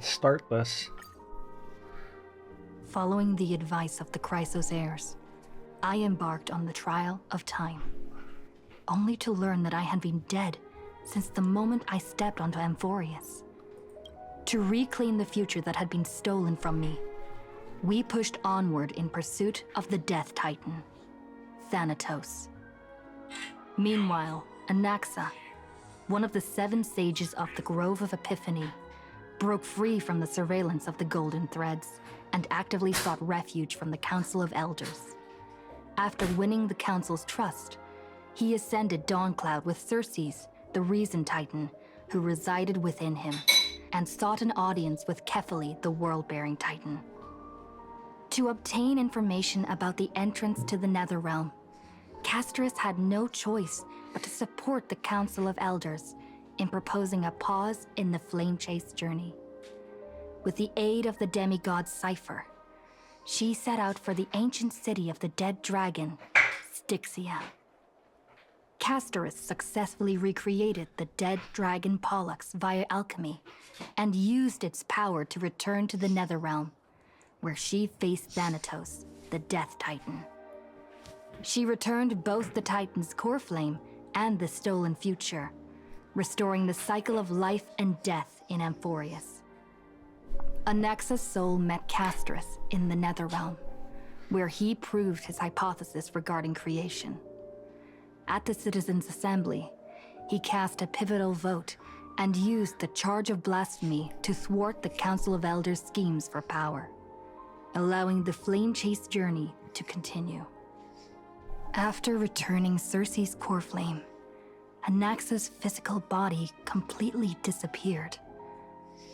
let's start this. Following the advice of the Chrysos heirs, I embarked on the trial of time, only to learn that I had been dead since the moment I stepped onto Amphorius. To reclaim the future that had been stolen from me, we pushed onward in pursuit of the Death Titan, Thanatos. Meanwhile, Anaxa, one of the 7 sages of the Grove of Epiphany, broke free from the surveillance of the Golden Threads and actively sought refuge from the Council of Elders. After winning the Council's trust, he ascended Dawncloud with Circes, the Reason Titan, who resided within him, and sought an audience with Kefali, the World-Bearing Titan. To obtain information about the entrance to the Netherrealm, Castorus had no choice but to support the Council of Elders in proposing a pause in the Flame Chase journey. With the aid of the demigod Cypher, she set out for the ancient city of the dead dragon, Styxia. Castorus successfully recreated the dead dragon Pollux via alchemy and used its power to return to the Netherrealm, where she faced Thanatos, the Death Titan. She returned both the Titan's core flame and the stolen future, restoring the cycle of life and death in Amphorius. Anaxa's soul met Castorus in the Netherrealm, where he proved his hypothesis regarding creation. At the Citizens' Assembly, he cast a pivotal vote and used the charge of blasphemy to thwart the Council of Elders' schemes for power, allowing the Flame Chase journey to continue. After returning Circe's core flame, Anaxa's physical body completely disappeared.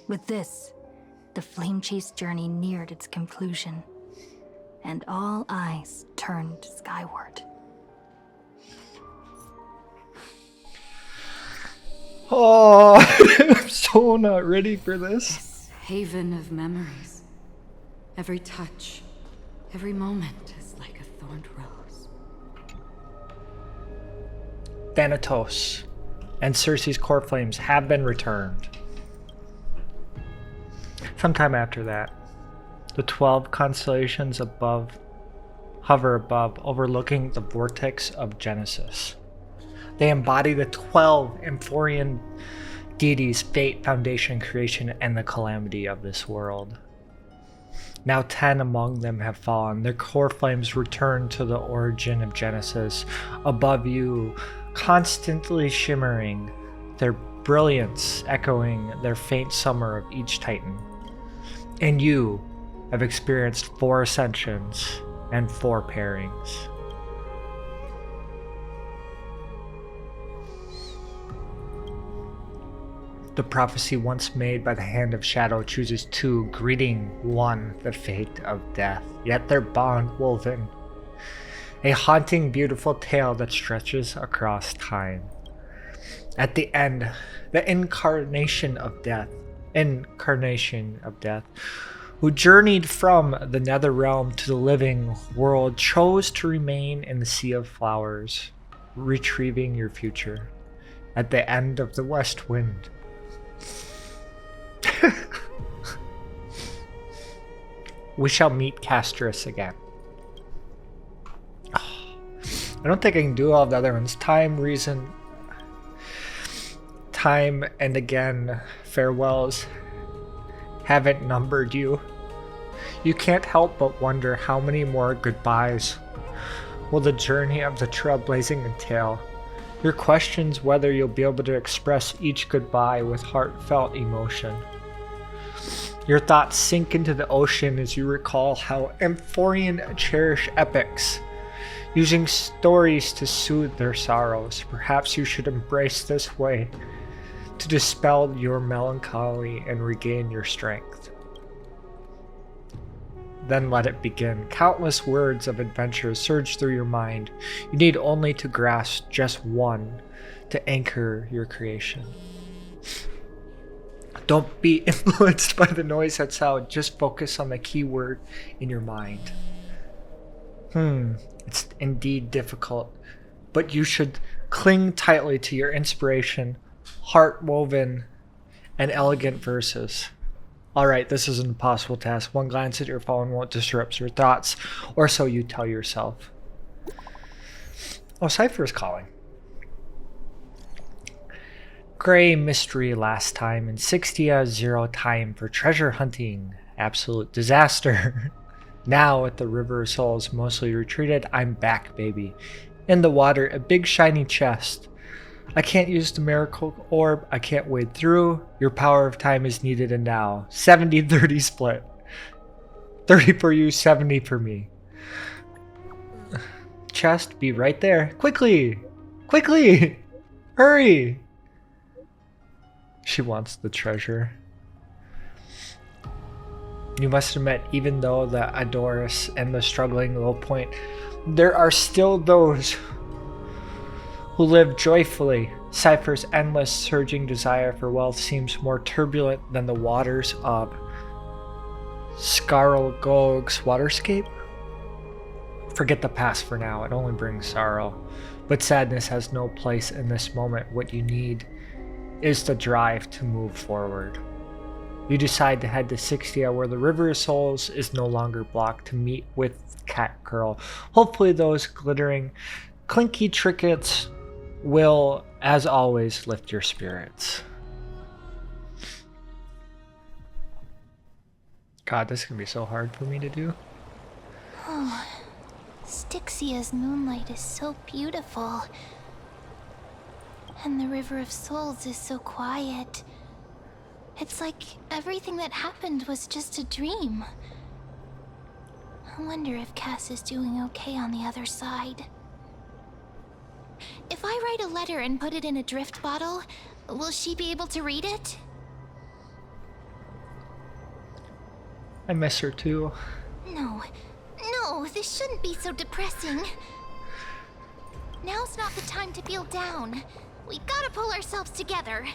With this, the Flame Chase journey neared its conclusion, and all eyes turned skyward. Oh, I'm so not ready for this. This haven of memories. Every touch, every moment is like a thorned rose. Thanatos and Circe's core flames have been returned. Sometime after that, the 12 constellations hover above, overlooking the vortex of Genesis. They embody the 12 Amphorian deities, fate, foundation, creation, and the calamity of this world. Now 10 among them have fallen. Their core flames return to the origin of Genesis, above you, constantly shimmering, their brilliance echoing their faint summer of each Titan. And you have experienced 4 ascensions and 4 pairings. The prophecy once made by the hand of shadow chooses 2, greeting 1 the fate of death, yet their bond woven. A haunting, beautiful tale that stretches across time. At the end, the incarnation of death, who journeyed from the Netherrealm to the living world, chose to remain in the Sea of Flowers, retrieving your future. At the end of the West Wind, we shall meet Castorus again. I don't think I can do all of the other ones. Time, reason, time, and again, farewells haven't numbered you. You can't help but wonder how many more goodbyes will the journey of the trailblazing entail. Your questions whether you'll be able to express each goodbye with heartfelt emotion. Your thoughts sink into the ocean as you recall how Amphorian cherish epics, using stories to soothe their sorrows. Perhaps you should embrace this way to dispel your melancholy and regain your strength. Then let it begin. Countless words of adventure surge through your mind. You need only to grasp just one to anchor your creation. Don't be influenced by the noise that's out. Just focus on the key word in your mind. It's indeed difficult, but you should cling tightly to your inspiration, heart-woven and elegant verses. Alright, this is an impossible task. One glance at your phone won't disrupt your thoughts, or so you tell yourself. Oh, Cypher is calling. Gray mystery last time, and 60-0 time for treasure hunting. Absolute disaster. Now, with the River of Souls mostly retreated, I'm back, baby. In the water, a big shiny chest. I can't use the miracle orb. I can't wade through. Your power of time is needed and now. 70-30 split. 30 for you, 70 for me. Chest, be right there. Quickly! Quickly! Hurry! She wants the treasure. You must admit, even though the Adoris and the struggling low point, there are still those who live joyfully. Cypher's endless surging desire for wealth seems more turbulent than the waters of Skarlgog's waterscape. Forget the past for now, it only brings sorrow. But sadness has no place in this moment. What you need is the drive to move forward. You decide to head to 60 where the River of Souls is no longer blocked to meet with Cat Girl. Hopefully those glittering clinky trinkets will, as always, lift your spirits. God, this is gonna be so hard for me to do. Oh, Styxia's moonlight is so beautiful. And the River of Souls is so quiet. It's like everything that happened was just a dream. I wonder if Cass is doing okay on the other side. If I write a letter and put it in a drift bottle, will she be able to read it? I miss her too. No, this shouldn't be so depressing. Now's not the time to feel down. We gotta pull ourselves together.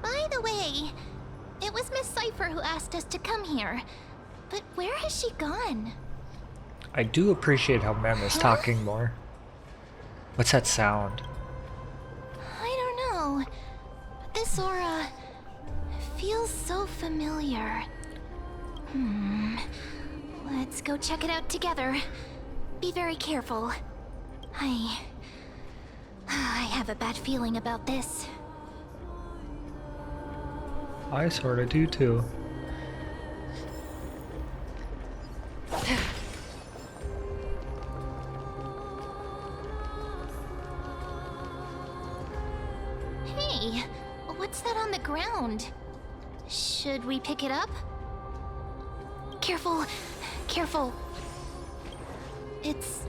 By the way, it was Miss Cypher who asked us to come here. But where has she gone? I do appreciate how Mem is talking more. What's that sound? I don't know. But this aura feels so familiar. Let's go check it out together. Be very careful. I have a bad feeling about this. I sorta do too. Hey, what's that on the ground? Should we pick it up? Careful, careful. It's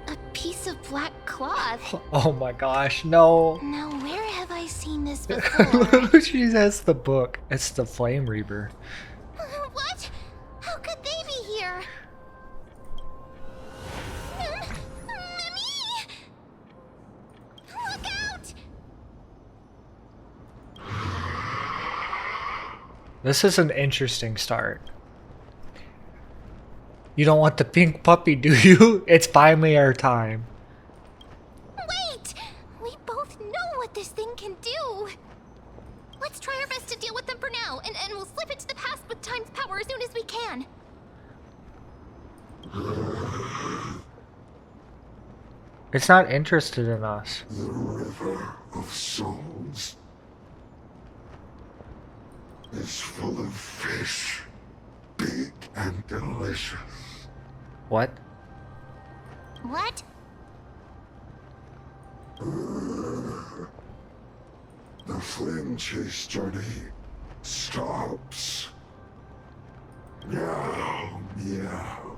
a piece of black cloth. Oh my gosh, no. Now, where have I seen this before? She has the book. It's the Flame Reaper. What? How could they be here? Mimi! Look out! This is an interesting start. You don't want the pink puppy, do you? It's finally our time. Wait! We both know what this thing can do. Let's try our best to deal with them for now, and we'll slip into the past with Time's power as soon as we can. It's not interested in us. The River of Souls is full of fish, big and delicious. What? What? The flame chase journey stops. Meow, meow.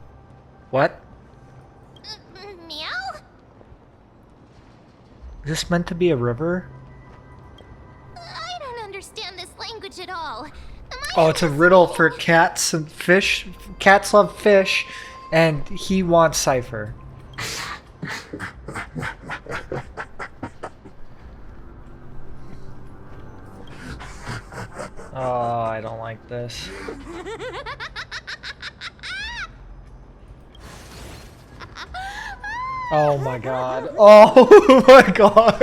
What? Meow? Is this meant to be a river? I don't understand this language at all. Am I Oh, it's a riddle for cats and fish. Cats love fish, and he wants Cypher. Oh, I don't like this. Oh my god. Oh my god.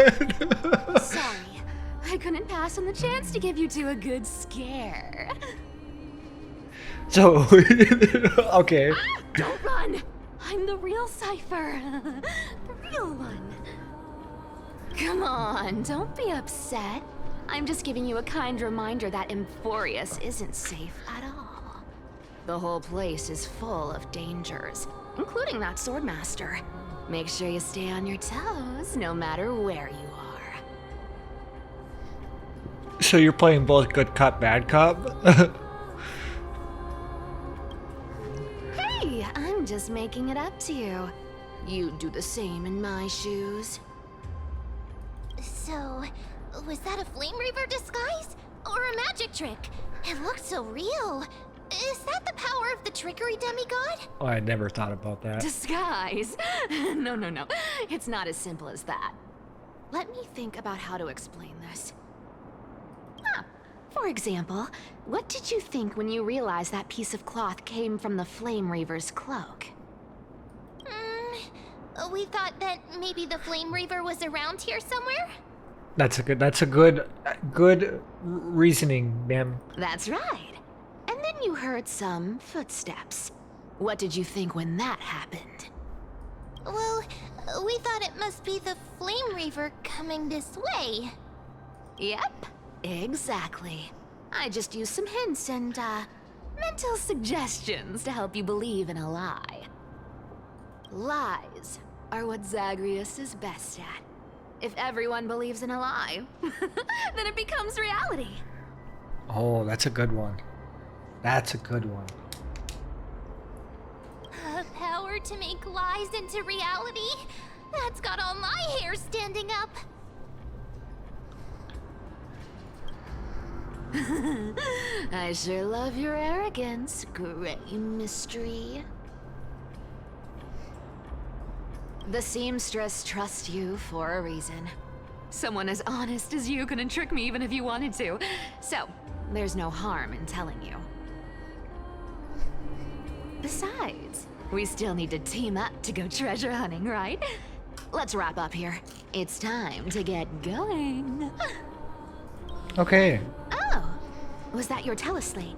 Sorry, I couldn't pass on the chance to give you two a good scare. So, okay. Don't run! I'm the real Cypher. The real one. Come on, don't be upset. I'm just giving you a kind reminder that Emphorius isn't safe at all. The whole place is full of dangers, including that Swordmaster. Make sure you stay on your toes, no matter where you are. So you're playing both good cop, bad cop? Hey, I'm just making it up to you. You'd do the same in my shoes. So, was that a Flame Reaver disguise? Or a magic trick? It looked so real. Is that the power of the trickery demigod? Oh, I never thought about that. Disguise? No. It's not as simple as that. Let me think about how to explain this. For example, what did you think when you realized that piece of cloth came from the Flame Reaver's cloak? We thought that maybe the Flame Reaver was around here somewhere? That's a good reasoning, ma'am. That's right. And then you heard some footsteps. What did you think when that happened? Well, we thought it must be the Flame Reaver coming this way. Yep, exactly. I just used some hints and, mental suggestions to help you believe in a lie. Lies are what Zagreus is best at. If everyone believes in a lie, then it becomes reality. Oh, that's a good one. That's a good one. A power to make lies into reality? That's got all my hair standing up. I sure love your arrogance, Grey Mystery. The seamstress trusts you for a reason. Someone as honest as you couldn't trick me even if you wanted to. So, there's no harm in telling you. Besides, we still need to team up to go treasure hunting, right? Let's wrap up here. It's time to get going. Okay. Oh, was that your teleslate?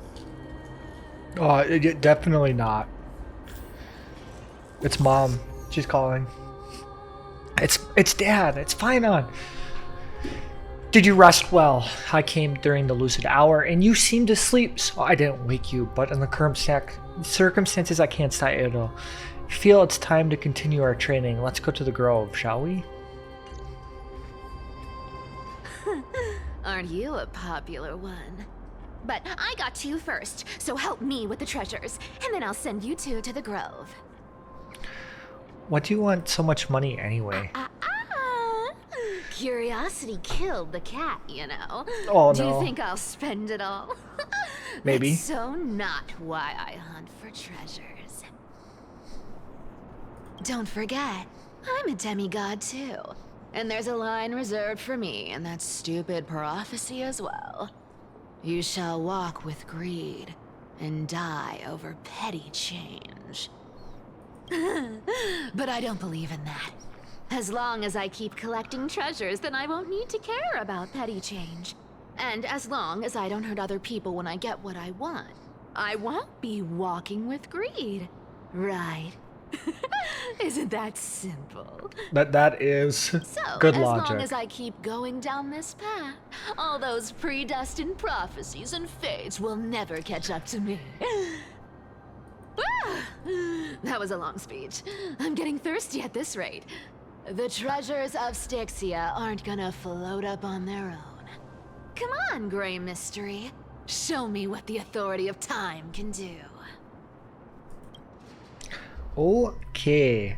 Oh, definitely not. It's mom. She's calling. It's dad. It's fine on. Did you rest well? I came during the lucid hour and you seemed to sleep, so I didn't wake you, but in the circumstances I can't stay idle. I feel it's time to continue our training. Let's go to the grove, shall we? Aren't you a popular one? But I got to you first, so help me with the treasures, and then I'll send you two to the grove. What do you want so much money anyway? Curiosity killed the cat, you know. Oh, Do no. you think I'll spend it all? Maybe. That's so not why I hunt for treasures. Don't forget, I'm a demigod too. And there's a line reserved for me in that stupid prophecy as well. You shall walk with greed and die over petty change. But I don't believe in that. As long as I keep collecting treasures, then I won't need to care about petty change. And as long as I don't hurt other people when I get what I want, I won't be walking with greed. Right? Isn't that simple? That is So, good as logic. long as I keep going down this path, all those predestined prophecies and fates will never catch up to me. That was a long speech. I'm getting thirsty at this rate. The treasures of Styxia aren't gonna float up on their own. Come on, Grey Mystery. Show me what the authority of time can do. Okay.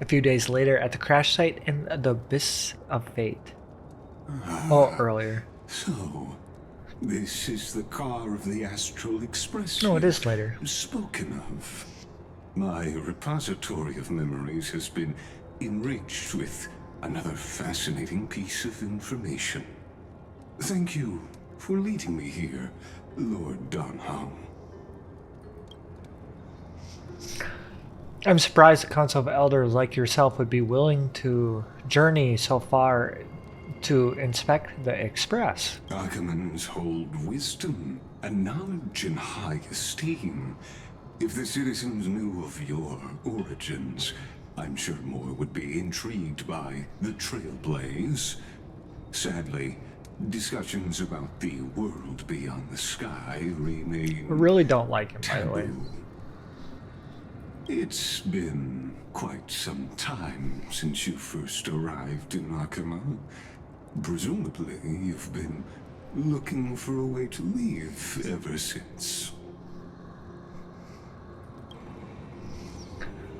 A few days later, at the crash site in the Abyss of Fate. Oh, earlier. So, this is the car of the Astral Express. No, it is later. Spoken of. My repository of memories has been enriched with another fascinating piece of information. Thank you for leading me here, Lord Donham. I'm surprised the Council of Elders like yourself would be willing to journey so far to inspect the Express. Archimans hold wisdom and knowledge in high esteem. If the citizens knew of your origins, I'm sure more would be intrigued by the Trailblaze. Sadly, discussions about the world beyond the sky remain I really don't like him, by the way. taboo. It's been quite some time since you first arrived in Akima. Presumably, you've been looking for a way to leave ever since.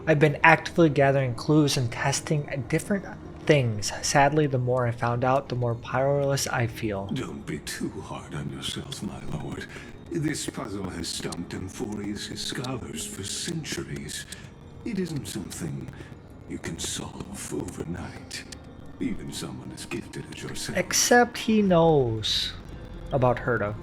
I've been actively gathering clues and testing different things. Sadly, the more I found out, the more powerless I feel. Don't be too hard on yourself, my lord. This puzzle has stumped Emphorius' scholars for centuries. It isn't something you can solve overnight. Even someone as gifted as yourself. Except he knows about Herta.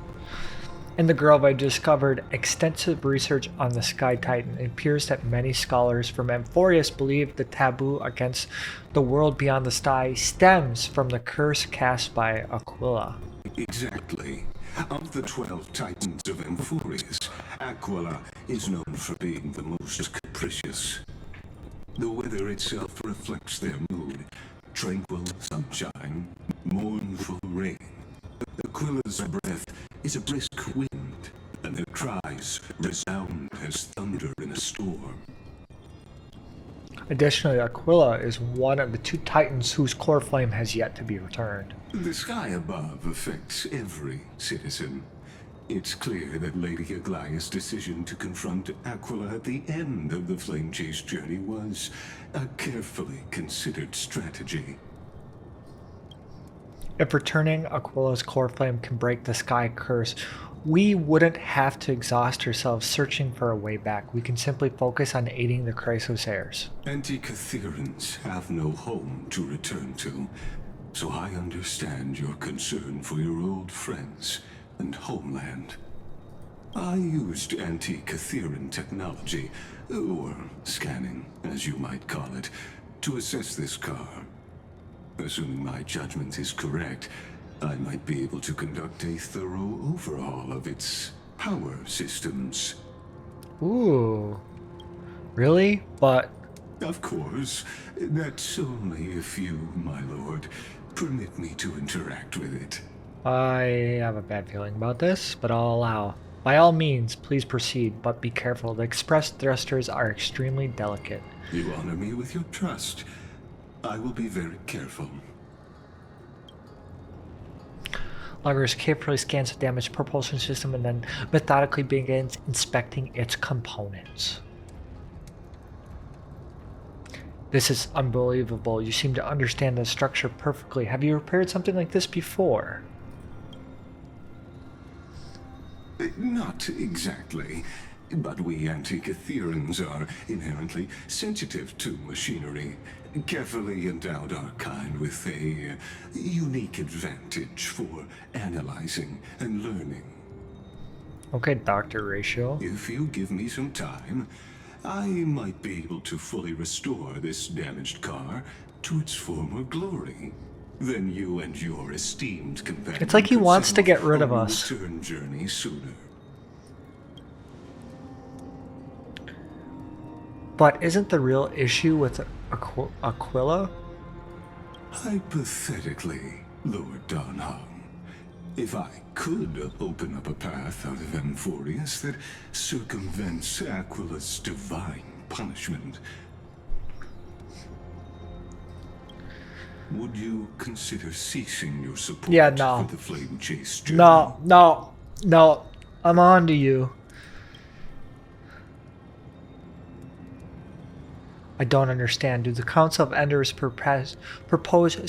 In the Grove, I discovered extensive research on the Sky Titan. It appears that many scholars from Emphorius believe the taboo against the world beyond the sky stems from the curse cast by Aquila. Exactly. Of the 12 titans of Emphorius, Aquila is known for being the most capricious. The weather itself reflects their mood. Tranquil sunshine, mournful rain. Aquila's breath is a brisk wind, and their cries resound as thunder in a storm. Additionally, Aquila is one of the 2 titans whose core flame has yet to be returned. The sky above affects every citizen. It's clear that Lady Aglaya's decision to confront Aquila at the end of the Flame Chase journey was a carefully considered strategy. If returning Aquila's core flame can break the sky curse, we wouldn't have to exhaust ourselves searching for a way back. We can simply focus on aiding the Chrysos heirs. Anti-Catherians have no home to return to, so I understand your concern for your old friends and homeland. I used anti-Catherian technology, or scanning, as you might call it, to assess this car. Assuming my judgment is correct, I might be able to conduct a thorough overhaul of its power systems. Ooh. Really? But Of course, that's only if you, my lord, permit me to interact with it. I have a bad feeling about this, but I'll allow. By all means, please proceed, but be careful. The express thrusters are extremely delicate. You honor me with your trust. I will be very careful. Loggers carefully scans the damaged propulsion system and then methodically begins inspecting its components. This is unbelievable. You seem to understand the structure perfectly. Have you repaired something like this before? Not exactly, but we Anti-Catherians are inherently sensitive to machinery. Carefully endowed our kind with a unique advantage for analyzing and learning. Okay, Dr. Ratio. If you give me some time, I might be able to fully restore this damaged car to its former glory. Then you and your esteemed companion It's like he could wants set to get off rid on of a us. return journey sooner. But isn't the real issue with Aquila? Hypothetically, Lord Donham, if I could open up a path out of Emphorius that circumvents Aquila's divine punishment, would you consider ceasing your support Yeah, no. for the Flame Chase journey? No. I'm on to you. I don't understand. Do the Council of Enders propose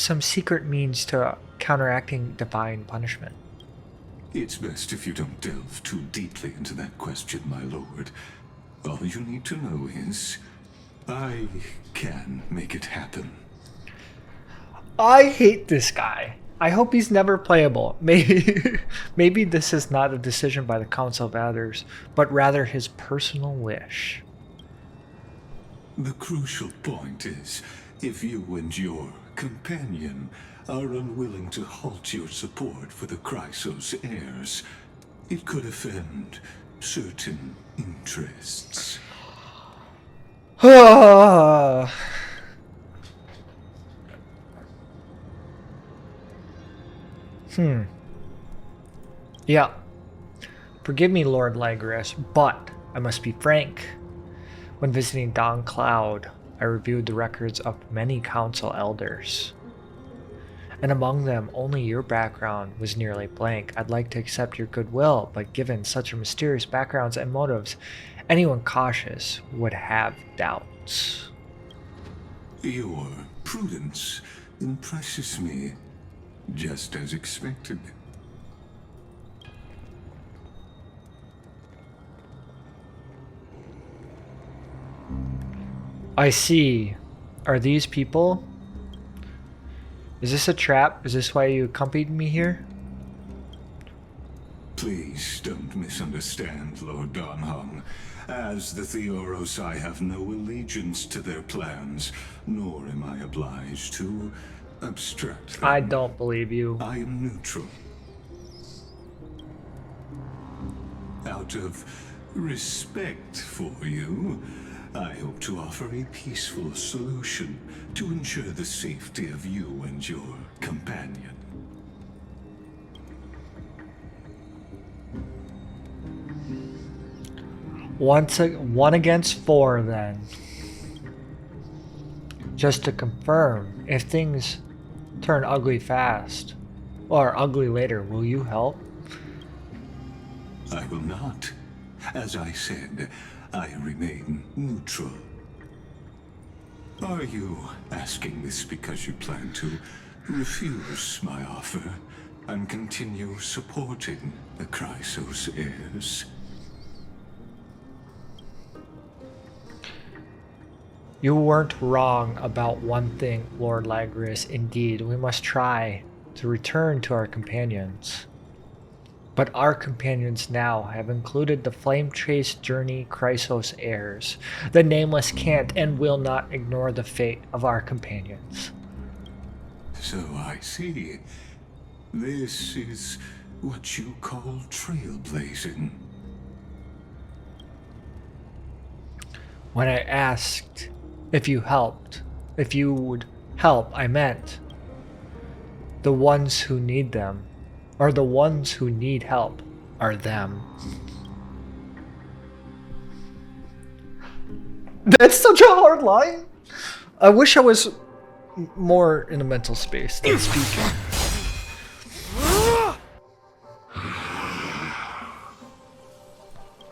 some secret means to counteracting divine punishment? It's best if you don't delve too deeply into that question, my lord. All you need to know is, I can make it happen. I hate this guy. I hope he's never playable. Maybe this is not a decision by the Council of Elders, but rather his personal wish. The crucial point is, if you and your companion are unwilling to halt your support for the Chrysos heirs, it could offend certain interests. Yeah. Forgive me, Lord Lagris, but I must be frank. When visiting Dawn Cloud, I reviewed the records of many council elders. And among them, only your background was nearly blank. I'd like to accept your goodwill, but given such mysterious backgrounds and motives, anyone cautious would have doubts. Your prudence impresses me, just as expected. I see. Are these people? Is this a trap? Is this why you accompanied me here? Please don't misunderstand, Lord Donhong. As the Theoros, I have no allegiance to their plans, nor am I obliged to obstruct them. I don't believe you. I am neutral. Out of respect for you, I hope to offer a peaceful solution to ensure the safety of you and your companion. One against four, then. Just to confirm, if things turn ugly fast, or ugly later, will you help? I will not. As I said, I remain neutral. Are you asking this because you plan to refuse my offer and continue supporting the Chrysos heirs? You weren't wrong about one thing, Lord Lagris. Indeed, we must try to return to our companions. But our companions now have included the Flame Chase Journey Chrysos heirs. The Nameless can't and will not ignore the fate of our companions. So I see. This is what you call trailblazing. When I asked if you would help, I meant the ones who need them, or the ones who need help are them. That's such a hard line. I wish I was more in a mental space than speaking.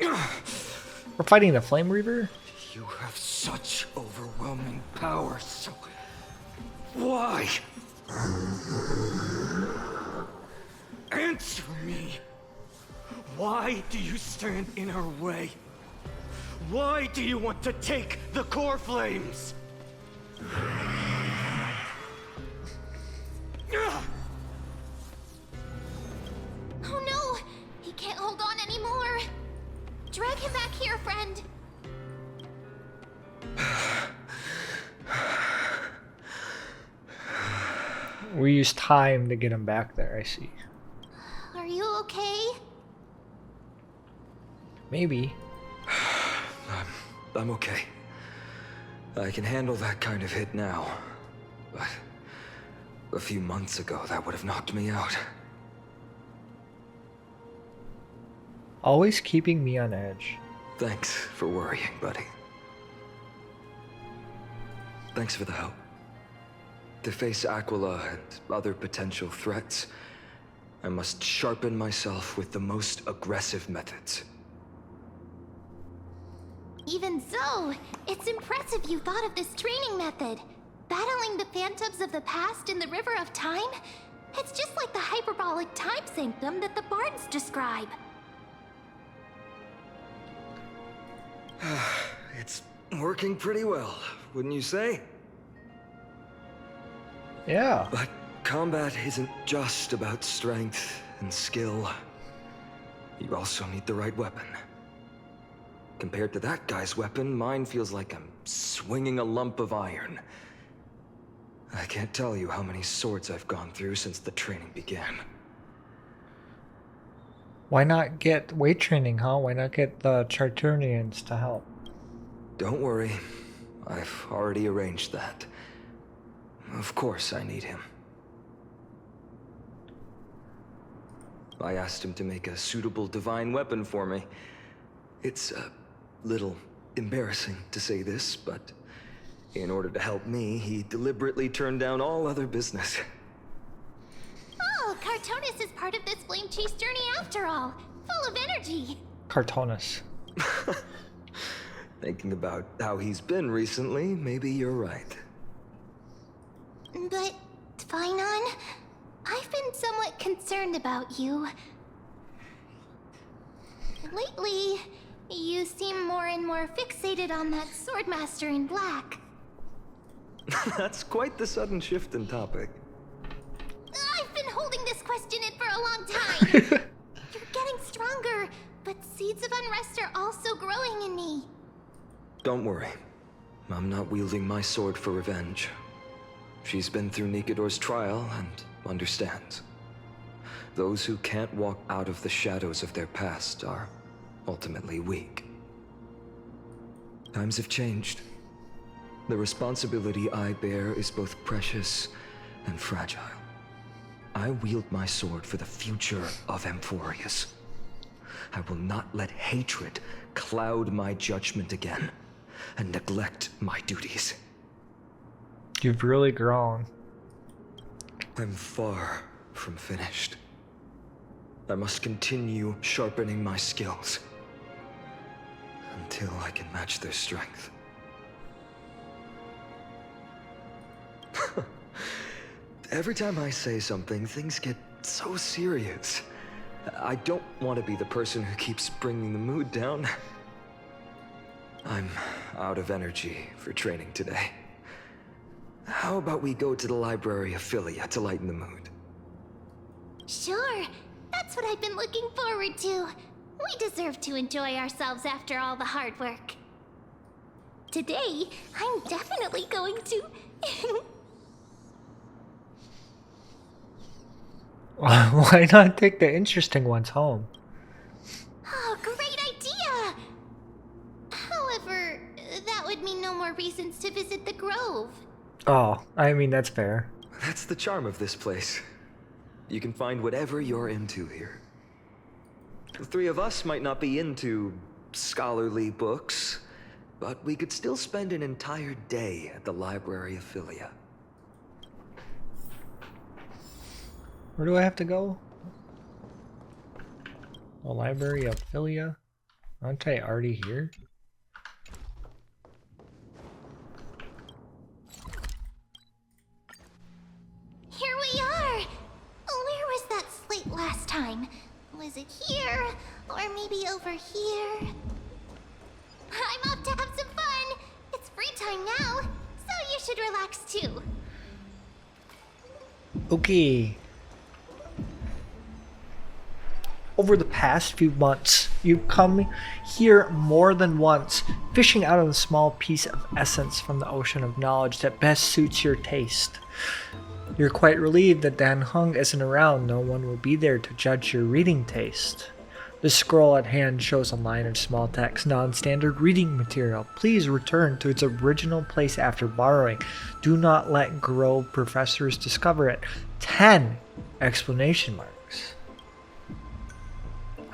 We're fighting a Flame Reaver? You have such overwhelming power, so why? Answer me! Why do you stand in our way? Why do you want to take the core flames? Oh no! He can't hold on anymore! Drag him back here, friend! We used time to get him back there, I see. Are you okay? Maybe. I'm okay. I can handle that kind of hit now. But a few months ago, that would have knocked me out. Always keeping me on edge. Thanks for worrying, buddy. Thanks for the help. To face Aquila and other potential threats, I must sharpen myself with the most aggressive methods. Even so, it's impressive you thought of this training method. Battling the phantoms of the past in the River of Time? It's just like the hyperbolic time sanctum that the bards describe. It's working pretty well, wouldn't you say? Yeah. But combat isn't just about strength and skill. You also need the right weapon. Compared to that guy's weapon, mine feels like I'm swinging a lump of iron. I can't tell you how many swords I've gone through since the training began. Why not get weight training, huh? Why not get the Chartunians to help? Don't worry, I've already arranged that. Of course I need him. I asked him to make a suitable divine weapon for me. It's a little embarrassing to say this, but in order to help me, he deliberately turned down all other business. Oh, Cartonis is part of this flame chase journey after all. Full of energy. Cartonus. Thinking about how he's been recently, maybe you're right. But, Finon, I've been somewhat concerned about you. Lately, you seem more and more fixated on that Swordmaster in black. That's quite the sudden shift in topic. I've been holding this question in for a long time. You're getting stronger, but seeds of unrest are also growing in me. Don't worry. I'm not wielding my sword for revenge. She's been through Nikador's trial and understands. Those who can't walk out of the shadows of their past are ultimately weak. Times have changed. The responsibility I bear is both precious and fragile. I wield my sword for the future of Amphorius. I will not let hatred cloud my judgment again and neglect my duties. You've really grown. I'm far from finished. I must continue sharpening my skills until I can match their strength. Every time I say something, things get so serious. I don't want to be the person who keeps bringing the mood down. I'm out of energy for training today. How about we go to the Library of Philia to lighten the mood? Sure, that's what I've been looking forward to. We deserve to enjoy ourselves after all the hard work. Today, I'm definitely going to... Why not take the interesting ones home? Oh, great idea! However, that would mean no more reasons to visit the Grove. Oh, I mean, that's fair. That's the charm of this place. You can find whatever you're into here. The three of us might not be into scholarly books, but we could still spend an entire day at the Library of Philia. Where do I have to go? The Library of Philia? Aren't I already here? Here we are! Where was that slate last time? Was it here? Or maybe over here? I'm off to have some fun! It's free time now, so you should relax too. Okay. Over the past few months, you've come here more than once, fishing out a small piece of essence from the ocean of knowledge that best suits your taste. You're quite relieved that Dan Heng isn't around. No one will be there to judge your reading taste. The scroll at hand shows a line of small text, non-standard reading material. Please return to its original place after borrowing. Do not let Grove professors discover it. 10 exclamation marks.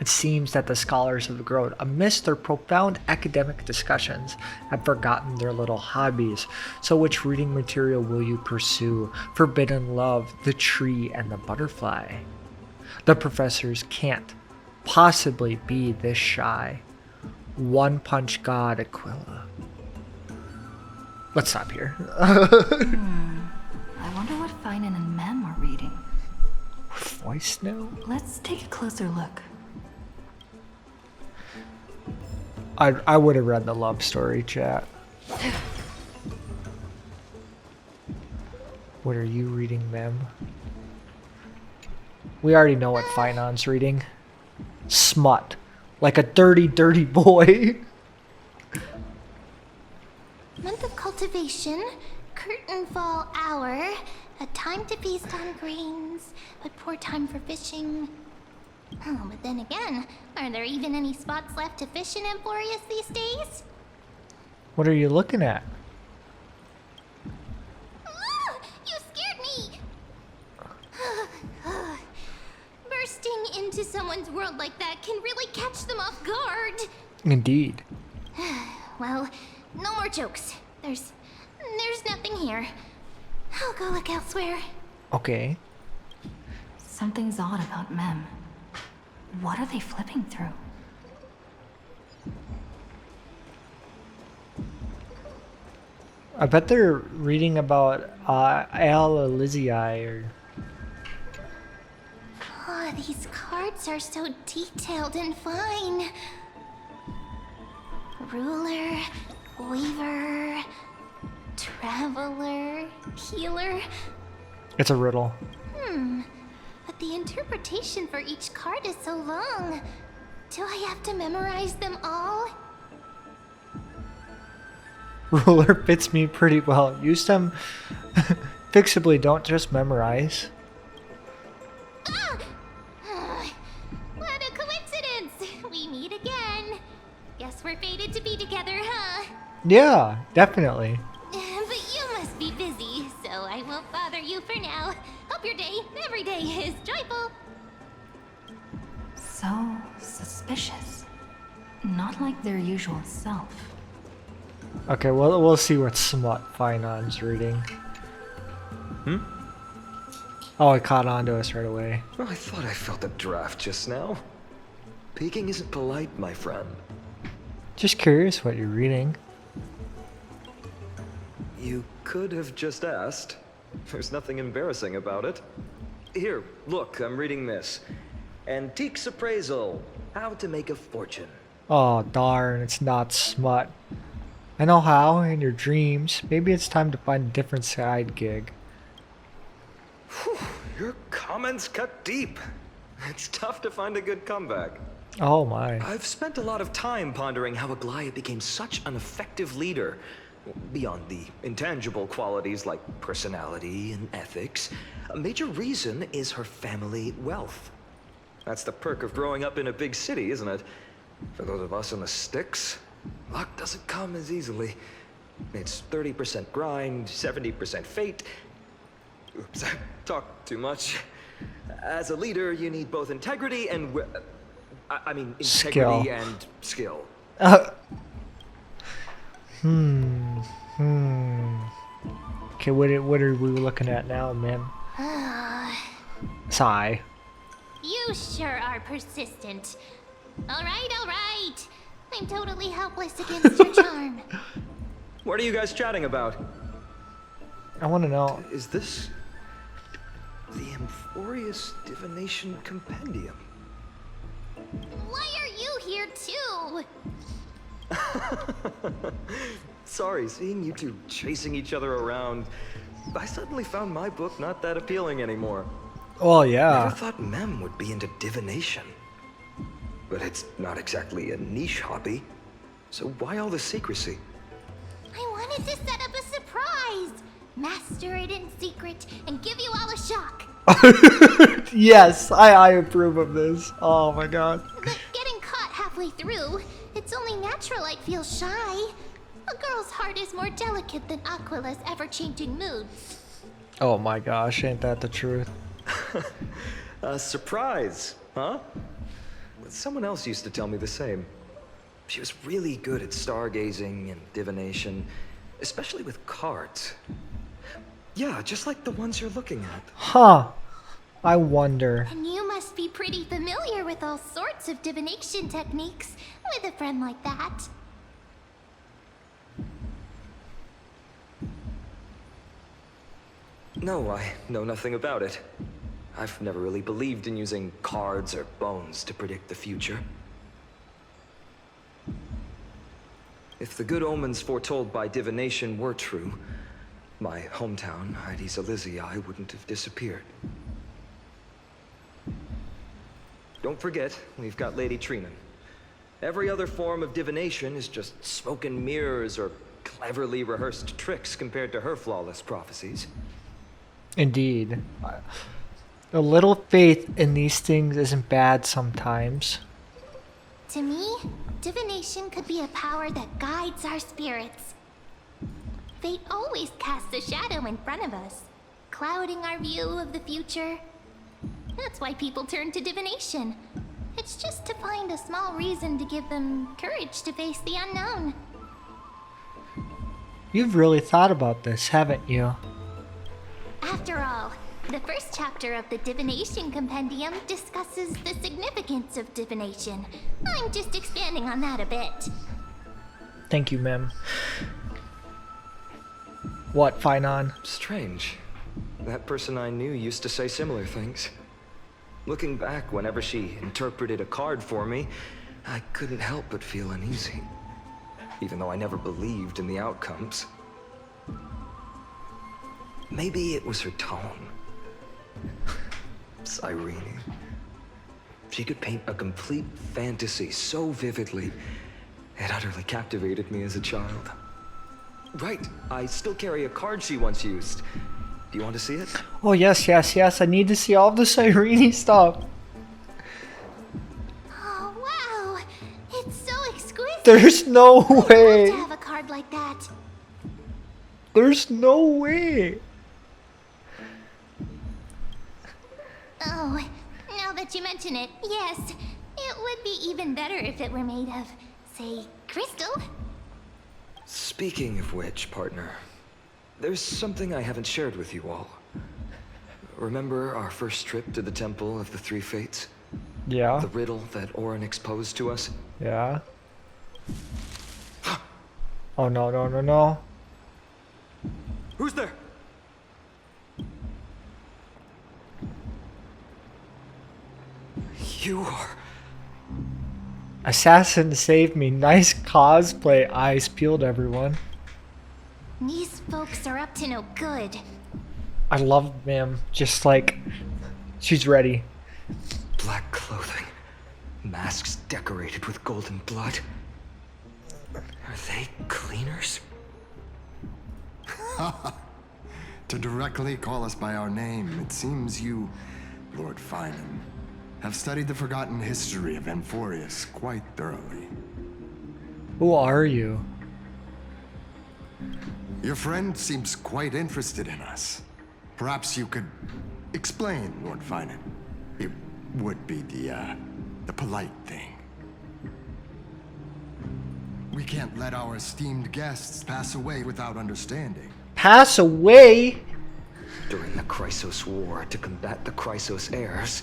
It seems that the scholars of the Grove, amidst their profound academic discussions, have forgotten their little hobbies. So which reading material will you pursue? Forbidden Love, The Tree, and the Butterfly. The professors can't possibly be this shy. One Punch God Aquila. Let's stop here. I wonder what Finan and Mem are reading. Voice note? Let's take a closer look. I would have read the love story, chat. What are you reading, Mem? We already know what Finan's reading. Smut. Like a dirty, dirty boy. Month of cultivation, curtain fall hour. A time to feast on grains, but poor time for fishing. Oh, but then again, are there even any spots left to fish in Amphorius these days? What are you looking at? Ah, you scared me! Bursting into someone's world like that can really catch them off guard. Indeed. Well, no more jokes. There's nothing here. I'll go look elsewhere. Okay. Something's odd about Mem. What are they flipping through? I bet they're reading about Al Elizii or... Oh, these cards are so detailed and fine. Ruler, weaver, traveler, healer. It's a riddle. But the interpretation for each card is so long. Do I have to memorize them all? Ruler fits me pretty well. Use them fixably, don't just memorize. Ah! What a coincidence! We meet again. Guess we're fated to be together, huh? Yeah, definitely. But you must be busy, so I won't bother you for now. Hope your day, every day, is joyful. So suspicious. Not like their usual self. Okay, well, we'll see what Smut Finon's reading. Oh, it caught on to us right away. Well, I thought I felt a draft just now. Peeking isn't polite, my friend. Just curious what you're reading. You could have just asked. There's nothing embarrassing about it. Here, look, I'm reading this. Antiques Appraisal. How to Make a Fortune. Oh, darn, it's not Smut. I know how, in your dreams. Maybe it's time to find a different side gig. Whew, your comments cut deep. It's tough to find a good comeback. Oh my. I've spent a lot of time pondering how Aglaia became such an effective leader. Beyond the intangible qualities like personality and ethics, a major reason is her family wealth. That's the perk of growing up in a big city, isn't it? For those of us in the sticks, luck doesn't come as easily. It's 30% grind, 70% fate. Oops, I talked too much. As a leader, you need both integrity and integrity Skill. and skill. Okay, what are we looking at now, man? Sigh. You sure are persistent. All right. I'm totally helpless against your charm. What are you guys chatting about? I want to know. Is this the Amphorius Divination Compendium? Why are you here too? Sorry, seeing you two chasing each other around, I suddenly found my book not that appealing anymore. Oh yeah. Never thought Mem would be into divination. But it's not exactly a niche hobby. So why all the secrecy? I wanted to set up a surprise. Master it in secret and give you all a shock. Yes, I approve of this. Oh my god. But getting caught halfway through, it's only natural I'd feel shy. A girl's heart is more delicate than Aquila's ever-changing moods. Oh my gosh, ain't that the truth? A surprise, huh? Someone else used to tell me the same. She was really good at stargazing and divination, especially with cards. Yeah, just like the ones you're looking at. Huh. I wonder. And you must be pretty familiar with all sorts of divination techniques with a friend like that. No, I know nothing about it. I've never really believed in using cards or bones to predict the future. If the good omens foretold by divination were true, my hometown, Hydes Elizii, wouldn't have disappeared. Don't forget, we've got Lady Trina. Every other form of divination is just smoke and mirrors or cleverly rehearsed tricks compared to her flawless prophecies. Indeed. A little faith in these things isn't bad sometimes. To me, divination could be a power that guides our spirits. Fate always casts a shadow in front of us, clouding our view of the future. That's why people turn to divination. It's just to find a small reason to give them courage to face the unknown. You've really thought about this, haven't you? After all, the first chapter of the Divination Compendium discusses the significance of divination. I'm just expanding on that a bit. Thank you, Mem. What, Finon? Strange. That person I knew used to say similar things. Looking back, whenever she interpreted a card for me, I couldn't help but feel uneasy. Even though I never believed in the outcomes. Maybe it was her tone. Cyrene. She could paint a complete fantasy so vividly, it utterly captivated me as a child. Right, I still carry a card she once used. Do you want to see it? Oh, yes, yes, yes. I need to see all the Cyrene stuff. Oh, wow! It's so exquisite. There's no way. To have a card like that. There's no way. Oh, now that you mention it, yes. It would be even better if it were made of, say, crystal. Speaking of which, partner, there's something I haven't shared with you all. Remember our first trip to the Temple of the Three Fates? Yeah. The riddle that Orin exposed to us? Yeah. Oh, no, no, no, no. Who's there? You are... Assassin saved me. Nice cosplay. Eyes peeled, everyone. These folks are up to no good. I love Mim. Just like, she's ready. Black clothing. Masks decorated with golden blood. Are they cleaners? To directly call us by our name, it seems you, Lord Finan, have studied the forgotten history of Amphorius quite thoroughly. Who are you? Your friend seems quite interested in us. Perhaps you could explain, Lord Finan. It would be the polite thing. We can't let our esteemed guests pass away without understanding. Pass away? During the Chrysos War, to combat the Chrysos heirs,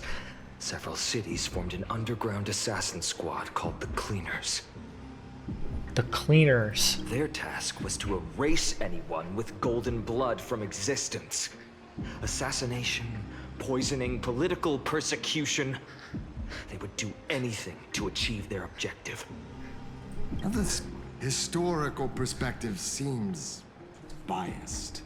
several cities formed an underground assassin squad called the Cleaners. The Cleaners. Their task was to erase anyone with golden blood from existence. Assassination, poisoning, political persecution. They would do anything to achieve their objective. Now, this historical perspective seems biased,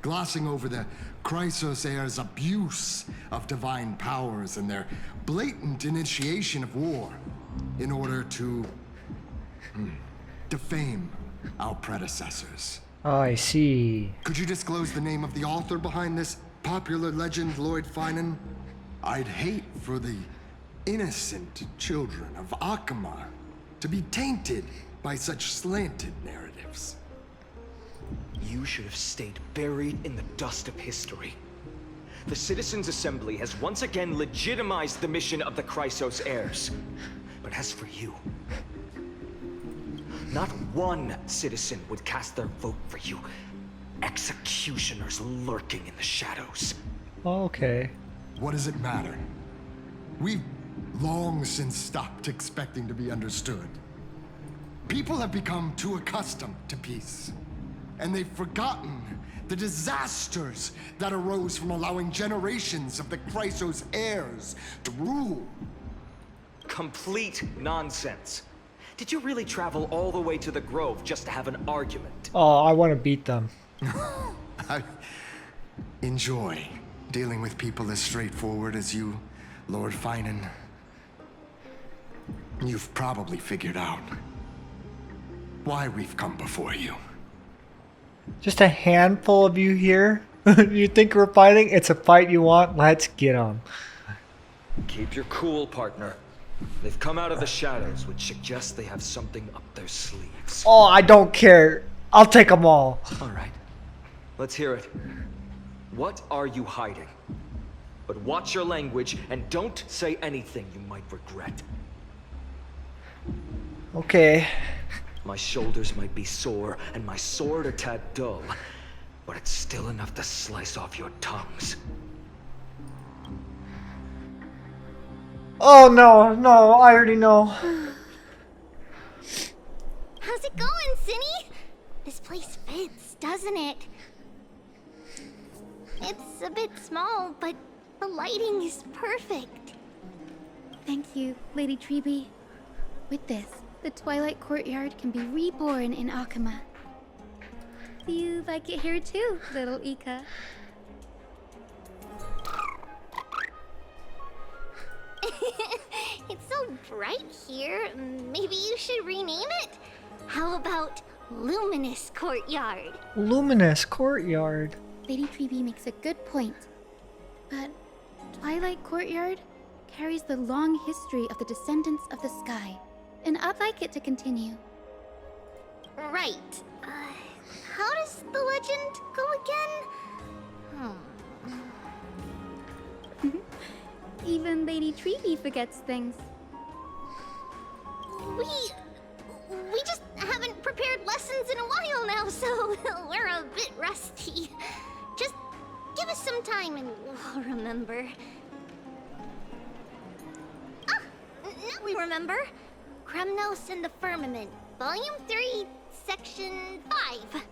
glossing over the Chrysos heirs' abuse of divine powers and their blatant initiation of war in order to defame our predecessors. Oh, I see. Could you disclose the name of the author behind this popular legend, Lord Finan? I'd hate for the innocent children of Akamar to be tainted by such slanted narratives. You should have stayed buried in the dust of history. The Citizens' Assembly has once again legitimized the mission of the Chrysos heirs. But as for you, not one citizen would cast their vote for you. Executioners lurking in the shadows. Okay. What does it matter? We've long since stopped expecting to be understood. People have become too accustomed to peace, and they've forgotten the disasters that arose from allowing generations of the Chrysos heirs to rule. Complete nonsense. Did you really travel all the way to the Grove just to have an argument? Oh, I want to beat them. I enjoy dealing with people as straightforward as you, Lord Finan. You've probably figured out why we've come before you. Just a handful of you here? You think we're fighting? It's a fight you want? Let's get them. Keep your cool, partner. They've come out of the shadows, which suggests they have something up their sleeves. Oh, I don't care. I'll take them all. All right. Let's hear it. What are you hiding? But watch your language and don't say anything you might regret. Okay. My shoulders might be sore and my sword a tad dull, but it's still enough to slice off your tongues. Oh no, no, I already know. How's it going, Cinny? This place fits, doesn't it? It's a bit small, but the lighting is perfect. Thank you, Lady Treby. With this, the Twilight Courtyard can be reborn in Akama. Do you like it here too, little Ika? It's so bright here. Maybe you should rename it? How about Luminous Courtyard? Luminous Courtyard. Lady Treby makes a good point. But Twilight Courtyard carries the long history of the descendants of the sky, and I'd like it to continue. Right. How does the legend go again? Even Lady Treby forgets things. We just haven't prepared lessons in a while now, so we're a bit rusty. Just give us some time and we'll remember. Ah! Now we remember. Kremnos and the Firmament, Volume 3, Section 5.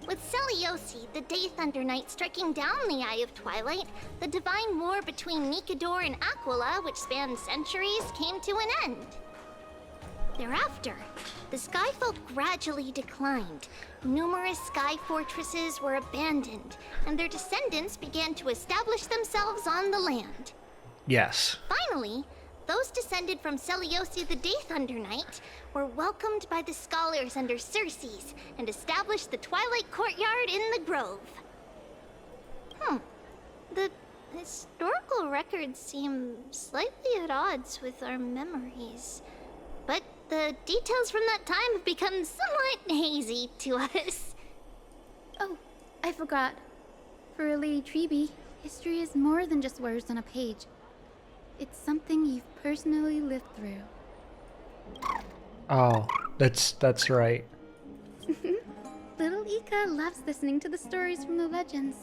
With Seliosi, the Day Thunder Knight, striking down the Eye of Twilight, the divine war between Nikador and Aquila, which spanned centuries, came to an end. Thereafter, the Skyfolk gradually declined. Numerous sky fortresses were abandoned, and their descendants began to establish themselves on the land. Yes. Finally, those descended from Seliosi the Day Thunder Knight were welcomed by the scholars under Circes and established the Twilight Courtyard in the Grove. The historical records seem slightly at odds with our memories, but the details from that time have become somewhat hazy to us. Oh, I forgot. For Lady Treby, history is more than just words on a page. It's something you've personally lived through. Oh, that's right. Little Ika loves listening to the stories from the legends.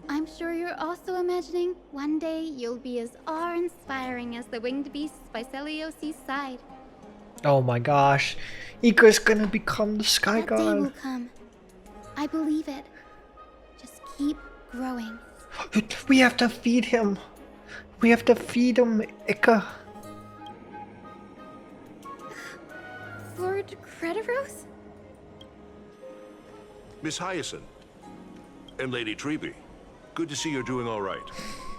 I'm sure you're also imagining one day you'll be as awe-inspiring as the winged beasts by Seliosi's side. Oh my gosh. Ika's gonna become the Sky That day will God. come. I believe it. Just keep growing. We have to feed him. We have to feed him, Ika. Lord Crediros? Miss Hyacinth and Lady Treby, good to see you're doing all right.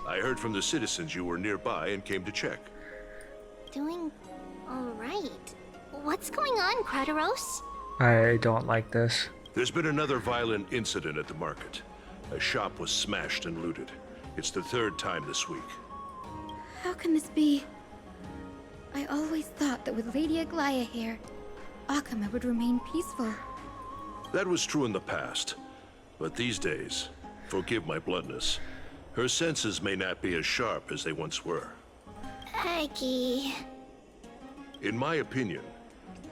I heard from the citizens you were nearby and came to check. Doing all right. What's going on, Cradaros? I don't like this. There's been another violent incident at the market. A shop was smashed and looted. It's the third time this week. How can this be? I always thought that with Lady Aglaya here, Akama would remain peaceful. That was true in the past, but these days, forgive my bluntness, her senses may not be as sharp as they once were. Aggie. In my opinion,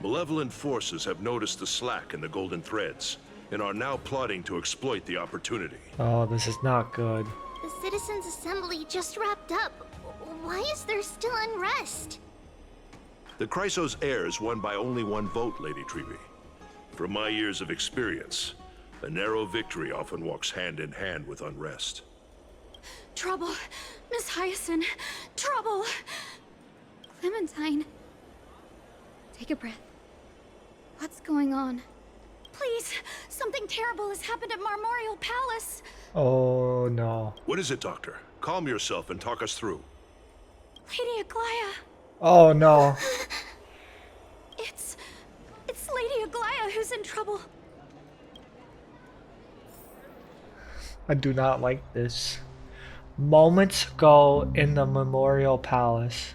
malevolent forces have noticed the slack in the Golden Threads and are now plotting to exploit the opportunity. Oh, this is not good. The Citizens' Assembly just wrapped up. Why is there still unrest? The Chrysos heirs won by only one vote, Lady Treby. From my years of experience, a narrow victory often walks hand in hand with unrest. Trouble! Miss Hyacinth! Trouble! Clementine. Take a breath. What's going on? Please, something terrible has happened at Marmorial Palace. Oh no. What is it, Doctor? Calm yourself and talk us through. Lady Aglaya. Oh no. It's Lady Aglaya who's in trouble. I do not like this. Moments ago in the Memorial Palace.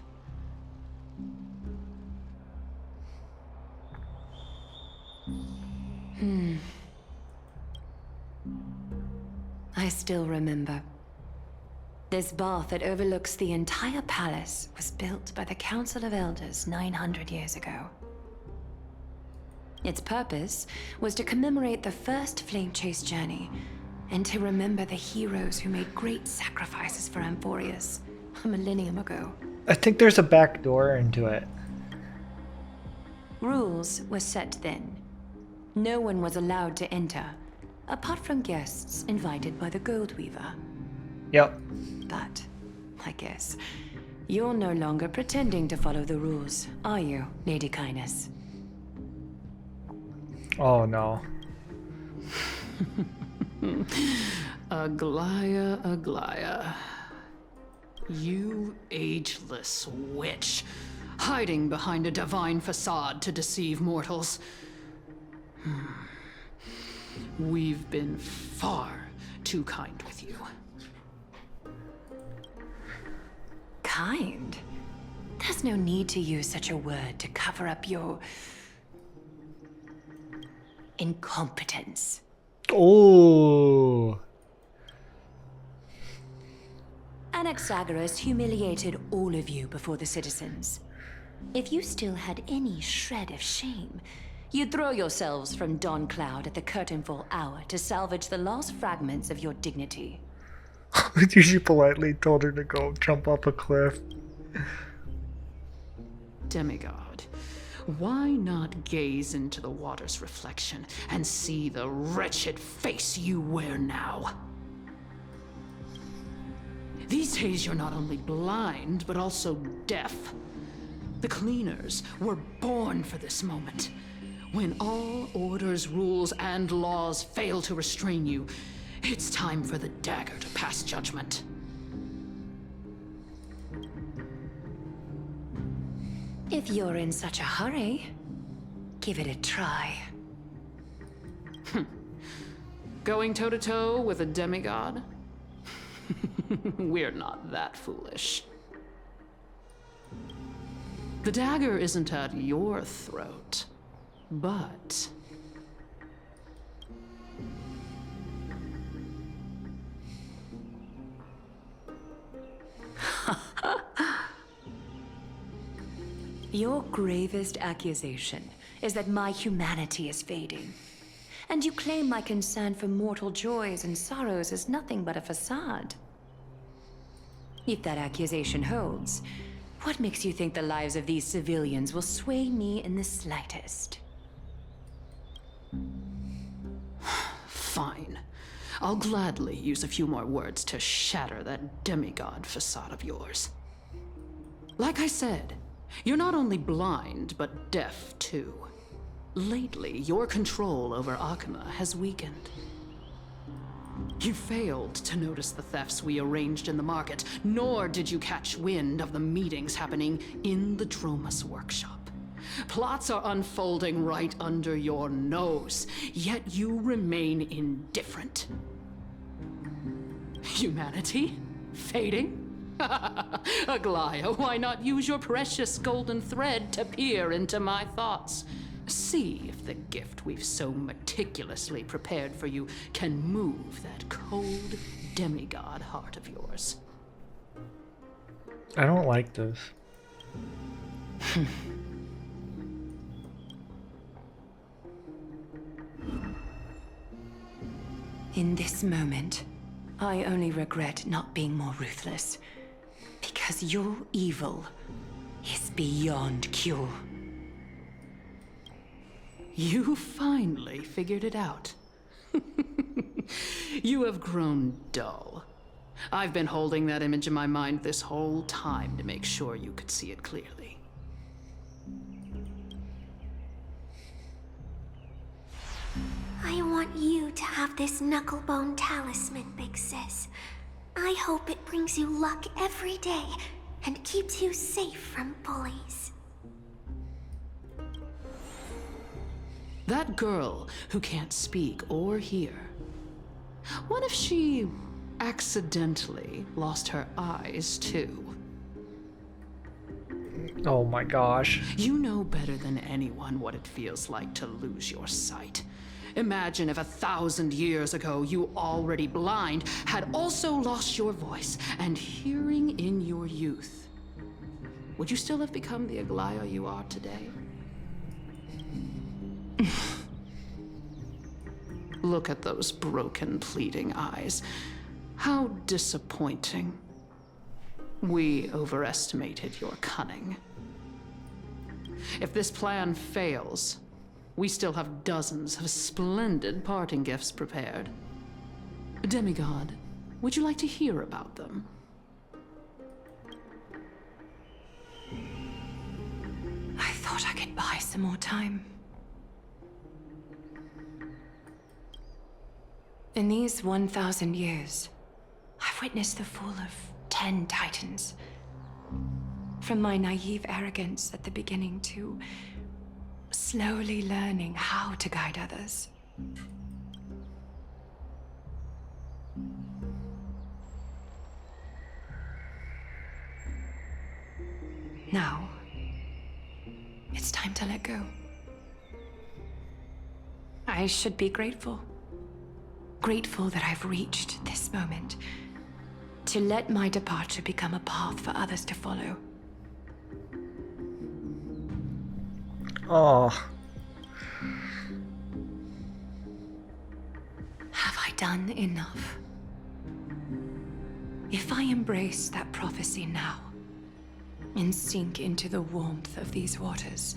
I still remember. This bath that overlooks the entire palace was built by the Council of Elders 900 years ago. Its purpose was to commemorate the first flame chase journey, and to remember the heroes who made great sacrifices for Amphorius a millennium ago. I think there's a back door into it. Rules were set then. No one was allowed to enter, apart from guests invited by the Goldweaver. Yep. But, I guess, you're no longer pretending to follow the rules, are you, Lady Kindness? Oh no. Aglaya, Aglaya. You ageless witch, hiding behind a divine facade to deceive mortals. We've been far too kind with you. Kind? There's no need to use such a word to cover up your incompetence. Oh. Anaxagoras humiliated all of you before the citizens. If you still had any shred of shame, you'd throw yourselves from Dawn Cloud at the curtainfall hour to salvage the last fragments of your dignity. She politely told her to go jump off a cliff. Demigod, why not gaze into the water's reflection and see the wretched face you wear now? These days you're not only blind, but also deaf. The cleaners were born for this moment. When all orders, rules, and laws fail to restrain you, it's time for the dagger to pass judgment. If you're in such a hurry, give it a try. Going toe-to-toe with a demigod? We're not that foolish. The dagger isn't at your throat, but... Your gravest accusation is that my humanity is fading. And you claim my concern for mortal joys and sorrows is nothing but a facade. If that accusation holds, what makes you think the lives of these civilians will sway me in the slightest? Fine. I'll gladly use a few more words to shatter that demigod facade of yours. Like I said, you're not only blind, but deaf too. Lately, your control over Akama has weakened. You failed to notice the thefts we arranged in the market, nor did you catch wind of the meetings happening in the Dromus workshop. Plots are unfolding right under your nose, yet you remain indifferent. Humanity? Fading? Aglaya, why not use your precious golden thread to peer into my thoughts? See if the gift we've so meticulously prepared for you can move that cold demigod heart of yours. I don't like this. In this moment, I only regret not being more ruthless. Because your evil is beyond cure. You finally figured it out. You have grown dull. I've been holding that image in my mind this whole time to make sure you could see it clearly. I want you to have this knucklebone talisman, Big Sis. I hope it brings you luck every day and keeps you safe from bullies. That girl who can't speak or hear. What if she accidentally lost her eyes too? Oh my gosh. You know better than anyone what it feels like to lose your sight. Imagine if 1,000 years ago you, already blind, had also lost your voice and hearing in your youth. Would you still have become the Aglaya you are today? Look at those broken, pleading eyes. How disappointing. We overestimated your cunning. If this plan fails, we still have dozens of splendid parting gifts prepared. Demigod, would you like to hear about them? I thought I could buy some more time. In these 1,000 years, I've witnessed the fall of 10 titans. From my naive arrogance at the beginning to slowly learning how to guide others. Now, it's time to let go. I should be grateful. Grateful that I've reached this moment. To let my departure become a path for others to follow. Oh. Have I done enough? If I embrace that prophecy now, and sink into the warmth of these waters,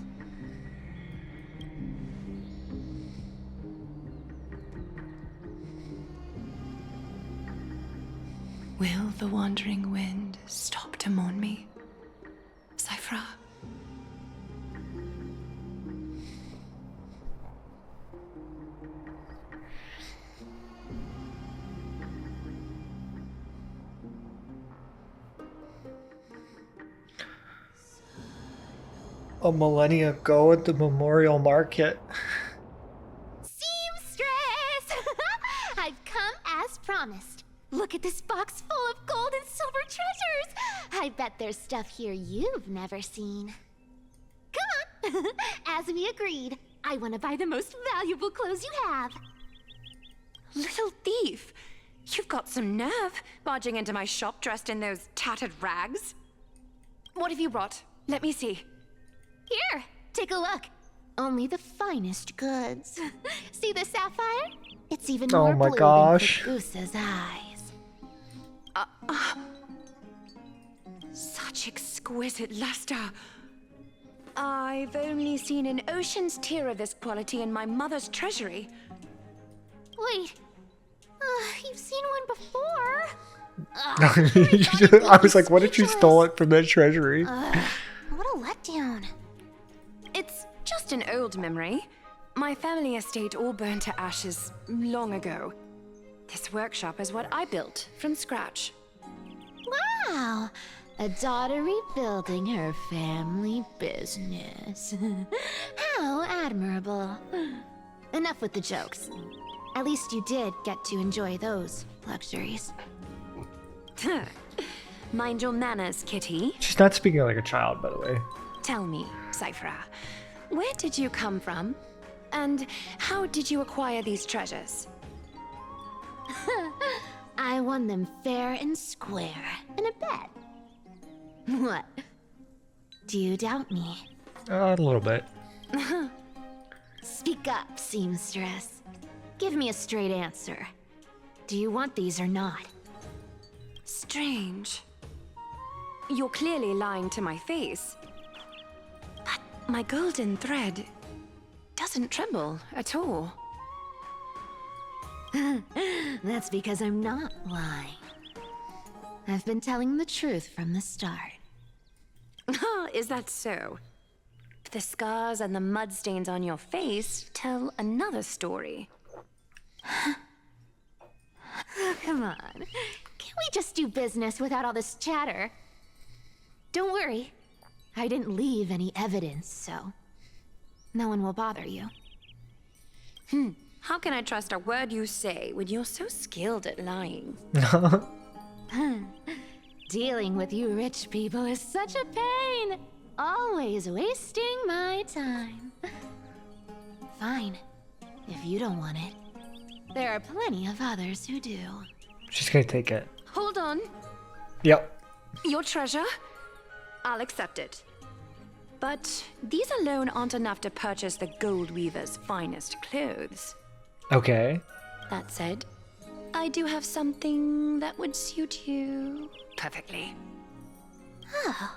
will the wandering wind stop to mourn me, Cyphra? A millennia ago at the Memorial Market. Seamstress! I've come as promised. Look at this box full of gold and silver treasures. I bet there's stuff here you've never seen. Come on. As we agreed, I want to buy the most valuable clothes you have. Little thief! You've got some nerve, barging into my shop dressed in those tattered rags. What have you brought? Let me see. Here, take a look. Only the finest goods. See the sapphire? It's even Oh more my blue gosh. than Goose's eyes. Such exquisite luster. I've only seen an ocean's tier of this quality in my mother's treasury. Wait. You've seen one before. I was like, what if you stole it from the treasury? What a letdown. It's just an old memory. My family estate all burned to ashes long ago. This workshop is what I built from scratch. Wow. A daughter rebuilding her family business. How admirable. Enough with the jokes. At least you did get to enjoy those luxuries. Mind your manners, Kitty. She's not speaking like a child, by the way. Tell me, Cyphra, where did you come from? And how did you acquire these treasures? I won them fair and square in a bet. What? Do you doubt me? A little bit. Speak up, seamstress. Give me a straight answer. Do you want these or not? Strange. You're clearly lying to my face. But my golden thread doesn't tremble at all. That's because I'm not lying. I've been telling the truth from the start. Is that so? The scars and the mud stains on your face tell another story. Come on. Can't we just do business without all this chatter? Don't worry. I didn't leave any evidence, so no one will bother you. How can I trust a word you say when you're so skilled at lying? Dealing with you rich people is such a pain. Always wasting my time. Fine, if you don't want it. There are plenty of others who do. She's gonna take it. Hold on. Yep. Your treasure? I'll accept it. But these alone aren't enough to purchase the Gold Weaver's finest clothes. Okay. That said, I do have something that would suit you perfectly. Oh.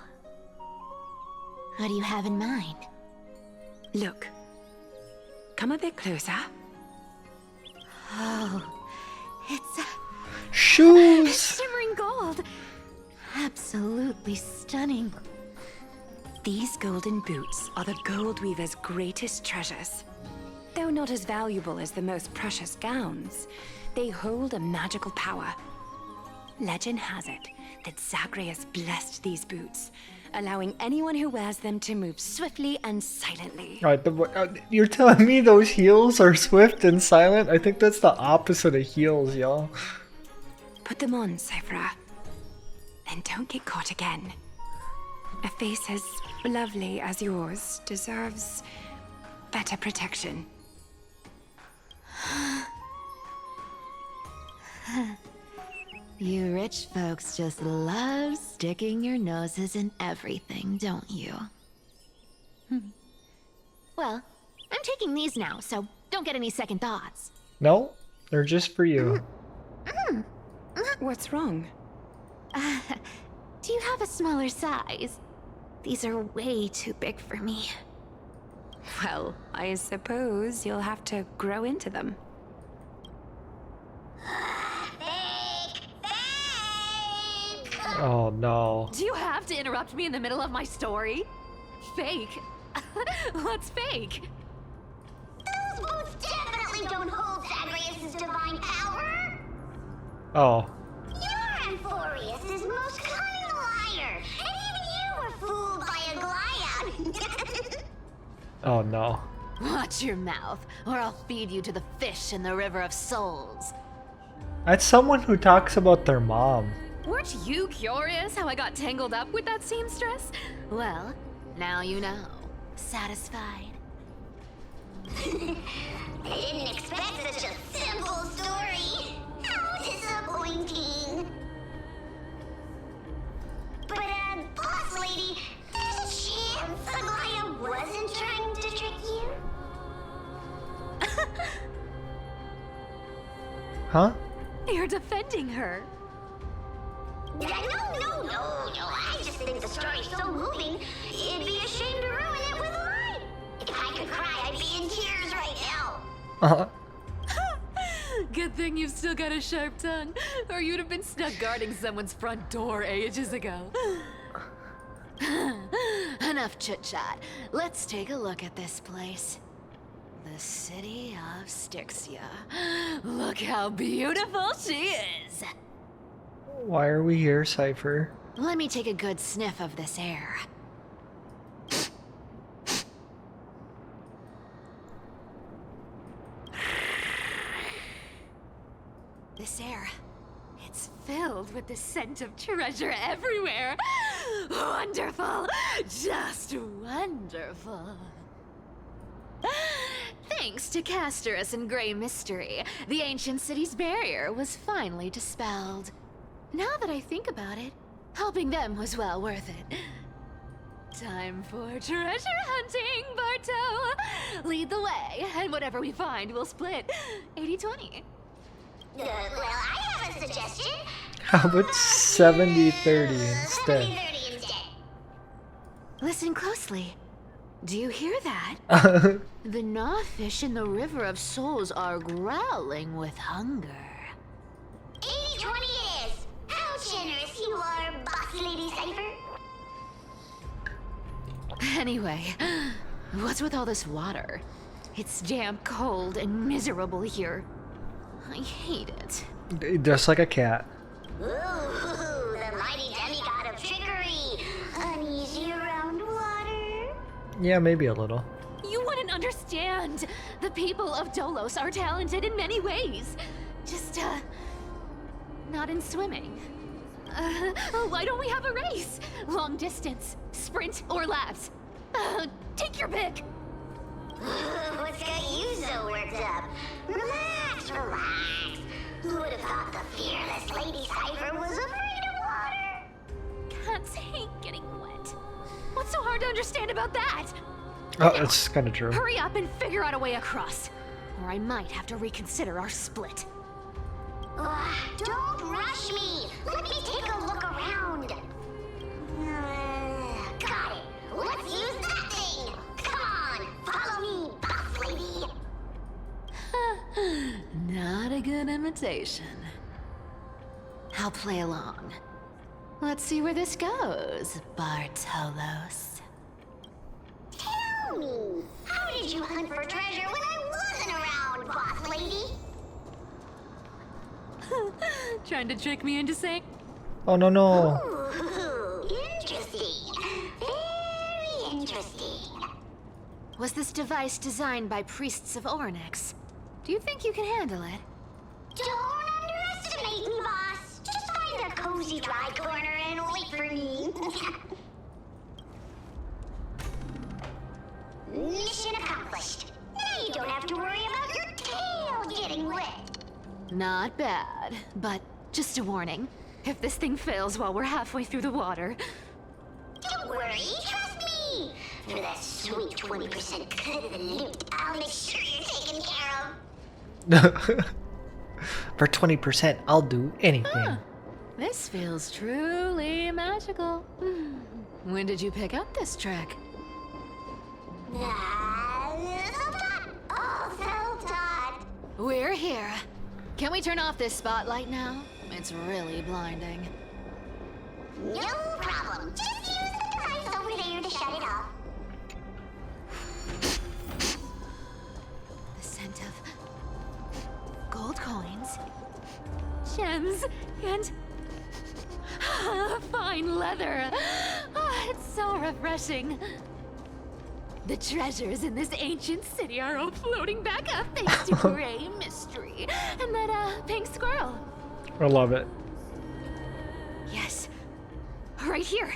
What do you have in mind? Look. Come a bit closer. Oh, it's shoes! Shimmering gold. Absolutely stunning. These golden boots are the Gold Weaver's greatest treasures. Though not as valuable as the most precious gowns, they hold a magical power. Legend has it that Zagreus blessed these boots, allowing anyone who wears them to move swiftly and silently. Alright, you're telling me those heels are swift and silent? I think that's the opposite of heels, y'all. Put them on, Cyphra. And don't get caught again. A face as lovely as yours deserves better protection. You rich folks just love sticking your noses in everything, don't you? Well, I'm taking these now, so don't get any second thoughts. No, they're just for you. What's wrong? Do you have a smaller size? These are way too big for me. Well, I suppose you'll have to grow into them. Oh no. Do you have to interrupt me in the middle of my story? Fake? What's fake? Those boots definitely don't hold Zagreus' divine power! Oh. You're Amphorius' most cunning liar, and even you were fooled by a Glyad. Oh no. Watch your mouth, or I'll feed you to the fish in the River of Souls. That's someone who talks about their mom. Weren't you curious how I got tangled up with that seamstress? Well, now you know. Satisfied? I didn't expect such a simple story. How disappointing. But, boss lady, there's a chance Aglaia wasn't trying to trick you? Huh? You're defending her. No. I just think the story's so moving, it'd be a shame to ruin it with a lie. If I could cry, I'd be in tears right now. Good thing you've still got a sharp tongue, or you'd have been stuck guarding someone's front door ages ago. Enough chit-chat. Let's take a look at this place. The city of Styxia. Look how beautiful she is! Why are we here, Cypher? Let me take a good sniff of this air. This air, it's filled with the scent of treasure everywhere. Wonderful! Just wonderful. Thanks to Castorus and Grey Mystery, the ancient city's barrier was finally dispelled. Now that I think about it, helping them was well worth it. Time for treasure hunting, Barto! Lead the way, and whatever we find, we'll split 80-20. Well, I have a suggestion. How about 70-30 instead? 70-30 instead. Listen closely. Do you hear that? The gnawfish in the River of Souls are growling with hunger. 80-20 it is. How generous you are, Boss Lady Cypher. Anyway, what's with all this water? It's damp, cold, and miserable here. I hate it. Just like a cat. Ooh, the mighty demigod of trickery. Uneasy around water. Yeah, maybe a little. You wouldn't understand. The people of Dolos are talented in many ways. Just, not in swimming. Why don't we have a race? Long distance, sprint, or laps? Take your pick. What's got you so worked up? Relax, relax. Who would have thought the fearless Lady Cipher was afraid of water? Can't take getting wet. What's so hard to understand about that? Oh, it's kind of true. Hurry up and figure out a way across, or I might have to reconsider our split. Don't rush me. Let me take a look around. Got it. Let's use that thing. Come on, follow me, boss lady. Not a good imitation. I'll play along. Let's see where this goes, Bartolos. Tell me, how did you hunt for treasure when I wasn't around, boss lady? Trying to trick me into saying? Oh no no. Ooh, interesting. Very interesting. Was this device designed by priests of Ornyx? Do you think you can handle it? Don't underestimate me, boss. Just find a cozy dry corner and wait for me. Mission accomplished. Now you don't have to worry about your tail getting wet. Not bad, but just a warning. If this thing fails while we're halfway through the water... Don't worry, trust me. For that sweet 20% cut of the loot, I'll make sure you're taken care of. For 20%, I'll do anything. This feels truly magical. When did you pick up this trick? Self-taught. We're here. Can we turn off this spotlight now? It's really blinding. No problem. Just use the device over there to shut it off. The scent of gold coins, gems, and fine leather. It's so refreshing. The treasures in this ancient city are all floating back up thanks to Gray Mystery and that pink squirrel. I love it. Yes, right here.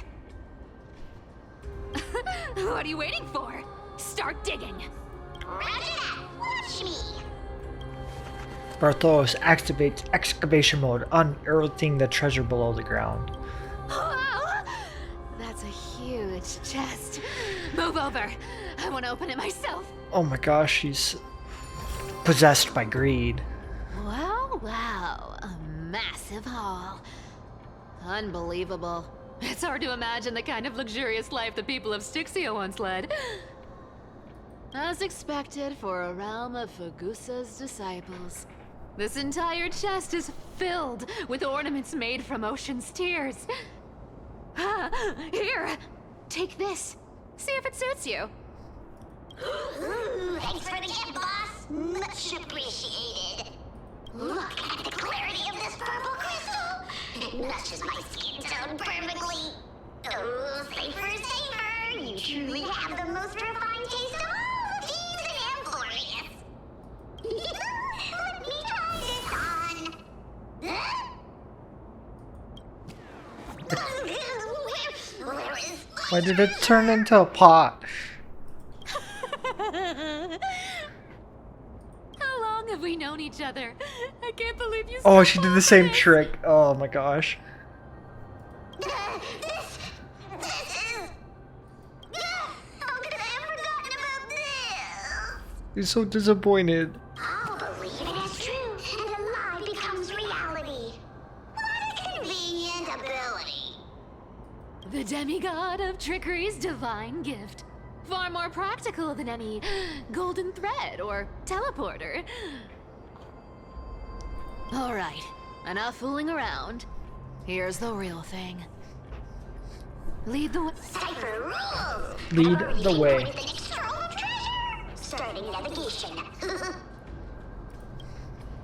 What are you waiting for? Start digging. Roger that. Watch me. Bartolos activates excavation mode, unearthing the treasure below the ground. Wow! That's a huge chest. Move over. I want to open it myself. Oh my gosh, she's possessed by greed. Wow, wow. A massive haul. Unbelievable. It's hard to imagine the kind of luxurious life the people of Styxia once led. As expected for a realm of Fagusa's disciples. This entire chest is filled with ornaments made from ocean's tears. Here, take this. See if it suits you. Ooh, thanks for the gift, boss. Much appreciated. Look at the clarity of this purple crystal. It matches my skin tone perfectly. Oh, safer, safer. You truly have the most refined taste of all thieves in Amphorius. Let me try this on. Where is Why did it turn into a pot? How long have we known each other? I can't believe you. Oh, she did the same trick. Oh my gosh. This is... How could I have forgotten about this? He's so disappointed. I'll believe it is true, and a lie becomes reality. What a convenient ability. The demigod of trickery's divine gift. Far more practical than any golden thread or teleporter. All right, enough fooling around. Here's the real thing. Lead the way. Cipher rules. Lead I've already the way. imported the next trove of treasure. Starting navigation.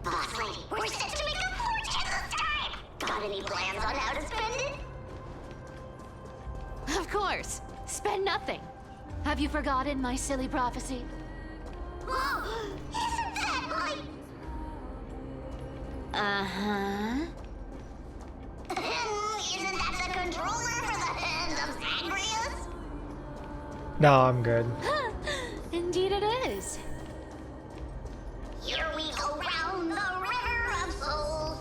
Boss lady, we're set to make a fortune this time. Got any plans on how to spend it? Of course. Spend nothing. Have you forgotten my silly prophecy? Isn't that like... Uh-huh. Isn't that the controller for the hand of Zagreus? No, I'm good. Indeed it is. Here we go round the river of souls.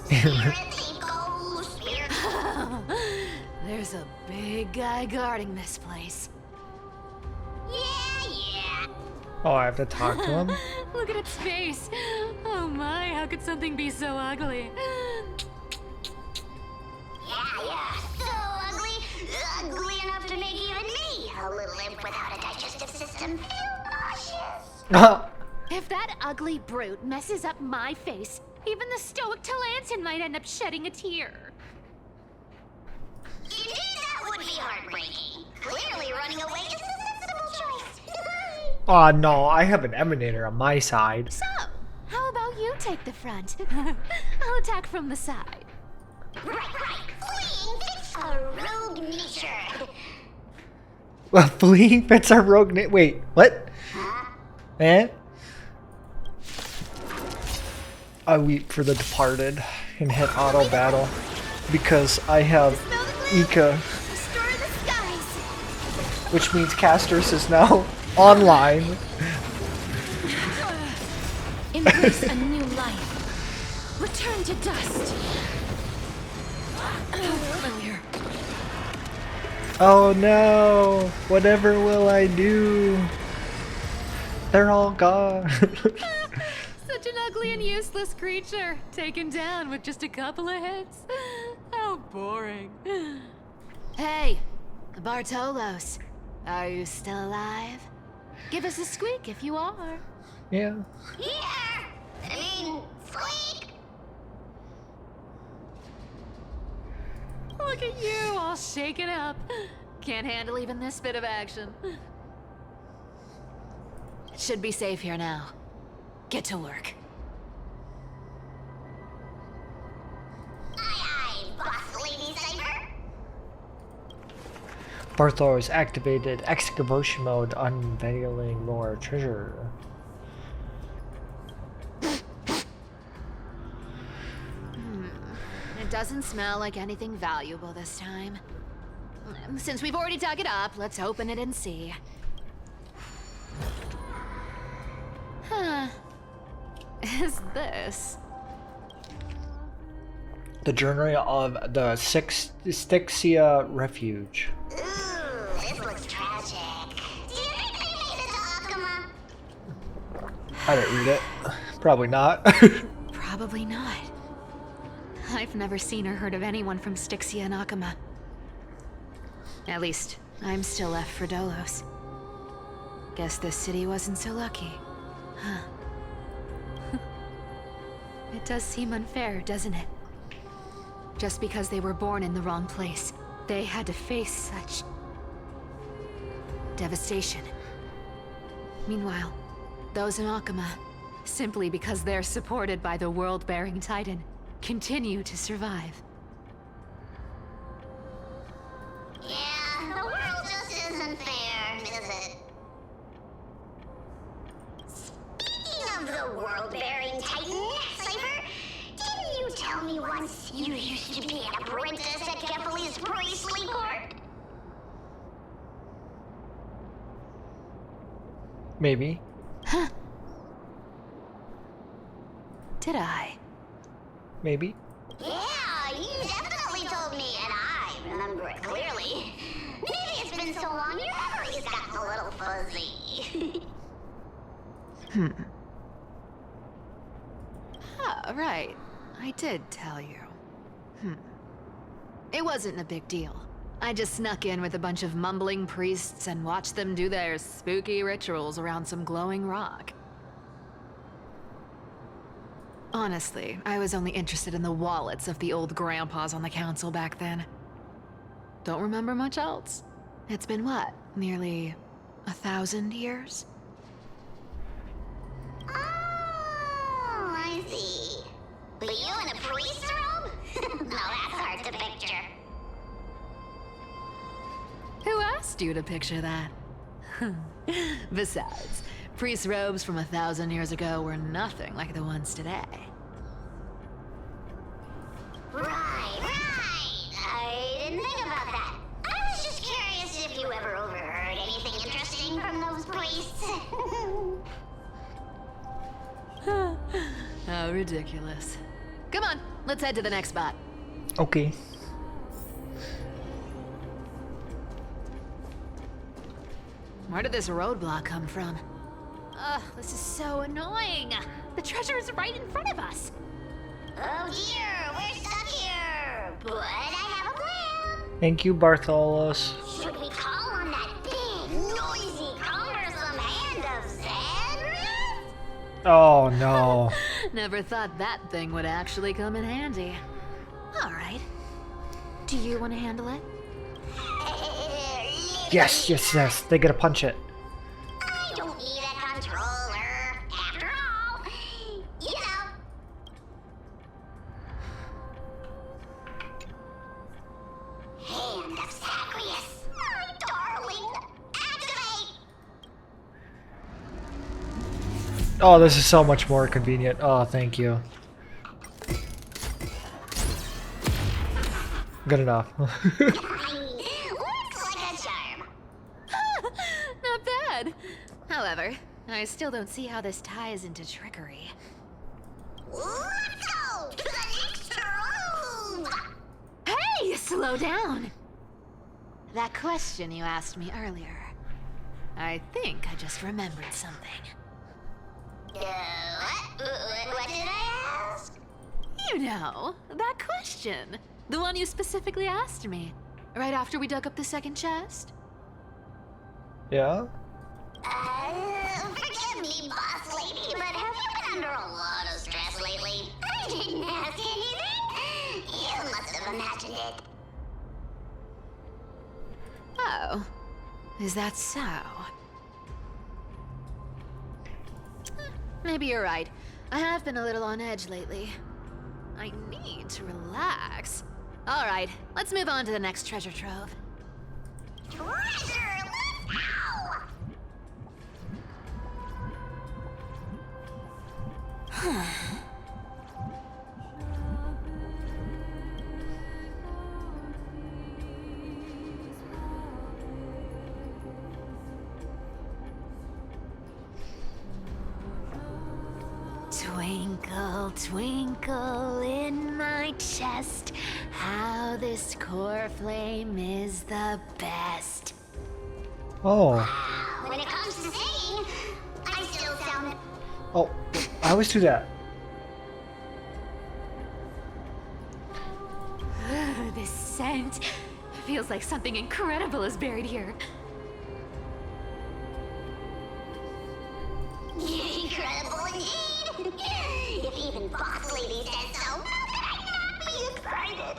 Spirits go, spirits. There's a big guy guarding this place. Yeah. Oh, I have to talk to him? Look at its face. Oh my, how could something be so ugly? Yeah. So ugly. Ugly enough to make even me, a little imp without a digestive system, feel nauseous. If that ugly brute messes up my face, even the stoic Talantin might end up shedding a tear. Indeed, that would be heartbreaking. Clearly, running away is the sensible choice. Oh no, I have an emanator on my side. So, how about you take the front? I'll attack from the side. Right. Fleeing fits a rogue nature. Well, fleeing fits our rogue wait, what? Eh? I weep for the departed and hit auto battle because I have Ika, Destroy the skies. which means Casters is now online. Embrace a new life. Return to dust. Familiar. Oh no! Whatever will I do? They're all gone. Such an ugly and useless creature, taken down with just a couple of hits. How boring. Hey, Bartolos, are you still alive? Give us a squeak if you are. Yeah. Here. I mean, squeak. Look at you, all shaken up. Can't handle even this bit of action. Should be safe here now. Get to work. Aye, boss lady Cypher. Bartholo's activated excavation mode, unveiling more treasure. It doesn't smell like anything valuable this time. Since we've already dug it up, let's open it and see. Huh. Is this? The journey of the Styxia Refuge. Ooh, this looks tragic. Do you think they made it to Akuma? I didn't read it. Probably not. Probably not. I've never seen or heard of anyone from Styxia and Akuma. At least, I'm still left for Dolos. Guess this city wasn't so lucky. Huh. It does seem unfair, doesn't it? Just because they were born in the wrong place, they had to face such devastation. Meanwhile, those in Akuma, simply because they're supported by the world-bearing Titan, continue to survive. Yeah, the world just isn't fair, is it? Speaking of the world-bearing Titan, Cypher, didn't you tell me once you used to be an apprentice at Kephal's priestly court? Maybe. Huh. Did I? Maybe. Yeah, you definitely told me, and I remember it clearly. Maybe it's been so long your memory's gotten a little fuzzy. Ah, right. I did tell you. It wasn't a big deal. I just snuck in with a bunch of mumbling priests and watched them do their spooky rituals around some glowing rock. Honestly, I was only interested in the wallets of the old grandpas on the council back then. Don't remember much else. It's been what, nearly 1,000 years? Oh, I see. But you in a priest robe? No, that's hard to picture. Who asked you to picture that? Besides, priest robes from 1,000 years ago were nothing like the ones today. Right. I didn't think about that. I was just curious if you ever overheard anything interesting from those priests. How ridiculous. Come on, let's head to the next spot. Okay. Where did this roadblock come from? Ugh, this is so annoying. The treasure is right in front of us. Oh dear, we're stuck here. But I have a plan. Thank you, Bartholos. Should we call on that big, noisy, cumbersome hand of Xanrith? Oh no. Never thought that thing would actually come in handy. All right. Do you want to handle it? Yes. They gotta punch it. I don't need a controller. After all, you know. Hand of Zagreus, my darling. Activate! Oh, this is so much more convenient. Oh, thank you. Good enough. Looks like a charm. Not bad. However, I still don't see how this ties into trickery. Let's go to the next room. Hey, slow down. That question you asked me earlier. I think I just remembered something. What did I ask? You know, that question. The one you specifically asked me. Right after we dug up the second chest. Yeah? Forgive me, boss lady, but have you been under a lot of stress lately? I didn't ask anything. You must have imagined it. Oh. Is that so? Maybe you're right. I have been a little on edge lately. I need to relax. All right, let's move on to the next treasure trove. Treasure, let's go! Twinkle, twinkle in my chest, how this core flame is the best. Oh. When it comes to singing, I still sound... Oh, I always do that. This scent feels like something incredible is buried here. Incredible indeed! If even Boss Lady says so, how could I not be excited?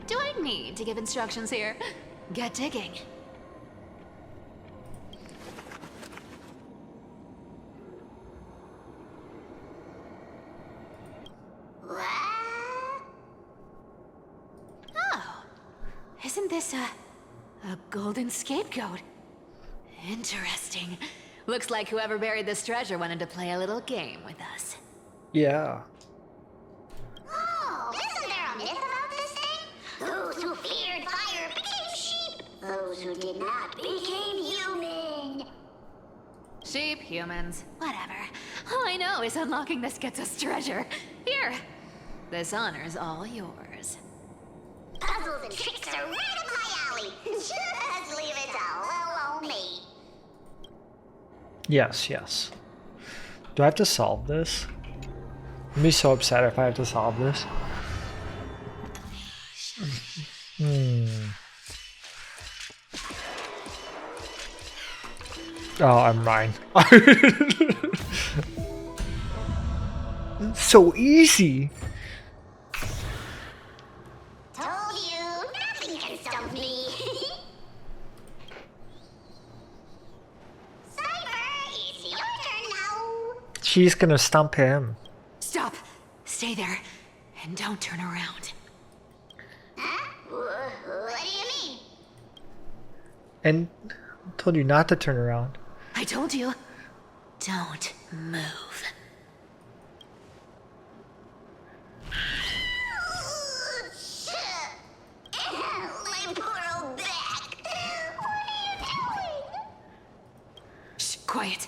Do I need to give instructions here? Get digging. Oh, isn't this a golden scapegoat? Interesting. Looks like whoever buried this treasure wanted to play a little game with us. Yeah. Oh, isn't there a myth about this thing? Those who feared fire became sheep. Those who did not became human. Sheep, humans, whatever. All I know is unlocking this gets us treasure. Here. This honor's all yours. Puzzles and tricks are right up my alley. Just leave it to little me. Yes. Do I have to solve this? I'd be so upset if I have to solve this. Oh, I'm mine. So easy. Told you, nothing can stump me. Cypher, it's your turn now. She's gonna stump him. Stop. Stay there. And don't turn around. Huh? What do you mean? And I told you not to turn around. I told you. Don't move. My poor old back. What are you doing? Shh, quiet.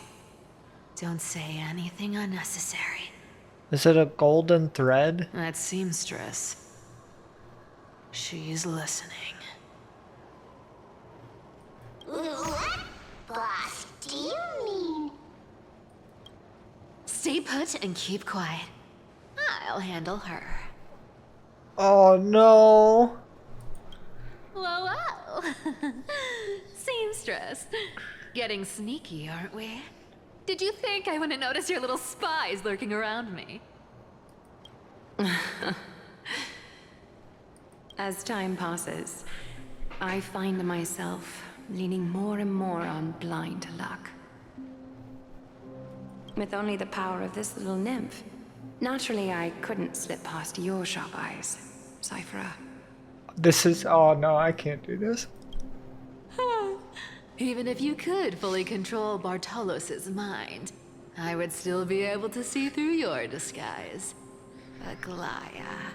Don't say anything unnecessary. Is it a golden thread? That seamstress. She's listening. What, boss, do you mean? Stay put and keep quiet. I'll handle her. Oh no. Whoa, whoa. Seamstress. Getting sneaky, aren't we? Did you think I wouldn't notice your little spies lurking around me? As time passes, I find myself leaning more and more on blind luck. With only the power of this little nymph, naturally I couldn't slip past your sharp eyes, Cyphera. This is... Oh no, I can't do this. Even if you could fully control Bartolos's mind, I would still be able to see through your disguise. Aglaya.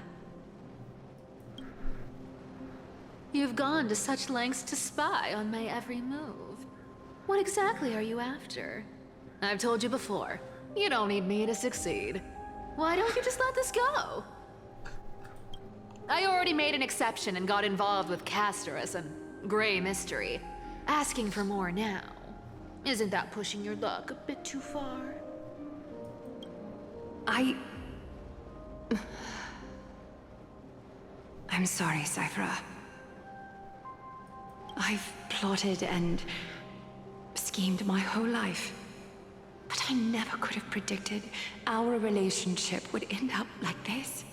You've gone to such lengths to spy on my every move. What exactly are you after? I've told you before, you don't need me to succeed. Why don't you just let this go? I already made an exception and got involved with Castorus and Grey Mystery. Asking for more now. Isn't that pushing your luck a bit too far? I'm sorry, Cyphera. I've plotted and schemed my whole life. But I never could have predicted our relationship would end up like this.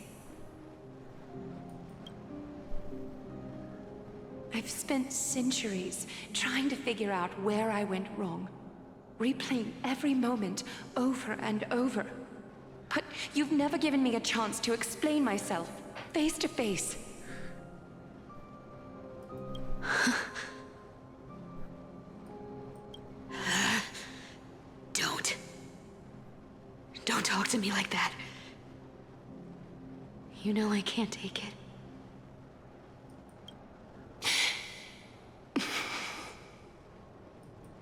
I've spent centuries trying to figure out where I went wrong, replaying every moment over and over. But you've never given me a chance to explain myself, face to face. Don't talk to me like that. You know I can't take it.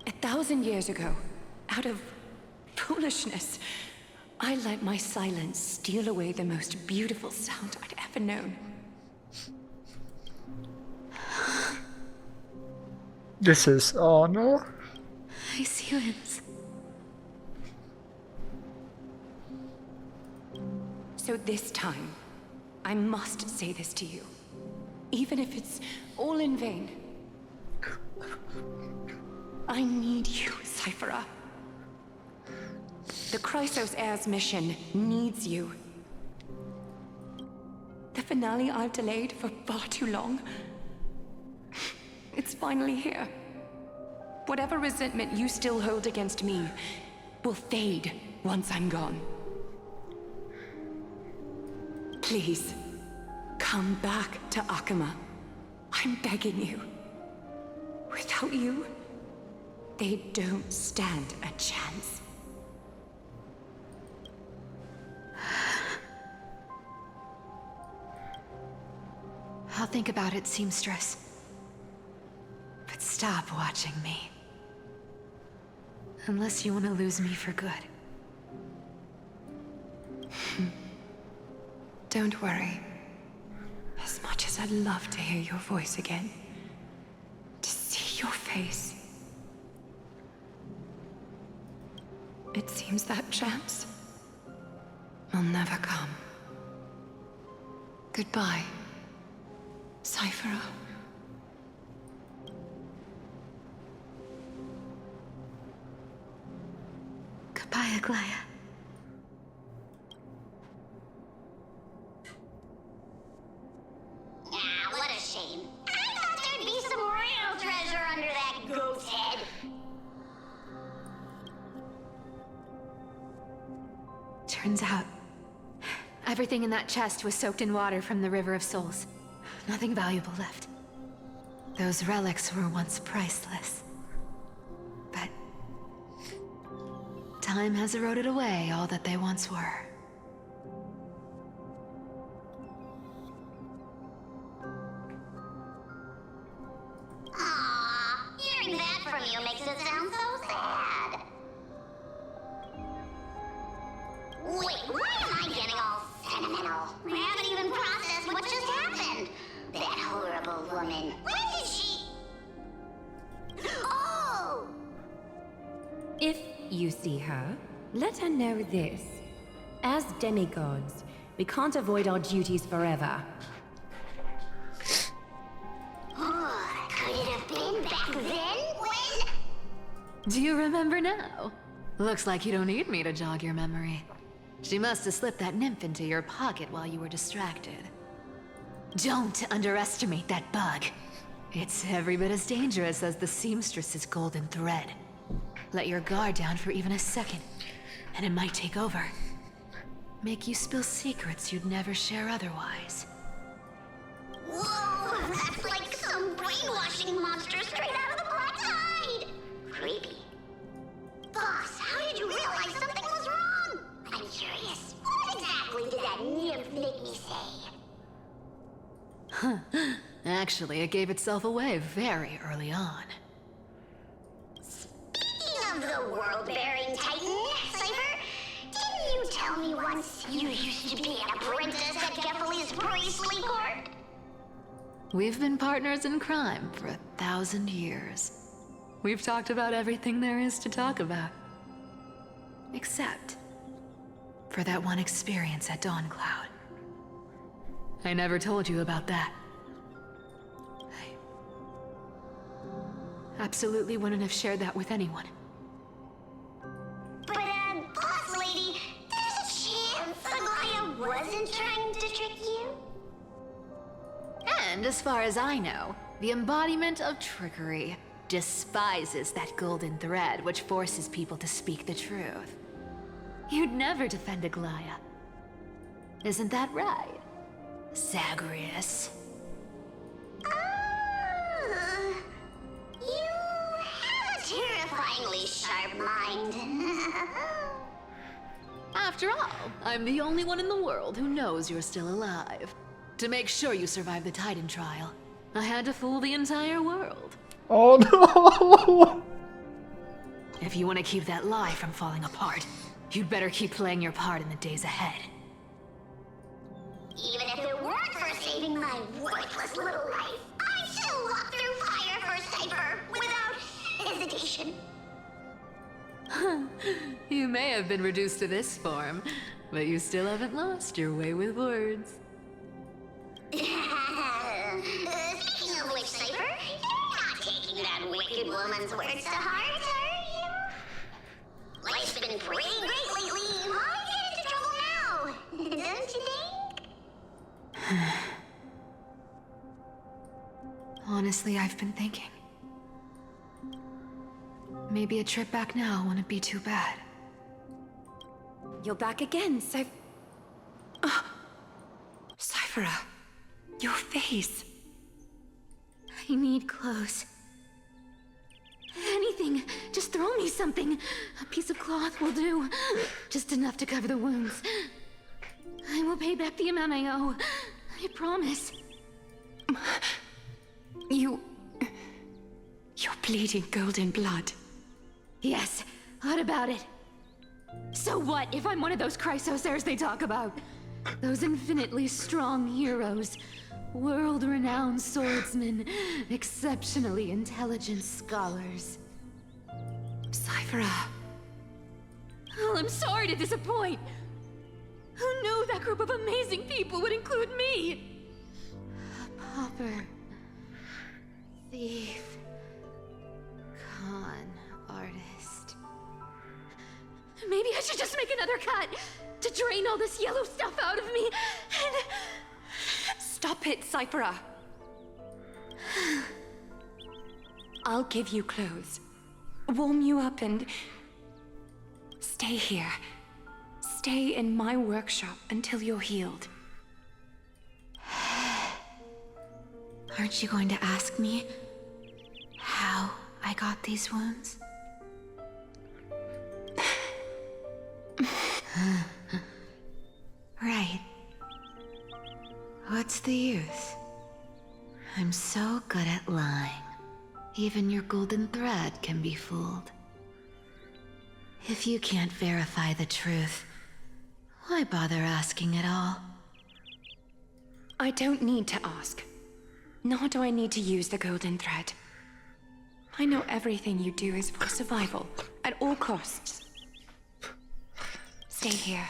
1,000 years ago, out of foolishness, I let my silence steal away the most beautiful sound I'd ever known. This is... Oh no. I see wins. So this time, I must say this to you. Even if it's all in vain. I need you, Cyphera. The Chrysos Heirs mission needs you. The finale I've delayed for far too long. It's finally here. Whatever resentment you still hold against me will fade once I'm gone. Please, come back to Akama. I'm begging you. Without you, they don't stand a chance. I'll think about it, seamstress. But stop watching me. Unless you want to lose me for good. Don't worry. As much as I'd love to hear your voice again, to see your face, it seems that chance will never come. Goodbye, Cyphera. Goodbye, Aglaya. What a shame. I thought there'd be some real treasure under that goat's head. Turns out, everything in that chest was soaked in water from the River of Souls. Nothing valuable left. Those relics were once priceless. But time has eroded away all that they once were. Aww, hearing that from you makes it sound so sad. Wait, why am I getting all sentimental? I haven't even processed what just happened. That horrible woman. When did she... Oh! If you see her, let her know this. As demigods, we can't avoid our duties forever. Oh, could it have been back then when... Do you remember now? Looks like you don't need me to jog your memory. She must have slipped that nymph into your pocket while you were distracted. Don't underestimate that bug. It's every bit as dangerous as the seamstress's golden thread. Let your guard down for even a second, and it might take over. Make you spill secrets you'd never share otherwise. Whoa, that's like some brainwashing monster straight out of the Black Tide! Creepy. Boss, how did you realize something was wrong? I'm curious. What exactly did that nymph make me say? Huh. Actually, it gave itself away very early on. Speaking of the world-bearing titan, Cypher, didn't you tell me once you used to be an apprentice at Kefali's priestly court? We've been partners in crime for 1,000 years. We've talked about everything there is to talk about. Except for that one experience at Dawncloud. I never told you about that. I absolutely wouldn't have shared that with anyone. But, boss lady, there's a chance Aglaia wasn't trying to trick you? And as far as I know, the embodiment of trickery despises that golden thread which forces people to speak the truth. You'd never defend Aglaia. Isn't that right, Zagreus? You have a terrifyingly sharp mind. After all, I'm the only one in the world who knows you're still alive. To make sure you survive the Titan trial, I had to fool the entire world. Oh no! If you want to keep that lie from falling apart, you'd better keep playing your part in the days ahead. Even if it weren't for saving my worthless little life, I'd still walk through fire for Cypher without hesitation. You may have been reduced to this form, but you still haven't lost your way with words. Speaking of which, Cypher, you're not taking that wicked woman's words to heart, are you? Life's been pretty great lately. Why get into trouble now? Don't you think? Honestly, I've been thinking. Maybe a trip back now wouldn't be too bad. You're back again, Cyphera, your face. I need clothes. Anything. Just throw me something. A piece of cloth will do. Just enough to cover the wounds. I will pay back the amount I owe. I promise. You're bleeding golden blood. Yes, what about it? So what if I'm one of those Chrysosairs they talk about? Those infinitely strong heroes. World-renowned swordsmen. Exceptionally intelligent scholars. Cyphera. Oh, I'm sorry to disappoint. Who knew that group of amazing people would include me? A pauper. Thief. Con artist. Maybe I should just make another cut to drain all this yellow stuff out of me and... Stop it, Cyphera. I'll give you clothes, warm you up, and stay here. Stay in my workshop until you're healed. Aren't you going to ask me I got these wounds? Right. What's the use? I'm so good at lying. Even your golden thread can be fooled. If you can't verify the truth, why bother asking at all? I don't need to ask. Nor do I need to use the golden thread. I know everything you do is for survival, at all costs. Stay here.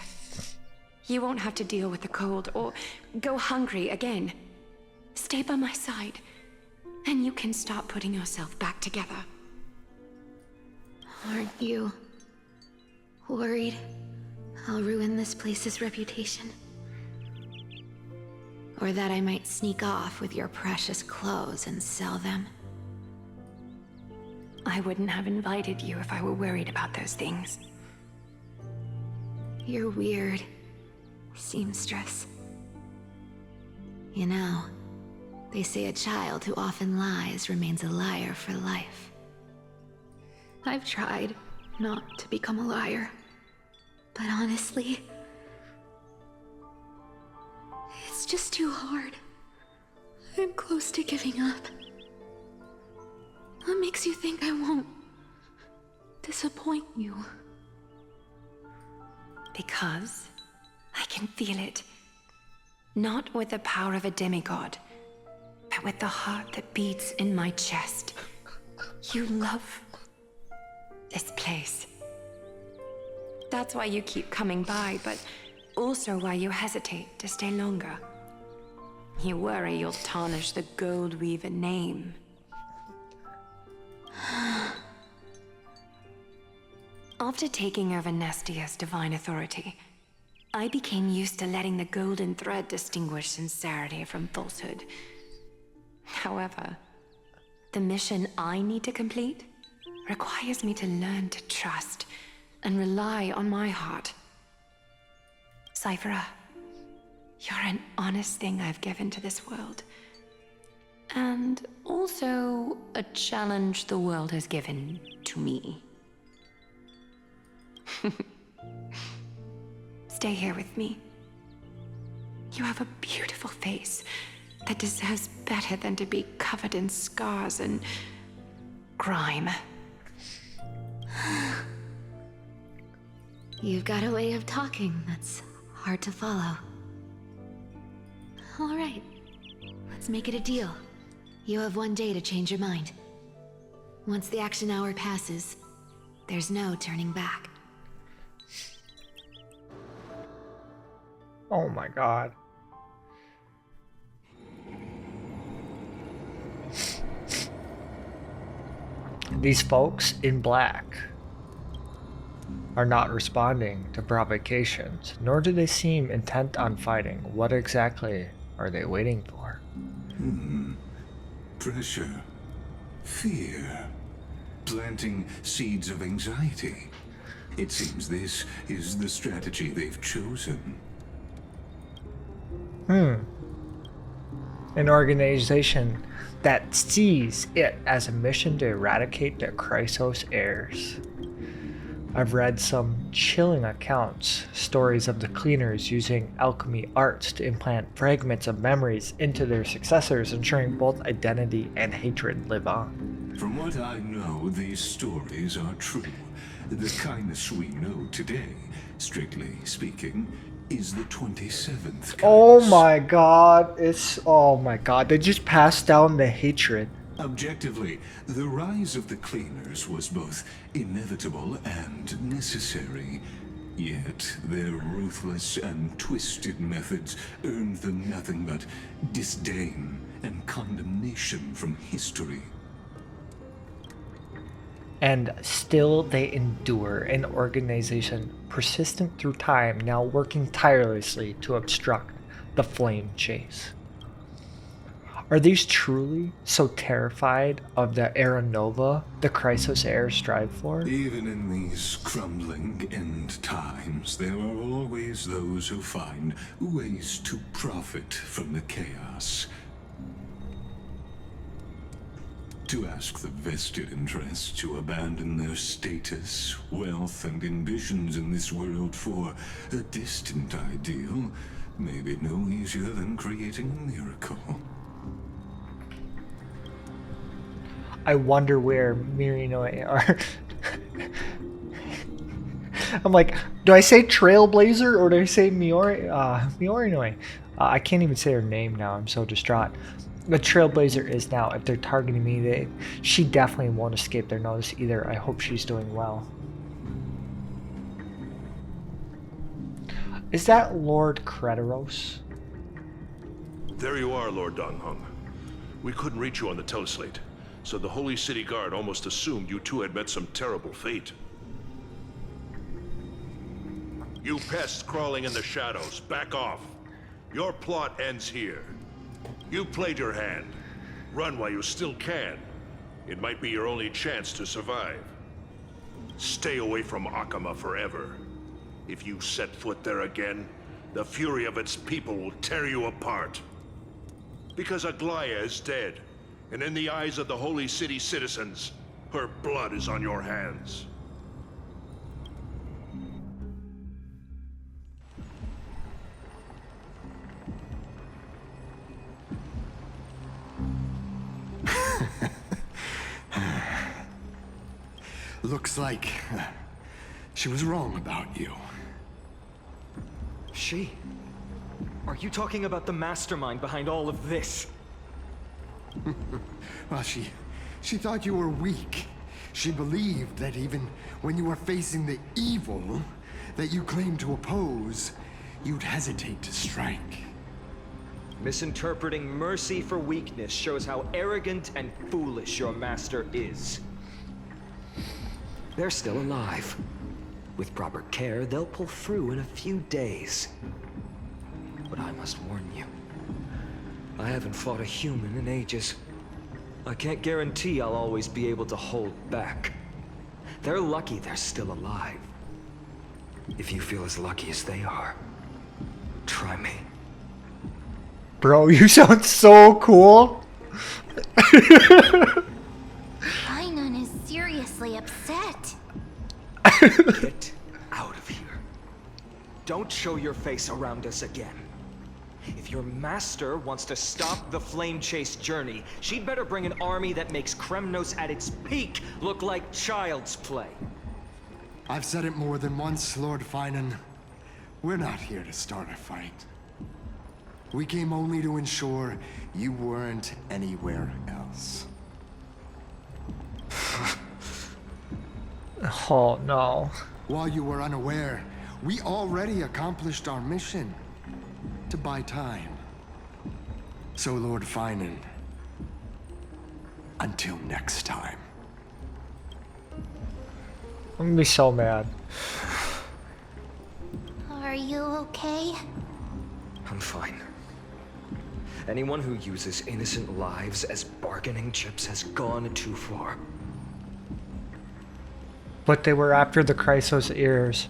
You won't have to deal with the cold or go hungry again. Stay by my side, and you can start putting yourself back together. Aren't you worried I'll ruin this place's reputation? Or that I might sneak off with your precious clothes and sell them? I wouldn't have invited you if I were worried about those things. You're weird, seamstress. You know, they say a child who often lies remains a liar for life. I've tried not to become a liar, but honestly, it's just too hard. I'm close to giving up. What makes you think I won't disappoint you? Because I can feel it. Not with the power of a demigod, but with the heart that beats in my chest. You love this place. That's why you keep coming by, but also why you hesitate to stay longer. You worry you'll tarnish the Gold Weaver name. After taking over Nestia's divine authority, I became used to letting the golden thread distinguish sincerity from falsehood. However, the mission I need to complete requires me to learn to trust and rely on my heart. Cyphera, you're an honest thing I've given to this world. And also a challenge the world has given to me. Stay here with me. You have a beautiful face that deserves better than to be covered in scars and grime. You've got a way of talking that's hard to follow. All right, let's make it a deal. You have 1 day to change your mind. Once the action hour passes, there's no turning back. Oh my god. These folks in black are not responding to provocations, nor do they seem intent on fighting. What exactly are they waiting for? Pressure. Fear. Planting seeds of anxiety. It seems this is the strategy they've chosen. An organization that sees it as a mission to eradicate the Chrysos heirs. I've read some chilling accounts, stories of the cleaners using alchemy arts to implant fragments of memories into their successors, ensuring both identity and hatred live on. From what I know, these stories are true. The kindness we know today, strictly speaking, is the 27th kindness. Oh my god, oh my god, they just passed down the hatred. Objectively, the rise of the cleaners was both inevitable and necessary. Yet, their ruthless and twisted methods earned them nothing but disdain and condemnation from history. And still they endure, an organization persistent through time, now working tirelessly to obstruct the flame chase. Are these truly so terrified of the Era Nova the Chrysos heirs strive for? Even in these crumbling end times, there are always those who find ways to profit from the chaos. to ask the vested interests to abandon their status, wealth, and ambitions in this world for a distant ideal may be no easier than creating a miracle. I wonder where Mirinoi are. I'm like, do I say Trailblazer or do I say Mirinoi? I can't even say her name now. I'm so distraught. The Trailblazer is now. If they're targeting me, she definitely won't escape their notice either. I hope she's doing well. Is that Lord Krederos? There you are, Lord Donghung. We couldn't reach you on the teleslate, so the Holy City Guard almost assumed you two had met some terrible fate. You pests crawling in the shadows, back off. Your plot ends here. You played your hand. Run while you still can. It might be your only chance to survive. Stay away from Akama forever. If you set foot there again, the fury of its people will tear you apart. Because Aglaya is dead, and in the eyes of the Holy City citizens, her blood is on your hands. Looks like she was wrong about you. She? Are you talking about the mastermind behind all of this? Well, she thought you were weak. She believed that even when you were facing the evil that you claimed to oppose, you'd hesitate to strike. Misinterpreting mercy for weakness shows how arrogant and foolish your master is. They're still alive. With proper care, they'll pull through in a few days. But I must warn you, I haven't fought a human in ages. I can't guarantee I'll always be able to hold back. They're lucky they're still alive. If you feel as lucky as they are, try me. Bro, you sound so cool. Paimon is seriously upset. Get out of here. Don't show your face around us again. If your master wants to stop the Flame Chase journey, she'd better bring an army that makes Kremnos at its peak look like child's play. I've said it more than once, Lord Finan. We're not here to start a fight. We came only to ensure you weren't anywhere else. Oh no. While you were unaware, we already accomplished our mission. To buy time. So, Lord Finan, until next time. I'm gonna be so mad. Are you okay? I'm fine. Anyone who uses innocent lives as bargaining chips has gone too far. But they were after the Chrysos ears.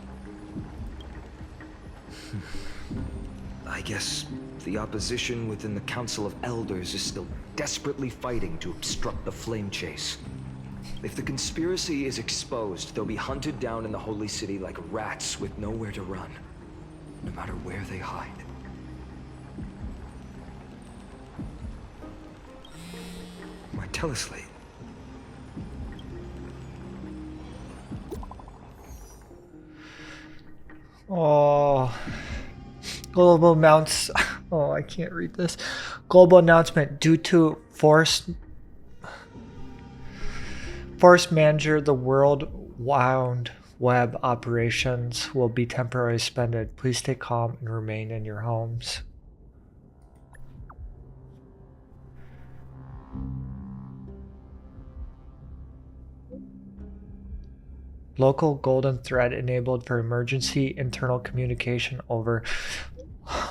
I guess the opposition within the Council of Elders is still desperately fighting to obstruct the Flame Chase. If the conspiracy is exposed, they'll be hunted down in the Holy City like rats with nowhere to run, no matter where they hide. My teleslate. Oh. Global amounts. Oh, I can't read this. Global announcement due to force manager, the World Wide Web operations will be temporarily suspended. Please stay calm and remain in your homes. Local golden thread enabled for emergency internal communication over.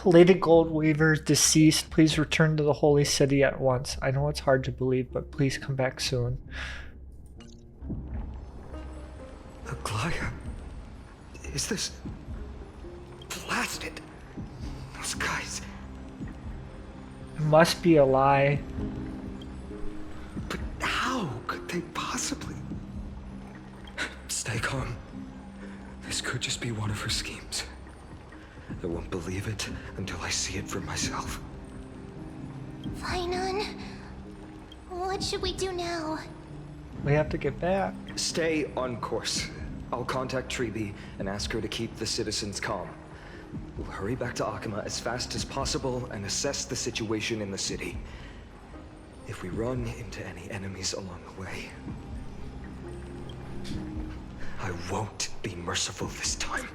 Lady Goldweaver deceased. Please return to the Holy City at once. I know it's hard to believe, but please come back soon. Aglaya? Is this... blasted? Those guys... It must be a lie. But how? Come. This could just be one of her schemes. I won't believe it until I see it for myself. Fainan, what should we do now? We have to get back. Stay on course. I'll contact Treeby and ask her to keep the citizens calm. We'll hurry back to Akima as fast as possible and assess the situation in the city. If we run into any enemies along the way, I won't be merciful this time.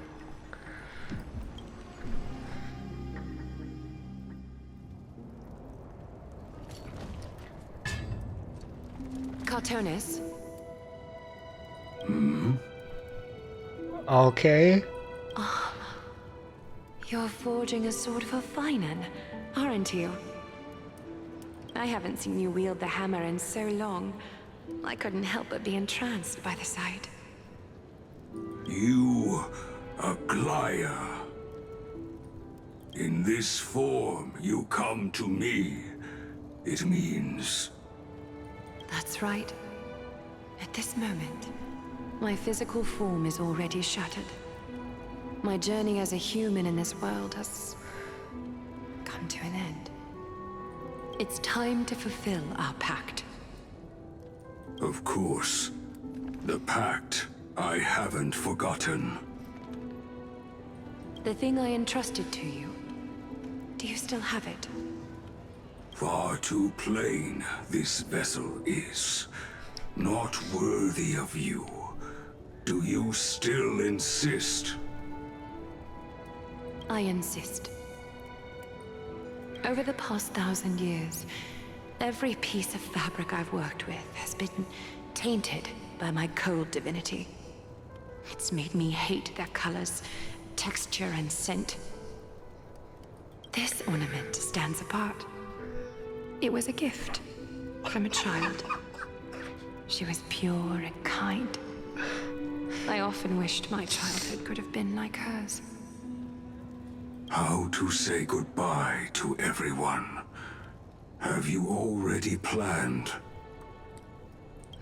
Cartonis, Okay. you're forging a sword for Fainan, aren't you? I haven't seen you wield the hammer in so long. I couldn't help but be entranced by the sight. You, Aglaya. In this form, you come to me. It means... That's right. At this moment, my physical form is already shattered. My journey as a human in this world has come to an end. It's time to fulfill our pact. Of course. The pact I haven't forgotten. The thing I entrusted to you, do you still have it? Far too plain this vessel is. Not worthy of you. Do you still insist? I insist. Over the past 1,000 years, every piece of fabric I've worked with has been tainted by my cold divinity. It's made me hate their colors, texture, and scent. This ornament stands apart. It was a gift from a child. She was pure and kind. I often wished my childhood could have been like hers. How to say goodbye to everyone? Have you already planned?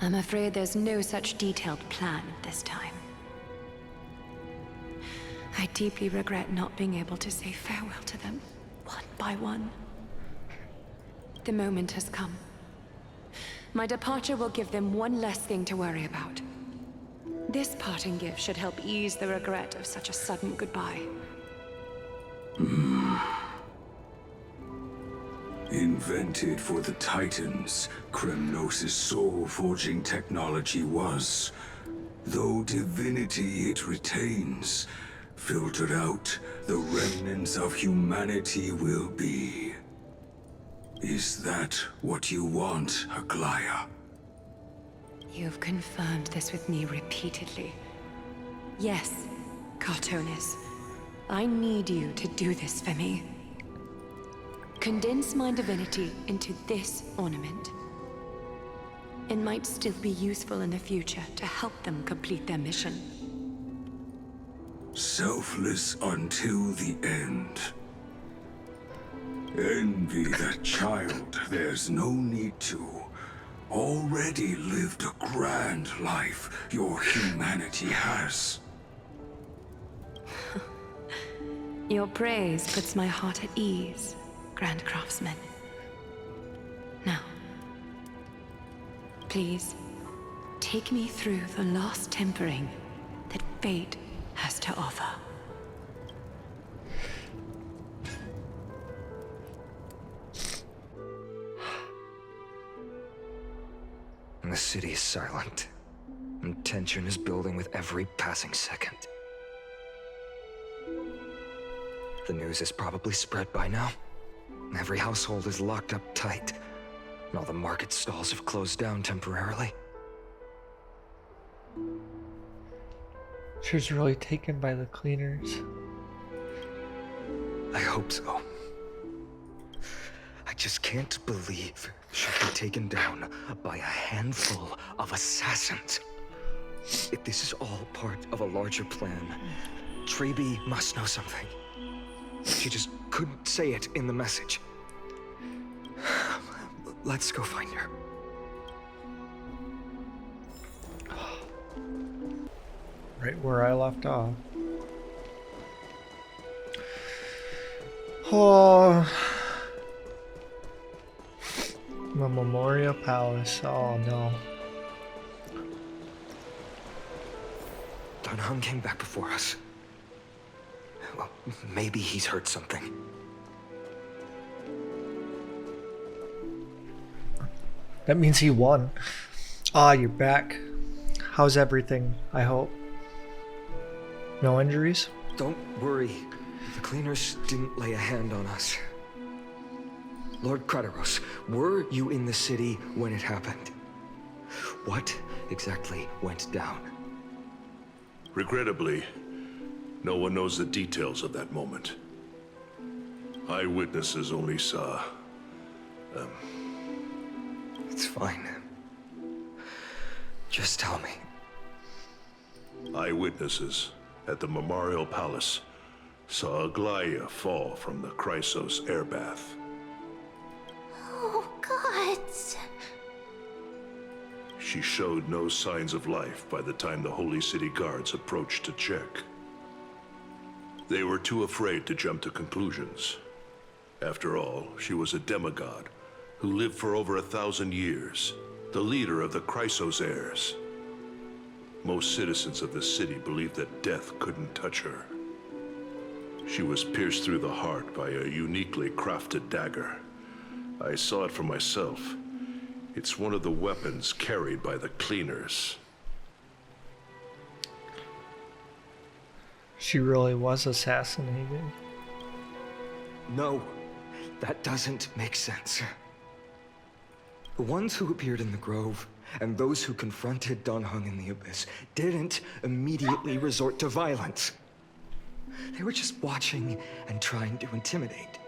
I'm afraid there's no such detailed plan this time. I deeply regret not being able to say farewell to them, one by one. The moment has come. My departure will give them one less thing to worry about. This parting gift should help ease the regret of such a sudden goodbye. Invented for the Titans, Kremnos' soul-forging technology was. Though divinity it retains, filtered out, the remnants of humanity will be. Is that what you want, Aglaya? You've confirmed this with me repeatedly. Yes, Cartonis. I need you to do this for me. Condense my divinity into this ornament. It might still be useful in the future to help them complete their mission. Selfless until the end. Envy that child, there's no need to. Already lived a grand life your humanity has. Your praise puts my heart at ease, Grand Craftsman. Now, please, take me through the last tempering that fate has to offer. And the city is silent, and tension is building with every passing second. The news is probably spread by now. Every household is locked up tight, and all the market stalls have closed down temporarily. She was really taken by the cleaners. I hope so. I just can't believe she'll be taken down by a handful of assassins. If this is all part of a larger plan, Treeby must know something. She just couldn't say it in the message. Let's go find her. Right where I left off. Oh, the Memorial Palace. Oh no. Dan Heng came back before us. Well, maybe he's heard something. That means he won. Ah, you're back. How's everything? I hope. No injuries? Don't worry. The cleaners didn't lay a hand on us. Lord Krateros, were you in the city when it happened? What exactly went down? Regrettably, no one knows the details of that moment. Eyewitnesses only saw... It's fine. Just tell me. Eyewitnesses at the Memorial Palace saw Aglaya fall from the Chrysos airbath. Oh, gods. She showed no signs of life by the time the Holy City guards approached to check. They were too afraid to jump to conclusions. After all, she was a demigod who lived for over 1,000 years, the leader of the Chrysos heirs. Most citizens of the city believed that death couldn't touch her. She was pierced through the heart by a uniquely crafted dagger. I saw it for myself. It's one of the weapons carried by the cleaners. She really was assassinated. No, that doesn't make sense. The ones who appeared in the Grove and those who confronted Dan Heng in the Abyss didn't immediately resort to violence. They were just watching and trying to intimidate.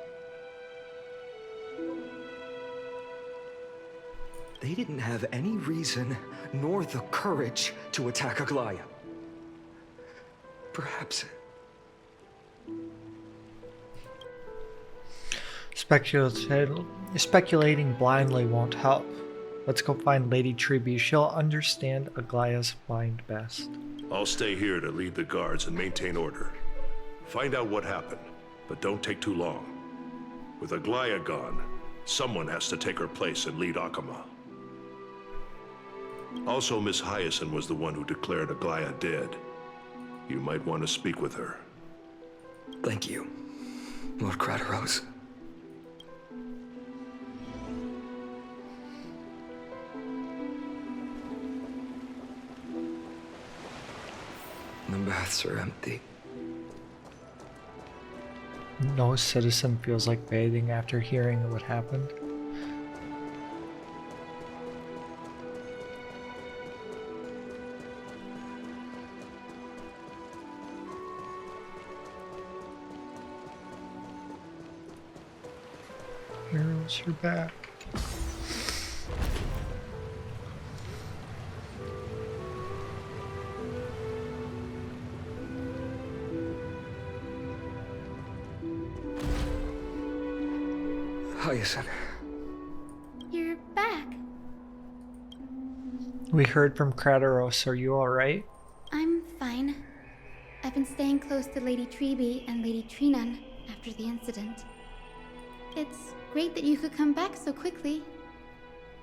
They didn't have any reason nor the courage to attack Aglaya. Perhaps... Speculating blindly won't help. Let's go find Lady Treby. She'll understand Aglaya's mind best. I'll stay here to lead the guards and maintain order. Find out what happened, but don't take too long. With Aglaya gone, someone has to take her place and lead Akama. Also, Miss Hyacinth was the one who declared Aglaya dead. You might want to speak with her. Thank you, Lord Krateros. The baths are empty. No citizen feels like bathing after hearing what happened. Heroes are back. Hyacinth. You're back. We heard from Krateros. Are you alright? I'm fine. I've been staying close to Lady Treby and Lady Trinan after the incident. It's great that you could come back so quickly.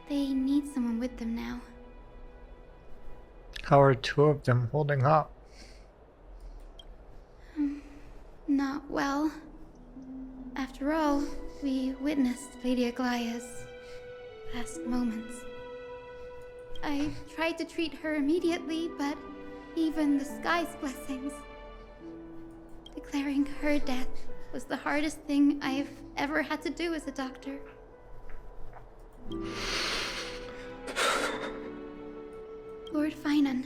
They need someone with them now. How are two of them holding up? Not well. After all, we witnessed Lady Aglaya's last moments. I tried to treat her immediately, but even the sky's blessings. Declaring her death was the hardest thing I've ever had to do as a doctor. Lord Finan,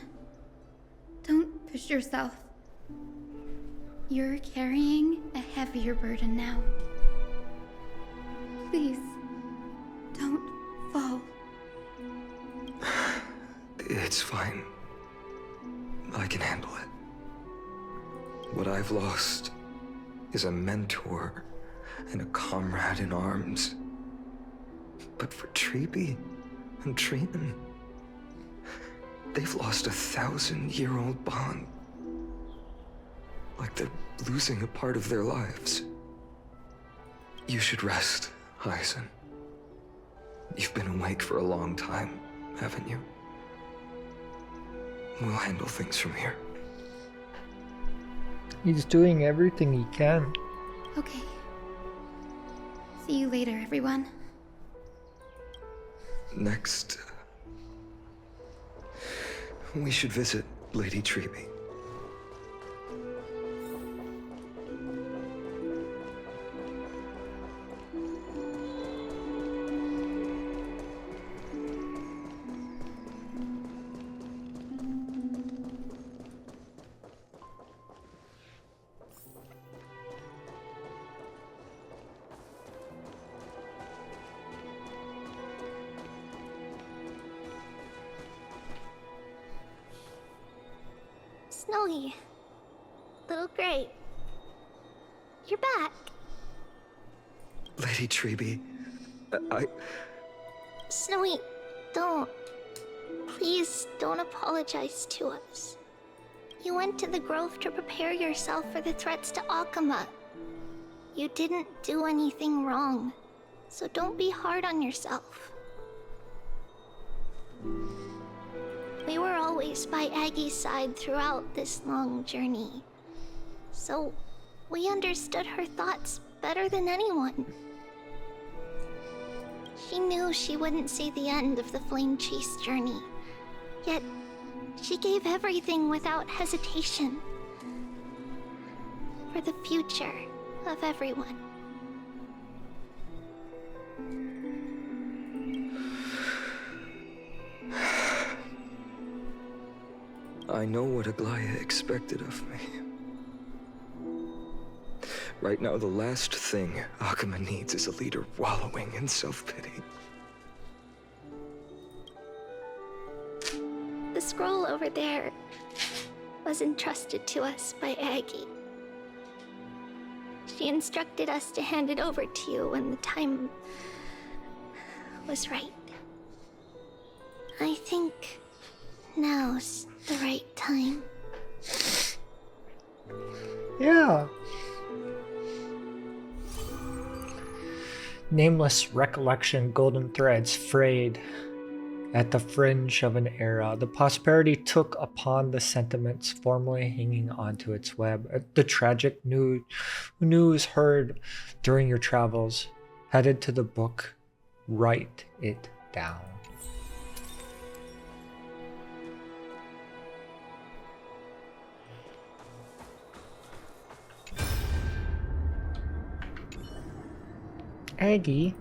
don't push yourself. You're carrying a heavier burden now. Please, don't fall. It's fine. I can handle it. What I've lost is a mentor and a comrade in arms. But for Treby and Trinan, they've lost a 1,000-year-old bond. like they're losing a part of their lives. You should rest, Hyacin. You've been awake for a long time, haven't you? We'll handle things from here. He's doing everything he can. Okay. See you later, everyone. Next, we should visit Lady Treby. Snowy. Little Gray. You're back. Lady Treby, Snowy, don't. Please don't apologize to us. You went to the Grove to prepare yourself for the threats to Akama. You didn't do anything wrong, so don't be hard on yourself. We were always by Aggie's side throughout this long journey, so we understood her thoughts better than anyone. She knew she wouldn't see the end of the Flame Chase journey, yet she gave everything without hesitation for the future of everyone. I know what Aglaya expected of me. Right now, the last thing Akama needs is a leader wallowing in self-pity. The scroll over there was entrusted to us by Aggie. She instructed us to hand it over to you when the time was right. I think now's the right time. Yeah. Nameless recollection, golden threads frayed at the fringe of an era. The prosperity took upon the sentiments formerly hanging onto its web. The tragic news heard during your travels. Headed to the book. Write it down. Aggie,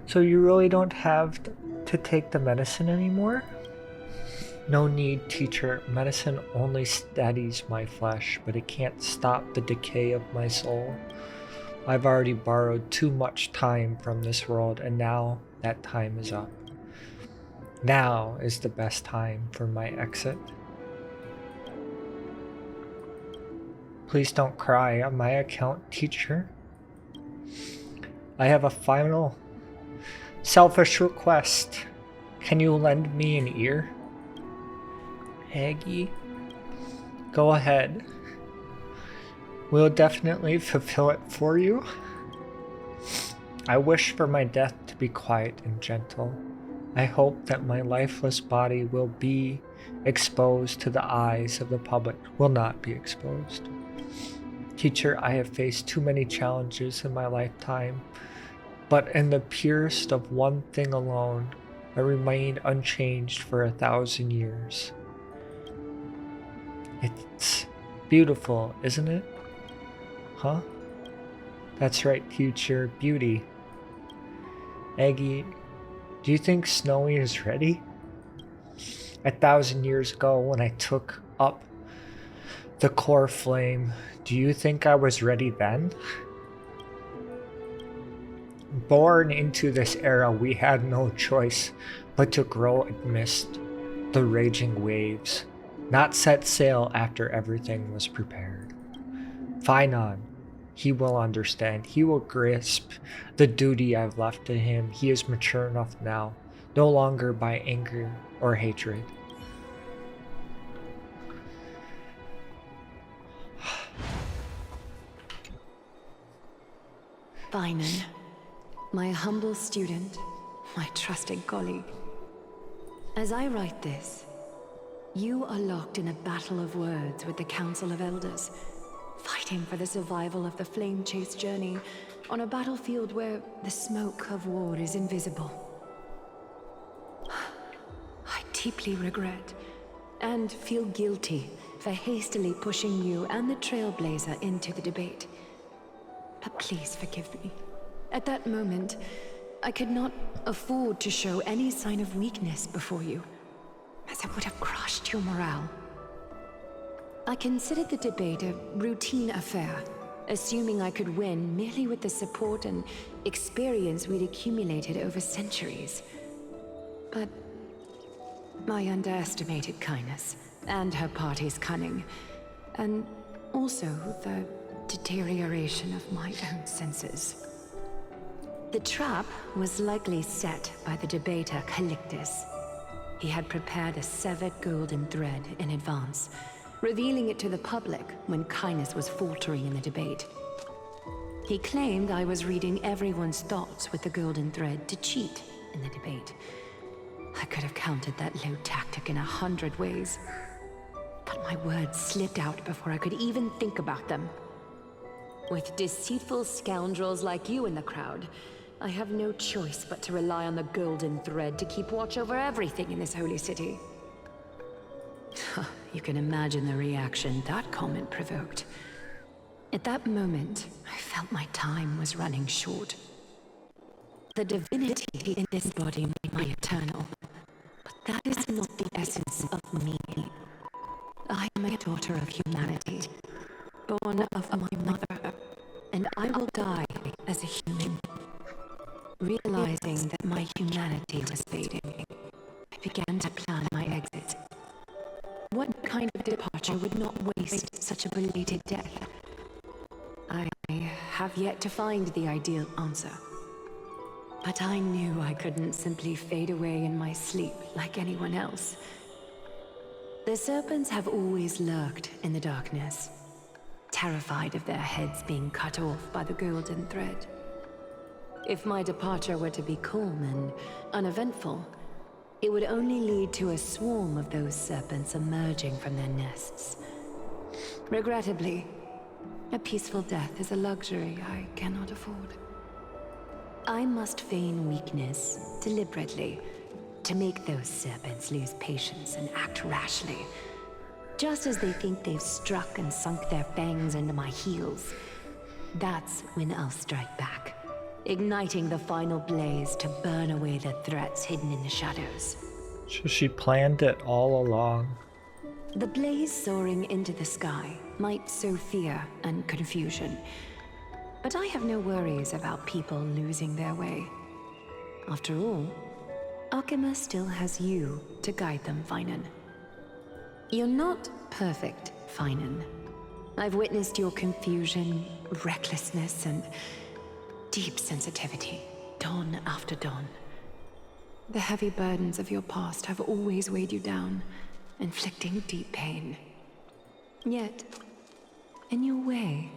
so you really don't have to take the medicine anymore? No need, teacher. Medicine only steadies my flesh, but it can't stop the decay of my soul. I've already borrowed too much time from this world, and now that time is up. Now is the best time for my exit. Please don't cry on my account, teacher. I have a final, selfish request. Can you lend me an ear? Aggie, go ahead. We'll definitely fulfill it for you. I wish for my death to be quiet and gentle. I hope that my lifeless body will be exposed to the eyes of the public. Will not be exposed. Teacher, I have faced too many challenges in my lifetime, but in the purest of one thing alone, I remained unchanged for 1,000 years. It's beautiful, isn't it? Huh? That's right, teacher, beauty. Aggie, do you think Snowy is ready? 1,000 years ago, when I took up the core flame, do you think I was ready then? Born into this era, we had no choice but to grow amidst the raging waves, not set sail after everything was prepared. Finon, he will understand. He will grasp the duty I've left to him. He is mature enough now, no longer by anger or hatred. Finan, my humble student, my trusted colleague. As I write this, you are locked in a battle of words with the Council of Elders, fighting for the survival of the Flame Chase journey on a battlefield where the smoke of war is invisible. I deeply regret and feel guilty for hastily pushing you and the Trailblazer into the debate. But please forgive me. At that moment, I could not afford to show any sign of weakness before you, as it would have crushed your morale. I considered the debate a routine affair, assuming I could win merely with the support and experience we'd accumulated over centuries. But I underestimated Kindness and her party's cunning, and also the deterioration of my own senses. The trap was likely set by the debater Calictus. He had prepared a severed golden thread in advance, revealing it to the public when Kindness was faltering in the debate. He claimed I was reading everyone's thoughts with the golden thread to cheat in the debate. I could have countered that low tactic in 100 ways, but my words slipped out before I could even think about them. With deceitful scoundrels like you in the crowd, I have no choice but to rely on the golden thread to keep watch over everything in this holy city. You can imagine the reaction that comment provoked. At that moment, I felt my time was running short. The divinity in this body made me eternal, but that is not the essence of me. I am a daughter of humanity, born of my mother, and I will die as a human. Realizing that my humanity was fading, I began to plan my exit. What kind of departure would not waste such a belated death? I have yet to find the ideal answer. But I knew I couldn't simply fade away in my sleep like anyone else. The serpents have always lurked in the darkness, terrified of their heads being cut off by the golden thread. If my departure were to be calm and uneventful, it would only lead to a swarm of those serpents emerging from their nests. Regrettably, a peaceful death is a luxury I cannot afford. I must feign weakness deliberately to make those serpents lose patience and act rashly. Just as they think they've struck and sunk their fangs into my heels, that's when I'll strike back, igniting the final blaze to burn away the threats hidden in the shadows. So she planned it all along. The blaze soaring into the sky might sow fear and confusion, but I have no worries about people losing their way. After all, Arkema still has you to guide them, Finan. You're not perfect, Finan. I've witnessed your confusion, recklessness, and deep sensitivity, dawn after dawn. The heavy burdens of your past have always weighed you down, inflicting deep pain. Yet, in your way,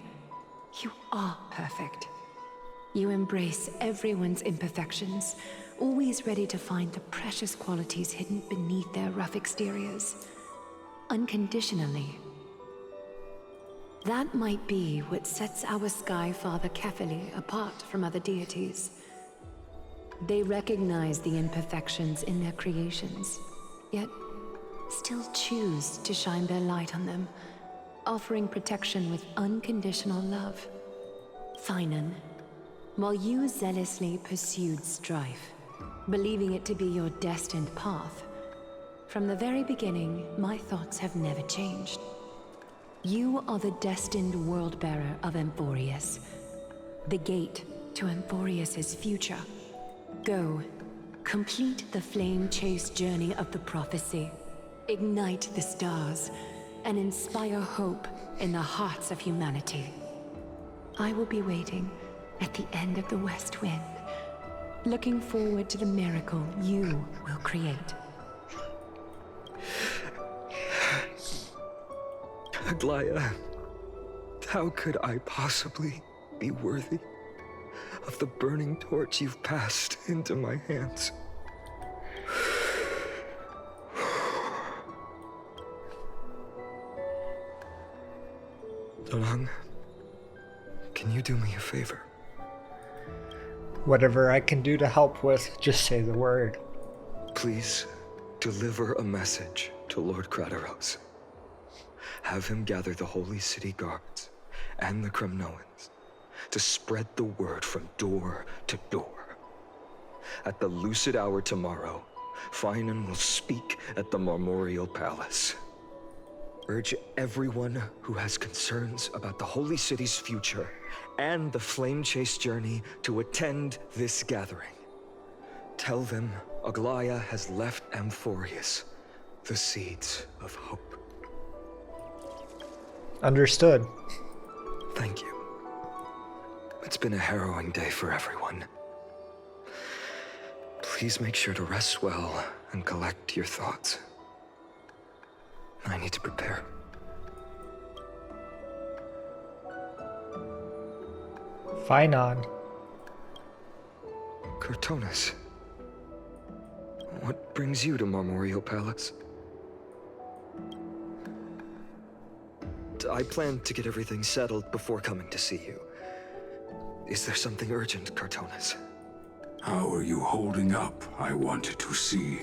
you are perfect. You embrace everyone's imperfections, always ready to find the precious qualities hidden beneath their rough exteriors. Unconditionally. That might be what sets our Sky Father Kefili apart from other deities. They recognize the imperfections in their creations, yet still choose to shine their light on them, offering protection with unconditional love. Finan, while you zealously pursued strife, believing it to be your destined path, from the very beginning, my thoughts have never changed. You are the destined world-bearer of Amphorius, the gate to Amphorius's future. Go, complete the flame chase journey of the prophecy, ignite the stars, and inspire hope in the hearts of humanity. I will be waiting at the end of the West Wind, looking forward to the miracle you will create. Aglaya, how could I possibly be worthy of the burning torch you've passed into my hands. Dorang, can you do me a favor? Whatever I can do to help with, just say the word. Please deliver a message to Lord Crateros. Have him gather the Holy City guards and the Kremnoans to spread the word from door to door. At the lucid hour tomorrow, Finan will speak at the Marmorial Palace. Urge everyone who has concerns about the Holy City's future and the Flame Chase journey to attend this gathering. Tell them Aglaya has left Amphorius the seeds of hope. Understood. Thank you. It's been a harrowing day for everyone. Please make sure to rest well and collect your thoughts. I need to prepare. Finan. Cartonis. What brings you to Marmorial Palace? I planned to get everything settled before coming to see you. Is there something urgent, Cartonis? How are you holding up, I wanted to see.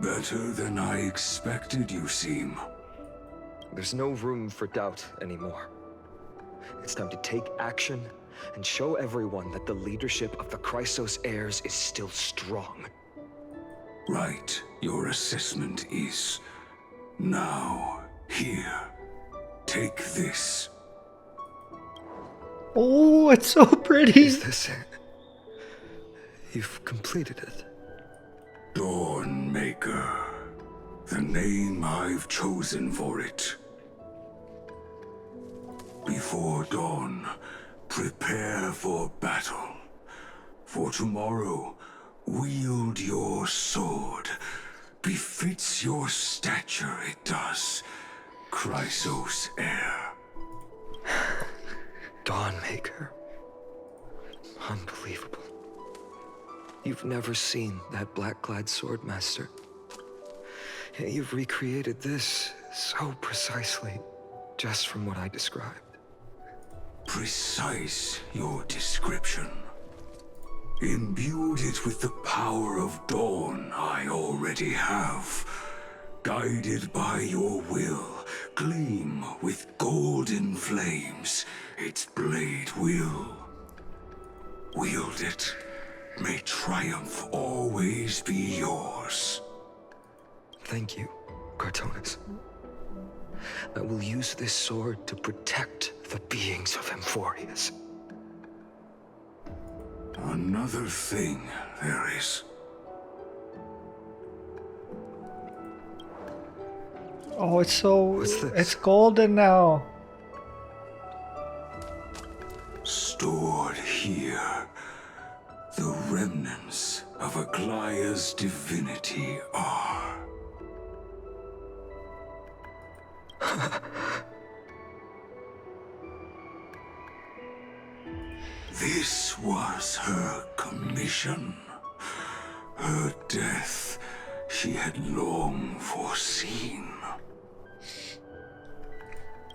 Better than I expected, you seem. There's no room for doubt anymore. It's time to take action and show everyone that the leadership of the Chrysos heirs is still strong. Right, your assessment is. Now, here. Take this. Oh, it's so pretty. Is this it? You've completed it. Dawnmaker. The name I've chosen for it. Before dawn, prepare for battle. For tomorrow, wield your sword. Befits your stature, it does. Chrysos heir. Dawnmaker. Unbelievable. You've never seen that black-clad swordmaster. Yet you've recreated this so precisely, just from what I described. Precise, your description. Imbued it with the power of dawn I already have. Guided by your will, gleam with golden flames, its blade will. Wield it. May triumph always be yours. Thank you, Cartonis. I will use this sword to protect the beings of Amphorius. Another thing there is. Oh, it's so... What's this? It's golden now. Stored here, the remnants of Aglaya's divinity are. This was her commission. Her death she had long foreseen.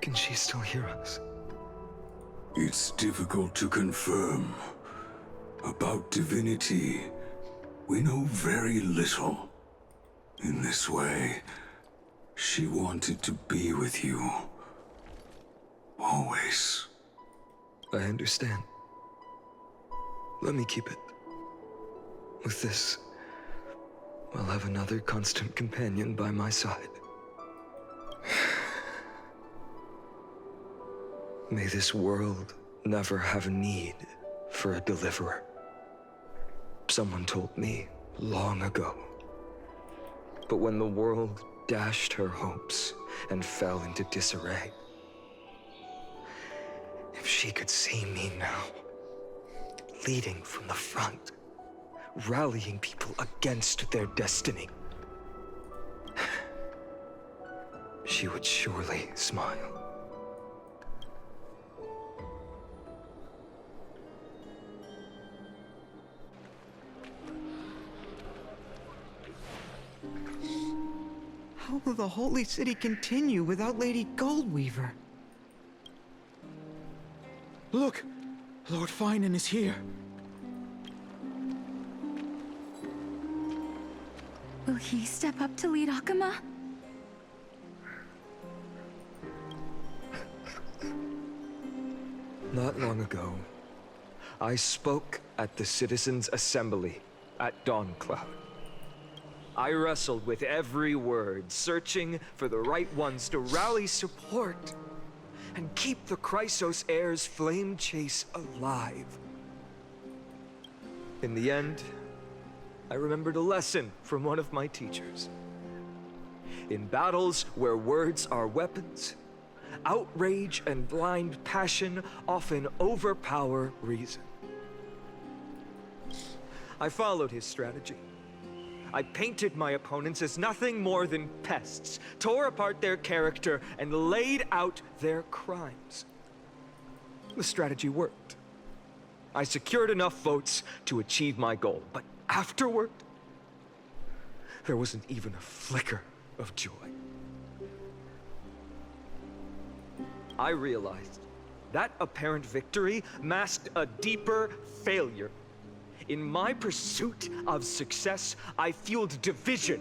Can she still hear us? It's difficult to confirm. About divinity, we know very little. In this way, she wanted to be with you. Always. I understand. Let me keep it. With this, I'll have another constant companion by my side. May this world never have a need for a deliverer. Someone told me long ago. But when the world dashed her hopes and fell into disarray, if she could see me now, leading from the front, rallying people against their destiny, she would surely smile. will the Holy City continue without Lady Goldweaver? Look! Lord Finan is here. Will he step up to lead Akama? Not long ago, I spoke at the Citizens' Assembly at Dawncloud. I wrestled with every word, searching for the right ones to rally support and keep the Chrysos Heir's flame chase alive. In the end, I remembered a lesson from one of my teachers. In battles where words are weapons, outrage and blind passion often overpower reason. I followed his strategy. I painted my opponents as nothing more than pests, tore apart their character, and laid out their crimes. The strategy worked. I secured enough votes to achieve my goal, but afterward, there wasn't even a flicker of joy. I realized that apparent victory masked a deeper failure. In my pursuit of success, I fueled division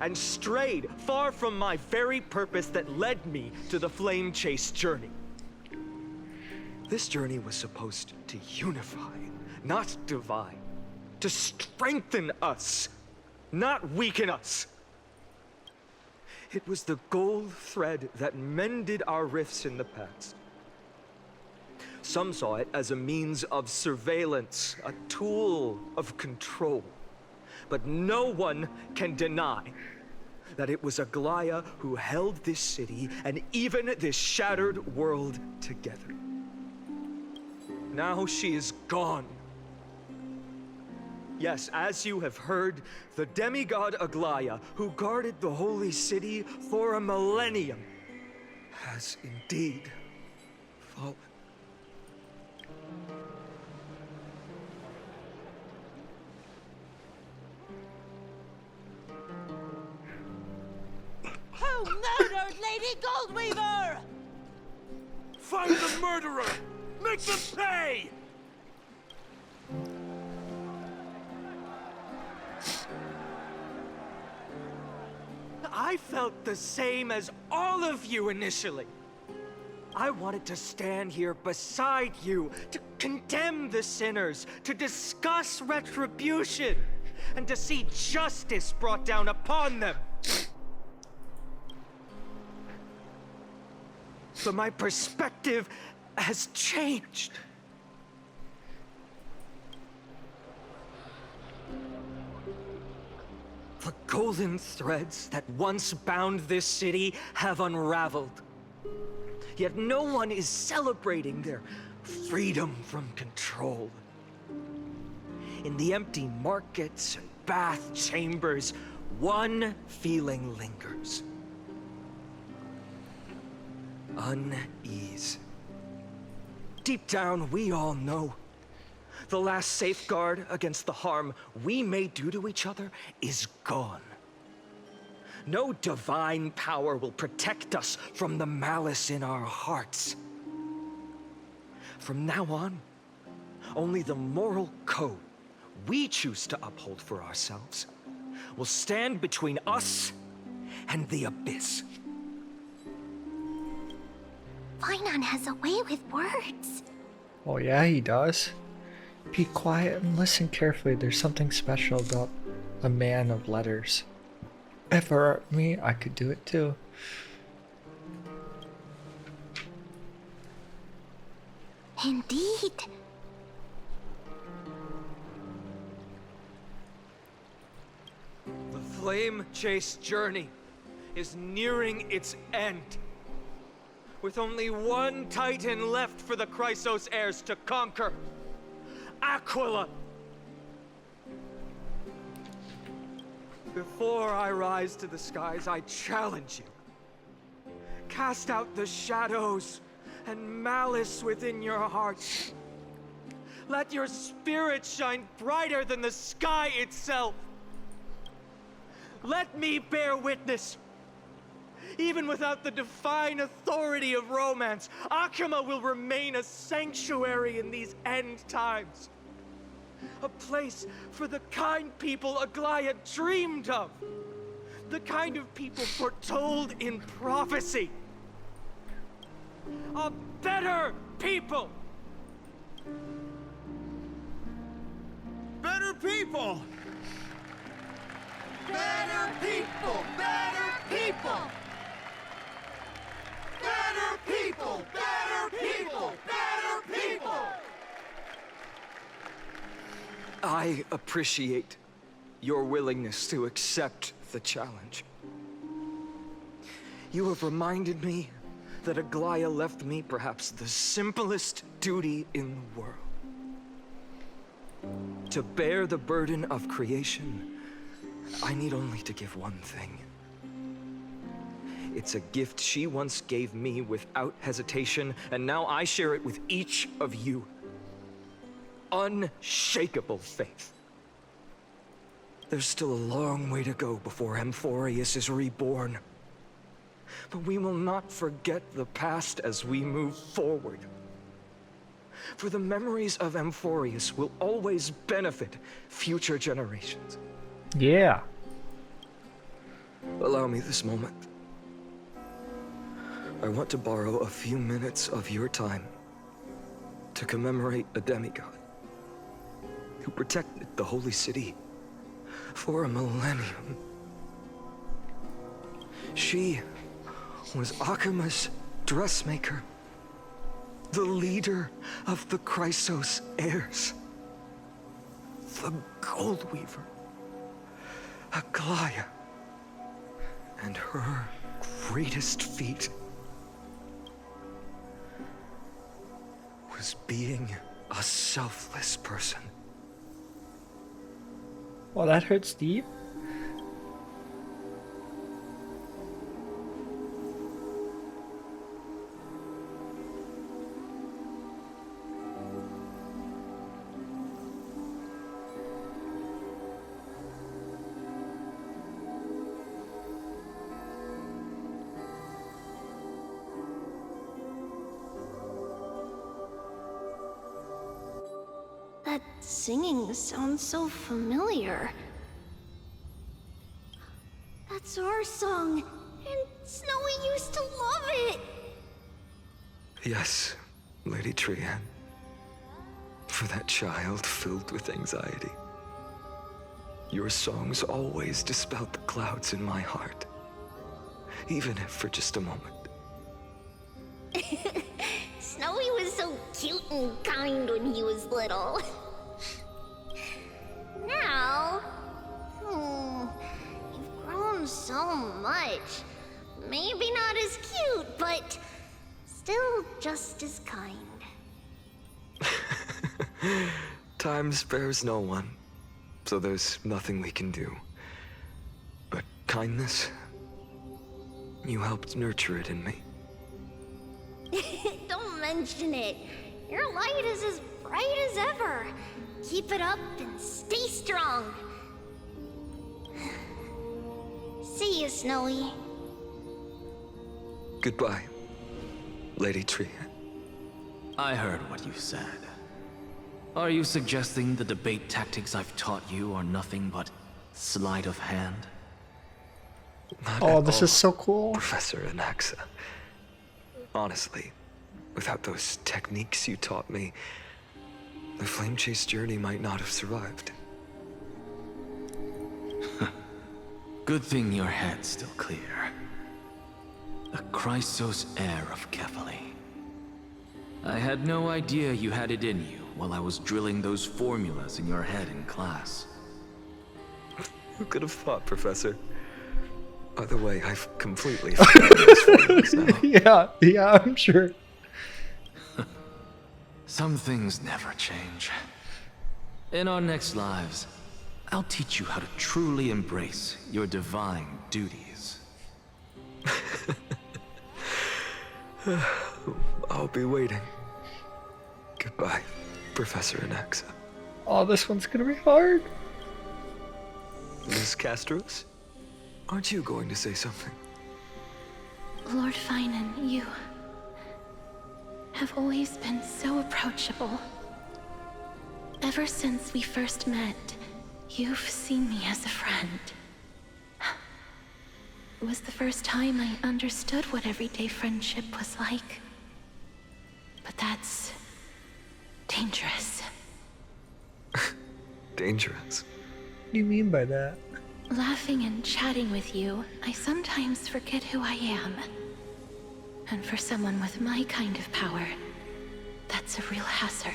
and strayed far from my very purpose that led me to the Flame Chase journey. This journey was supposed to unify, not divide, to strengthen us, not weaken us. It was the gold thread that mended our rifts in the past. Some saw it as a means of surveillance, a tool of control. But no one can deny that it was Aglaya who held this city and even this shattered world together. Now she is gone. Yes, as you have heard, the demigod Aglaya, who guarded the holy city for a millennium, has indeed fallen. Who murdered Lady Goldweaver? Find the murderer! Make them pay! I felt the same as all of you initially. I wanted to stand here beside you, to condemn the sinners, to discuss retribution, and to see justice brought down upon them. But my perspective has changed. The golden threads that once bound this city have unraveled. Yet no one is celebrating their freedom from control. In the empty markets and bath chambers, one feeling lingers. Unease. Deep down, we all know the last safeguard against the harm we may do to each other is gone. No divine power will protect us from the malice in our hearts. From now on, only the moral code we choose to uphold for ourselves will stand between us and the abyss. Finan has a way with words. Oh yeah, he does. Be quiet and listen carefully. There's something special about a man of letters. If it were me, I could do it too. Indeed. The Flame Chase journey is nearing its end. With only one Titan left for the Chrysos heirs to conquer. Aquila! Before I rise to the skies, I challenge you. Cast out the shadows and malice within your hearts. Let your spirit shine brighter than the sky itself. Let me bear witness. Even without the divine authority of romance, Akama will remain a sanctuary in these end times. A place for the kind people Aglaya dreamed of. The kind of people foretold in prophecy. A better people! Better people! Better people! Better people! Better people! Better people! Better people! I appreciate your willingness to accept the challenge. You have reminded me that Aglaya left me perhaps the simplest duty in the world. To bear the burden of creation, I need only to give one thing. It's a gift she once gave me without hesitation, and now I share it with each of you. Unshakable faith. There's still a long way to go before Amphorius is reborn. But we will not forget the past as we move forward. For the memories of Amphorius will always benefit future generations. Yeah. Allow me this moment. I want to borrow a few minutes of your time to commemorate a demigod who protected the Holy City for a millennium. She was Akama's dressmaker, the leader of the Chrysos heirs, the Goldweaver, Aglaya, and her greatest feat was being a selfless person. Well, that hurts deep. That singing sounds so familiar. That's our song, and Snowy used to love it! Yes, Lady Trian. For that child filled with anxiety. Your songs always dispelled the clouds in my heart. Even if for just a moment. Snowy was so cute and kind when he was little. Now, you've grown so much. Maybe not as cute, but still just as kind. Time spares no one, so there's nothing we can do. But kindness, you helped nurture it in me. Don't mention it. Your light is as bright as ever. Keep it up and stay strong. See you, Snowy. Goodbye, Lady Trian. I heard what you said. Are you suggesting the debate tactics I've taught you are nothing but sleight of hand? Oh, this is so cool. Professor Anaxa. Honestly, without those techniques you taught me, the Flame Chase journey might not have survived. Good thing your head's still clear. The Chrysos heir of Kefali. I had no idea you had it in you while I was drilling those formulas in your head in class. Who could have thought, Professor? By the way, I've completely forgotten those formulas now. Yeah, I'm sure. Some things never change. In our next lives, I'll teach you how to truly embrace your divine duties. I'll be waiting. Goodbye, Professor Anaxa. Oh, this one's gonna be hard. Miss Castros, aren't you going to say something? Lord Finan, you have always been so approachable. Ever since we first met, you've seen me as a friend. It was the first time I understood what everyday friendship was like. But that's dangerous. Dangerous? What do you mean by that? Laughing and chatting with you, I sometimes forget who I am. And for someone with my kind of power, that's a real hazard.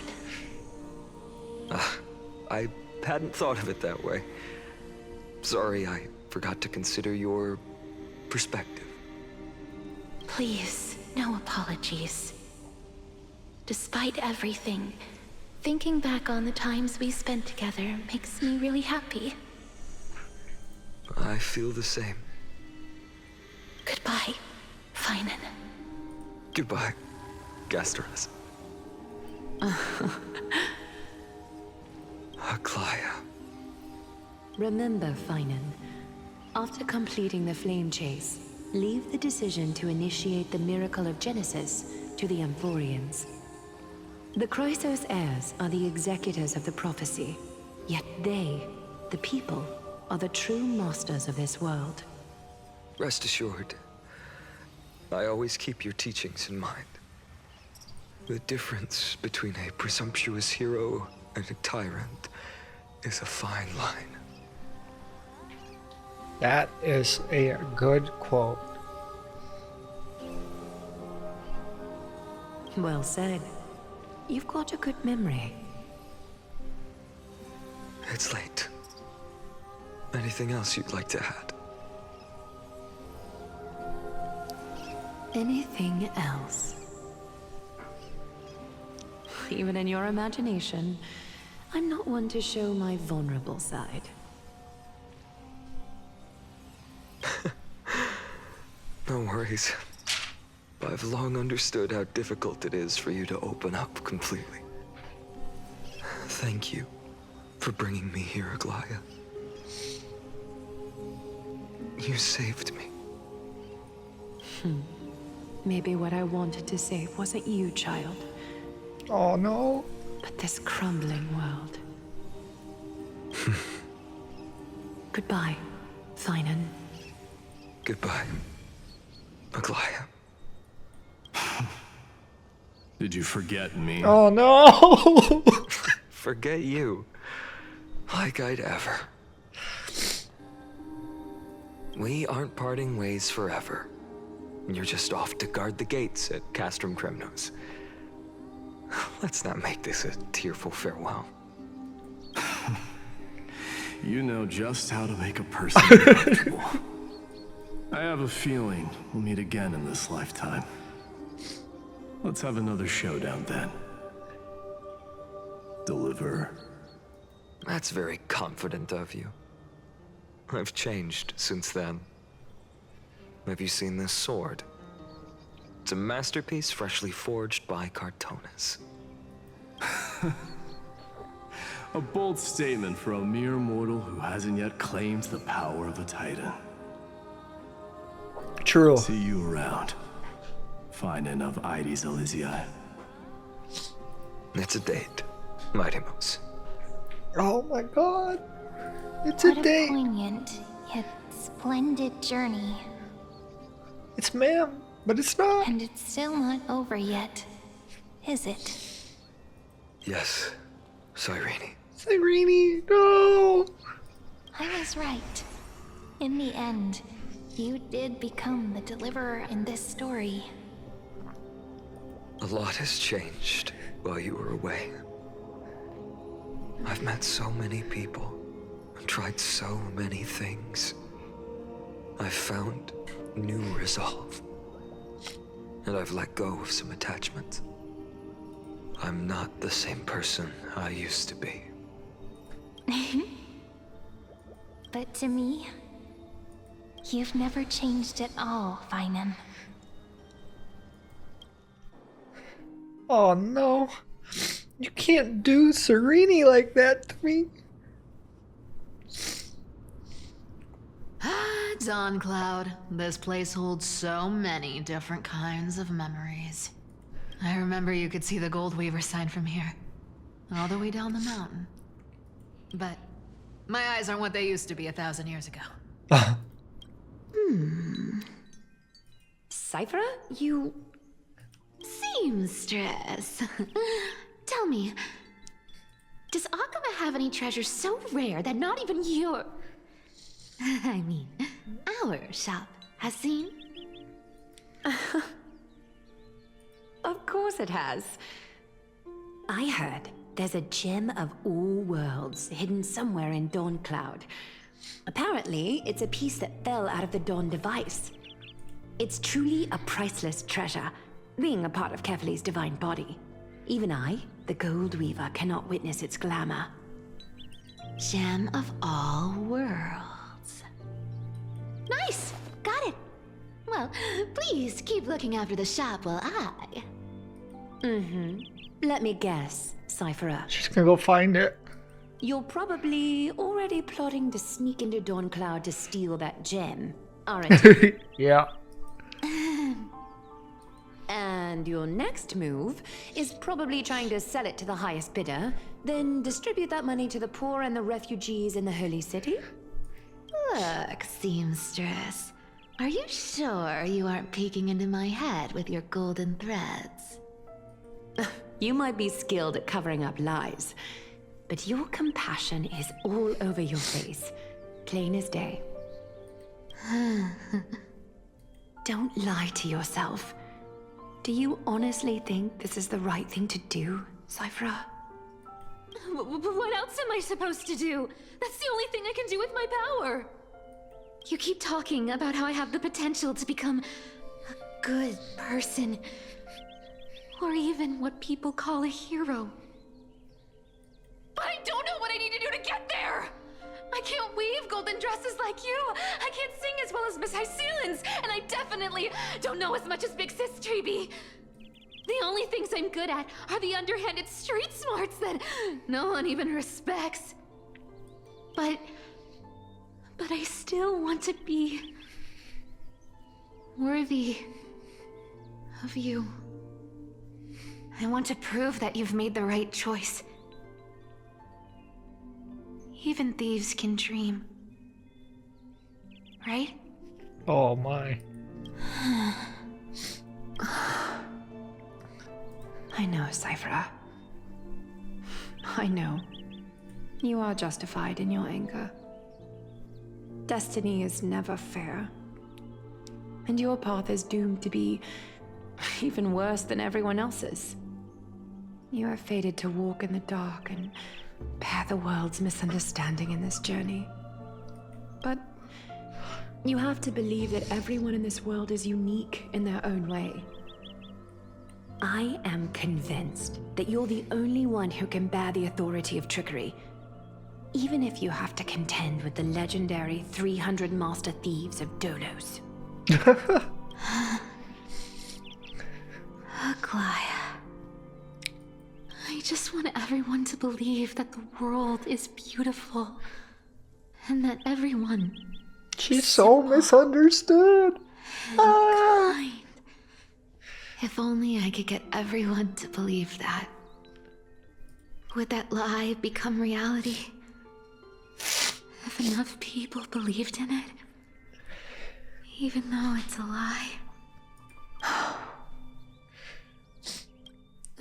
I hadn't thought of it that way. Sorry, I forgot to consider your perspective. Please, no apologies. Despite everything, thinking back on the times we spent together makes me really happy. I feel the same. Goodbye, Finan. Goodbye, Gasterus. Aglaia. Remember, Finan, after completing the flame chase, leave the decision to initiate the miracle of Genesis to the Amphorians. The Chrysos heirs are the executors of the prophecy, yet they, the people, are the true masters of this world. Rest assured, I always keep your teachings in mind. The difference between a presumptuous hero and a tyrant is a fine line. That is a good quote. Well said. You've got a good memory. It's late. Anything else you'd like to add? Anything else? Even in your imagination, I'm not one to show my vulnerable side. No worries. I've long understood how difficult it is for you to open up completely. Thank you for bringing me here, Aglaia. You saved me. Maybe what I wanted to save wasn't you, child. Oh no. But this crumbling world. Goodbye, Finan. Goodbye, Aglaia. Did you forget me? Oh no! Forget you. Like I'd ever. We aren't parting ways forever. You're just off to guard the gates at Castrum Kremnos. Let's not make this a tearful farewell. You know just how to make a person comfortable. I have a feeling we'll meet again in this lifetime. Let's have another showdown then. Deliver. That's very confident of you. I've changed since then. Have you seen this sword? It's a masterpiece freshly forged by Cartonis. A bold statement for a mere mortal who hasn't yet claimed the power of a Titan. True. See you around. Finan of Aides Elysiae. It's a date, Mighty-Moose. Oh my god. It's What a date. poignant, yet splendid journey. It's ma'am, but it's not. And it's still not over yet, is it? Yes, Cyrene. Cyrene, no! I was right. In the end, you did become the deliverer in this story. A lot has changed while you were away. I've met so many people, and tried so many things. I've found new resolve. And I've let go of some attachments. I'm not the same person I used to be. But to me, you've never changed at all, Finan. Oh no. You can't do Cyrene like that to me. Dawn Cloud, this place holds so many different kinds of memories. I remember you could see the Goldweaver sign from here, all the way down the mountain. But my eyes aren't what they used to be 1,000 years ago. Cyphera, you... Seamstress. Tell me, does Akuma have any treasures so rare that not even your... I mean, our shop has seen? Of course it has. I heard there's a gem of all worlds hidden somewhere in Dawn Cloud. Apparently, it's a piece that fell out of the Dawn device. It's truly a priceless treasure, being a part of Kefali's divine body. Even I, the Gold Weaver, cannot witness its glamour. Gem of all worlds. Nice! Got it! Well, please keep looking after the shop while I... Let me guess, Cyphera. She's gonna go find it. You're probably already plotting to sneak into Dawn Cloud to steal that gem, aren't you? Yeah. And your next move is probably trying to sell it to the highest bidder, then distribute that money to the poor and the refugees in the Holy City? Look, Seamstress. Are you sure you aren't peeking into my head with your golden threads? You might be skilled at covering up lies, but your compassion is all over your face, plain as day. Don't lie to yourself. Do you honestly think this is the right thing to do, Cyphera? What else am I supposed to do? That's the only thing I can do with my power. You keep talking about how I have the potential to become a good person. Or even what people call a hero. But I don't know what I need to do to get there! I can't weave golden dresses like you! I can't sing as well as Miss Hyceelins! And I definitely don't know as much as Big Sis Treeby! The only things I'm good at are the underhanded street smarts that no one even respects. But I still want to be worthy of you. I want to prove that you've made the right choice. Even thieves can dream. Right? Oh my. I know, Cyphera. I know. You are justified in your anger. Destiny is never fair. And your path is doomed to be even worse than everyone else's. You are fated to walk in the dark and bear the world's misunderstanding in this journey. But you have to believe that everyone in this world is unique in their own way. I am convinced that you're the only one who can bear the authority of trickery, even if you have to contend with the legendary 300 master thieves of Dolos. Aglaya. I just want everyone to believe that the world is beautiful. And that everyone... She's so misunderstood. Kind. If only I could get everyone to believe that. Would that lie become reality? If enough people believed in it? Even though it's a lie.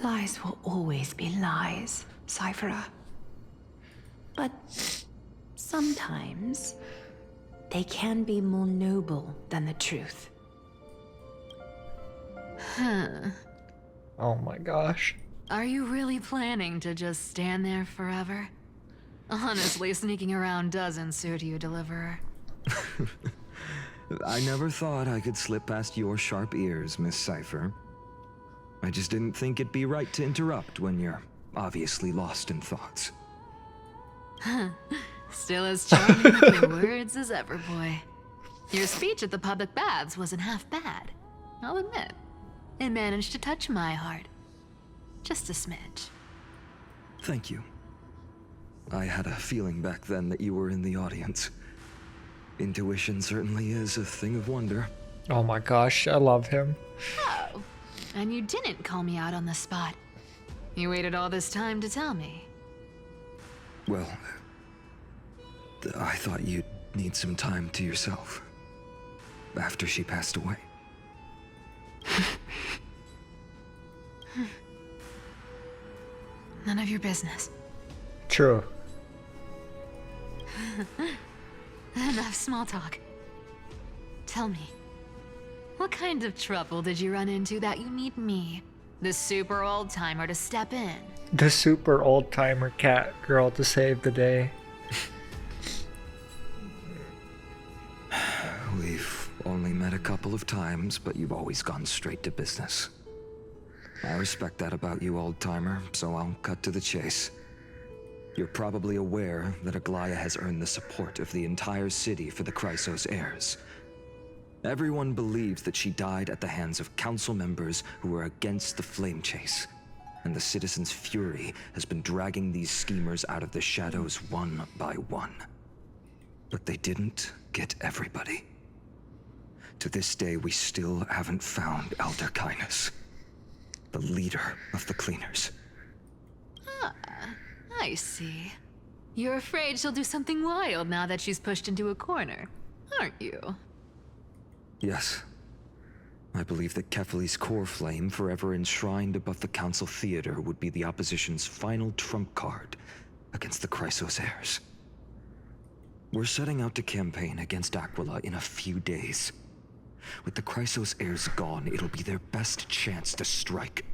Lies will always be lies, Cyphera. But sometimes they can be more noble than the truth. Huh. Oh my gosh. Are you really planning to just stand there forever? Honestly, sneaking around doesn't suit you, Deliverer. I never thought I could slip past your sharp ears, Miss Cypher. I just didn't think it'd be right to interrupt when you're obviously lost in thoughts. Still as charming with your words as ever, boy. Your speech at the public baths wasn't half bad, I'll admit. It managed to touch my heart. Just a smidge. Thank you. I had a feeling back then that you were in the audience. Intuition certainly is a thing of wonder. Oh my gosh, I love him. Oh, and you didn't call me out on the spot. You waited all this time to tell me. Well, I thought you'd need some time to yourself. After she passed away. None of your business. True. Enough small talk. Tell me, what kind of trouble did you run into that you need me, the super old timer, to step in? The super old timer cat girl to save the day. We've only met a couple of times, but you've always gone straight to business. I respect that about you, old timer, so I'll cut to the chase. You're probably aware that Aglaya has earned the support of the entire city for the Chrysos heirs. Everyone believes that she died at the hands of council members who were against the flame chase, and the citizens' fury has been dragging these schemers out of the shadows one by one. But they didn't get everybody. To this day, we still haven't found Elder Kynus, the leader of the Cleaners. Ah, I see. You're afraid she'll do something wild now that she's pushed into a corner, aren't you? Yes. I believe that Kefali's core flame, forever enshrined above the Council Theater, would be the opposition's final trump card against the Chrysos heirs. We're setting out to campaign against Aquila in a few days. With the Chrysos heirs gone, it'll be their best chance to strike.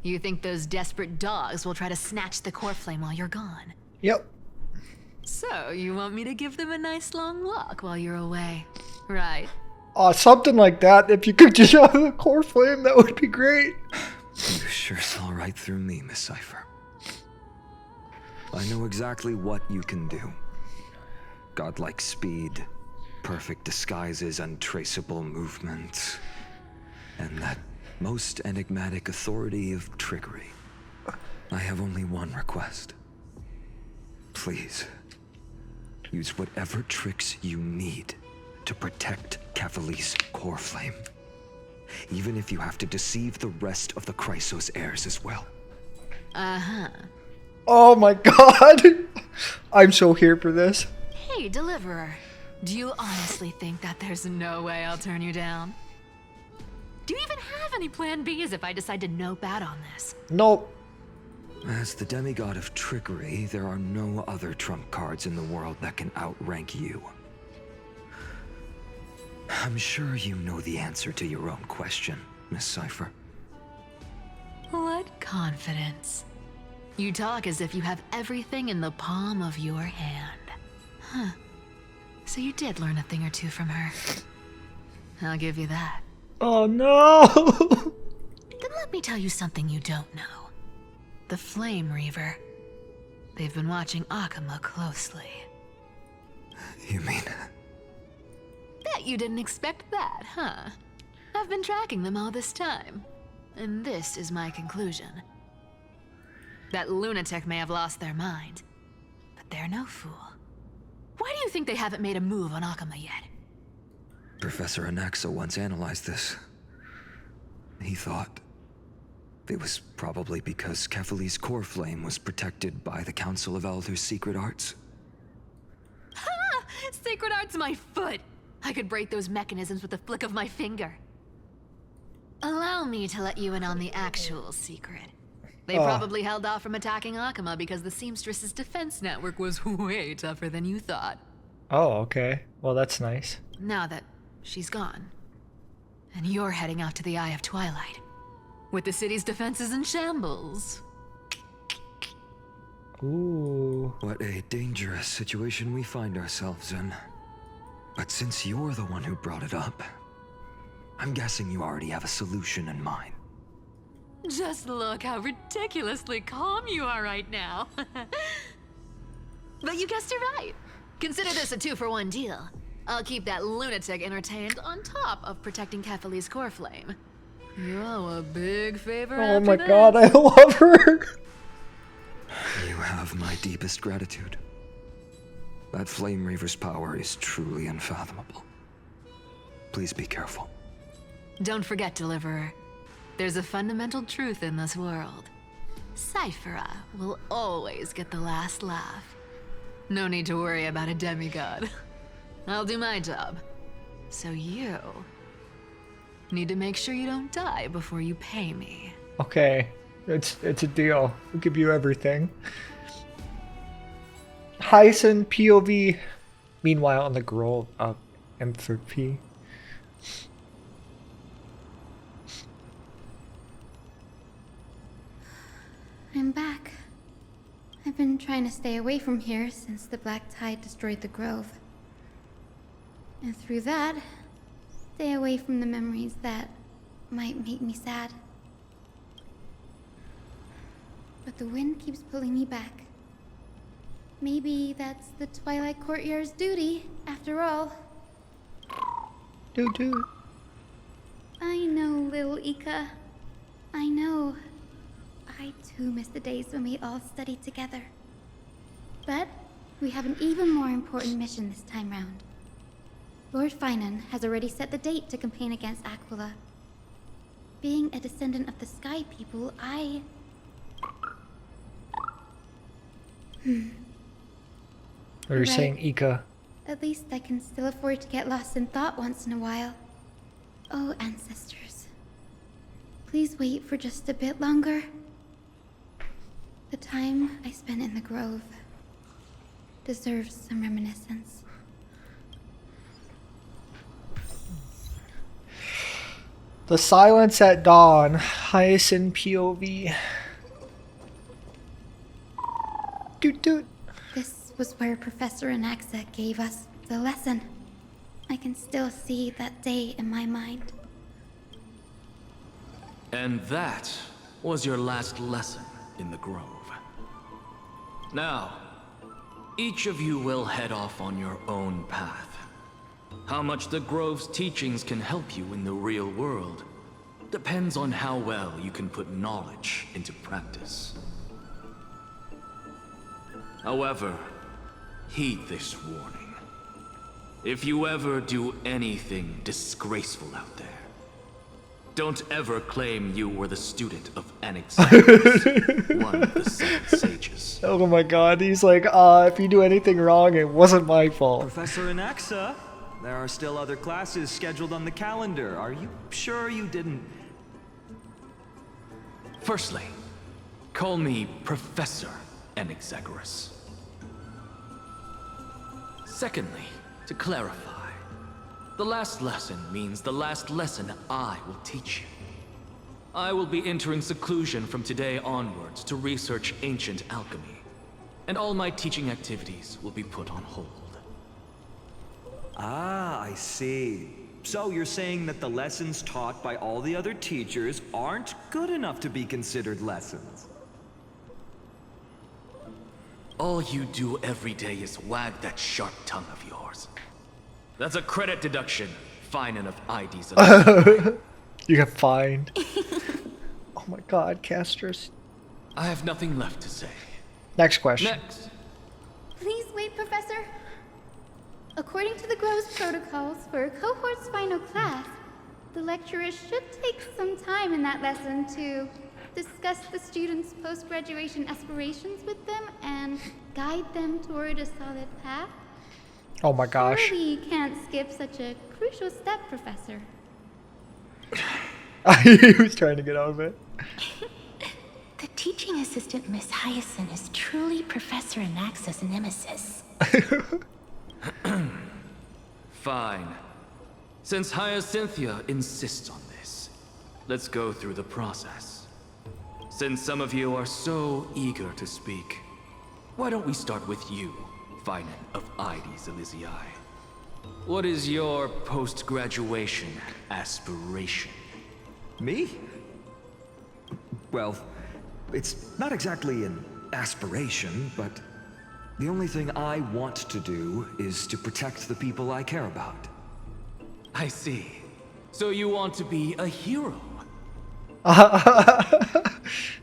You think those desperate dogs will try to snatch the core flame while you're gone? Yep. So, you want me to give them a nice long walk while you're away, right? Something like that. If you could just have the core flame, that would be great. You sure saw right through me, Miss Cypher. I know exactly what you can do. Godlike speed, perfect disguises, untraceable movement, and that most enigmatic authority of trickery. I have only one request. Please, use whatever tricks you need to protect Kefali's core flame. Even if you have to deceive the rest of the Chrysos heirs as well. Uh-huh. Oh my god! I'm so here for this. Hey, Deliverer. Do you honestly think that there's no way I'll turn you down? Do you even have any plan Bs if I decide to nope out on this? Nope. As the demigod of trickery, there are no other trump cards in the world that can outrank you. I'm sure you know the answer to your own question, Miss Cypher. What confidence. You talk as if you have everything in the palm of your hand. Huh. So you did learn a thing or two from her. I'll give you that. Oh no! Then let me tell you something you don't know. The Flame Reaver. They've been watching Akama closely. You mean... Bet you didn't expect that, huh? I've been tracking them all this time. And this is my conclusion. That lunatic may have lost their mind, but they're no fool. Why do you think they haven't made a move on Akama yet? Professor Anaxa once analyzed this. He thought it was probably because Kefali's core flame was protected by the Council of Elders' secret arts. Ha! Sacred art's my foot! I could break those mechanisms with a flick of my finger. Allow me to let you in on the actual secret. They probably held off from attacking Akama because the Seamstress's defense network was way tougher than you thought. Oh, okay. Well, that's nice. Now that she's gone, and you're heading out to the Eye of Twilight, with the city's defenses in shambles. Ooh. What a dangerous situation we find ourselves in. But since you're the one who brought it up, I'm guessing you already have a solution in mind. Just look how ridiculously calm you are right now. But you guessed it right. Consider this a 2-for-1 deal. I'll keep that lunatic entertained on top of protecting Kefali's core flame. You owe a big favor Oh after my this. god, I love her! You have my deepest gratitude. That Flame Reaver's power is truly unfathomable. Please be careful. Don't forget, Deliverer. There's a fundamental truth in this world. Cyphera will always get the last laugh. No need to worry about a demigod. I'll do my job. So you need to make sure you don't die before you pay me. Okay, it's a deal. We'll give you everything. Hyacin POV. Meanwhile, on the Grove of Entropy. I'm back. I've been trying to stay away from here since the Black Tide destroyed the Grove. And through that, stay away from the memories that might make me sad. But the wind keeps pulling me back. Maybe that's the Twilight Courtyard's duty, after all. Dude. I know, little Ika. I know. I too miss the days when we all studied together. But we have an even more important mission this time round. Lord Finan has already set the date to campaign against Aquila. Being a descendant of the Sky People, What are you saying, Ika? At least I can still afford to get lost in thought once in a while. Oh, ancestors. Please wait for just a bit longer. The time I spent in the Grove deserves some reminiscence. The Silence at Dawn. Hyacin POV. Dude. This was where Professor Anaxa gave us the lesson. I can still see that day in my mind. And that was your last lesson in the Grove. Now, each of you will head off on your own path. How much the Grove's teachings can help you in the real world depends on how well you can put knowledge into practice. However, heed this warning. If you ever do anything disgraceful out there, don't ever claim you were the student of Anaxagoras, one of the Seven Sages. Oh my god, he's like, if you do anything wrong, it wasn't my fault. Professor Anaxa, there are still other classes scheduled on the calendar. Are you sure you didn't... Firstly, call me Professor Anaxagoras. Secondly, to clarify, the last lesson means the last lesson I will teach you. I will be entering seclusion from today onwards to research ancient alchemy, and all my teaching activities will be put on hold. Ah, I see. So you're saying that the lessons taught by all the other teachers aren't good enough to be considered lessons? All you do every day is wag that sharp tongue of yours. That's a credit deduction, Finan of IDs. You got fined. Oh my god, Casters. I have nothing left to say. Next question. Next. Please wait, Professor. According to the Grove's protocols for a cohort's final class, the lecturer should take some time in that lesson to discuss the students' post-graduation aspirations with them and guide them toward a solid path. Oh my gosh. Surely you can't skip such a crucial step, Professor. He was trying to get out of it. The teaching assistant, Miss Hyacin, is truly Professor Anaxa's nemesis. Fine. Since Hyacinthia insists on this, let's go through the process. Since some of you are so eager to speak, why don't we start with you, Finan of IDs Elysiae. What is your post-graduation aspiration? Me? Well, it's not exactly an aspiration, but the only thing I want to do is to protect the people I care about. I see. So you want to be a hero?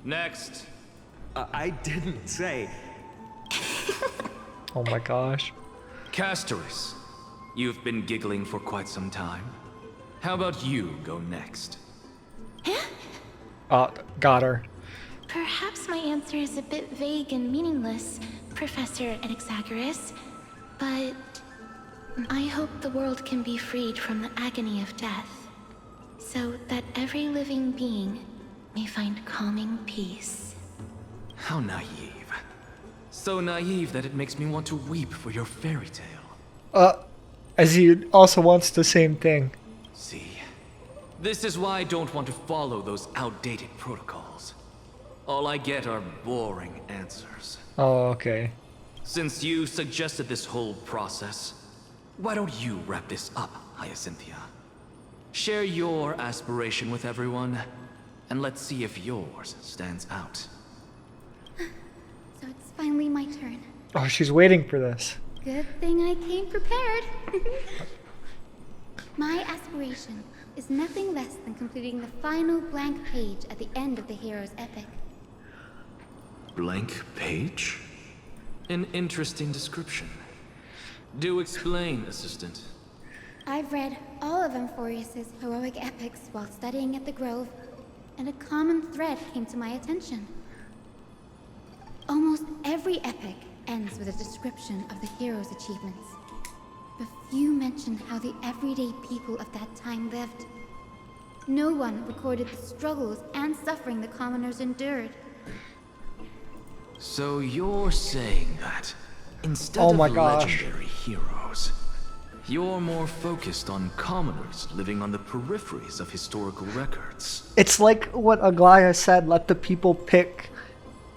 Next. I didn't say. Oh my gosh. Castoris, you've been giggling for quite some time. How about you go next? Got her. Perhaps my answer is a bit vague and meaningless, Professor Anaxagoras, but I hope the world can be freed from the agony of death, so that every living being may find calming peace. How naive. So naive that it makes me want to weep for your fairy tale. As he also wants the same thing. See, this is why I don't want to follow those outdated protocols. All I get are boring answers. Oh, okay. Since you suggested this whole process, why don't you wrap this up, Hyacinthia? Share your aspiration with everyone, and let's see if yours stands out. So it's finally my turn. Oh, she's waiting for this. Good thing I came prepared. My aspiration is nothing less than completing the final blank page at the end of the hero's epic. Blank page? An interesting description. Do explain, Assistant. I've read all of Amphorius's heroic epics while studying at the Grove, and a common thread came to my attention. Almost every epic ends with a description of the hero's achievements. But few mention how the everyday people of that time lived. No one recorded the struggles and suffering the commoners endured. So you're saying that instead Oh of my gosh. legendary heroes, you're more focused on commoners living on the peripheries of historical records. It's like what Aglaya said, let the people pick.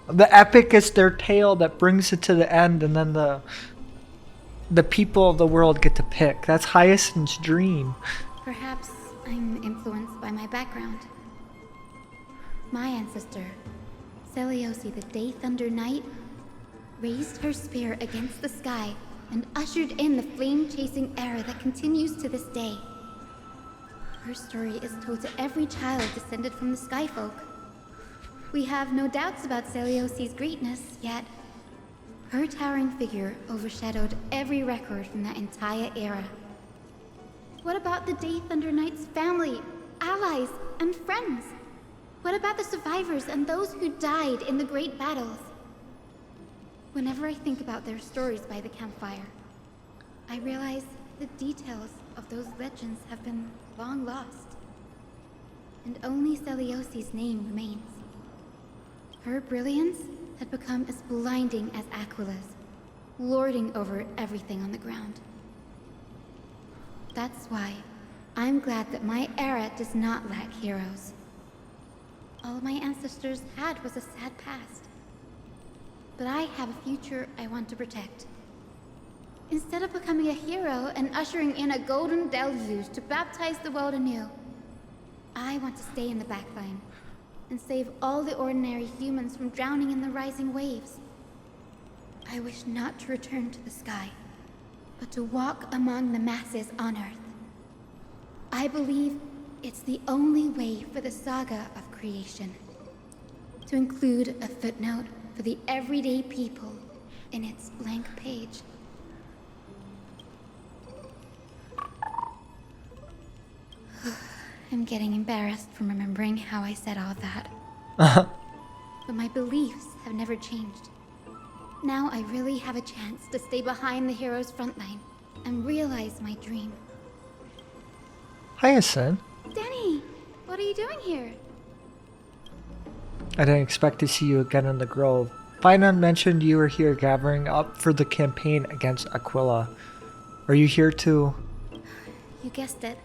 The epic is their tale that brings it to the end, and then the people of the world get to pick. That's Hyacinth's dream. Perhaps I'm influenced by my background. My ancestor, Seliosi the Day Thunder Knight, raised her spear against the sky and ushered in the flame-chasing era that continues to this day. Her story is told to every child descended from the Skyfolk. We have no doubts about Seliosi's greatness, yet her towering figure overshadowed every record from that entire era. What about the Day Thunder Knight's family, allies, and friends? What about the survivors and those who died in the great battles? Whenever I think about their stories by the campfire, I realize the details of those legends have been long lost. And only Seliosi's name remains. Her brilliance had become as blinding as Aquila's, lording over everything on the ground. That's why I'm glad that my era does not lack heroes. All my ancestors had was a sad past. But I have a future I want to protect. Instead of becoming a hero and ushering in a golden deluge to baptize the world anew, I want to stay in the backline and save all the ordinary humans from drowning in the rising waves. I wish not to return to the sky, but to walk among the masses on Earth. I believe it's the only way for the saga of creation, to include a footnote for the everyday people in its blank page. I'm getting embarrassed from remembering how I said all that. But my beliefs have never changed. Now I really have a chance to stay behind the hero's front line and realize my dream. Hyacinth, Denny, what are you doing here? I didn't expect to see you again in the Grove. Finon mentioned you were here gathering up for the campaign against Aquila. Are you here to... You guessed it.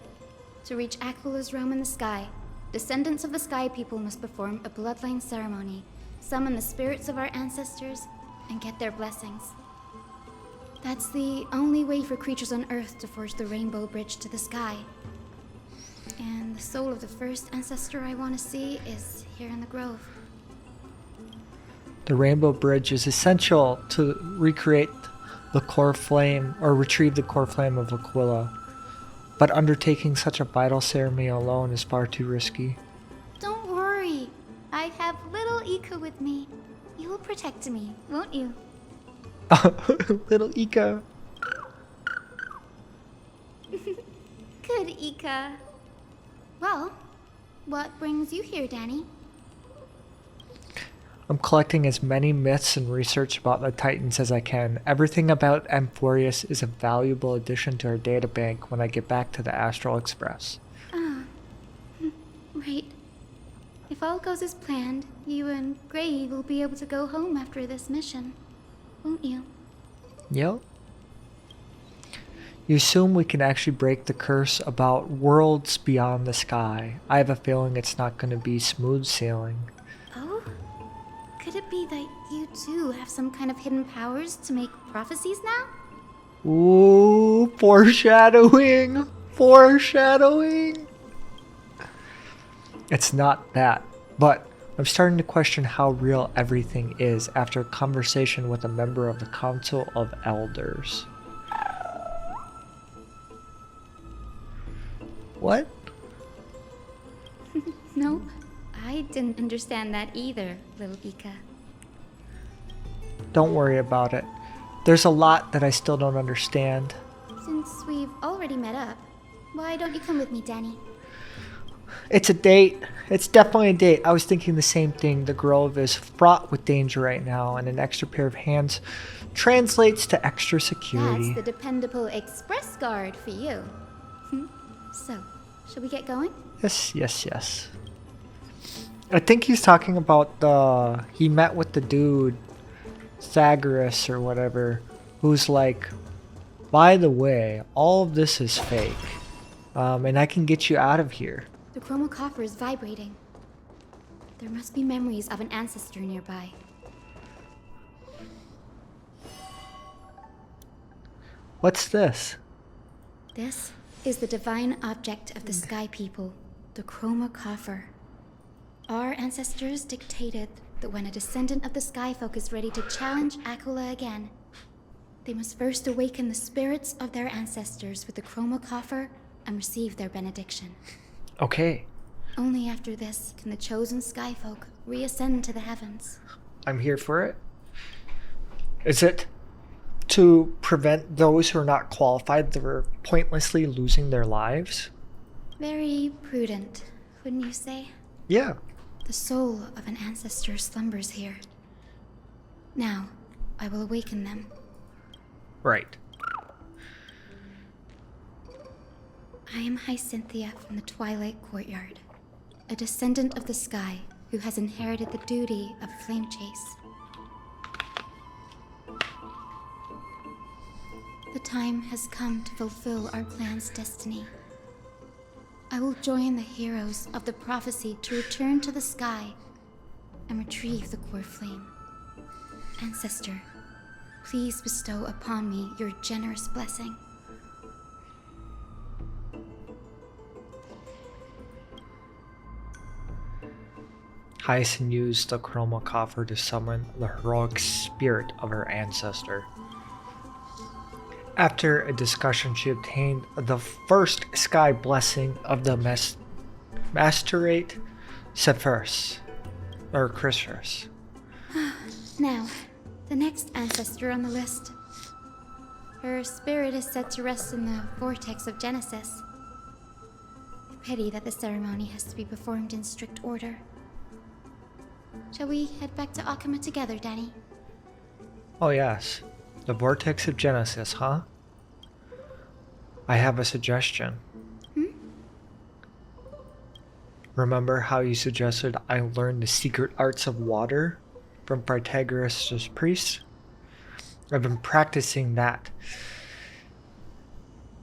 To reach Aquila's realm in the sky, descendants of the Sky People must perform a bloodline ceremony, summon the spirits of our ancestors, and get their blessings. That's the only way for creatures on Earth to forge the Rainbow Bridge to the sky. And the soul of the first ancestor I want to see is here in the Grove. The Rainbow Bridge is essential to recreate the core flame, or retrieve the core flame of Aquila. But undertaking such a vital ceremony alone is far too risky. Don't worry. I have little Ika with me. You will protect me, won't you? Little Ika. Good, Ika. Well, what brings you here, Danny? I'm collecting as many myths and research about the Titans as I can. Everything about Amphorius is a valuable addition to our databank when I get back to the Astral Express. Ah, right. If all goes as planned, you and Gray will be able to go home after this mission, won't you? Yep. You assume we can actually break the curse about worlds beyond the sky. I have a feeling it's not going to be smooth sailing. Oh? Could it be that you too have some kind of hidden powers to make prophecies now? Ooh, foreshadowing! Foreshadowing! It's not that, but I'm starting to question how real everything is after a conversation with a member of the Council of Elders. What? Nope. I didn't understand that either, little Ika. Don't worry about it. There's a lot that I still don't understand. Since we've already met up, why don't you come with me, Danny? It's a date. It's definitely a date. I was thinking the same thing. The grove is fraught with danger right now, and an extra pair of hands translates to extra security. That's the dependable express guard for you. So, shall we get going? Yes. I think he's talking about he met with the dude, Zagreus or whatever, who's like, by the way, all of this is fake, and I can get you out of here. The chroma coffer is vibrating. There must be memories of an ancestor nearby. What's this? This is the divine object of the Sky People, the chroma coffer. Our ancestors dictated that when a descendant of the Sky Folk is ready to challenge Akula again, they must first awaken the spirits of their ancestors with the chroma coffer and receive their benediction. Okay. Only after this can the chosen Sky Folk reascend to the heavens. I'm here for it. Is it to prevent those who are not qualified from pointlessly losing their lives? Very prudent, wouldn't you say? Yeah. The soul of an ancestor slumbers here. Now, I will awaken them. Right. I am Hyacinthia from the Twilight Courtyard, a descendant of the sky who has inherited the duty of a flame chase. The time has come to fulfill our clan's destiny. I will join the heroes of the prophecy to return to the sky and retrieve the core flame. Ancestor, please bestow upon me your generous blessing. Hyacinth used the chroma coffer to summon the heroic spirit of her ancestor. After a discussion, she obtained the first sky blessing of the Masterate Sephirus, or Chrysalis. Now, the next ancestor on the list. Her spirit is said to rest in the vortex of Genesis. A pity that the ceremony has to be performed in strict order. Shall we head back to Akuma together, Danny? Oh yes, the vortex of Genesis, huh? I have a suggestion. Remember how you suggested I learn the secret arts of water from Pythagoras' priest? I've been practicing that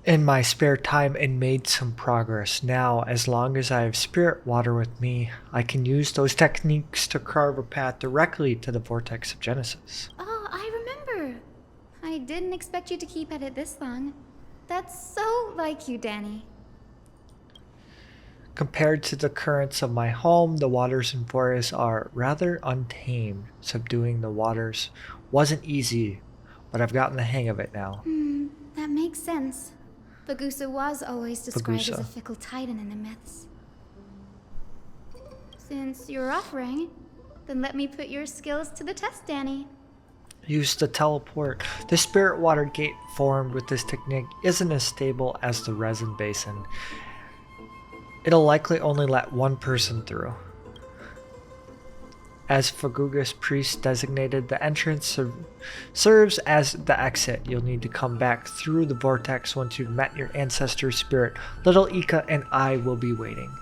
in my spare time and made some progress. Now, as long as I have spirit water with me, I can use those techniques to carve a path directly to the vortex of Genesis. Oh, I remember. I didn't expect you to keep at it this long. That's so like you, Danny. Compared to the currents of my home, the waters in forests are rather untamed. Subduing the waters wasn't easy, but I've gotten the hang of it now. That makes sense. Bagusa was always described as a fickle titan in the myths. Since you're offering, then let me put your skills to the test, Danny. Used to teleport. The spirit water gate formed with this technique isn't as stable as the resin basin. It'll likely only let one person through. As Fagugus priest designated, the entrance serves as the exit. You'll need to come back through the vortex once you've met your ancestor spirit. Little Ika and I will be waiting.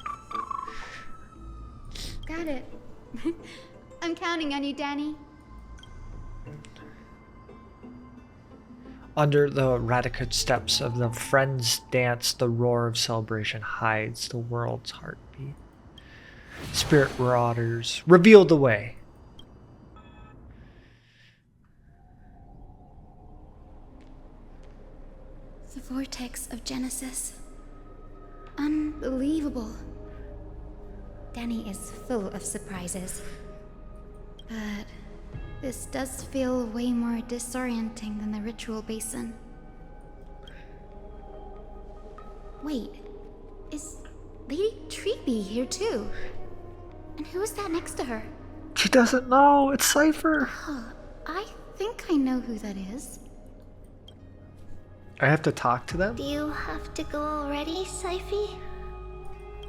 Got it. I'm counting on you, Danny. Under the Radicate steps of the Friends dance, the roar of celebration hides the world's heartbeat. Spirit Marauders, reveal the way. The vortex of Genesis. Unbelievable. Danny is full of surprises. But this does feel way more disorienting than the ritual basin. Wait, is Lady Treby here too? And who is that next to her? She doesn't know. It's Cypher. I think I know who that is. I have to talk to them? Do you have to go already, Syphy?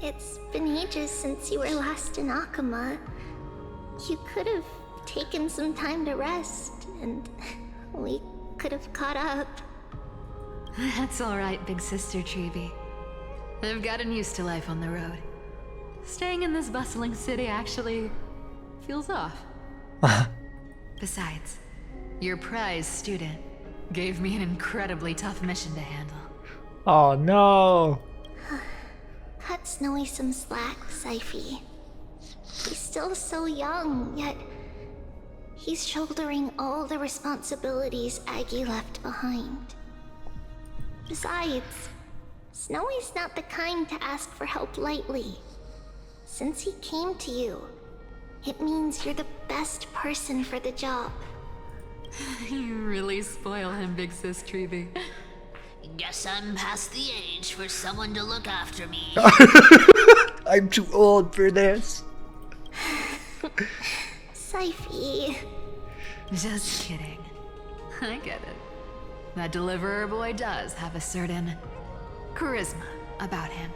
It's been ages since you were last in Akama. You could have taken some time to rest, and we could have caught up. That's alright, big sister Treby. I've gotten used to life on the road. Staying in this bustling city actually feels off. Besides, your prize student gave me an incredibly tough mission to handle. Oh no! Cut Snowy some slack, Syphy. He's still so young, yet he's shouldering all the responsibilities Aggie left behind. Besides, Snowy's not the kind to ask for help lightly. Since he came to you, it means you're the best person for the job. You really spoil him, big sis Treby. Guess I'm past the age for someone to look after me. I'm too old for this. Syphy. Just kidding. I get it. That deliverer boy does have a certain charisma about him.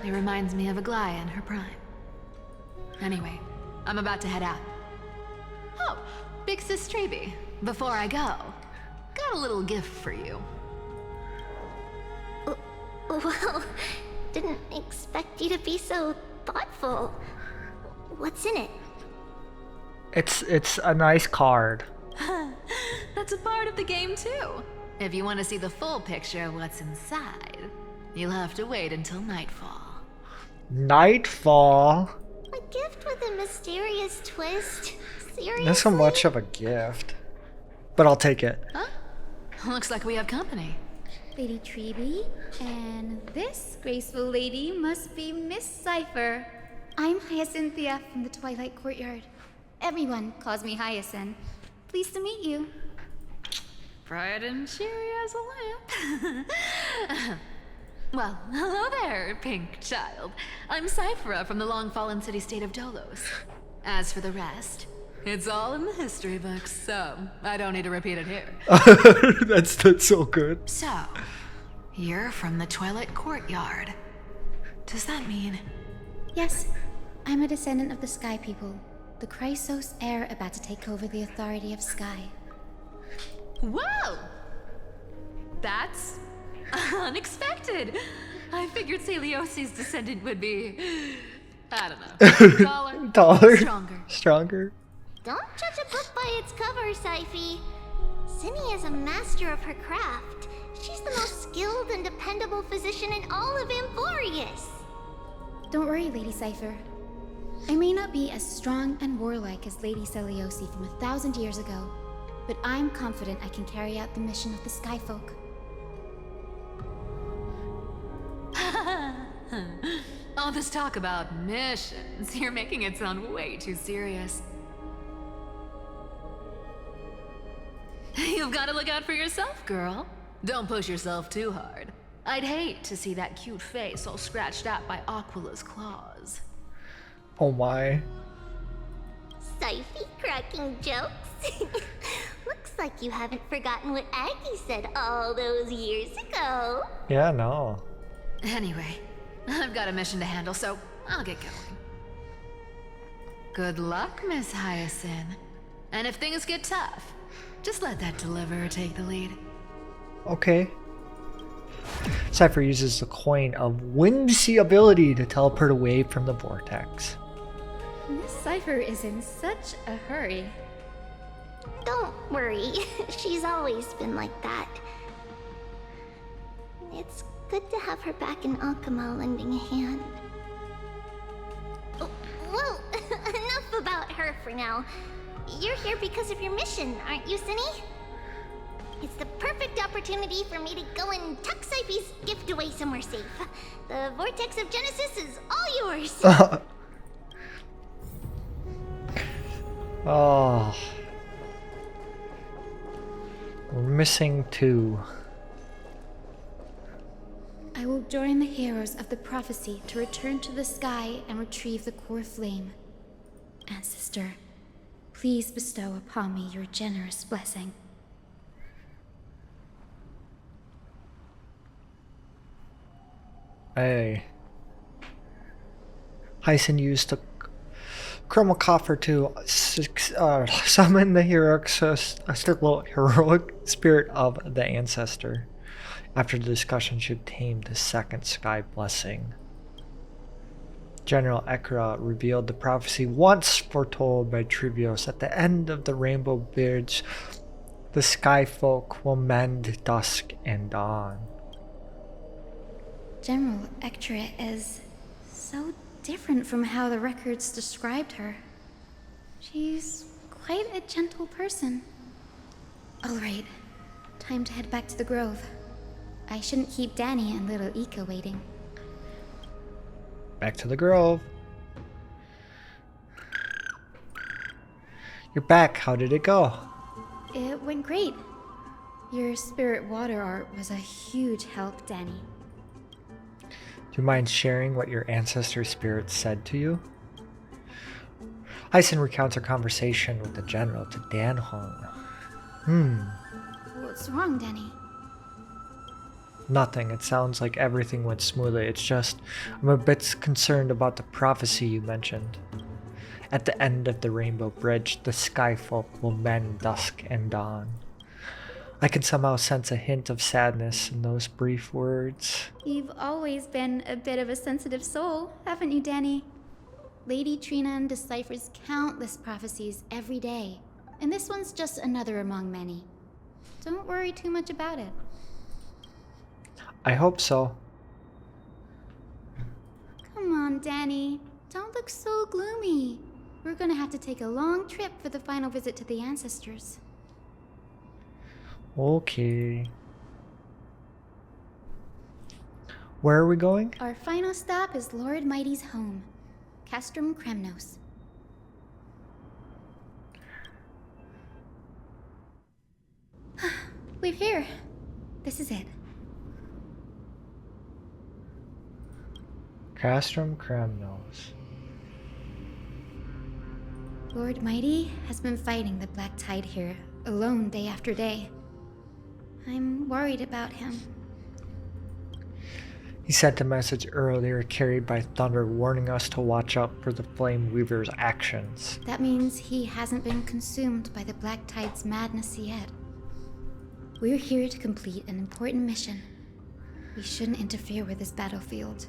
It reminds me of Aglaia in her prime. Anyway, I'm about to head out. Oh, big sis Treby, before I go, got a little gift for you. Well, didn't expect you to be so thoughtful. What's in it? It's a nice card. That's a part of the game too. If you want to see the full picture of what's inside, you'll have to wait until nightfall. Nightfall? A gift with a mysterious twist? Seriously? Not so much of a gift. But I'll take it. Huh? Looks like we have company. Lady Treby, and this graceful lady must be Miss Cypher. I'm Hyacinthia from the Twilight Courtyard. Everyone calls me Hyacinth. Pleased to meet you. Bright and cheery as a lamp. Well, hello there, pink child. I'm Cyphera from the long-fallen city-state of Dolos. As for the rest, it's all in the history books, so I don't need to repeat it here. That's so good. So, you're from the Twilight Courtyard. Does that mean... Yes, I'm a descendant of the Sky People, the Chrysos heir about to take over the authority of Sky. Whoa! That's unexpected. I figured Celiosi's descendant would be, I don't know, taller, stronger. Don't judge a book by its cover, Syphy. Cinny is a master of her craft. She's the most skilled and dependable physician in all of Amphorius. Don't worry, Lady Cypher. I may not be as strong and warlike as Lady Celiosi from 1,000 years ago, but I'm confident I can carry out the mission of the Skyfolk. All this talk about missions, you're making it sound way too serious. You've got to look out for yourself, girl. Don't push yourself too hard. I'd hate to see that cute face all scratched out by Aquila's claws. Oh my. Syphy cracking jokes. Looks like you haven't forgotten what Aggie said all those years ago. Yeah, no. Anyway, I've got a mission to handle, so I'll get going. Good luck, Miss Hyacinth. And if things get tough, just let that deliverer take the lead. Okay. Cypher uses the coin of whimsy ability to teleport away from the vortex. Miss Cypher is in such a hurry. Don't worry, she's always been like that. It's good to have her back in Akuma lending a hand. Oh, well, enough about her for now. You're here because of your mission, aren't you, Cinny? It's the perfect opportunity for me to go and tuck Cypher's gift away somewhere safe. The Vortex of Genesis is all yours. Oh. We're missing 2. I will join the heroes of the prophecy to return to the sky and retrieve the core flame. Ancestor, please bestow upon me your generous blessing. Hey. Hyson used the Chroma Coffer to summon the heroic spirit of the ancestor. After the discussion, she obtained the second sky blessing. General Ekra revealed the prophecy once foretold by Trivios. At the end of the Rainbow Bridge, the sky folk will mend dusk and dawn. General Ekra is so different from how the records described her. She's quite a gentle person. All right, time to head back to the grove. I shouldn't keep Danny and little Ika waiting. Back to the grove. You're back. How did it go? It went great. Your spirit water art was a huge help, Danny. Do you mind sharing what your ancestor spirit said to you? Hyson recounts her conversation with the general to Dan Hong. What's wrong, Danny? Nothing. It sounds like everything went smoothly. It's just, I'm a bit concerned about the prophecy you mentioned. At the end of the Rainbow Bridge, the sky folk will mend dusk and dawn. I can somehow sense a hint of sadness in those brief words. You've always been a bit of a sensitive soul, haven't you, Danny? Lady Trina deciphers countless prophecies every day, and this one's just another among many. Don't worry too much about it. I hope so. Come on, Danny. Don't look so gloomy. We're gonna have to take a long trip for the final visit to the ancestors. Okay. Where are we going? Our final stop is Lord Mighty's home, Castrum Kremnos. We're here. This is it. Castrum Kremnos. Lord Mighty has been fighting the Black Tide here, alone day after day. I'm worried about him. He sent a message earlier carried by Thunder warning us to watch out for the Flame Weaver's actions. That means he hasn't been consumed by the Black Tide's madness yet. We're here to complete an important mission. We shouldn't interfere with this battlefield.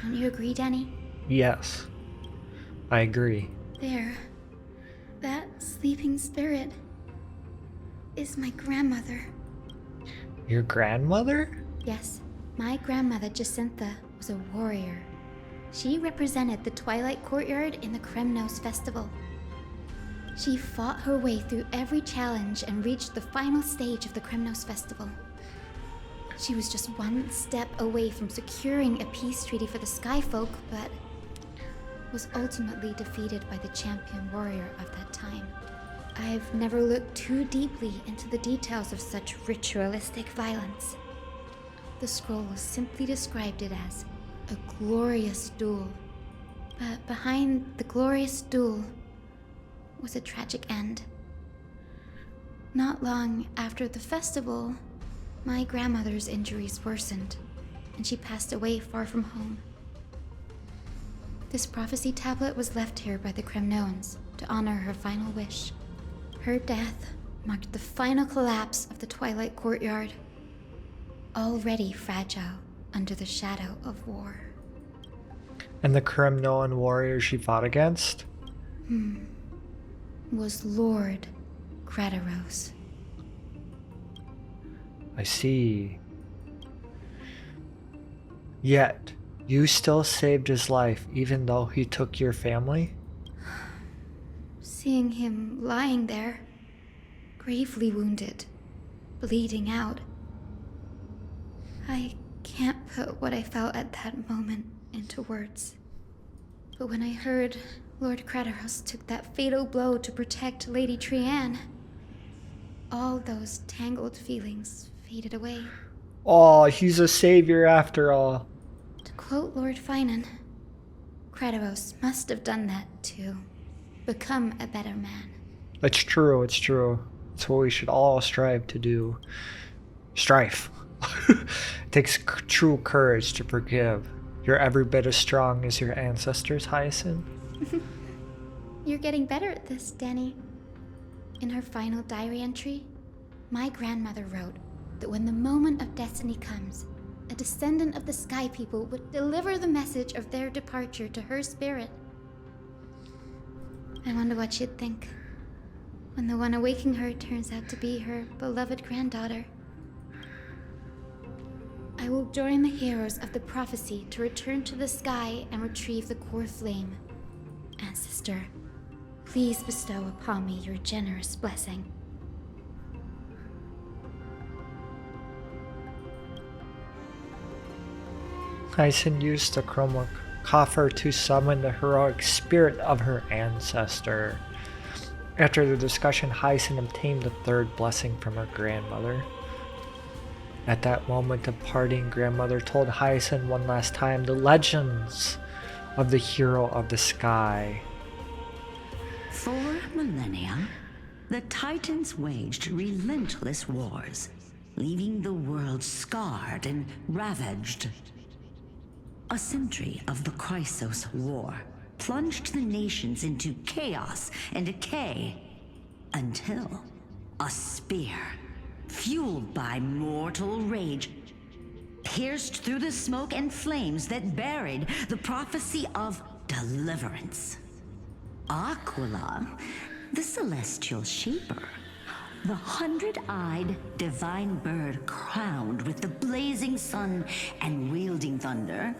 Don't you agree, Danny? Yes, I agree. There. That sleeping spirit is my grandmother. Your grandmother? Yes, my grandmother Jacintha was a warrior. She represented the Twilight Courtyard in the Kremnos Festival. She fought her way through every challenge and reached the final stage of the Kremnos Festival. She was just one step away from securing a peace treaty for the Skyfolk, but was ultimately defeated by the champion warrior of that time. I've never looked too deeply into the details of such ritualistic violence. The scroll simply described it as a glorious duel. But behind the glorious duel was a tragic end. Not long after the festival, my grandmother's injuries worsened, and she passed away far from home. This prophecy tablet was left here by the Kremnoans to honor her final wish. Her death marked the final collapse of the Twilight Courtyard, already fragile under the shadow of war. And the Kremnoan warrior she fought against? Was Lord Krataros. I see. Yet, you still saved his life even though he took your family? Seeing him lying there, gravely wounded, bleeding out, I can't put what I felt at that moment into words. But when I heard Lord Krataros took that fatal blow to protect Lady Trianne, all those tangled feelings faded away. Oh, he's a savior after all. To quote Lord Finan, Krataros must have done that to become a better man. It's true, it's true. It's what we should all strive to do. Strive. It takes true courage to forgive. You're every bit as strong as your ancestors, Hyacinth. You're getting better at this, Danny. In her final diary entry, my grandmother wrote that when the moment of destiny comes, a descendant of the Sky People would deliver the message of their departure to her spirit. I wonder what she'd think when the one awaking her turns out to be her beloved granddaughter. I will join the heroes of the prophecy to return to the sky and retrieve the core flame. Ancestor, please bestow upon me your generous blessing. Hyacinth used the chroma coffer to summon the heroic spirit of her ancestor. After the discussion, Hyacinth obtained the third blessing from her grandmother. At that moment of parting, grandmother told Hyacinth one last time the legends of the hero of the sky. For millennia, the Titans waged relentless wars, leaving the world scarred and ravaged. A century of the Chrysos War plunged the nations into chaos and decay, until a spear, fueled by mortal rage, pierced through the smoke and flames that buried the prophecy of deliverance. Aquila, the celestial shaper, the 100-eyed divine bird crowned with the blazing sun and wielding thunder,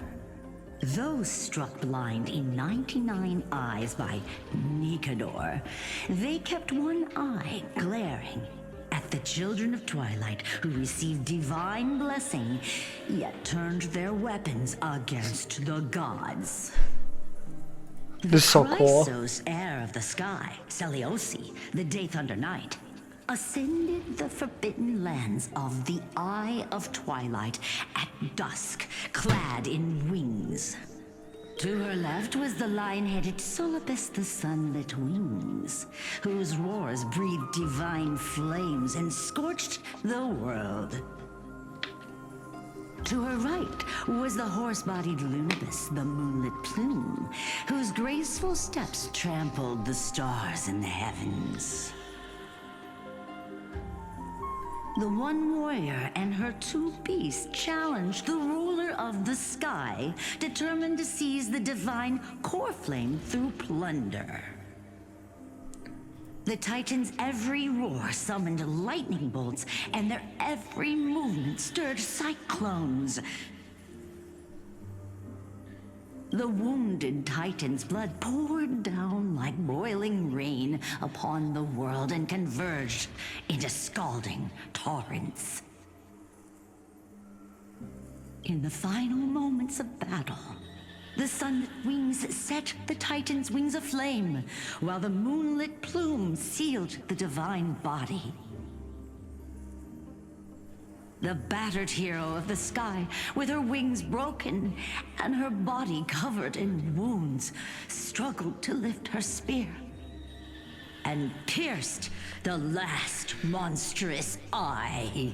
those struck blind in 99 eyes by Nikador, they kept one eye glaring at the children of Twilight who received divine blessing, yet turned their weapons against the gods. This is so cool. Chrysos, heir of the sky, Seliosi, the Day Thunder Knight, ascended the forbidden lands of the Eye of Twilight at dusk, clad in wings. To her left was the lion-headed Solibus the Sunlit Wings, whose roars breathed divine flames and scorched the world. To her right was the horse-bodied Lunibus, the Moonlit Plume, whose graceful steps trampled the stars in the heavens. The one warrior and her two beasts challenged the ruler of the sky, determined to seize the divine core flame through plunder. The Titans' every roar summoned lightning bolts, and their every movement stirred cyclones. The wounded Titan's blood poured down like boiling rain upon the world and converged into scalding torrents. In the final moments of battle, the sunlit wings set the Titan's wings aflame, while the moonlit plume sealed the divine body. The battered hero of the sky, with her wings broken and her body covered in wounds, struggled to lift her spear. and pierced the last monstrous eye.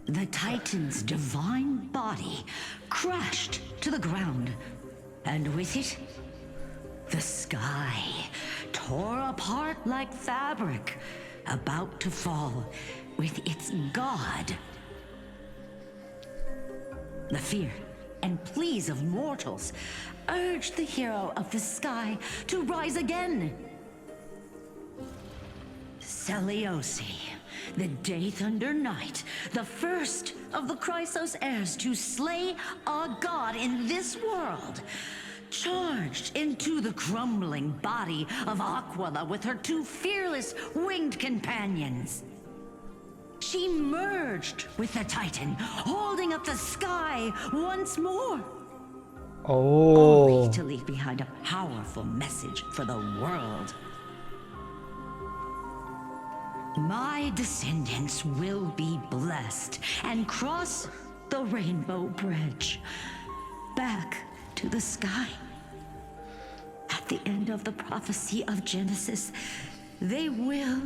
The Titan's divine body crashed to the ground, and with it, the sky tore apart like fabric, about to fall with its god. The fear and pleas of mortals urged the hero of the sky to rise again. Celiosi, the Day Thunder Knight, the first of the Chrysos heirs to slay a god in this world, charged into the crumbling body of Aquila with her two fearless winged companions. She merged with the Titan, holding up the sky once more. Oh. Only to leave behind a powerful message for the world. My descendants will be blessed and cross the Rainbow Bridge back to the sky. At the end of the prophecy of Genesis, they will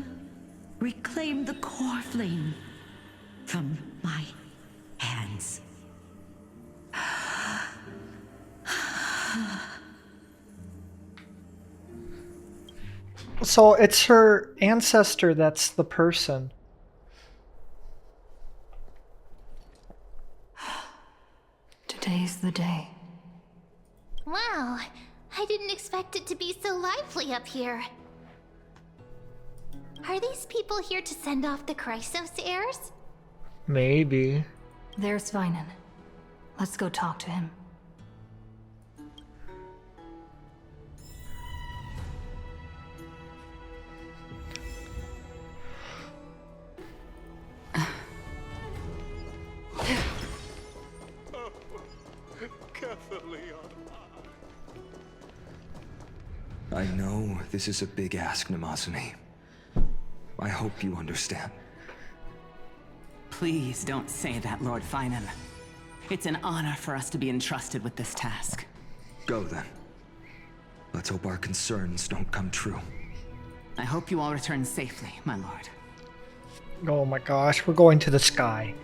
reclaim the core flame from my hands. So it's her ancestor that's the person. Today's the day. Wow, I didn't expect it to be so lively up here. Are these people here to send off the Chrysos heirs? Maybe. There's Svinen. Let's go talk to him. I know this is a big ask, Namazani. I hope you understand. Please don't say that, Lord Finan. It's an honor for us to be entrusted with this task. Go then. Let's hope our concerns don't come true. I hope you all return safely, my lord. Oh my gosh, we're going to the sky.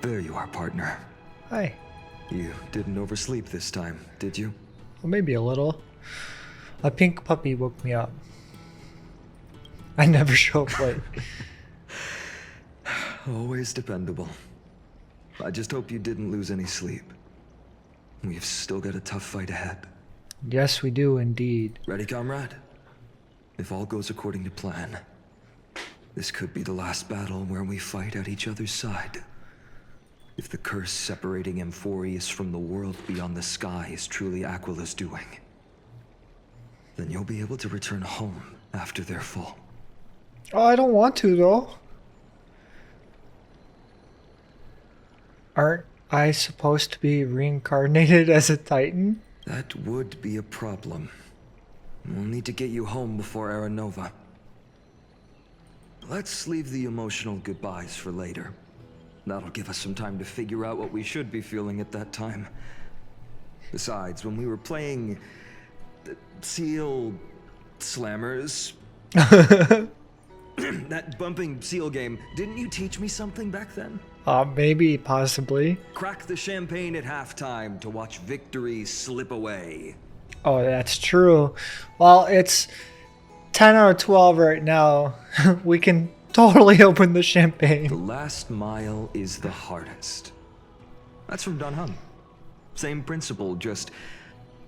There you are, partner. Hi. You didn't oversleep this time, did you? Well, maybe a little. A pink puppy woke me up. I never show up late. Always dependable. I just hope you didn't lose any sleep. We've still got a tough fight ahead. Yes, we do indeed. Ready, comrade? If all goes according to plan, this could be the last battle where we fight at each other's side. If the curse separating Amphorius from the world beyond the sky is truly Aquila's doing, then you'll be able to return home after their fall. Oh, I don't want to, though. Aren't I supposed to be reincarnated as a Titan? That would be a problem. We'll need to get you home before Aranova. Let's leave the emotional goodbyes for later. That'll give us some time to figure out what we should be feeling at that time. Besides, when we were playing Seal Slammers, that bumping seal game, didn't you teach me something back then? Maybe, possibly. Crack the champagne at halftime to watch victory slip away. Oh, that's true. Well, it's 10 out of 12 right now. We can totally open the champagne. The last mile is the hardest. That's from Dan Heng. Same principle, just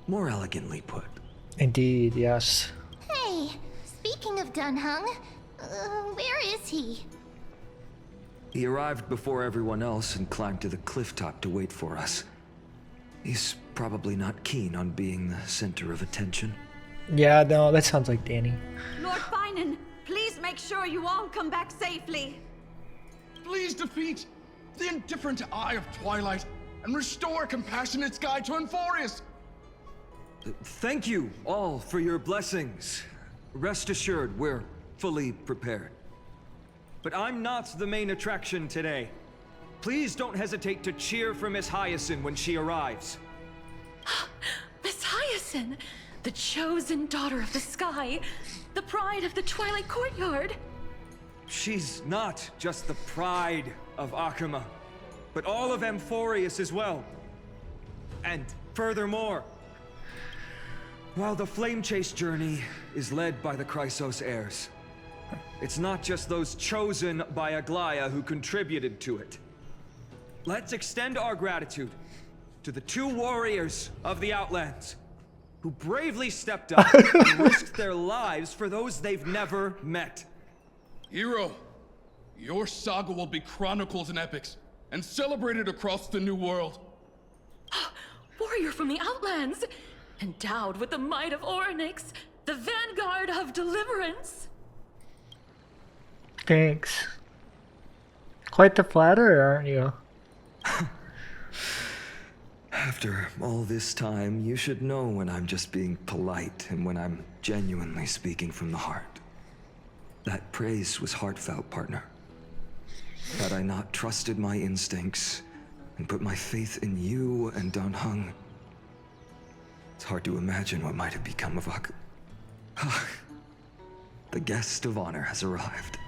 more elegantly put. Indeed, yes. Hey, speaking of Dan Heng, where is he? He arrived before everyone else and climbed to the cliff top to wait for us. He's probably not keen on being the center of attention. Yeah, no, that sounds like Danny. Lord Finan, please make sure you all come back safely. Please defeat the indifferent Eye of Twilight and restore a compassionate sky to Amphorius. Thank you all for your blessings. Rest assured, we're fully prepared. But I'm not the main attraction today. Please don't hesitate to cheer for Miss Hyacinth when she arrives. Miss Hyacinth, the chosen daughter of the sky, the pride of the Twilight Courtyard. She's not just the pride of Akuma, but all of Amphorius as well. And furthermore, while the Flame Chase journey is led by the Chrysos heirs, it's not just those chosen by Aglaya who contributed to it. Let's extend our gratitude to the 2 warriors of the Outlands who bravely stepped up and risked their lives for those they've never met. Hero, your saga will be chronicled in epics and celebrated across the New World. Warrior from the Outlands, endowed with the might of Orynyx, the vanguard of deliverance. Thanks. Quite the flatterer, aren't you? After all this time, you should know when I'm just being polite and when I'm genuinely speaking from the heart. That praise was heartfelt, partner. Had I not trusted my instincts and put my faith in you and Dan Heng, it's hard to imagine what might have become of Akuma. The guest of honor has arrived.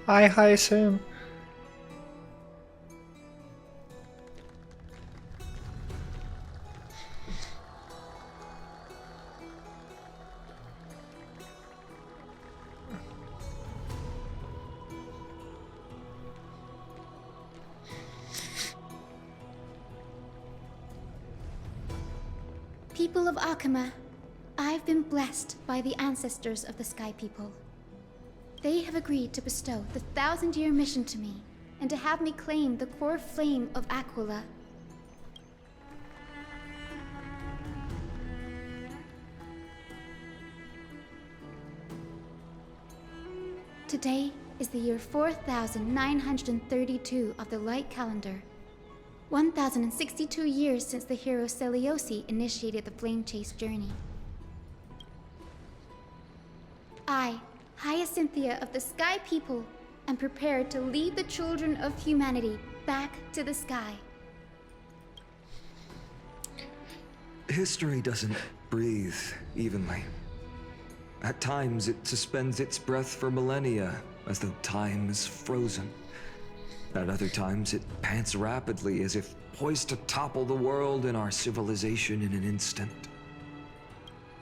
Hi, Hyacinth. People of Akuma, I've been blessed by the ancestors of the Sky People. They have agreed to bestow the 1,000-year mission to me, and to have me claim the core flame of Aquila. Today is the year 4932 of the Light Calendar. 1,062 years since the hero Seliosi initiated the Flame Chase journey. I, Hyacinthia of the Sky People, am prepared to lead the children of humanity back to the sky. History doesn't breathe evenly. At times, it suspends its breath for millennia, as though time is frozen. At other times, it pants rapidly, as if poised to topple the world and our civilization in an instant.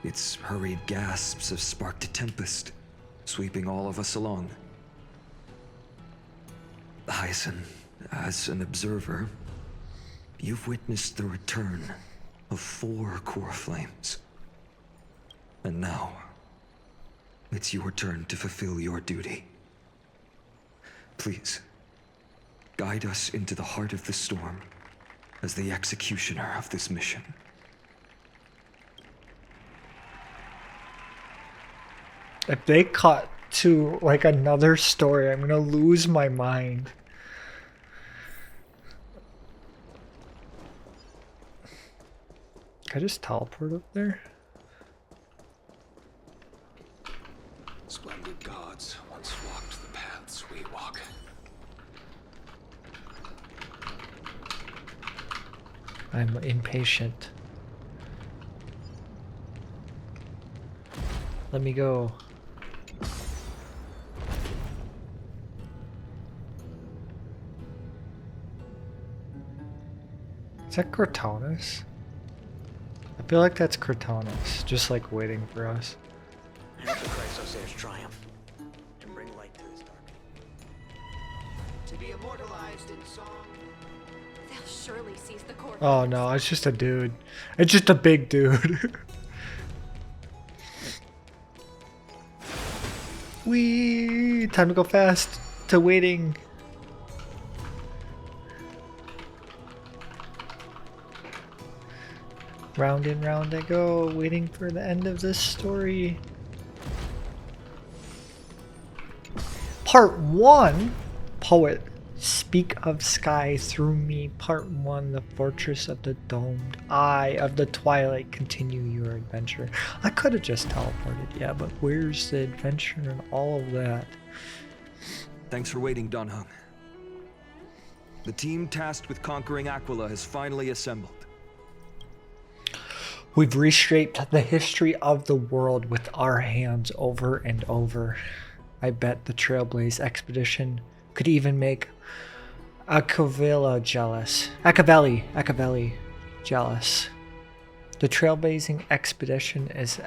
Its hurried gasps have sparked a tempest, sweeping all of us along. Hyacinth, as an observer, you've witnessed the return of 4 core flames. And now, it's your turn to fulfill your duty. Please, guide us into the heart of the storm as the executioner of this mission. If they cut to like another story, I'm gonna lose my mind. Can I just teleport up there? Splendid gods once walked the paths we walk. I'm impatient. Let me go. Is that Cortanus? I feel like that's Cortanus, just like waiting for us. I hope the Chrysos heirs triumph and bring light to this dark. To be immortalized in song. They'll surely seize the core. Oh no, it's just a dude. It's just a big dude. Whee! Time to go fast to waiting. Round and round I go, waiting for the end of this story. Part 1, Poet, speak of sky through me. Part 1, the fortress of the domed eye of the twilight, continue your adventure. I could have just teleported, yeah, but where's the adventure and all of that? Thanks for waiting, Dan Heng. The team tasked with conquering Aquila has finally assembled. We've reshaped the history of the world with our hands over and over. I bet the Trailblaze expedition could even make Akavela jealous. Akavelli jealous. The trailblazing expedition is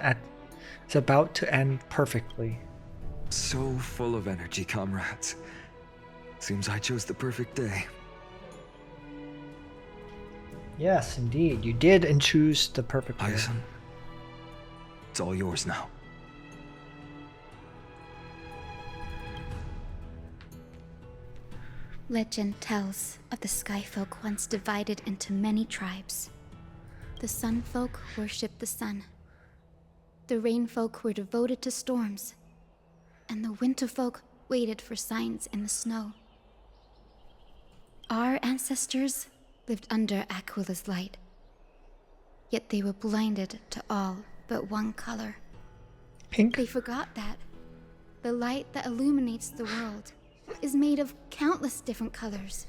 about to end perfectly. So full of energy, comrades. Seems I chose the perfect day. Yes, indeed. You did and choose the perfect day. Aizen, it's all yours now. Legend tells of the Skyfolk once divided into many tribes. The Sunfolk worshipped the sun. The Rainfolk were devoted to storms. And the Winterfolk waited for signs in the snow. Our ancestors lived under Aquila's light. Yet they were blinded to all but one color. Pink? They forgot that the light that illuminates the world is made of countless different colors.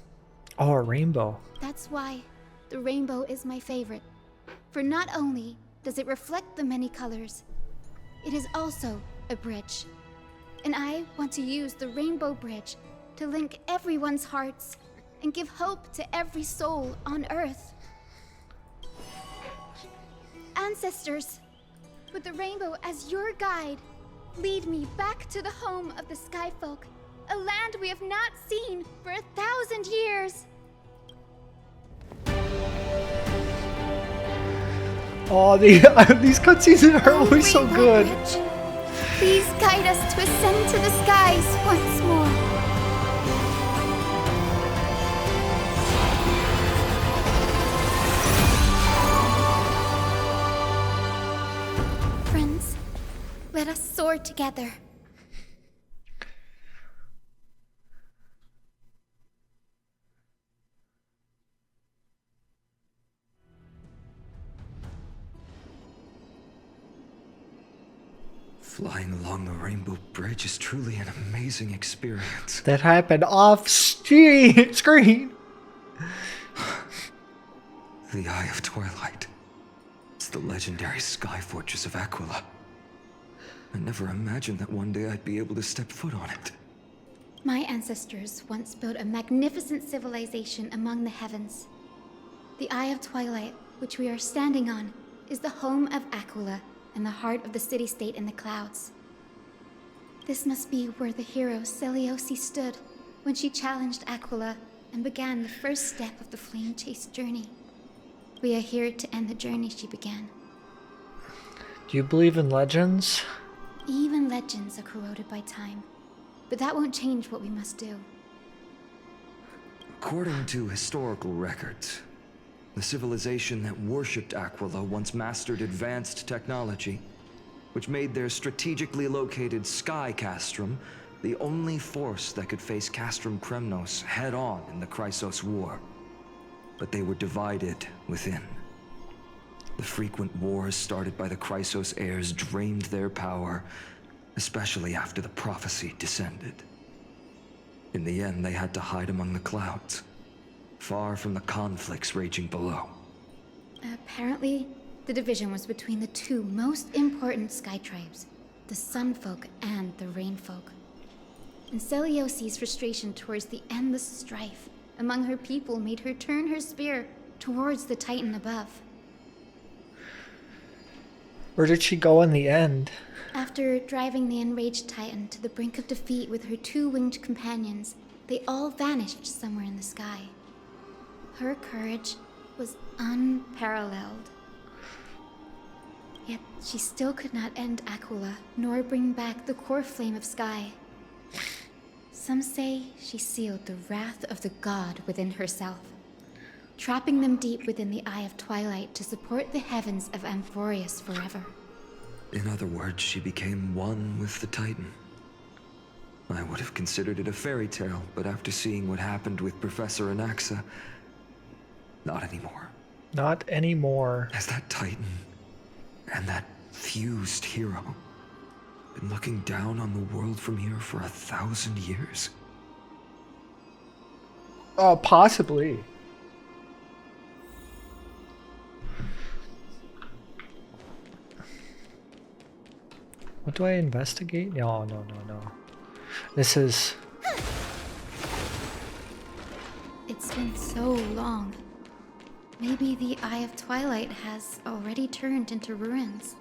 Oh, a rainbow. That's why the rainbow is my favorite. For not only does it reflect the many colors, it is also a bridge. And I want to use the Rainbow Bridge to link everyone's hearts and give hope to every soul on Earth. Ancestors, with the rainbow as your guide, lead me back to the home of the Skyfolk, a land we have not seen for 1,000 years. Oh, these cutscenes are always so good. Bridge, please guide us to ascend to the skies once more. Friends, let us soar together. Flying along the Rainbow Bridge is truly an amazing experience. That happened off screen. The Eye of Twilight. It's the legendary sky fortress of Aquila. I never imagined that one day I'd be able to step foot on it. My ancestors once built a magnificent civilization among the heavens. The Eye of Twilight, which we are standing on, is the home of Aquila and the heart of the city-state in the clouds. This must be where the hero Selioci stood when she challenged Aquila and began the first step of the Flame Chase journey. We are here to end the journey she began. Do you believe in legends? Even legends are corroded by time, but that won't change what we must do. According to historical records, the civilization that worshipped Aquila once mastered advanced technology, which made their strategically located Sky Castrum the only force that could face Castrum Kremnos head-on in the Chrysos War. But they were divided within. The frequent wars started by the Chrysos heirs drained their power, especially after the prophecy descended. In the end, they had to hide among the clouds, far from the conflicts raging below. Apparently, the division was between the two most important sky tribes, the Sunfolk and the Rainfolk. And Seliosi's frustration towards the endless strife among her people made her turn her spear towards the Titan above. Where did she go in the end? After driving the enraged Titan to the brink of defeat with her two winged companions, they all vanished somewhere in the sky. Her courage was unparalleled. Yet she still could not end Aquila, nor bring back the core flame of Sky. Some say she sealed the wrath of the god within herself, trapping them deep within the Eye of Twilight to support the heavens of Amphorius forever. In other words, she became one with the Titan. I would have considered it a fairy tale, but after seeing what happened with Professor Anaxa, not anymore. Not anymore. Has that Titan and that fused hero been looking down on the world from here for 1,000 years? Oh, possibly. What do I investigate? No. This is... It's been so long. Maybe the Eye of Twilight has already turned into ruins.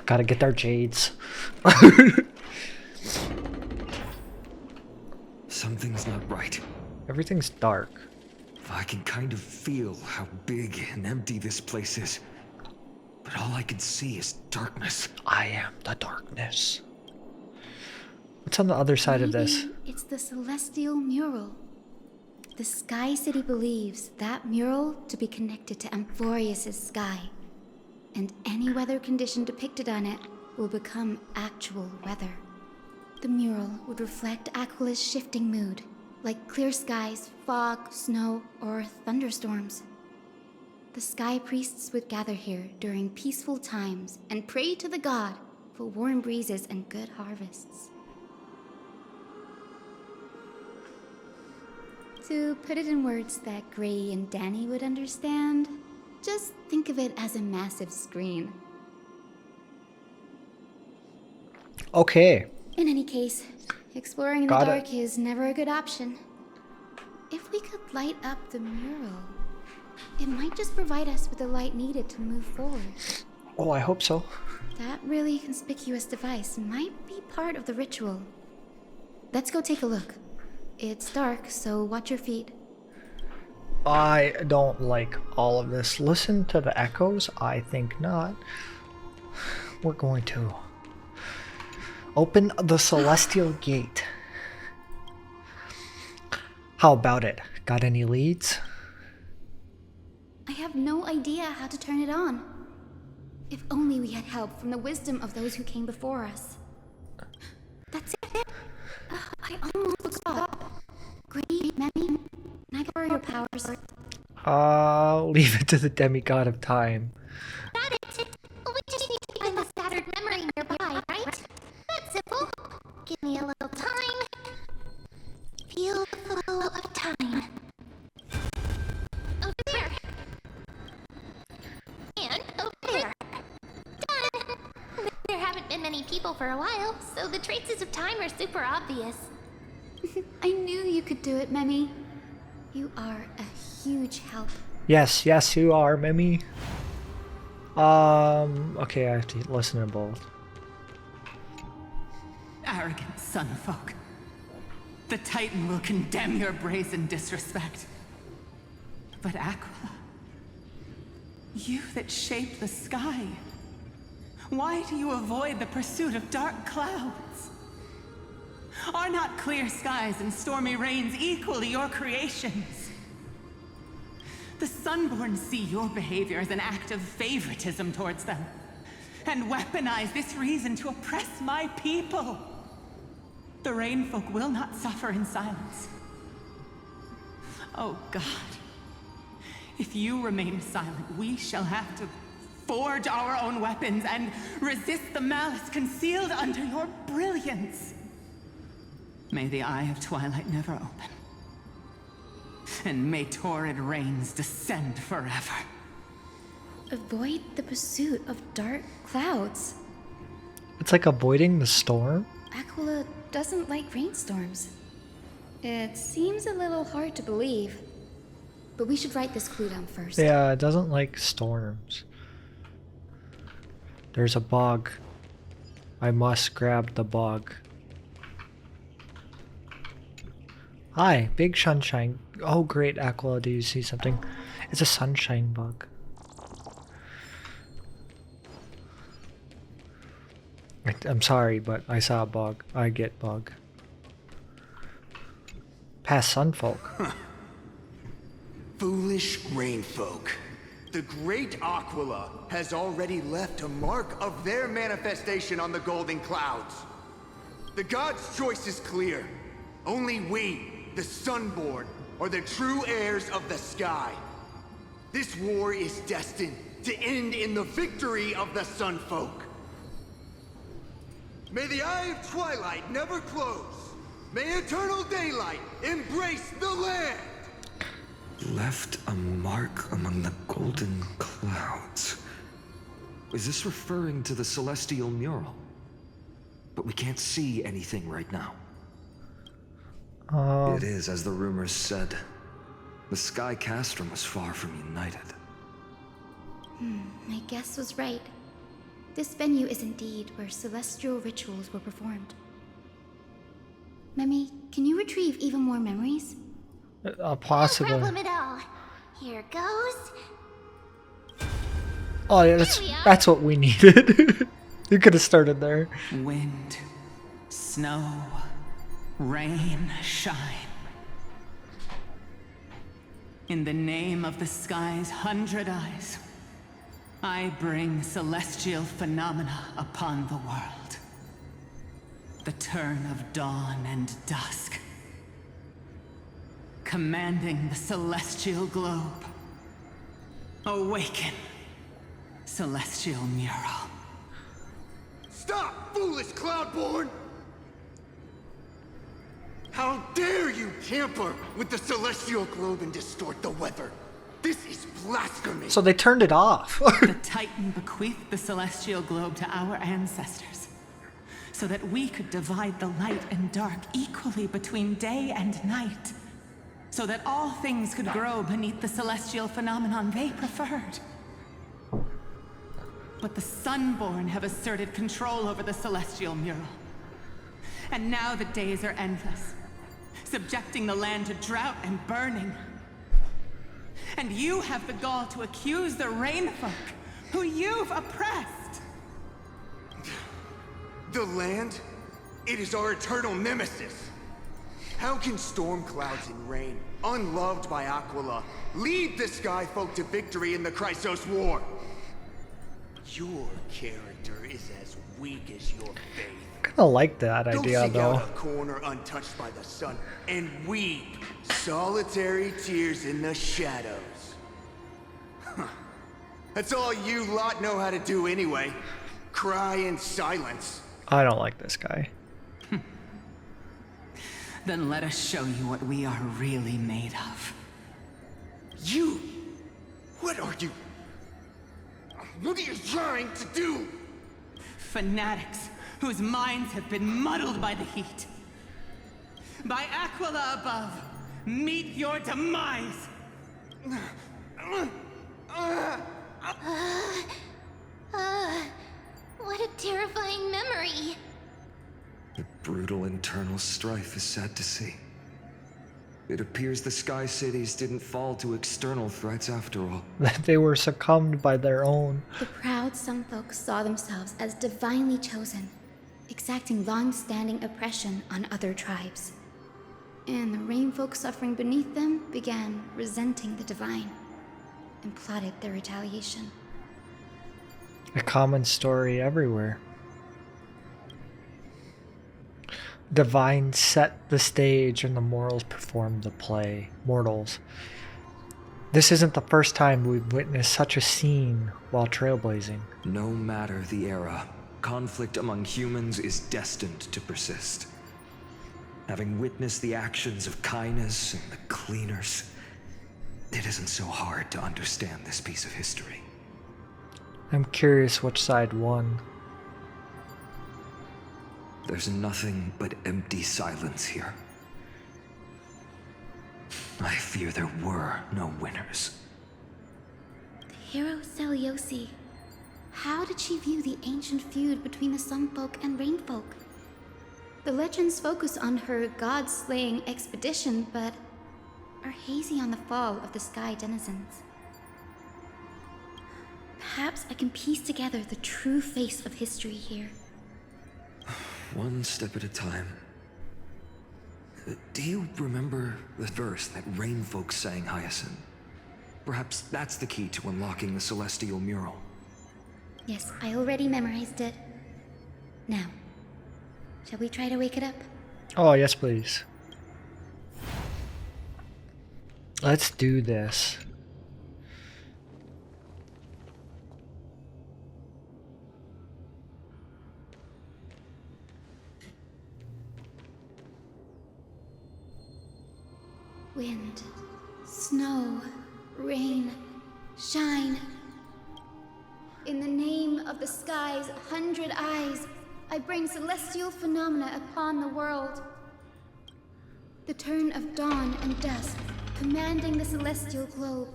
Gotta get their jades. Something's not right. Everything's dark. I can kind of feel how big and empty this place is. But all I can see is darkness. I am the darkness. What's on the other side of this? Maybe it's the Celestial Mural. The Sky City believes that mural to be connected to Amphorius' sky. And any weather condition depicted on it will become actual weather. The mural would reflect Aquila's shifting mood, like clear skies, fog, snow, or thunderstorms. The Sky Priests would gather here during peaceful times and pray to the god for warm breezes and good harvests. To put it in words that Gray and Danny would understand, just think of it as a massive screen. Okay. In any case, exploring in the dark is never a good option. If we could light up the mural, it might just provide us with the light needed to move forward. Oh, I hope so. That really conspicuous device might be part of the ritual. Let's go take a look. It's dark, so watch your feet. I don't like all of this. Listen to the echoes? I think not. We're going to open the Celestial Gate. How about it? Got any leads? I have no idea how to turn it on. If only we had help from the wisdom of those who came before us. That's it. I almost forgot. Great, Memmy. Can I borrow your powers? Leave it to the demigod of time. Got it. We just need to find the scattered memory nearby, right? That's simple. Give me a little time. Feel the flow of time. Over there. And over there. Done. There haven't been many people for a while, so the traces of time are super obvious. I knew you could do it, Memmy. You are a huge help. Yes, you are, Mimi. Okay, I have to listen to both. Arrogant sunfolk. The Titan will condemn your brazen disrespect. But Aquila, you that shape the sky, why do you avoid the pursuit of dark clouds? Are not clear skies and stormy rains equally your creations? The Sunborn see your behavior as an act of favoritism towards them, and weaponize this reason to oppress my people. The Rainfolk will not suffer in silence. Oh God, if you remain silent, we shall have to forge our own weapons and resist the malice concealed under your brilliance. May the Eye of Twilight never open. And may torrid rains descend forever. Avoid the pursuit of dark clouds. It's like avoiding the storm? Aquila doesn't like rainstorms. It seems a little hard to believe. But we should write this clue down first. Yeah, it doesn't like storms. There's a bug. I must grab the bug. Hi, big sunshine. Oh great, Aquila, do you see something? It's a sunshine bug. I'm sorry, but I saw a bug. I get bug. Past sunfolk. Foolish rainfolk. The great Aquila has already left a mark of their manifestation on the golden clouds. The god's choice is clear. Only we, the Sunborn, are the true heirs of the sky. This war is destined to end in the victory of the Sunfolk. May the Eye of Twilight never close. may eternal daylight embrace the land! Left a mark among the golden clouds. Is this referring to the celestial mural? But we can't see anything right now. It is, as the rumors said. The Sky Castrum was far from united. My guess was right. This venue is indeed where celestial rituals were performed. Memi, can you retrieve even more memories? Possibly. No problem at all. Here goes. Oh yeah, that's what we needed. You could have started there. Wind, snow, rain, shine. In the name of the sky's 100 eyes, I bring celestial phenomena upon the world. The turn of dawn and dusk. Commanding the celestial globe. Awaken, celestial mural. Stop, foolish Cloudborn! How dare you tamper with the celestial globe and distort the weather? This is blasphemy! So they turned it off. The Titan bequeathed the celestial globe to our ancestors, so that we could divide the light and dark equally between day and night, so that all things could grow beneath the celestial phenomenon they preferred. But the Sunborn have asserted control over the celestial mural. And now the days are endless, subjecting the land to drought and burning. And you have the gall to accuse the Rainfolk, who you've oppressed. The land? It is our eternal nemesis. How can storm clouds and rain, unloved by Aquila, lead the Skyfolk to victory in the Chrysos War? Your character is as weak as your faith. I kind of like that idea, Go though. seek out a corner untouched by the sun and weep solitary tears in the shadows. Huh. That's all you lot know how to do anyway. Cry in silence. I don't like this guy. Then let us show you what we are really made of. You? What are you? What are you trying to do? Fanatics whose minds have been muddled by the heat. By Aquila above, meet your demise! What a terrifying memory. The brutal internal strife is sad to see. It appears the Sky Cities didn't fall to external threats after all. They were succumbed by their own. The proud Sunfolk saw themselves as divinely chosen, exacting long-standing oppression on other tribes. And the Rainfolk suffering beneath them began resenting the divine and plotted their retaliation. A common story everywhere. Divine set the stage and the mortals performed the play. Mortals. This isn't the first time we've witnessed such a scene while trailblazing. No matter the era, conflict among humans is destined to persist. Having witnessed the actions of Kindness and the Cleaners, it isn't so hard to understand this piece of history. I'm curious which side won. There's nothing but empty silence here. I fear there were no winners. The hero Celiosi. How did she view the ancient feud between the Sunfolk and Rainfolk? The legends focus on her god-slaying expedition, but are hazy on the fall of the Sky Denizens. Perhaps I can piece together the true face of history here. One step at a time. Do you remember the verse that Rainfolk sang, Hyacinth? Perhaps that's the key to unlocking the celestial mural. Yes, I already memorized it. Now, shall we try to wake it up? Oh, yes, please. Let's do this. Wind, snow, rain, shine. In the name of the sky's 100 eyes, I bring celestial phenomena upon the world. The turn of dawn and dusk, commanding the celestial globe.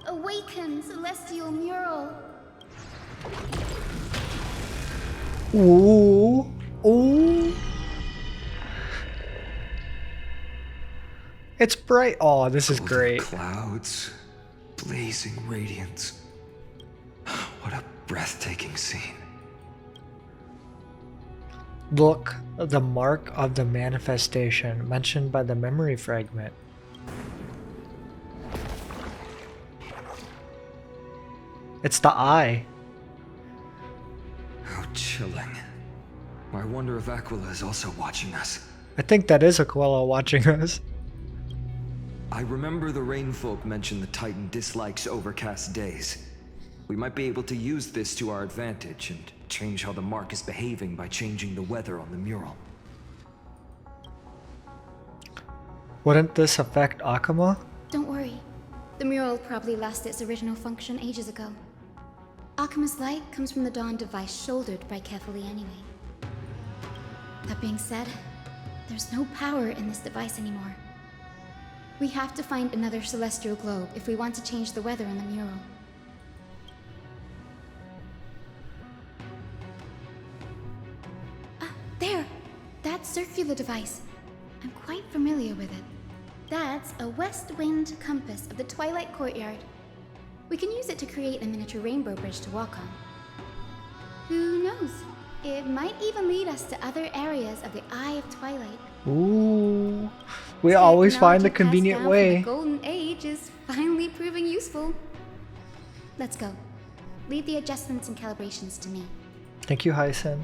Awaken, celestial mural. Ooh. Ooh. It's bright. Oh, this is great. Clouds, blazing radiance. What a breathtaking scene. Look, the mark of the manifestation mentioned by the memory fragment. It's the eye. How chilling. I wonder if Aquila is also watching us. I think that is Aquila watching us. I remember the Rainfolk mentioned the Titan dislikes overcast days. We might be able to use this to our advantage and change how the mark is behaving by changing the weather on the mural. Wouldn't this affect Akuma? Don't worry. The mural probably lost its original function ages ago. Akuma's light comes from the Dawn device shouldered by Kefali anyway. That being said, there's no power in this device anymore. We have to find another celestial globe if we want to change the weather on the mural. There! That circular device. I'm quite familiar with it. That's a west wind compass of the Twilight Courtyard. We can use it to create a miniature rainbow bridge to walk on. Who knows? It might even lead us to other areas of the Eye of Twilight. Ooh. We always find the Technology convenient passed down from way. The Golden Age is finally proving useful. Let's go. Leave the adjustments and calibrations to me. Thank you, Hyson.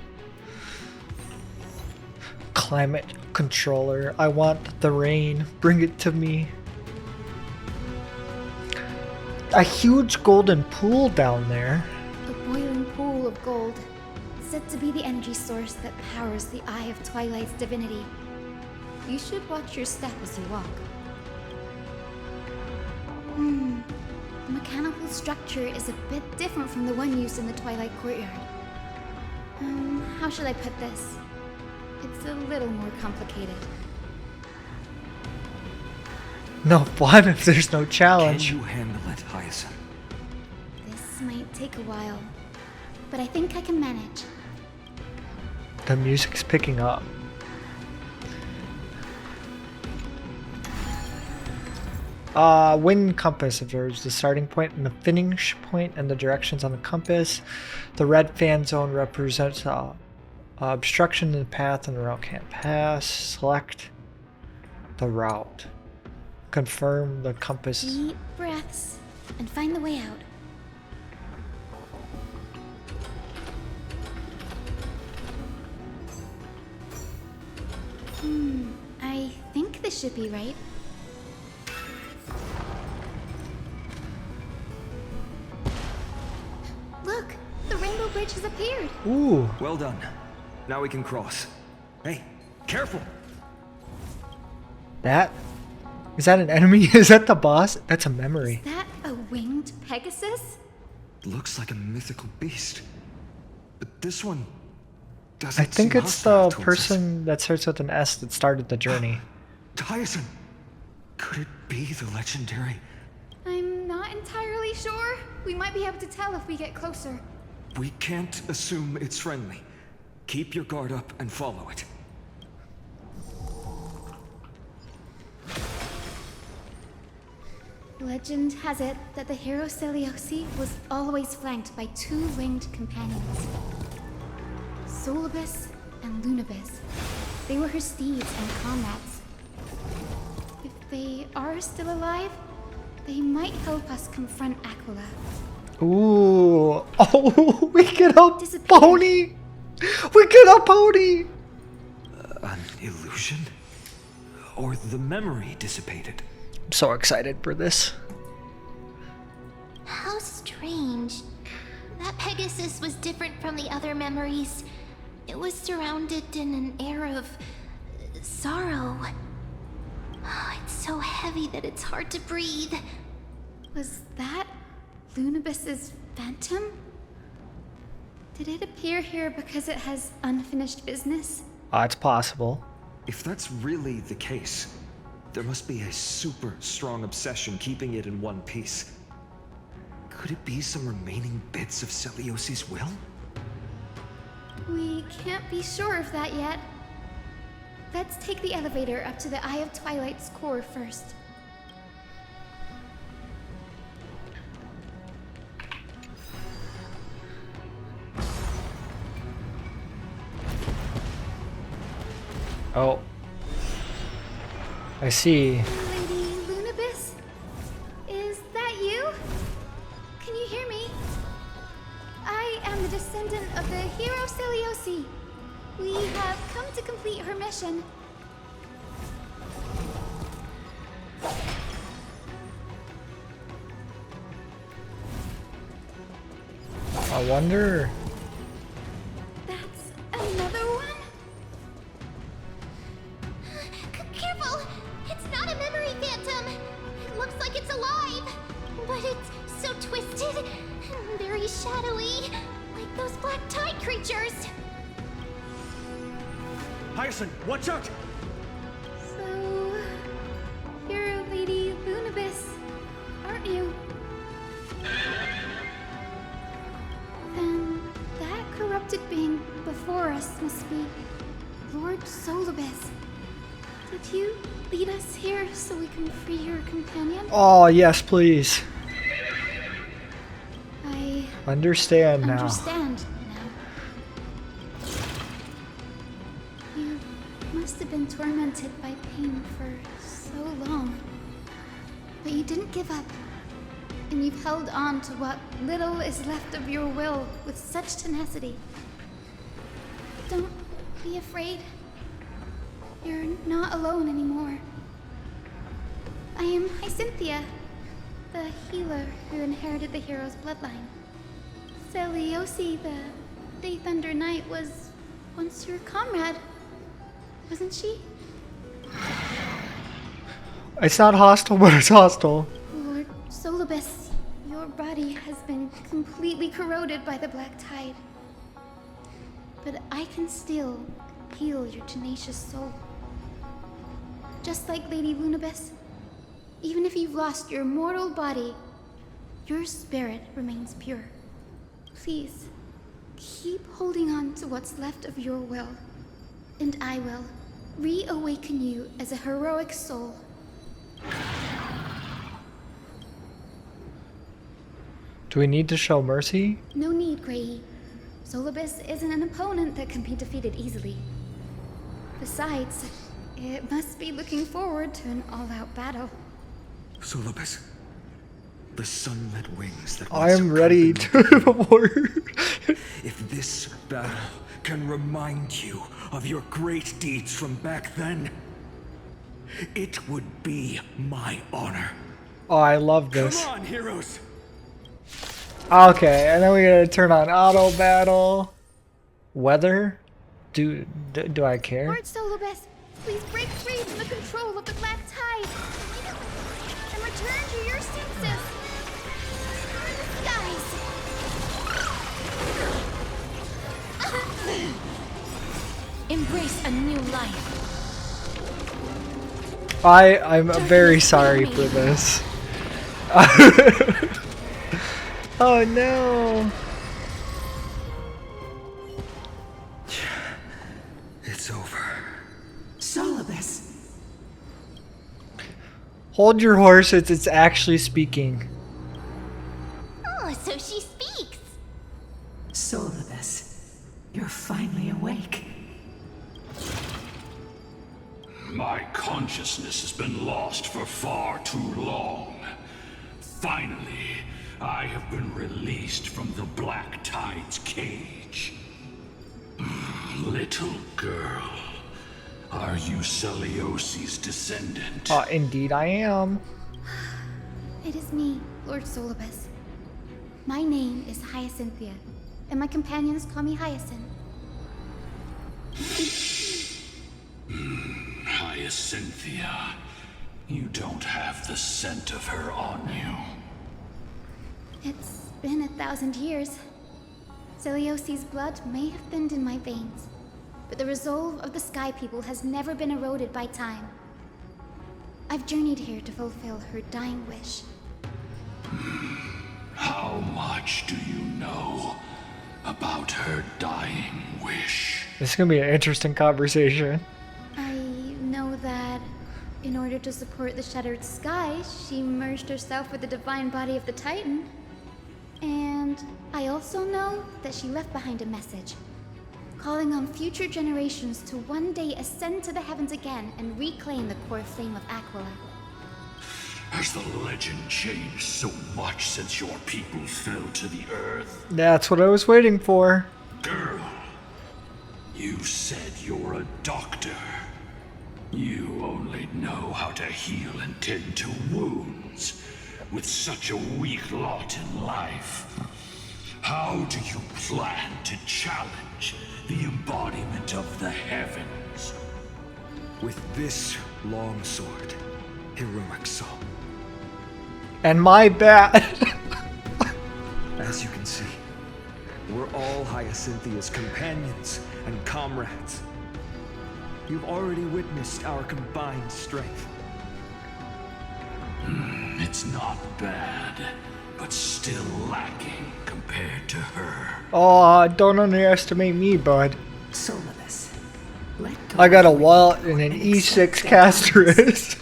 Climate controller. I want the rain. Bring it to me. A huge golden pool down there. A boiling pool of gold, said to be the energy source that powers the Eye of Twilight's divinity. You should watch your step as you walk. The mechanical structure is a bit different from the one used in the Twilight Courtyard. How should I put this? It's a little more complicated. No fun if there's no challenge. Can you handle it, Hyacinth? This might take a while, but I think I can manage. The music's picking up. Wind compass observes the starting point and the finish point and the directions on the compass. The red fan zone represents obstruction in the path and the route can't pass. Select the route. Confirm the compass. Deep breaths and find the way out. I think this should be right. Look, the rainbow bridge has appeared. Ooh. Well done. Now we can cross. Hey, careful! That? Is that an enemy? Is that the boss? That's a memory. Is that a winged Pegasus? Looks like a mythical beast. But this one doesn't I think seem it's hostile the towards person that starts with an S that started the journey. Tyson! Could it be the legendary? I'm not entirely sure. We might be able to tell if we get closer. We can't assume it's friendly. Keep your guard up and follow it. Legend has it that the hero Celiosi was always flanked by two winged companions, Solibus and Lunabis. They were her steeds and comrades. If they are still alive, they might help us confront Aquila. Ooh. Oh, we get a pony! We get a pony! An illusion? Or the memory dissipated? I'm so excited for this. How strange. That Pegasus was different from the other memories. It was surrounded in an air of sorrow. heavy that it's hard to breathe. Was that Lunibus's phantom? Did it appear here because it has unfinished business? It's possible. If that's really the case, there must be a super strong obsession keeping it in one piece. Could it be some remaining bits of Celiosi's will? We can't be sure of that yet. Let's take the elevator up to the Eye of Twilight's core first. Oh. I see. Lady Lunibus? Is that you? Can you hear me? I am the descendant of the hero Celiosi. We have come to complete her mission. I wonder. That's another one? Careful! It's not a memory phantom! It looks like it's alive! But it's so twisted and very shadowy, like those black tide creatures! Hyacinth, watch out! So, you're Lady Lunibus, aren't you? Then that corrupted being before us must be Lord Solibus. Did you lead us here so we can free your companion? Oh, yes, please. I understand now. Understand now. You must have been tormented by pain for so long. But you didn't give up. And you've held on to what little is left of your will with such tenacity. Don't be afraid. You're not alone anymore. I am Hyacinthia, the healer who inherited the hero's bloodline. Celiosi, the Day Thunder Knight, was once your comrade, wasn't she? It's not hostile, but it's hostile. Lord Solibus, your body has been completely corroded by the black tide. But I can still heal your tenacious soul. Just like Lady Lunibus, even if you've lost your mortal body, your spirit remains pure. Please, keep holding on to what's left of your will, and I will reawaken you as a heroic soul. Do we need to show mercy? No need, Grey. Solibus isn't an opponent that can be defeated easily. Besides, it must be looking forward to an all-out battle. Solibus, the sunlit wings that I am ready to If this battle can remind you of your great deeds from back then, it would be my honor. Oh, I love this. Come on, heroes! Okay, and then we gotta turn on auto battle. Weather? Do I care? Lord Solibus, please break free from the control of the black tide and return to your senses. Skies. Embrace a new life. I'm very sorry for this. Oh no. It's over. Solibus. Hold your horses, it's actually speaking. Oh, so she speaks! Solibus, you're finally awake. My consciousness has been lost for far too long. Finally, I have been released from the Black Tide's cage. Little girl, are you Celiosi's descendant? Indeed I am. It is me, Lord Solibus. My name is Hyacinthia, and my companions call me Hyacinth. Hyacinthia. You don't have the scent of her on you. It's been 1,000 years. Celiosi's blood may have thinned in my veins, but the resolve of the Sky People has never been eroded by time. I've journeyed here to fulfill her dying wish. How much do you know about her dying wish? This is gonna be an interesting conversation. I know that in order to support the Shattered Sky, she merged herself with the divine body of the Titan. And I also know that she left behind a message, calling on future generations to one day ascend to the heavens again and reclaim the core flame of Aquila. Has the legend changed so much since your people fell to the earth? That's what I was waiting for. Girl, you said you're a doctor. You only know how to heal and tend to wounds. With such a weak lot in life, how do you plan to challenge the embodiment of the heavens? With this long sword, heroic soul. And my bat. As you can see, we're all Hyacinthia's companions and comrades. You've already witnessed our combined strength. It's not bad, but still lacking compared to her. Oh, don't underestimate me, bud. Solaris, let go. I got a wallet and an E6 Casterus.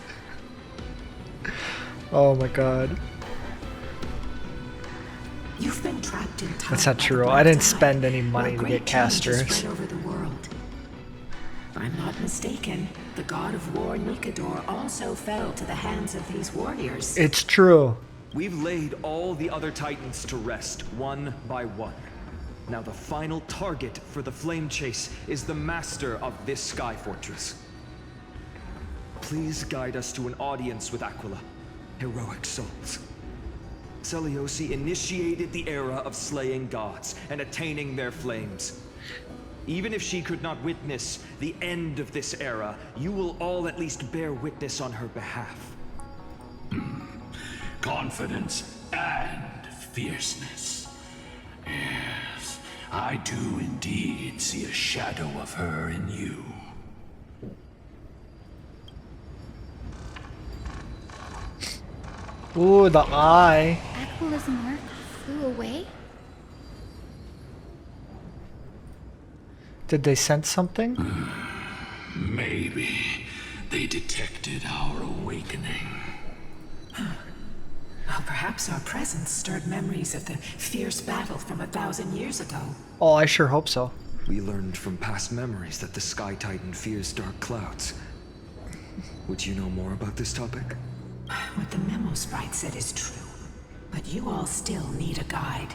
Oh my god. You've been trapped in time. That's not true. I didn't spend any money to get Casterus. Over the world. If I'm not mistaken, the god of war Nikador also fell to the hands of these warriors. It's true. We've laid all the other Titans to rest, one by one. Now the final target for the Flame Chase is the master of this Sky Fortress. Please guide us to an audience with Aquila. Heroic souls. Celiosi initiated the era of slaying gods and attaining their flames. Even if she could not witness the end of this era, you will all at least bear witness on her behalf. Confidence and fierceness. Yes, I do indeed see a shadow of her in you. Ooh, the eye. Aquila's mark flew away? Did they sense something? Maybe they detected our awakening. Well, perhaps our presence stirred memories of the fierce battle from 1,000 years ago. Oh, I sure hope so. We learned from past memories that the Sky Titan fears dark clouds. Would you know more about this topic? What the memo sprite said is true, but you all still need a guide.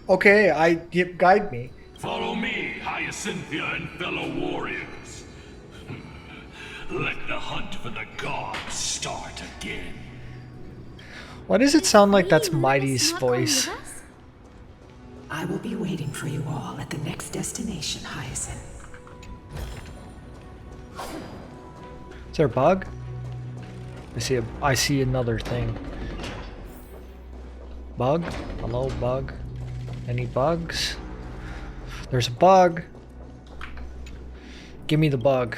Okay, guide me. Follow me, Hyacinthia and fellow warriors. Let the hunt for the gods start again. Why does it sound like that's Mighty's voice? I will be waiting for you all at the next destination, Hyacinth. Is there a bug? I see another thing. Bug? Hello, bug? Any bugs? There's a bug. Give me the bug.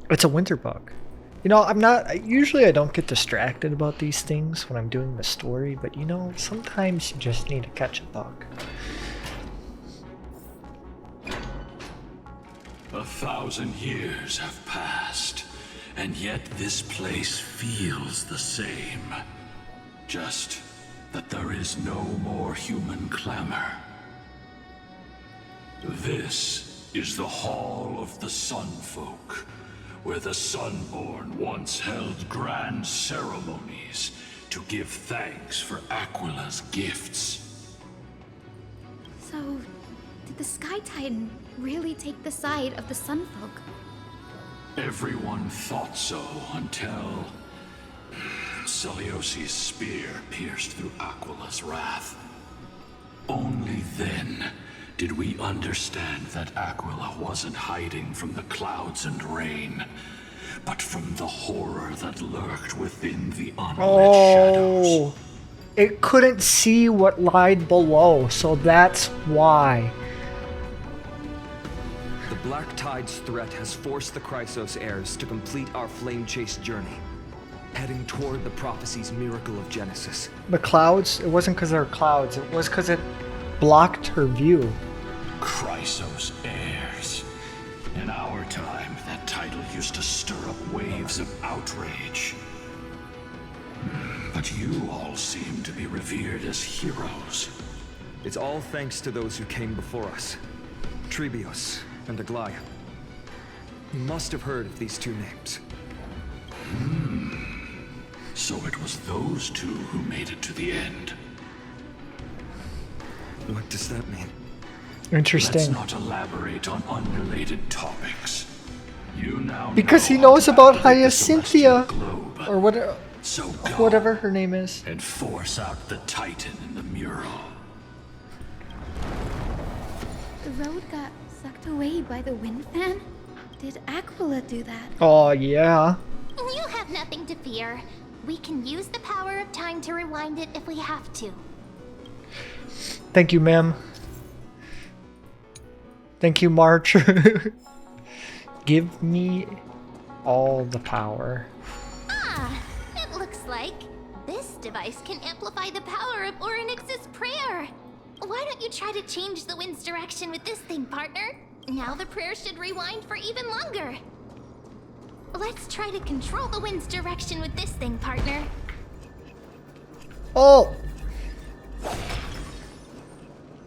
It's a winter bug. You know, usually I don't get distracted about these things when I'm doing the story, but you know, sometimes you just need to catch a bug. 1,000 years have passed, and yet this place feels the same. Just that there is no more human clamor. This is the Hall of the Sun Folk, where the Sunborn once held grand ceremonies to give thanks for Aquila's gifts. So, did the Sky Titan really take the side of the Sunfolk? Everyone thought so until Celiosi's spear pierced through Aquila's wrath. Only then did we understand that Aquila wasn't hiding from the clouds and rain, but from the horror that lurked within the unlit Oh, it couldn't see what lied below, so that's why. The Black Tide's threat has forced the Chrysos heirs to complete our flame chase journey, heading toward the prophecy's miracle of Genesis. The clouds, it wasn't because there were clouds, it was because it blocked her view. Chrysos heirs. In our time, that title used to stir up waves of outrage. But you all seem to be revered as heroes. It's all thanks to those who came before us. Trebios and Aglaia. You must have heard of these two names. So it was those two who made it to the end. What does that mean? Interesting. Let's not elaborate on unrelated topics. You now Because he knows about Hyacinthia, or whatever her name is. And force out the Titan in the mural. The road got sucked away by the wind fan? Did Aquila do that? Oh, yeah. You have nothing to fear. We can use the power of time to rewind it if we have to. Thank you, ma'am. Thank you, March. Give me all the power. Ah, it looks like this device can amplify the power of Orynyx's prayer. Why don't you try to change the wind's direction with this thing, partner? Now the prayer should rewind for even longer. Let's try to control the wind's direction with this thing, partner. Oh!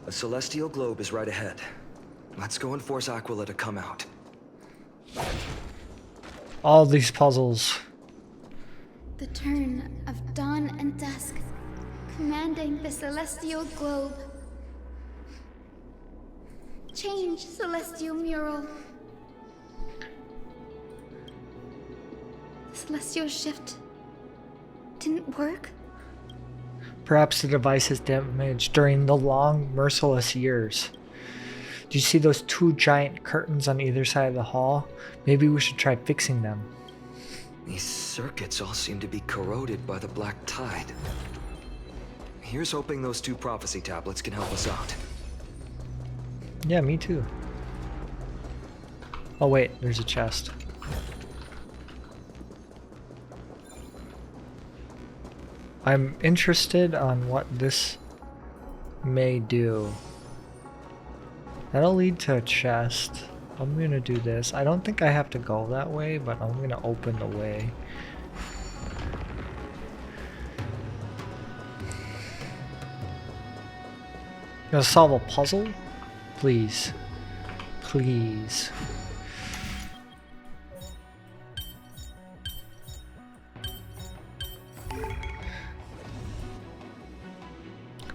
A celestial globe is right ahead. Let's go and force Aquila to come out. All these puzzles. The turn of dawn and dusk, commanding the celestial globe. Change, celestial mural. The celestial shift didn't work? Perhaps the device is damaged during the long, merciless years. Do you see those two giant curtains on either side of the hall? Maybe we should try fixing them. These circuits all seem to be corroded by the Black Tide. Here's hoping those two prophecy tablets can help us out. Yeah, me too. Oh wait, there's a chest. I'm interested on what this may do. That'll lead to a chest. I'm gonna do this. I don't think I have to go that way, but I'm gonna open the way. Gonna solve a puzzle? Please. Please.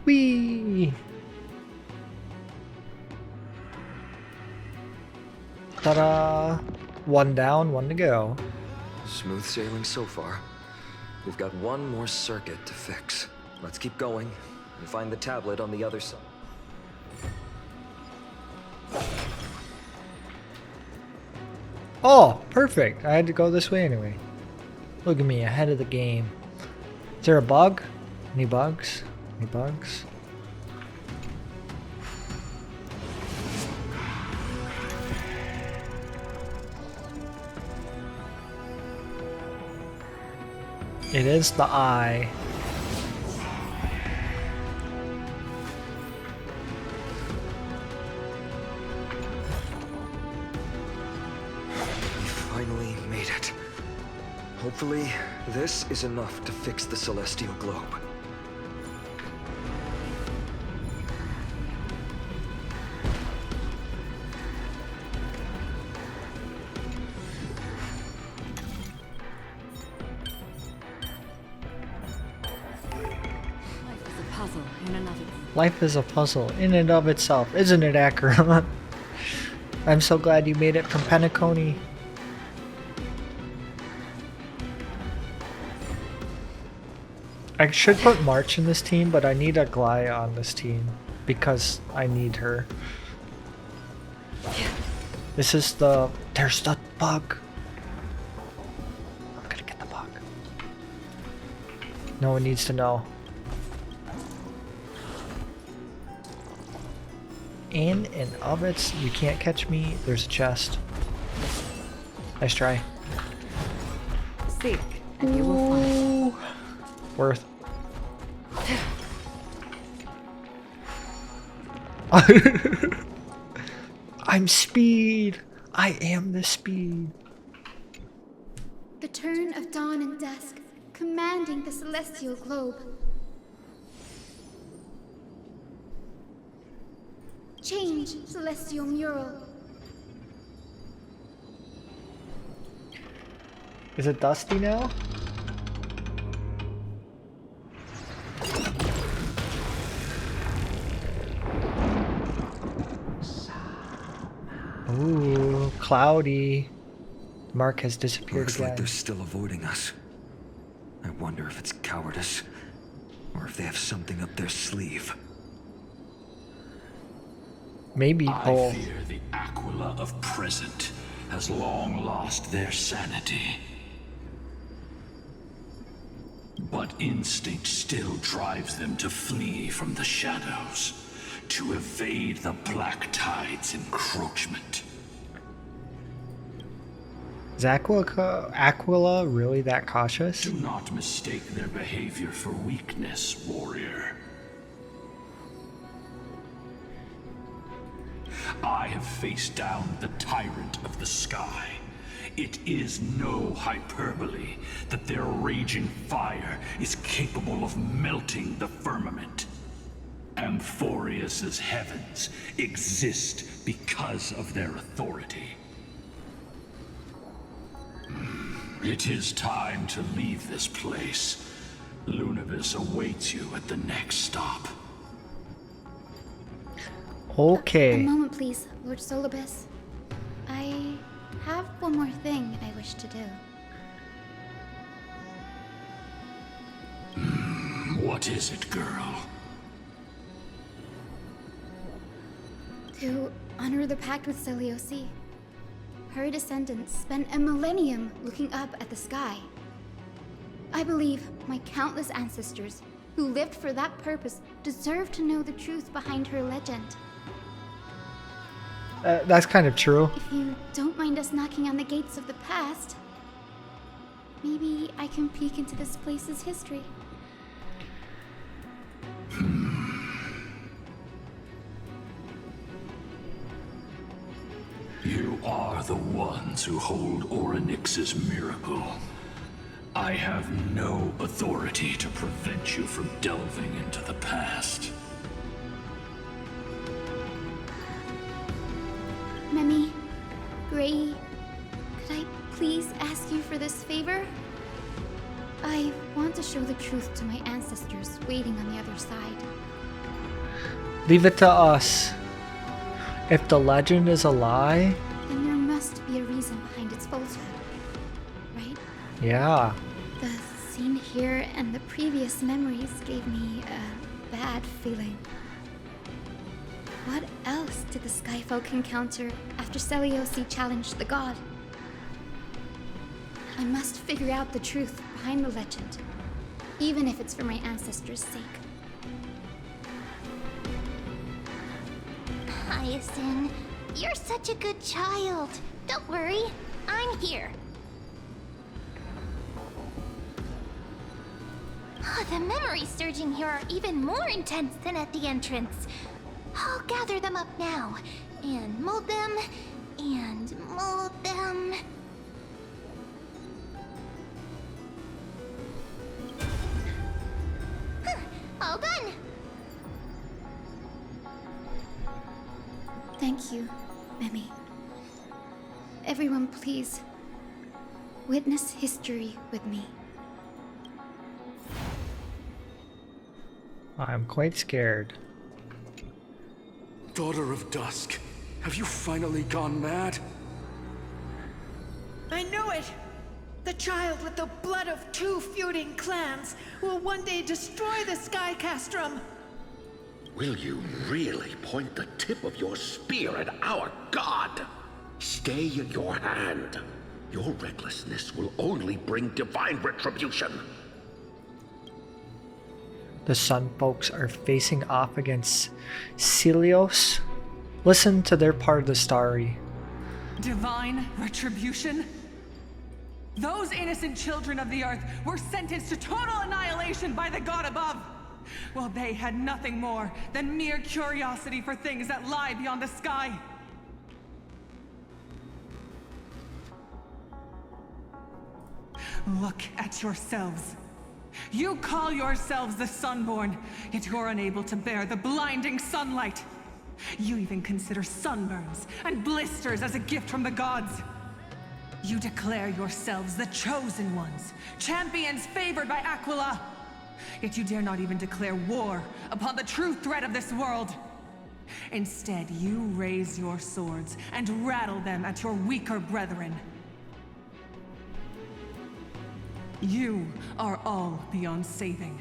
Whee! Ta-da! One down, one to go. Smooth sailing so far. We've got one more circuit to fix. Let's keep going and find the tablet on the other side. Oh, perfect. I had to go this way anyway. Look at me, ahead of the game. Is there a bug? Any bugs? Any bugs? It is the eye. We finally made it. Hopefully, this is enough to fix the celestial globe. Life is a puzzle in and of itself, isn't it, Acheron? I'm so glad you made it from Penacony. I should put March in this team, but I need Aglaia on this team because I need her. This is the... There's the bug. No one needs to know. In and of it, you can't catch me. There's a chest. Nice try. Seek, and you will find. Worth. I'm speed. I am the speed. The turn of dawn and dusk, commanding the celestial globe. Change, celestial mural. Is it dusty now? Ooh, cloudy. Mark has disappeared Looks again. like they're still avoiding us. I wonder if it's cowardice, or if they have something up their sleeve. Maybe I both. fear the Aquila of present has long lost their sanity. But instinct still drives them to flee from the shadows, to evade the Black Tide's encroachment. Is Aquila really that cautious? Do not mistake their behavior for weakness, warrior. I have faced down the tyrant of the sky. It is no hyperbole that their raging fire is capable of melting the firmament. Amphorius's heavens exist because of their authority. It is time to leave this place. Lunavis awaits you at the next stop. A Okay. moment, please, Lord Solibus. I have one more thing I wish to do. What is it, girl? To honor the pact with Selioci. Her descendants spent a millennium looking up at the sky. I believe my countless ancestors who lived for that purpose deserve to know the truth behind her legend. That's kind of true. If you don't mind us knocking on the gates of the past, maybe I can peek into this place's history. You are the ones who hold Orynyx's miracle. I have no authority to prevent you from delving into the past. Memi, Gray, could I please ask you for this favor? I want to show the truth to my ancestors waiting on the other side. Leave it to us. If the legend is a lie, Then there must be a reason behind its falsehood, right? yeah. The scene here and the previous memories gave me a bad feeling. What else did the Skyfolk encounter after Selioci challenged the god? I must figure out the truth behind the legend, even if it's for my ancestors' sake. Hyacinth, you're such a good child. Don't worry, I'm here. Oh, the memories surging here are even more intense than at the entrance. I'll gather them up now, and mold them, and mold them. Huh, all done. Thank you, Memi. Everyone, please, witness history with me. I'm quite scared. Daughter of Dusk, have you finally gone mad? I know it! The child with the blood of two feuding clans will one day destroy the Sky Castrum! Will you really point the tip of your spear at our god? Stay your hand. Your recklessness will only bring divine retribution. The Sun folks are facing off against Celios. Listen to their part of the story. Divine retribution? Those innocent children of the earth were sentenced to total annihilation by the god above, while they had nothing more than mere curiosity for things that lie beyond the sky. Look at yourselves. You call yourselves the Sunborn, yet you're unable to bear the blinding sunlight. You even consider sunburns and blisters as a gift from the gods. You declare yourselves the chosen ones, champions favored by Aquila. Yet you dare not even declare war upon the true threat of this world. Instead, you raise your swords and rattle them at your weaker brethren. You are all beyond saving.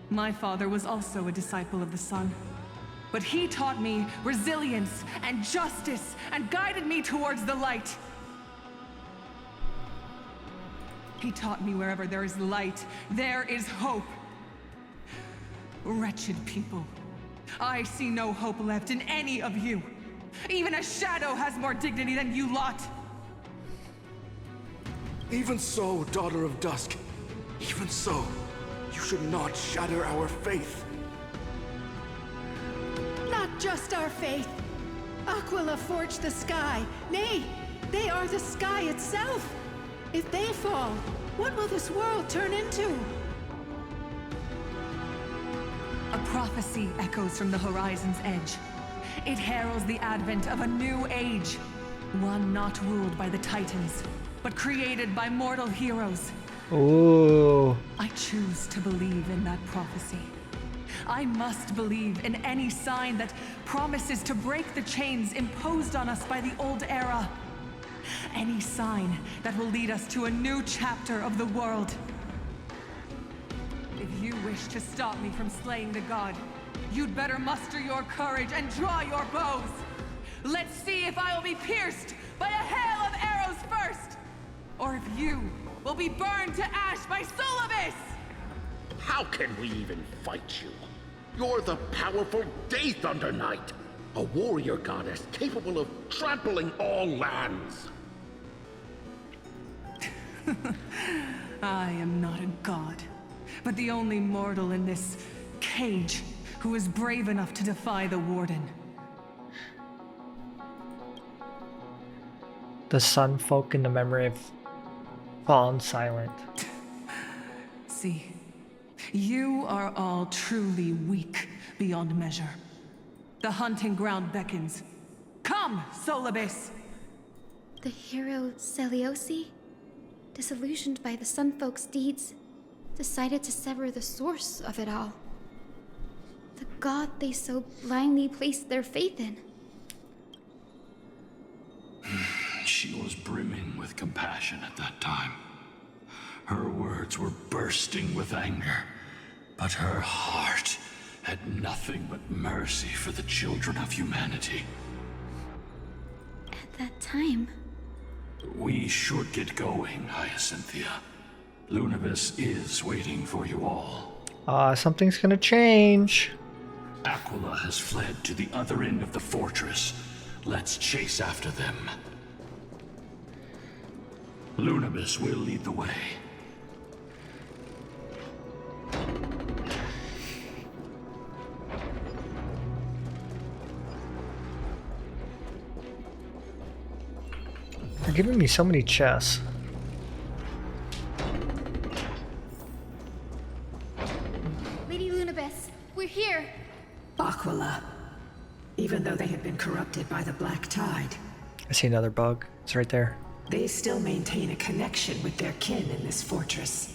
My father was also a disciple of the sun, but he taught me resilience and justice and guided me towards the light. He taught me wherever there is light, there is hope. Wretched people, I see no hope left in any of you. Even a shadow has more dignity than you lot. Even so, Daughter of Dusk, even so, you should not shatter our faith. Not just our faith. Aquila forged the sky. Nay, they are the sky itself. If they fall, what will this world turn into? A prophecy echoes from the horizon's edge. It heralds the advent of a new age, one not ruled by the Titans, but created by mortal heroes. Ooh. I choose to believe in that prophecy. I must believe in any sign that promises to break the chains imposed on us by the old era. Any sign that will lead us to a new chapter of the world. If you wish to stop me from slaying the god, you'd better muster your courage and draw your bows. Let's see if I will be pierced by a hail of arrows first, or if you will be burned to ash by Solibus! How can we even fight you? You're the powerful Day Thunder Knight, a warrior goddess capable of trampling all lands. I am not a god, but the only mortal in this cage who is brave enough to defy the Warden. The Sun folk in the memory of fallen silent. See, you are all truly weak beyond measure. The hunting ground beckons. Come, Solibus! The hero Celiosi, disillusioned by the Sun folk's deeds, decided to sever the source of it all. The god they so blindly placed their faith in. She was brimming with compassion at that time. Her words were bursting with anger, but her heart had nothing but mercy for the children of humanity. At that time... We should get going, Hyacinthia. Lunibus is waiting for you all. Something's gonna change. Aquila has fled to the other end of the fortress. Let's chase after them. Lunibus will lead the way. They're giving me so many chests. Lady Lunibus, we're here! Aquila. Even though they had been corrupted by the Black Tide, I see another bug. It's right there. they still maintain a connection with their kin in this fortress.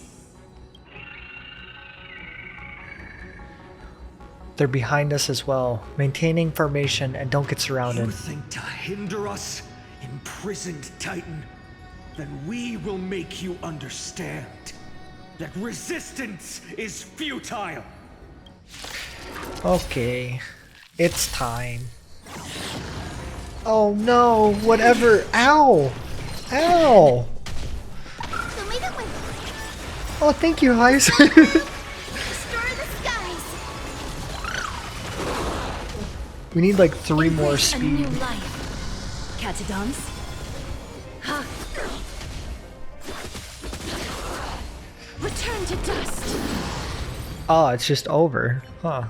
They're behind us as well. Maintaining formation and don't get surrounded. You think to hinder us, imprisoned Titan? Then we will make you understand that resistance is futile. Okay, it's time. Oh no, whatever. Ow! Ow! Oh, thank you, Hyacinth. Destroy We need like 3 more Embrace a new speed. life. Catadons. Ha. Return to dust. Oh, it's just over. Huh.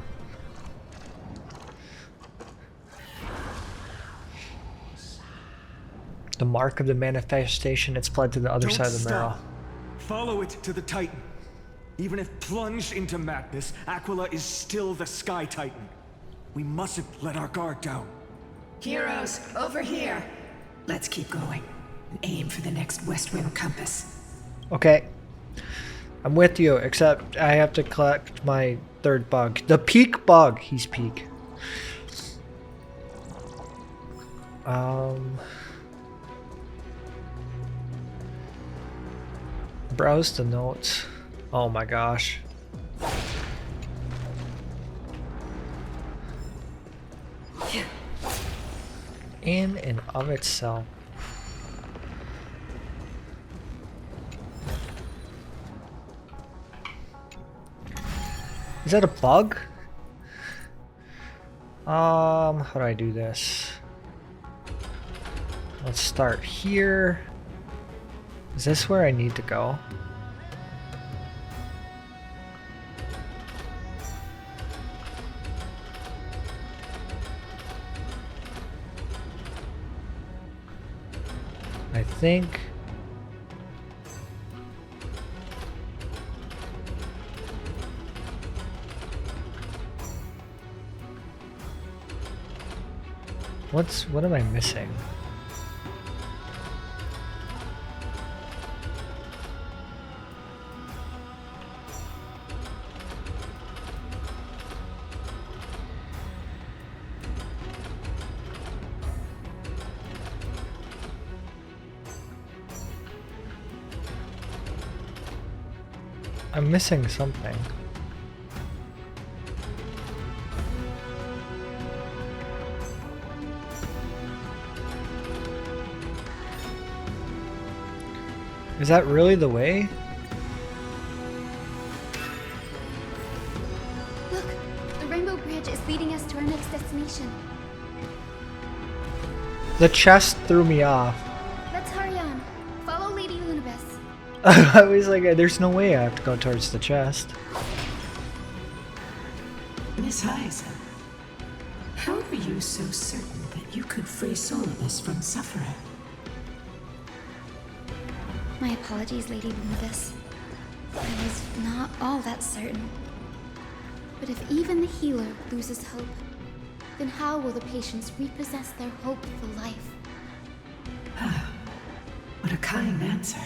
The mark of the manifestation, it's fled to the other Don't side of the stop. marrow. Follow it to the Titan. Even if plunged into madness, Aquila is still the Sky Titan. We mustn't let our guard down. Heroes, over here. Let's keep going and aim for the next west wind compass. Okay. I'm with you, except I have to collect my 3rd bug. The peak bug. He's peak. Browse the notes. Oh my gosh. In and of itself. Is that a bug? How do I do this? Let's start here. Is this where I need to go? I think. What am I missing? I'm missing something. Is that really the way? Look, the Rainbow Bridge is leading us to our next destination. The chest threw me off. Let's hurry on. Follow Lady Lunabis. I was like, there's no way I have to go towards the chest. Miss Heiser, how are you so certain that you could free Solibus from suffering? My apologies, Lady Lunabis. I was not all that certain. But if even the healer loses hope, then how will the patients repossess their hope for life? What a kind answer.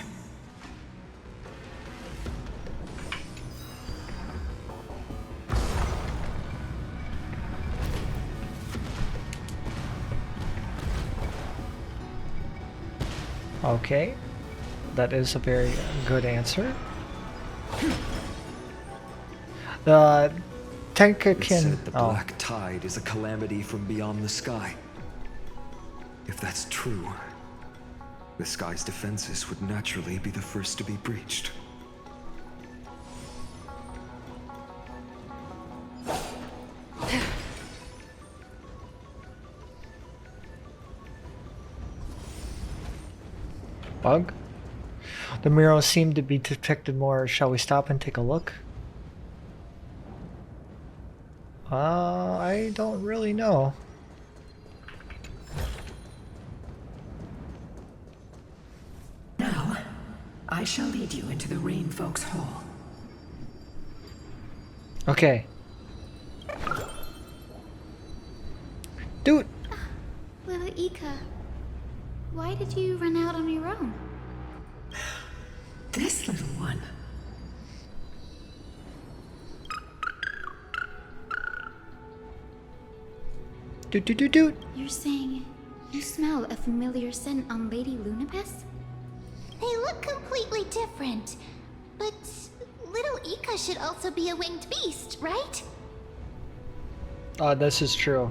Okay. That is a very good answer. The Tenkakin. It said the black tide is a calamity from beyond the sky. If that's true, the sky's defenses would naturally be the first to be breached. Bug? The murals seem to be detected more. Shall we stop and take a look? I don't really know. Now, I shall lead you into the Rain Folks Hall. Okay. Dude! Little Ika, why did you run out on your own? This little one. Doot. You're saying you smell a familiar scent on Lady Lunabis? They look completely different. But little Ika should also be a winged beast, right? This is true.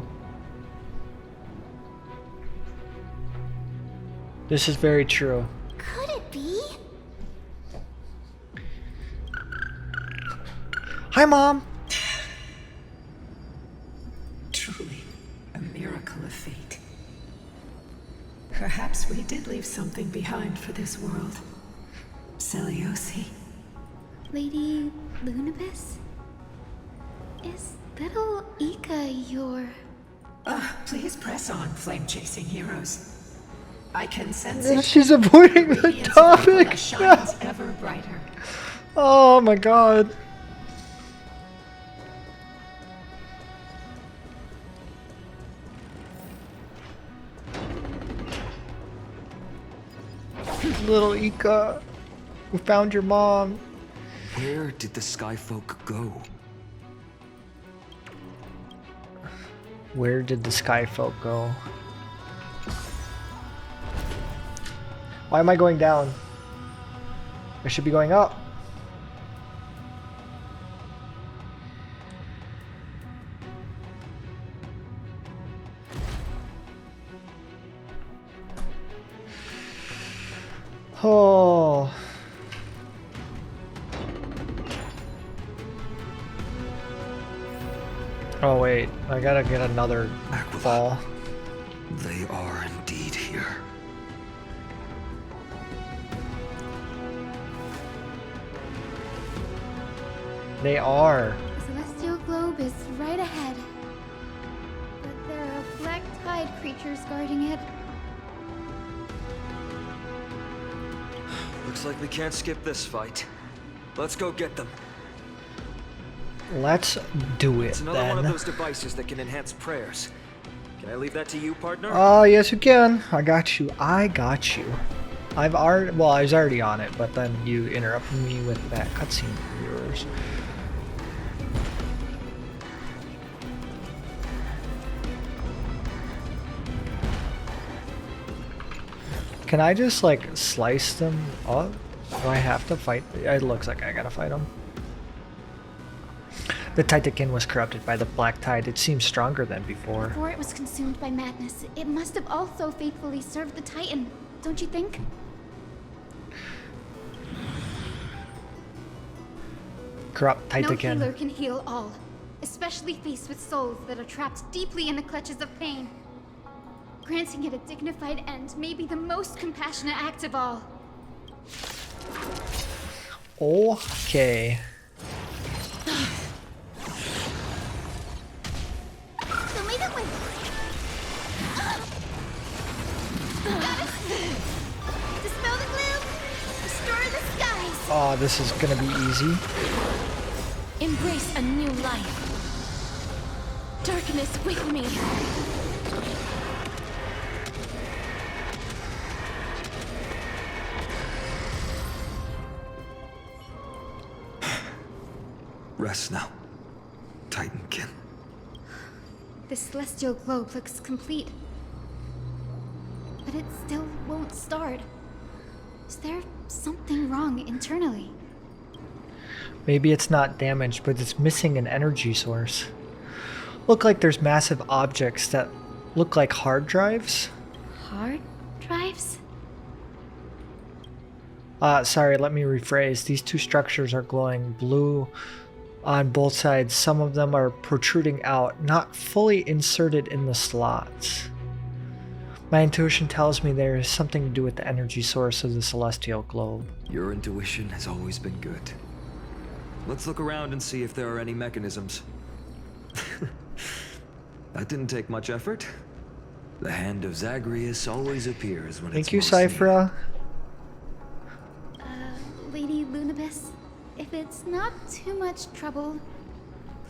This is very true. Could it be? Hi, Mom! Truly, a something behind for this world. Celiosi. Lady Lunibus? Is little Ika your... Please press on, flame-chasing heroes. I can sense Yeah, it. she's avoiding the Radiance of topic. Aquila shines ever brighter. Oh my god. Little Ika, we found your mom. Where did the Skyfolk go? Where did the Skyfolk go? Why am I going down? I should be going up. Oh. Oh wait, I gotta get another ball. They are indeed here. They are. The celestial globe is right ahead. But there are black tide creatures guarding it. Looks like we can't skip this fight. Let's go get them. Let's do it It's another one of then. those devices that can enhance prayers. Can I leave that to you, partner? Oh yes you can. I got you. I got you. I was already on it, but then you interrupted me with that cutscene of yours. Can I just like slice them up? Do I have to fight? It looks like I gotta fight them. The Titankin was corrupted by the Black Tide. It seems stronger than before. Before it was consumed by madness, it must have also faithfully served the Titan, don't you think? Corrupt No Titankin. healer can heal all, especially faced with souls that are trapped deeply in the clutches of pain. Granting it a dignified end may be the most compassionate act of all. Okay. Show me the way. Dispel the gloom. Restore the skies. Oh, this is gonna be easy. Embrace a new life. Darkness with me. Rest now, Titankin. The celestial globe looks complete. But it still won't start. Is there something wrong internally? Maybe it's not damaged, but it's missing an energy source. Look like there's massive objects that look like hard drives. Hard drives? Sorry, let me rephrase. These two structures are glowing blue on both sides. Some of them are protruding out, not fully inserted in the slots. My intuition tells me there is something to do with the energy source of the celestial globe. Your intuition has always been good. Let's look around and see if there are any mechanisms. That didn't take much effort. The hand of Zagreus always appears when Thank it's you, most needed. Cyphra. Lady Lunibus, if it's not too much trouble,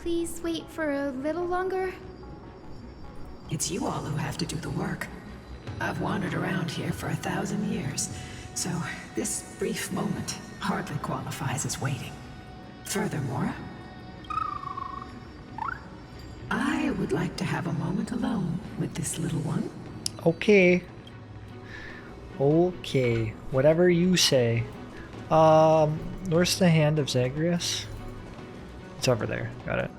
please wait for a little longer. It's you all who have to do the work. I've wandered around here for 1,000 years, so this brief moment hardly qualifies as waiting. Furthermore, I would like to have a moment alone with this little one. Okay. Okay. Whatever you say. Where's the hand of Zagreus? It's over there. Got it.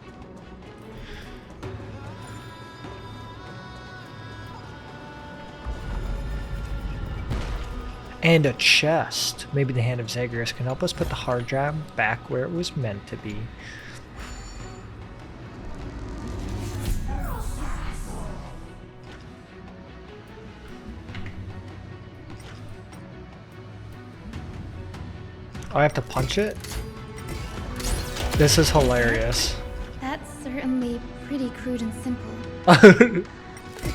And a chest. Maybe the hand of Zagreus can help us put the hard drive back where it was meant to be. I have to punch it? This is hilarious. That's certainly pretty crude and simple. Could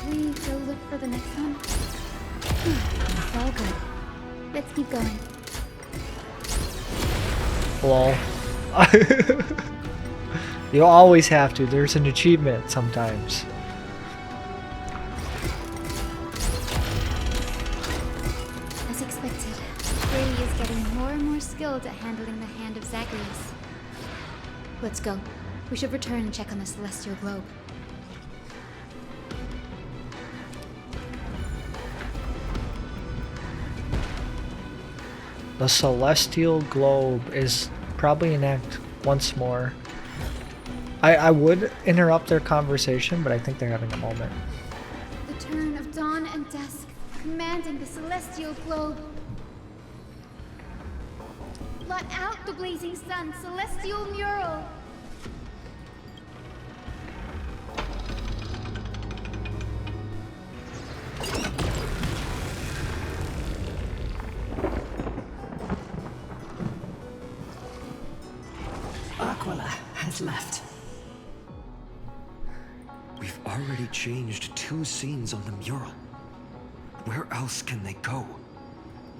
we go look for the next one? It's all good. Let's keep going. Lol. You always have to. There's an achievement sometimes. As expected, Brady is getting more and more skilled at handling the hand of Zagreus. Let's go. We should return and check on the celestial globe. The celestial globe is probably an act once more. I would interrupt their conversation, but I think they're having a moment. The turn of dawn and dusk, commanding the celestial globe. Blot out the blazing sun, celestial mural. Aquila has left. We've already changed 2 scenes on the mural. Where else can they go?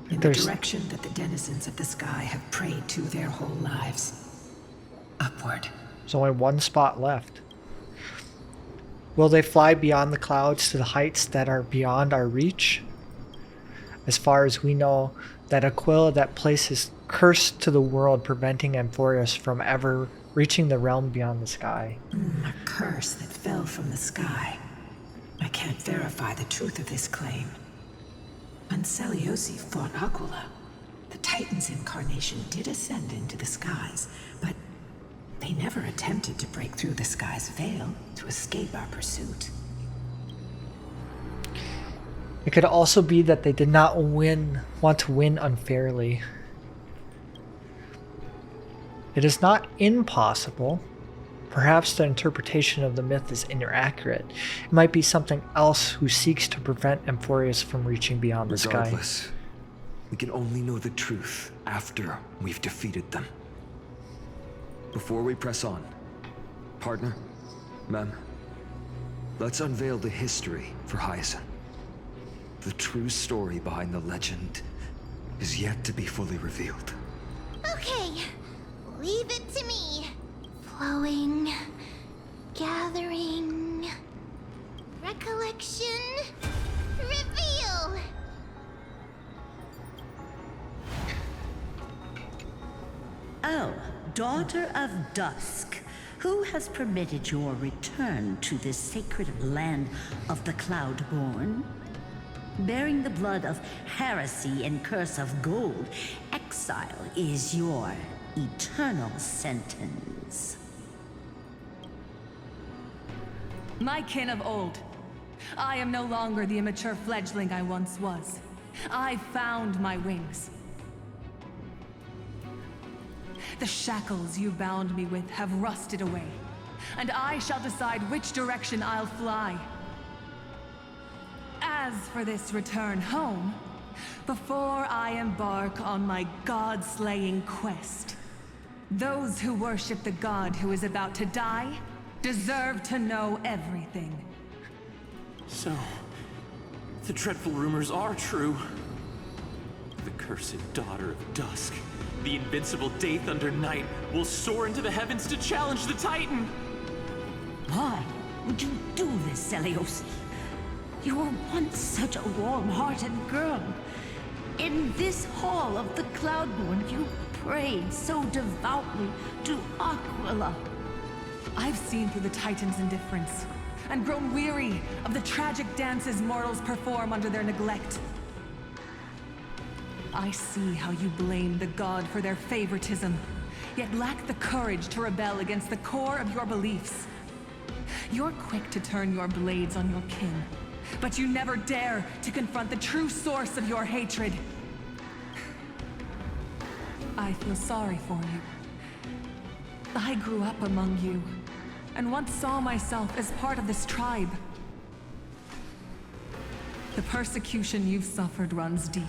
In the direction that the denizens of the sky have prayed to their whole lives. Upward. There's only one spot left. Will they fly beyond the clouds to the heights that are beyond our reach? As far as we know, that Aquila, that place is cursed to the world, preventing Amphorius from ever reaching the realm beyond the sky. A curse that fell from the sky. I can't verify the truth of this claim. When Seliosi fought Aquila, the Titan's incarnation did ascend into the skies, but they never attempted to break through the sky's veil to escape our pursuit. It could also be that they did not want to win unfairly. It is not impossible. Perhaps the interpretation of the myth is inaccurate. It might be something else who seeks to prevent Amphorius from reaching beyond the sky. Regardless, we can only know the truth after we've defeated them. Before we press on, partner, ma'am, let's unveil the history for Hyacinth. The true story behind the legend is yet to be fully revealed. Okay, leave it to me. Flowing, gathering, recollection, reveal. Oh, daughter of dusk, who has permitted your return to this sacred land of the Cloudborn? Bearing the blood of heresy and curse of gold, exile is your eternal sentence. My kin of old, I am no longer the immature fledgling I once was. I found my wings. The shackles you bound me with have rusted away, and I shall decide which direction I'll fly. As for this return home, before I embark on my god-slaying quest, those who worship the god who is about to die deserve to know everything. So, the dreadful rumors are true. The cursed daughter of dusk, the invincible Day-Thunder Knight, will soar into the heavens to challenge the Titan! Why would you do this, Seliosi? You were once such a warm-hearted girl. In this hall of the Cloudborn, you prayed so devoutly to Aquila. I've seen through the Titan's indifference, and grown weary of the tragic dances mortals perform under their neglect. I see how you blame the god for their favoritism, yet lack the courage to rebel against the core of your beliefs. You're quick to turn your blades on your kin, but you never dare to confront the true source of your hatred. I feel sorry for you. I grew up among you, and once saw myself as part of this tribe. The persecution you've suffered runs deep.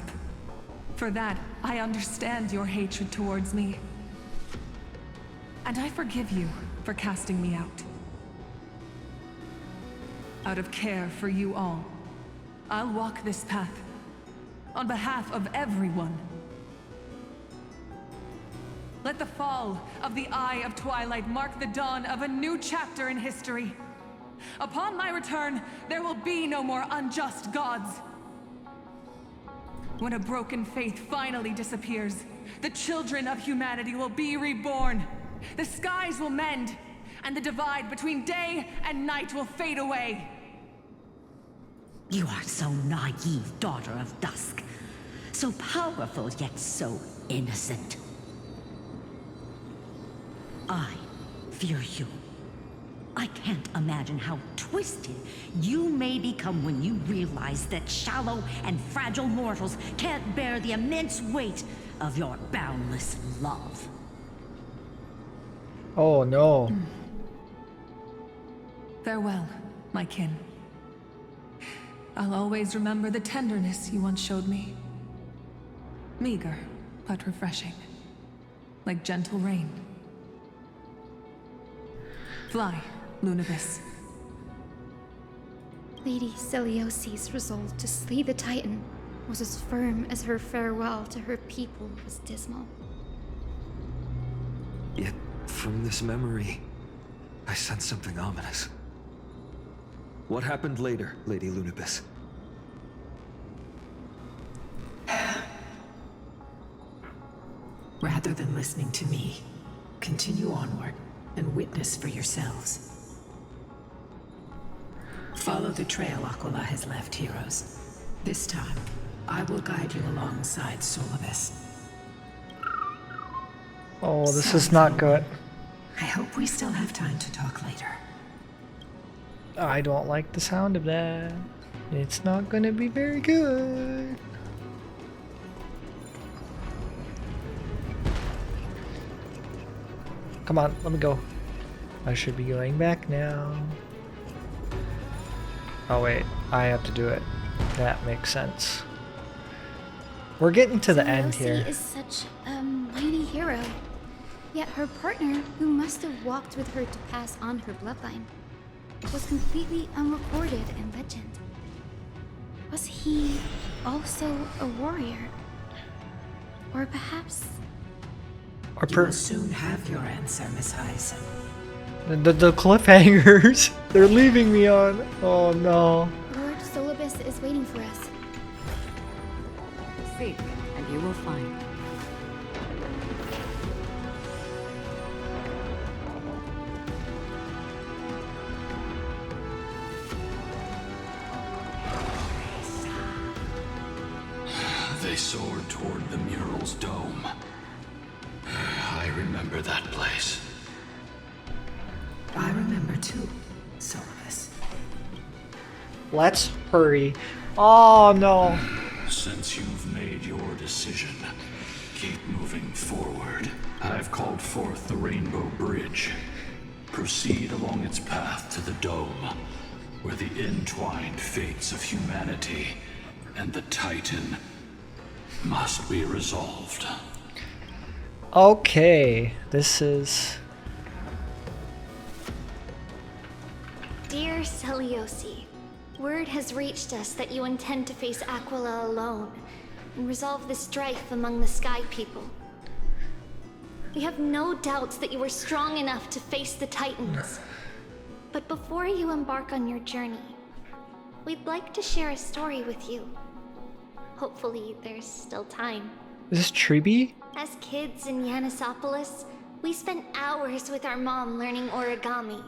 For that, I understand your hatred towards me. And I forgive you for casting me out. Out of care for you all, I'll walk this path on behalf of everyone. Let the fall of the Eye of Twilight mark the dawn of a new chapter in history. Upon my return, there will be no more unjust gods. When a broken faith finally disappears, the children of humanity will be reborn. The skies will mend, and the divide between day and night will fade away. You are so naive, Daughter of Dusk. So powerful, yet so innocent. I fear you. I can't imagine how twisted you may become when you realize that shallow and fragile mortals can't bear the immense weight of your boundless love. Oh no. Farewell, my kin. I'll always remember the tenderness you once showed me. Meager, but refreshing. Like gentle rain. Fly, Lunibis. Lady Celiosi's resolve to slay the Titan was as firm as her farewell to her people was dismal. Yet, from this memory, I sense something ominous. What happened later, Lady Lunibis? Rather than listening to me, continue onward and witness for yourselves. Follow the trail Aquila has left, heroes. This time, I will guide you alongside Solibus. Oh, this is not good. I hope we still have time to talk later. I don't like the sound of that. It's not gonna be very good. Come on, let me go. I should be going back now. Oh wait, I have to do it. That makes sense. We're getting to the end here. Celiosi is such a mighty hero. Yet her partner, who must have walked with her to pass on her bloodline, was completely unrecorded in legend. Was he also a warrior? Or perhaps... You will soon have your answer, Miss Hyson. The cliffhangers they're leaving me on. Oh no. Lord Solibus is waiting for us. Seek, and you will find. They soared toward the mural's dome. I remember that place. I remember too, Solibus. Let's hurry. Oh no. Since you've made your decision, keep moving forward. I've called forth the Rainbow Bridge. Proceed along its path to the dome, where the entwined fates of humanity and the Titan must be resolved. Okay, this is... Dear Celiosi, word has reached us that you intend to face Aquila alone and resolve the strife among the Sky People. We have no doubts that you are strong enough to face the Titans. But before you embark on your journey, we'd like to share a story with you. Hopefully, there's still time. Is this Tribi? As kids in Yanisopolis, we spent hours with our mom learning origami.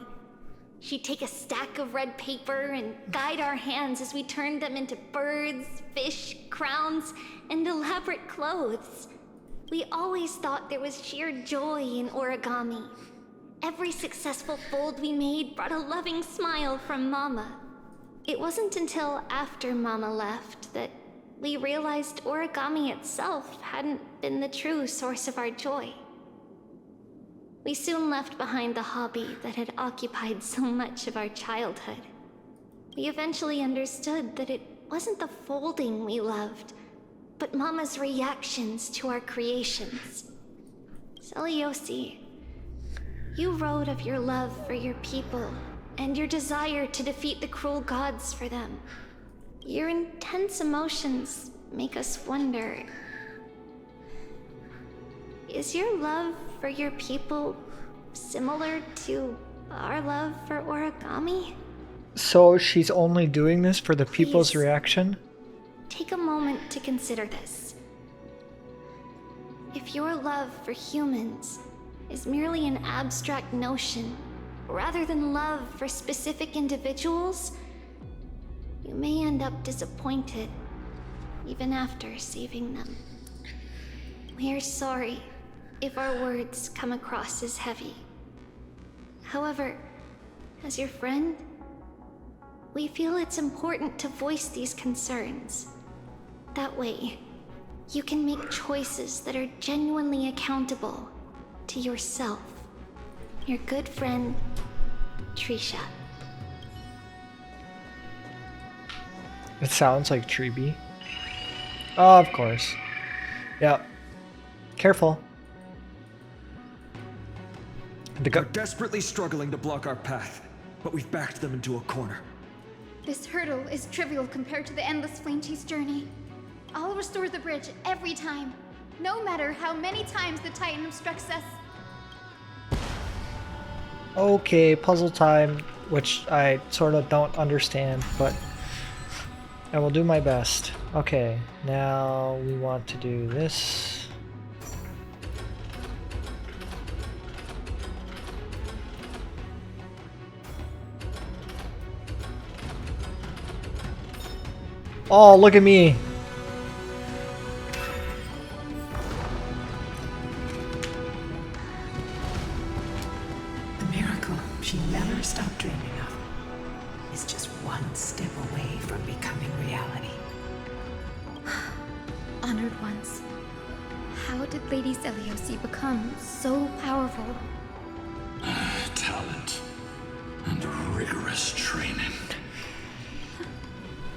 She'd take a stack of red paper and guide our hands as we turned them into birds, fish, crowns, and elaborate clothes. We always thought there was sheer joy in origami. Every successful fold we made brought a loving smile from Mama. It wasn't until after Mama left that we realized origami itself hadn't been the true source of our joy. We soon left behind the hobby that had occupied so much of our childhood. We eventually understood that it wasn't the folding we loved, but Mama's reactions to our creations. Seliosi, you wrote of your love for your people and your desire to defeat the cruel gods for them. Your intense emotions make us wonder, is your love for your people similar to our love for origami? So she's only doing this for the people's reaction? Take a moment to consider this. If your love for humans is merely an abstract notion, rather than love for specific individuals, you may end up disappointed, even after saving them. We're sorry if our words come across as heavy. However, as your friend, we feel it's important to voice these concerns. That way, you can make choices that are genuinely accountable to yourself. Your good friend, Trisha. It sounds like Treeby. Oh, of course. Yep. Careful. They're desperately struggling to block our path, but we've backed them into a corner. This hurdle is trivial compared to the endless flame chase journey. I'll restore the bridge every time, no matter how many times the Titan obstructs us. Okay, puzzle time, which I sort of don't understand, but I will do my best. Okay, now we want to do this. Oh, look at me. The miracle she never stopped dreaming of is just one step away from becoming reality. Honored ones, how did Lady Seliosi become so powerful? Talent and rigorous training.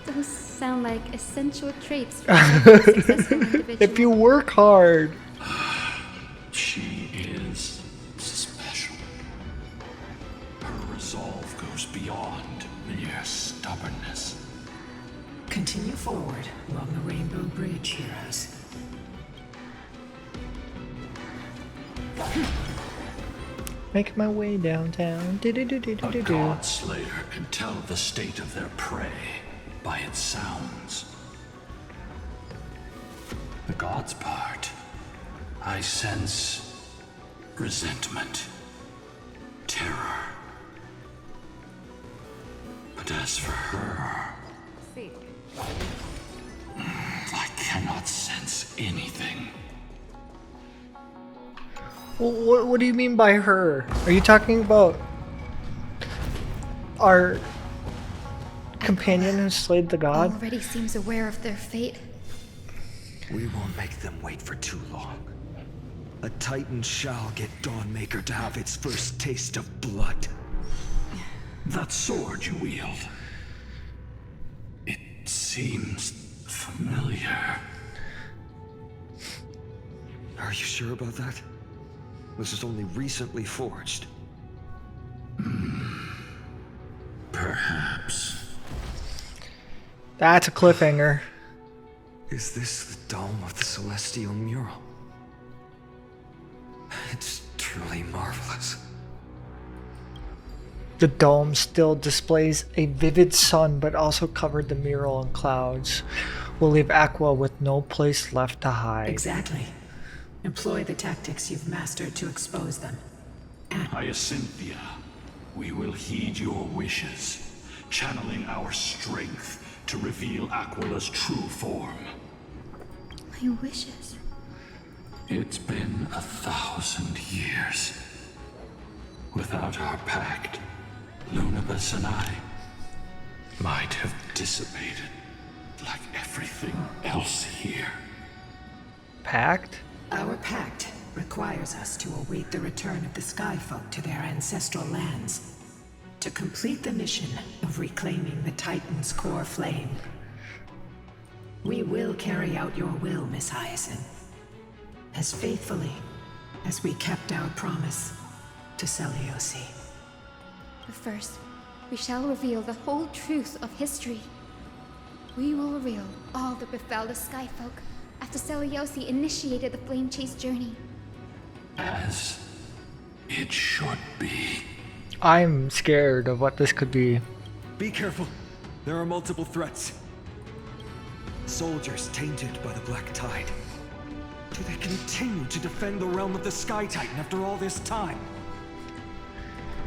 Those sound like essential traits for a successful individual. If you work hard. She is special. Her resolve goes beyond mere stubbornness. Continue forward along the Rainbow Bridge, heroes. Make my way downtown. A god slayer can tell the state of their prey by its sounds. The god's part, I sense resentment, terror. But as for her, I cannot sense anything. What do you mean by her? Are you talking about our companion who slayed the god? Already seems aware of their fate. We won't make them wait for too long. A Titan shall get Dawnmaker to have its first taste of blood. That sword you wield, it seems familiar. Are you sure about that? This is only recently forged. Perhaps. That's a cliffhanger. Is this the dome of the Celestial Mural? It's truly marvelous. The dome still displays a vivid sun, but also covered the mural in clouds. Will leave Aqua with no place left to hide. Exactly. Employ the tactics you've mastered to expose them. Hyacinthia, we will heed your wishes, channeling our strength to reveal Aquila's true form. My wishes. It's been 1,000 years. Without our pact, Lunabus and I might have dissipated like everything else here. Pact? Our pact requires us to await the return of the Skyfolk to their ancestral lands, to complete the mission of reclaiming the Titan's core flame. We will carry out your will, Miss Hyacinth. As faithfully as we kept our promise to Seliosi. But first, we shall reveal the whole truth of history. We will reveal all that befell the Skyfolk after Seliosi initiated the Flame Chase journey. As it should be. I'm scared of what this could be. Be careful. There are multiple threats. Soldiers tainted by the Black Tide. Do they continue to defend the realm of the Sky Titan after all this time?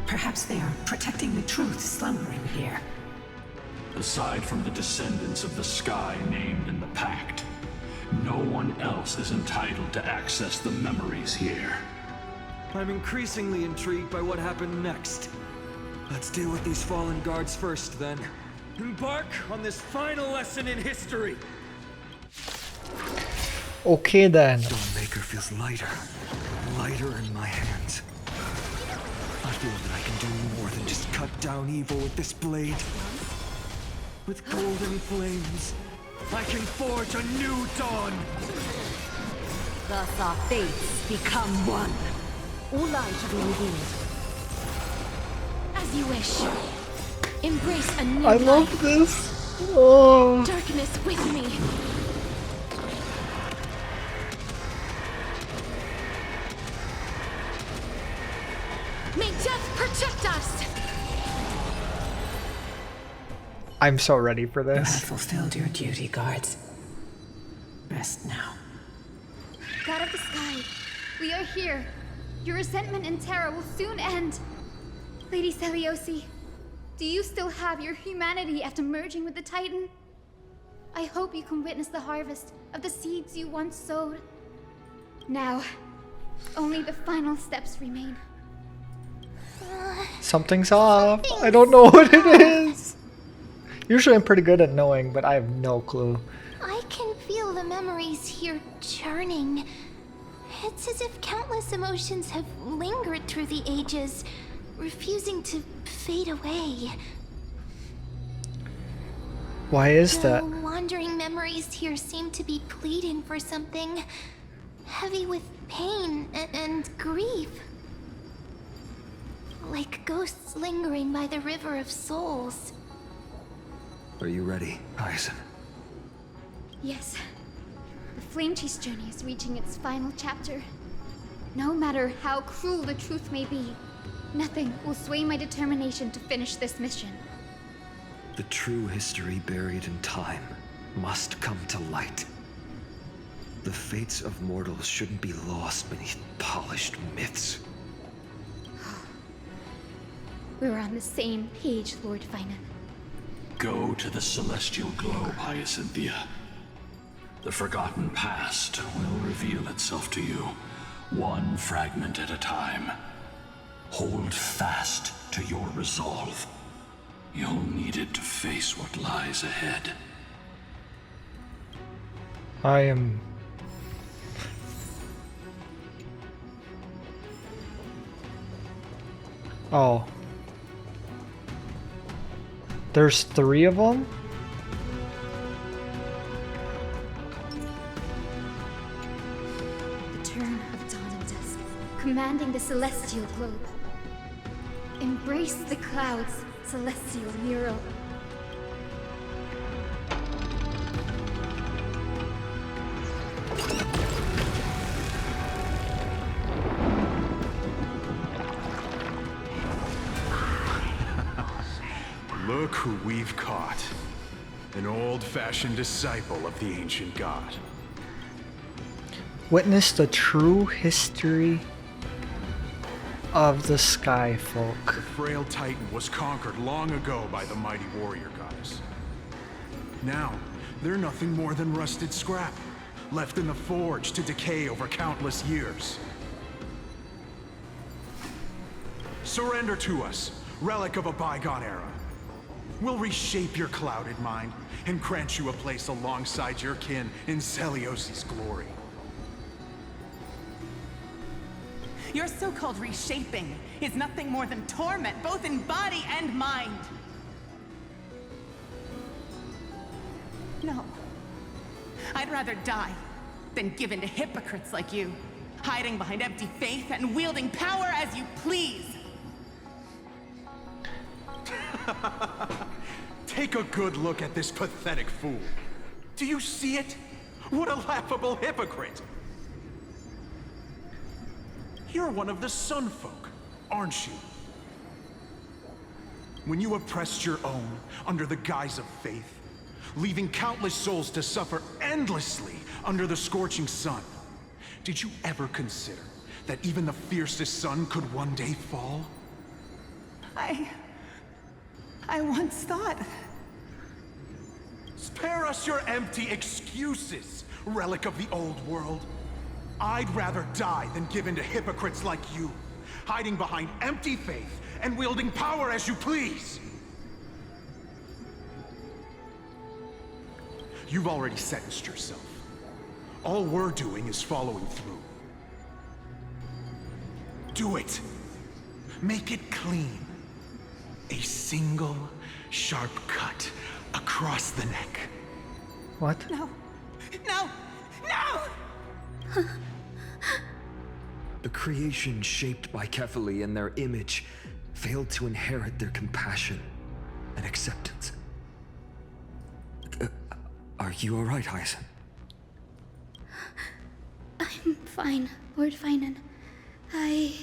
Perhaps they are protecting the truth slumbering here. Aside from the descendants of the sky named in the pact, no one else is entitled to access the memories here. I'm increasingly intrigued by what happened next. Let's deal with these fallen guards first, then. Embark on this final lesson in history! Okay then. Dawnmaker feels lighter. Lighter in my hands. I feel that I can do more than just cut down evil with this blade. With golden flames, I can forge a new dawn! Thus our fates become one. All light to be revealed. As you wish. Embrace a new I love life. this. Oh. Darkness with me. May death protect us. I'm so ready for You have this. fulfilled your duty, guards. Rest now. God of the Sky, we are here. Your resentment and terror will soon end. Lady Seliosi, do you still have your humanity after merging with the Titan? I hope you can witness the harvest of the seeds you once sowed. Now, only the final steps remain. Something's off. I don't know what it is. Usually I'm pretty good at knowing, but I have no clue. I can feel the memories here churning. It's as if countless emotions have lingered through the ages, refusing to fade away. Why is The that? wandering memories here seem to be pleading for something heavy with pain and grief. Like ghosts lingering by the River of Souls. Are you ready, Hyacinth? Yes. The Flame Chase journey is reaching its final chapter. No matter how cruel the truth may be, nothing will sway my determination to finish this mission. The true history buried in time must come to light. The fates of mortals shouldn't be lost beneath polished myths. We're on the same page, Lord Finan. Go to the celestial globe, Hyacinthia. The forgotten past will reveal itself to you, one fragment at a time. Hold fast to your resolve. You'll need it to face what lies ahead. I am... Oh. There's 3 of them? The turn of dawn and dusk, commanding the celestial globe. Embrace the clouds, celestial mural. Look who we've caught. An old-fashioned disciple of the ancient god. Witness the true history of the Sky Folk. The frail Titan was conquered long ago by the mighty warrior goddess. Now, they're nothing more than rusted scrap, left in the forge to decay over countless years. Surrender to us, relic of a bygone era. We'll reshape your clouded mind and grant you a place alongside your kin in Seliosi's glory. Your so-called reshaping is nothing more than torment, both in body and mind. No. I'd rather die than give in to hypocrites like you, hiding behind empty faith and wielding power as you please. Take a good look at this pathetic fool. Do you see it? What a laughable hypocrite! You're one of the Sun Folk, aren't you? When you oppressed your own under the guise of faith, leaving countless souls to suffer endlessly under the scorching sun, did you ever consider that even the fiercest sun could one day fall? I once thought... Spare us your empty excuses, relic of the old world. I'd rather die than give in to hypocrites like you, hiding behind empty faith and wielding power as you please. You've already sentenced yourself. All we're doing is following through. Do it. Make it clean. A single, sharp cut across the neck. What? No! No! No! The creation shaped by Kefali in their image failed to inherit their compassion and acceptance. Are you alright, Hyacin? I'm fine, Lord Finan. I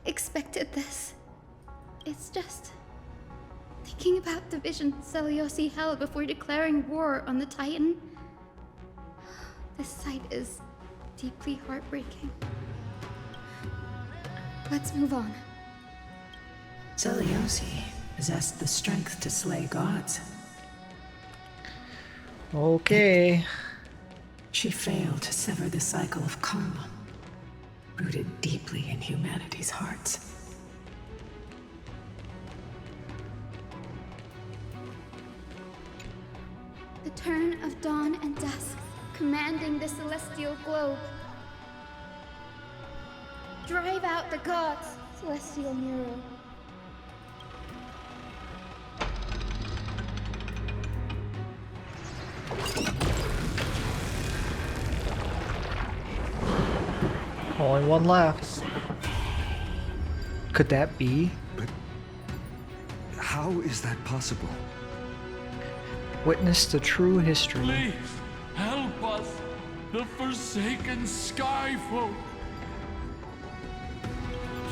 expected this. It's just... thinking about the vision Seliosi held before declaring war on the Titan. This sight is deeply heartbreaking. Let's move on. Seliosi possessed the strength to slay gods. Okay. She failed to sever the cycle of karma, rooted deeply in humanity's hearts. The turn of dawn and dusk, commanding the celestial globe. Drive out the gods, celestial mirror. Only one left. Could that be? But how is that possible? Witness the true history. Please, help us, the forsaken Skyfolk.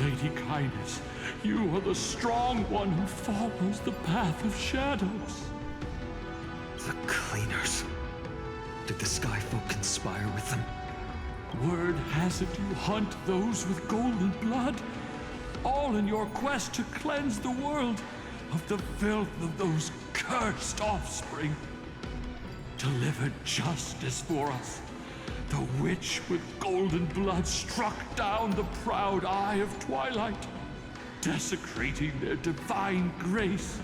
Lady Kindness, you are the strong one who follows the path of shadows. The Cleaners. Did the Skyfolk conspire with them? Word has it you hunt those with golden blood, all in your quest to cleanse the world of the filth of those cursed offspring. Delivered justice for us. The witch with golden blood struck down the proud eye of twilight, desecrating their divine grace.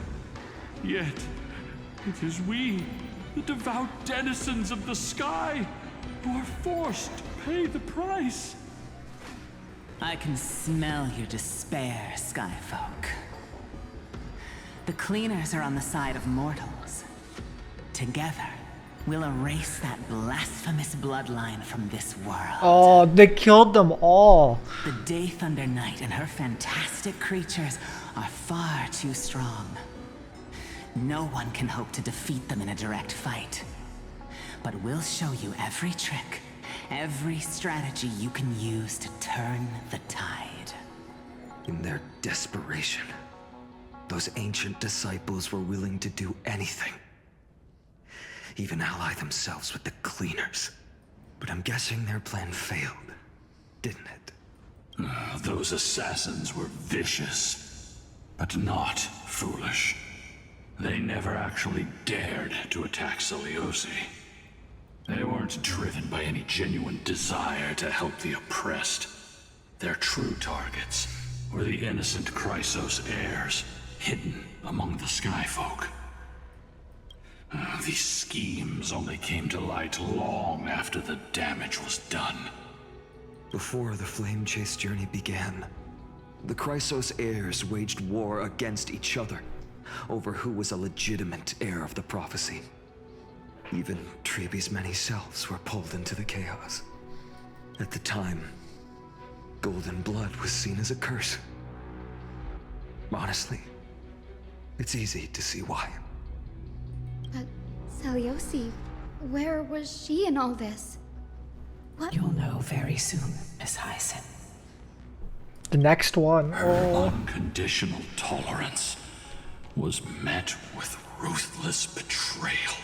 Yet, it is we, the devout denizens of the sky, who are forced to pay the price. I can smell your despair, Skyfolk. The Cleaners are on the side of mortals. Together, we'll erase that blasphemous bloodline from this world. Oh, they killed them all. The Day Thunder Knight and her fantastic creatures are far too strong. No one can hope to defeat them in a direct fight. But we'll show you every trick, every strategy you can use to turn the tide. In their desperation, those ancient disciples were willing to do anything. Even ally themselves with the Cleaners. But I'm guessing their plan failed, didn't it? Those assassins were vicious, but not foolish. They never actually dared to attack Seliosi. They weren't driven by any genuine desire to help the oppressed. Their true targets were the innocent Chrysos heirs, hidden among the Skyfolk. These schemes only came to light long after the damage was done. Before the Flame Chase journey began, the Chrysos heirs waged war against each other over who was a legitimate heir of the prophecy. Even Treeby's many selves were pulled into the chaos. At the time, golden blood was seen as a curse. Honestly, it's easy to see why. But Seliosi, where was she in all this? What? You'll know very soon, Miss Hyson. The next one. Her unconditional tolerance was met with ruthless betrayal.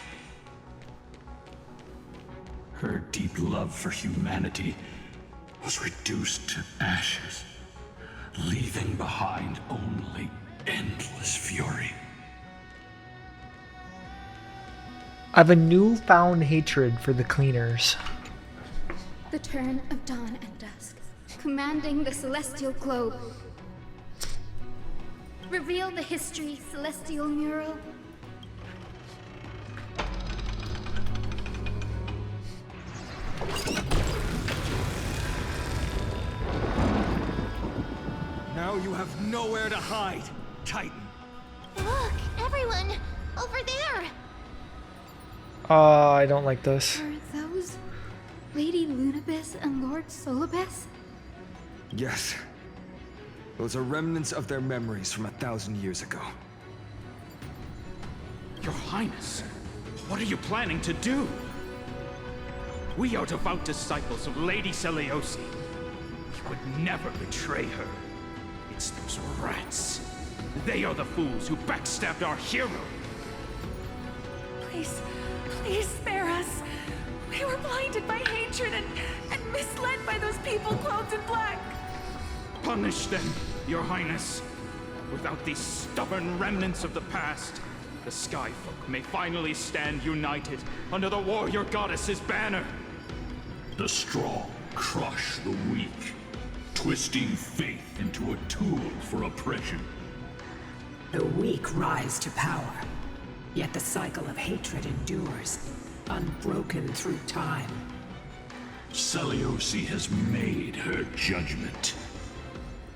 Her deep love for humanity was reduced to ashes, leaving behind only endless fury. I have a newfound hatred for the Cleaners. The turn of dawn and dusk, commanding the celestial globe. Reveal the history, celestial mural. Now you have nowhere to hide, Titan. Look, everyone! Over there! I don't like this. Are those Lady Lunabis and Lord Solibus? Yes. Those are remnants of their memories from 1,000 years ago. Your Highness, what are you planning to do? We are devout disciples of Lady Seliosi. You would never betray her. It's those rats. They are the fools who backstabbed our hero. Please, please spare us. We were blinded by hatred and misled by those people clothed in black. Punish them, Your Highness. Without these stubborn remnants of the past, the Skyfolk may finally stand united under the warrior goddess's banner. The strong crush the weak, twisting faith into a tool for oppression. The weak rise to power, yet the cycle of hatred endures, unbroken through time. Seliosi has made her judgment.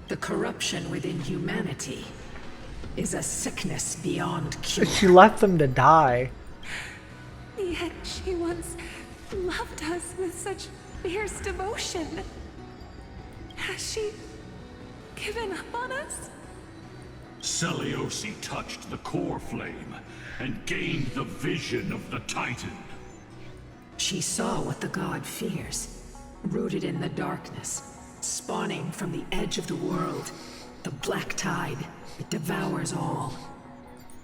The corruption within humanity is a sickness beyond cure. She left them to die. Yet she once loved us with such fierce devotion. Has she given up on us? Seliosi touched the core flame and gained the vision of the Titan. She saw what the god fears, rooted in the darkness, spawning from the edge of the world. The black tide, it devours all.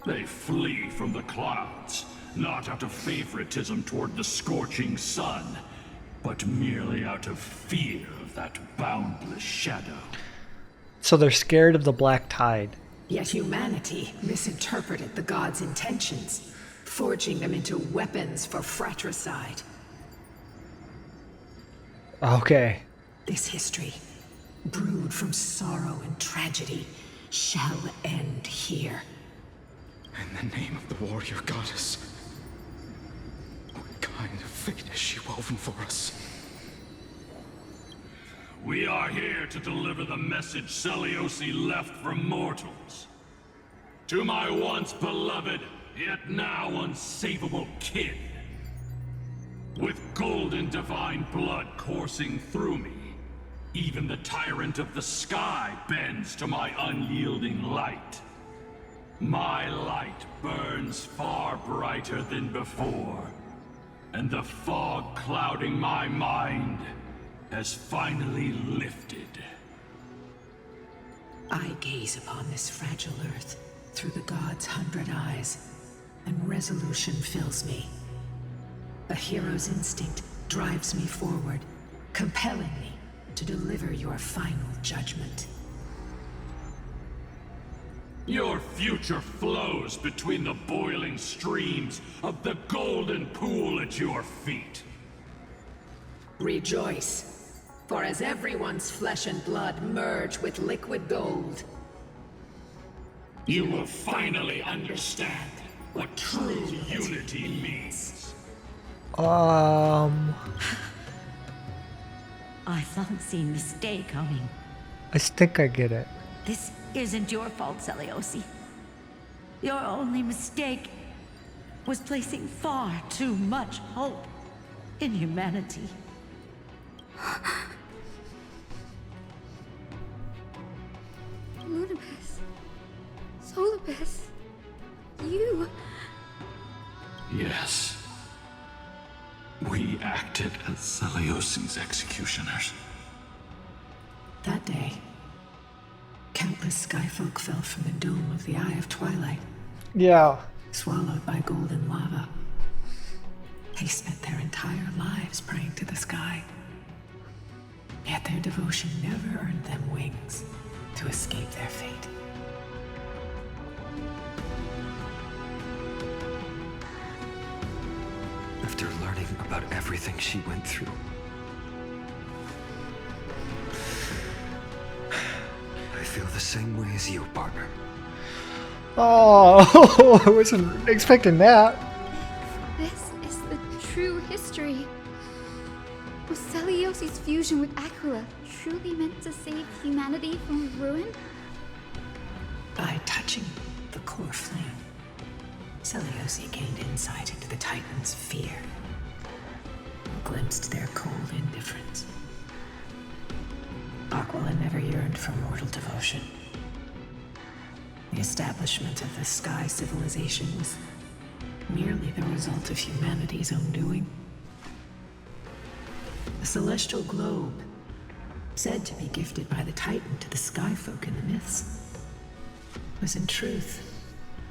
They flee from the clouds, not out of favoritism toward the scorching sun, but merely out of fear of that boundless shadow. So they're scared of the black tide. Yet humanity misinterpreted the god's intentions, forging them into weapons for fratricide. Okay. This history, brewed from sorrow and tragedy, shall end here. In the name of the warrior goddess, what kind of fate has she woven for us? We are here to deliver the message Seliosi left for mortals. To my once beloved, yet now unsavable kin. With golden divine blood coursing through me, even the tyrant of the sky bends to my unyielding light. My light burns far brighter than before, and the fog clouding my mind has finally lifted. I gaze upon this fragile earth through the god's 100 eyes, and resolution fills me. A hero's instinct drives me forward, compelling me to deliver your final judgment. Your future flows between the boiling streams of the golden pool at your feet. Rejoice, for as everyone's flesh and blood merge with liquid gold, you will finally understand what true unity means. I thought seen this day coming. I think I get it. This isn't your fault, Seliosi. Your only mistake was placing far too much hope in humanity. Lunibus. Solibus. You. Yes. We acted as Celiosi's executioners. That day, countless skyfolk fell from the dome of the Eye of Twilight, Yeah. swallowed by golden lava. They spent their entire lives praying to the sky. Yet their devotion never earned them wings to escape their fate. After learning about everything she went through, I feel the same way as you, partner. Oh, I wasn't expecting that. This is the true history. Was Celiosi's fusion with Aquila truly meant to save humanity from ruin? By touching the core flame, Celiosi gained insight into the Titans' fear, glimpsed their cold indifference. Aquila never yearned for mortal devotion. The establishment of the Sky Civilization was merely the result of humanity's own doing. The celestial globe, said to be gifted by the Titan to the Skyfolk in the myths, was in truth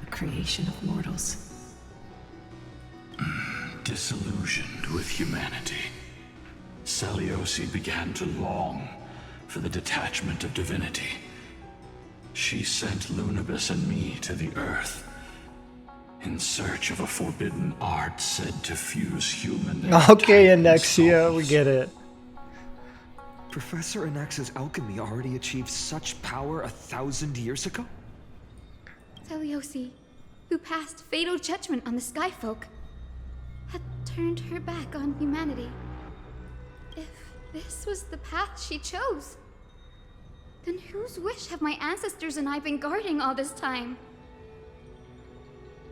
a creation of mortals. Disillusioned with humanity, Celiosi began to long for the detachment of divinity. She sent Lunibus and me to the Earth in search of a forbidden art said to fuse human and Okay, Titan Anexia, souls. we get it. Professor Anax's alchemy already achieved such power 1,000 years ago? Celiosi, who passed fatal judgment on the Skyfolk, had turned her back on humanity. If this was the path she chose, then whose wish have my ancestors and I been guarding all this time?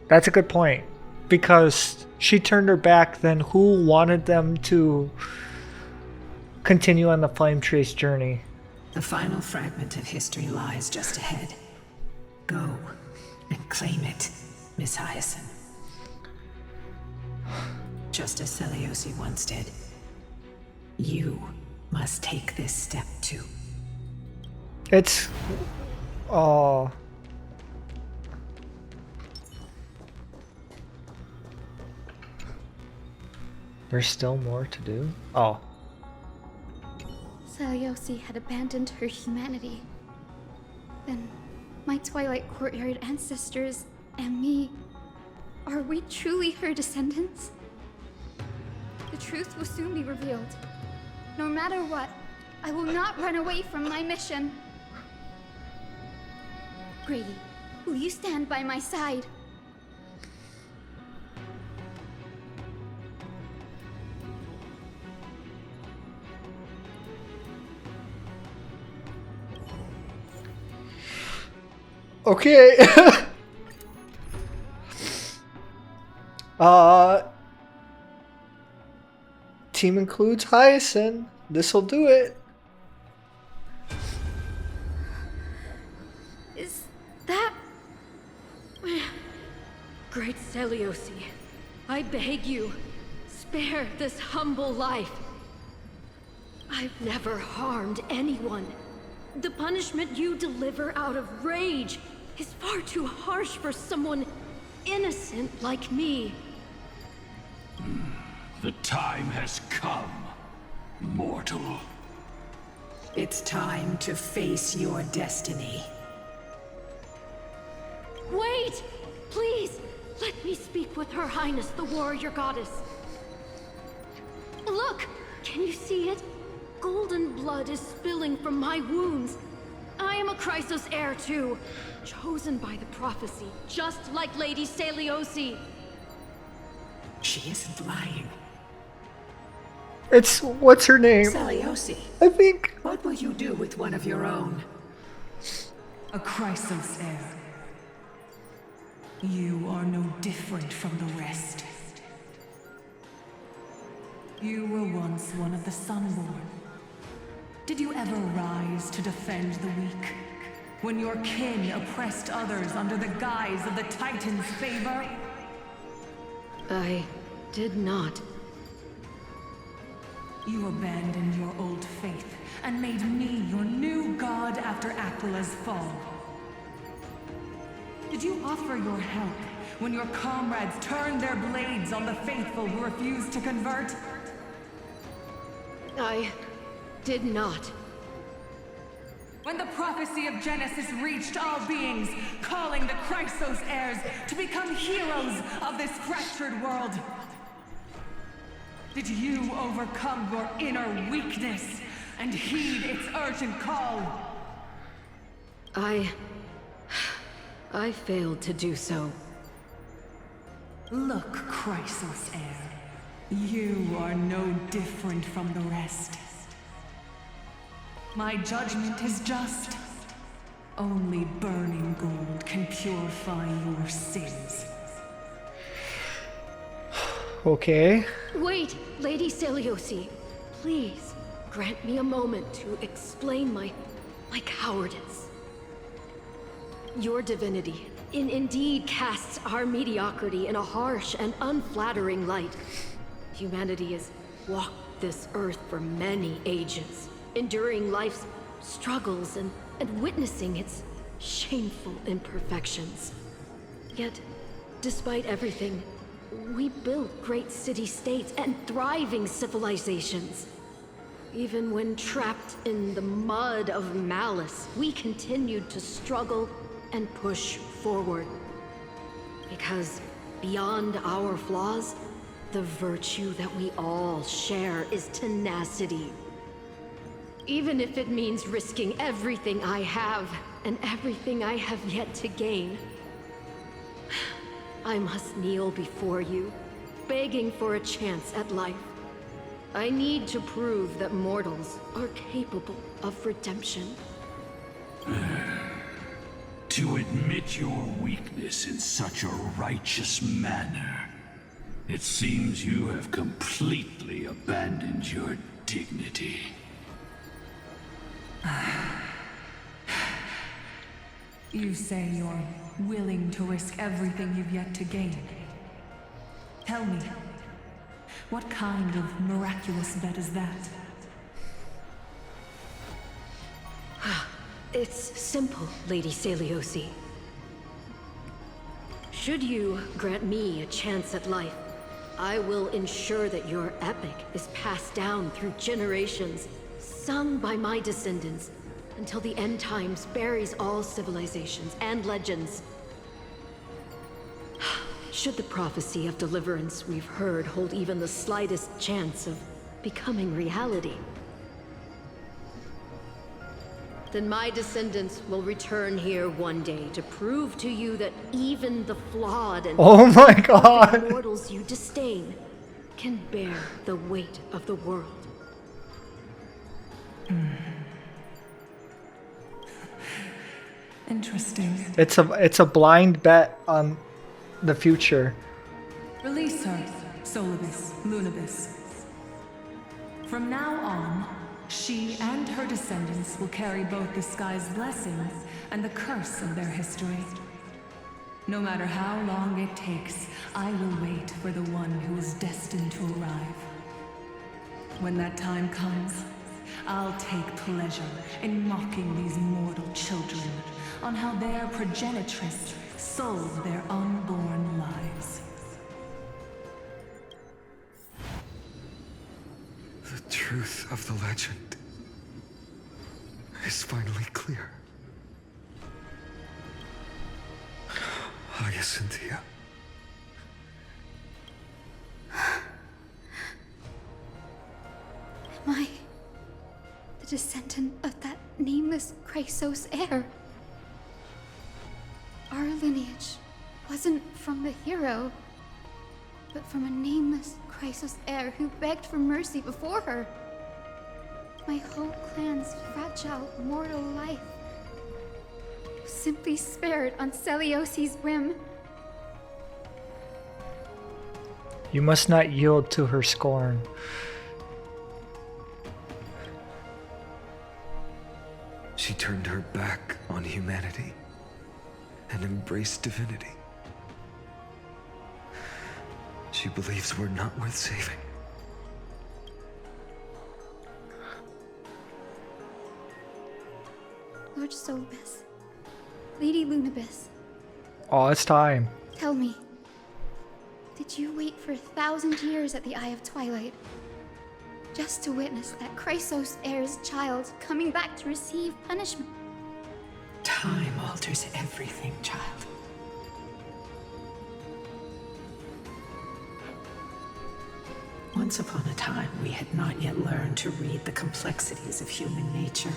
That's a good point. Because she turned her back, then who wanted them to continue on the Flame Tree's journey? The final fragment of history lies just ahead. Go and claim it, Miss Hyacinth. Just as Celiosi once did, you must take this step too. It's... Oh... There's still more to do? Oh. Celiosi had abandoned her humanity. Then, my Twilight Courtyard ancestors and me, are we truly her descendants? The truth will soon be revealed. No matter what, I will not run away from my mission. Grady, will you stand by my side? Okay. Team includes Hyacinth. This'll do it. Is that... Great Celiosi, I beg you, spare this humble life. I've never harmed anyone. The punishment you deliver out of rage is far too harsh for someone innocent like me. The time has come, mortal. It's time to face your destiny. Wait! Please, let me speak with Her Highness, the Warrior Goddess. Look! Can you see it? Golden blood is spilling from my wounds. I am a Chrysos heir too, chosen by the prophecy, just like Lady Celiosi. She isn't lying. It's... what's her name? Celiosi. I think... What will you do with one of your own? A Chrysos heir. You are no different from the rest. You were once one of the Sunborn. Did you ever rise to defend the weak? When your kin oppressed others under the guise of the Titan's favor? I did not. You abandoned your old faith and made me your new god after Aquila's fall. Did you offer your help when your comrades turned their blades on the faithful who refused to convert? I did not. When the prophecy of Genesis reached all beings, calling the Chrysos heirs to become heroes of this fractured world, did you overcome your inner weakness and heed its urgent call? I failed to do so. Look, Chrysos heir. You are no different from the rest. My judgment is just. Only burning gold can purify your sins. Okay. Wait, Lady Celiosi. Please, grant me a moment to explain my cowardice. Your divinity indeed casts our mediocrity in a harsh and unflattering light. Humanity has walked this earth for many ages, enduring life's struggles and witnessing its shameful imperfections. Yet, despite everything, we built great city-states and thriving civilizations. Even when trapped in the mud of malice, we continued to struggle and push forward. Because beyond our flaws, the virtue that we all share is tenacity. Even if it means risking everything I have and everything I have yet to gain. I must kneel before you, begging for a chance at life. I need to prove that mortals are capable of redemption. To admit your weakness in such a righteous manner, it seems you have completely abandoned your dignity. You say you're willing to risk everything you've yet to gain. Tell me, what kind of miraculous bet is that? It's simple, Lady Celiosi. Should you grant me a chance at life, I will ensure that your epic is passed down through generations, sung by my descendants, until the end times buries all civilizations and legends. Should the prophecy of deliverance we've heard hold even the slightest chance of becoming reality, then my descendants will return here one day to prove to you that even the flawed and oh my god, mortals you disdain can bear the weight of the world. Interesting. It's a blind bet on the future. Release her, Solibus, Lunibus. From now on, she and her descendants will carry both the sky's blessings and the curse of their history. No matter how long it takes, I will wait for the one who is destined to arrive. When that time comes, I'll take pleasure in mocking these mortal children on how their progenitress sold their unborn lives. The truth of the legend is finally clear. Hyacinthia. Am I the descendant of that nameless Chrysos heir? Our lineage wasn't from the hero, but from a nameless Chrysos heir who begged for mercy before her. My whole clan's fragile mortal life was simply spared on Celiosi's whim. You must not yield to her scorn. She turned her back on humanity and embraced divinity. She believes we're not worth saving. Lord Solibus, Lady Lunibus, Oh, it's time. tell me, did you wait for 1,000 years at the Eye of Twilight just to witness that Chrysos heir's child coming back to receive punishment? Time alters everything, child. Once upon a time, we had not yet learned to read the complexities of human nature.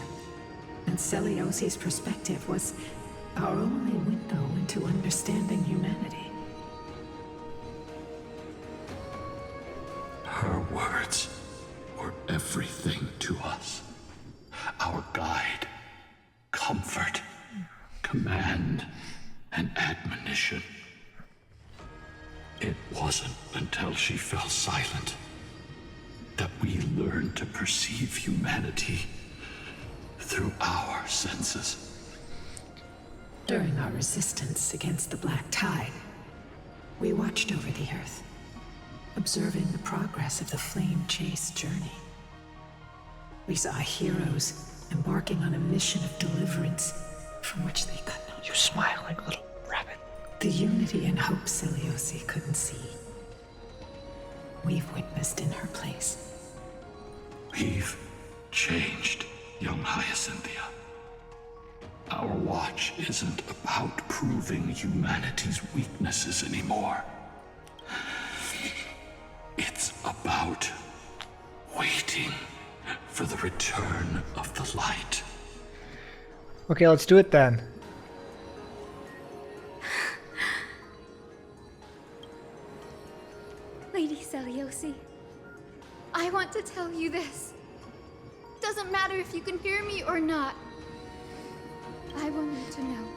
And Celiosi's perspective was our only window into understanding humanity. Her words were everything to us. Our guide, comfort, command, and admonition. It wasn't until she fell silent that we learned to perceive humanity through our senses. During our resistance against the Black Tide, we watched over the Earth, observing the progress of the Flame Chase journey. We saw heroes embarking on a mission of deliverance from which they could not. You smiling little rabbit. The unity and hope Celiosi couldn't see. We've witnessed in her place. We've changed, young Hyacinthia. Our watch isn't about proving humanity's weaknesses anymore. It's about waiting for the return of the light. Okay, let's do it then. Lady Celiosi, I want to tell you this. Doesn't matter if you can hear me or not. I want you to know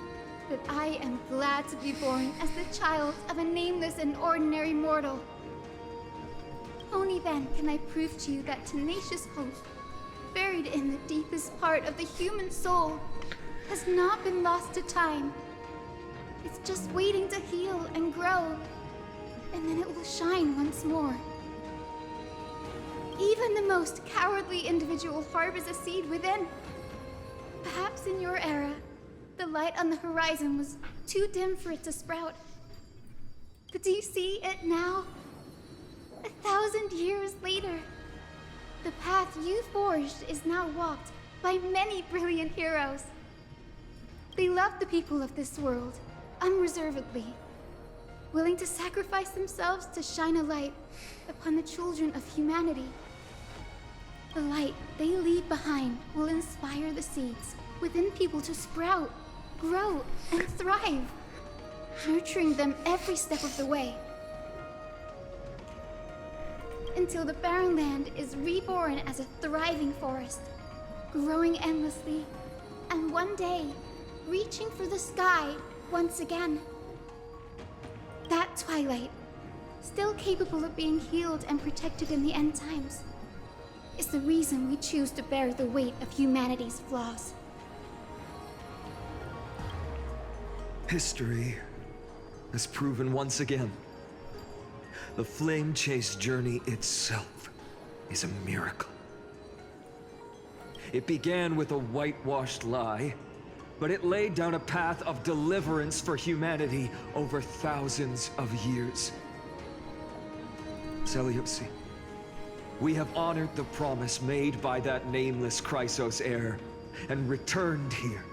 that I am glad to be born as the child of a nameless and ordinary mortal. Only then can I prove to you that tenacious hope, buried in the deepest part of the human soul, has not been lost to time. It's just waiting to heal and grow, and then it will shine once more. Even the most cowardly individual harbors a seed within. Perhaps in your era, the light on the horizon was too dim for it to sprout. But do you see it now? 1,000 years later, the path you forged is now walked by many brilliant heroes. They love the people of this world, unreservedly, willing to sacrifice themselves to shine a light upon the children of humanity. The light they leave behind will inspire the seeds within people to sprout, grow, and thrive, nurturing them every step of the way. Until the barren land is reborn as a thriving forest, growing endlessly, and one day, reaching for the sky once again. That twilight, still capable of being healed and protected in the end times, is the reason we choose to bear the weight of humanity's flaws. History has proven once again, the Flame Chase journey itself is a miracle. It began with a whitewashed lie, but it laid down a path of deliverance for humanity over thousands of years. Celiosi, we have honored the promise made by that nameless Chrysos heir and returned here.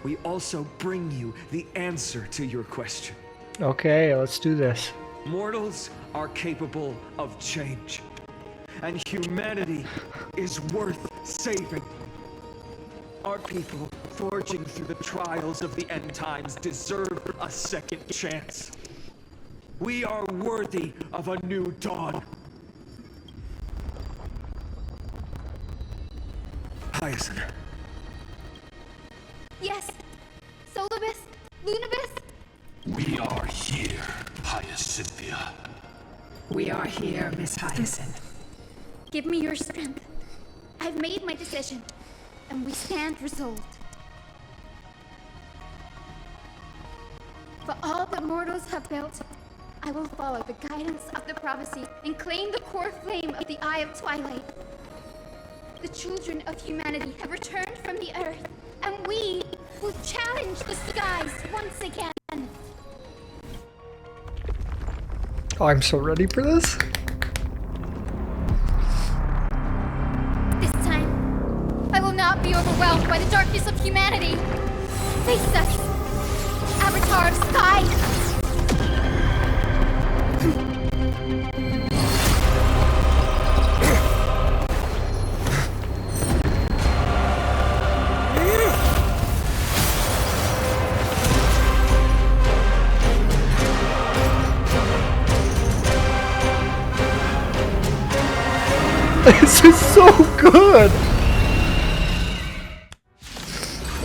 We also bring you the answer to your question. Okay, let's do this. Mortals are capable of change, and humanity is worth saving. Our people, forging through the trials of the end times, deserve a second chance. We are worthy of a new dawn. Hyacinth. Yes! Solibus! Lunibus! We are here, Hyacinthia. We are here, Miss Hyacinth. Give me your strength. I've made my decision, and we stand resolved. For all that mortals have built, I will follow the guidance of the prophecy and claim the core flame of the Eye of Twilight. The children of humanity have returned from the earth, and we will challenge the skies once again. Oh, I'm so ready for this. This time, I will not be overwhelmed by the darkness of humanity. Face us, Avatar of Sky! This is so good!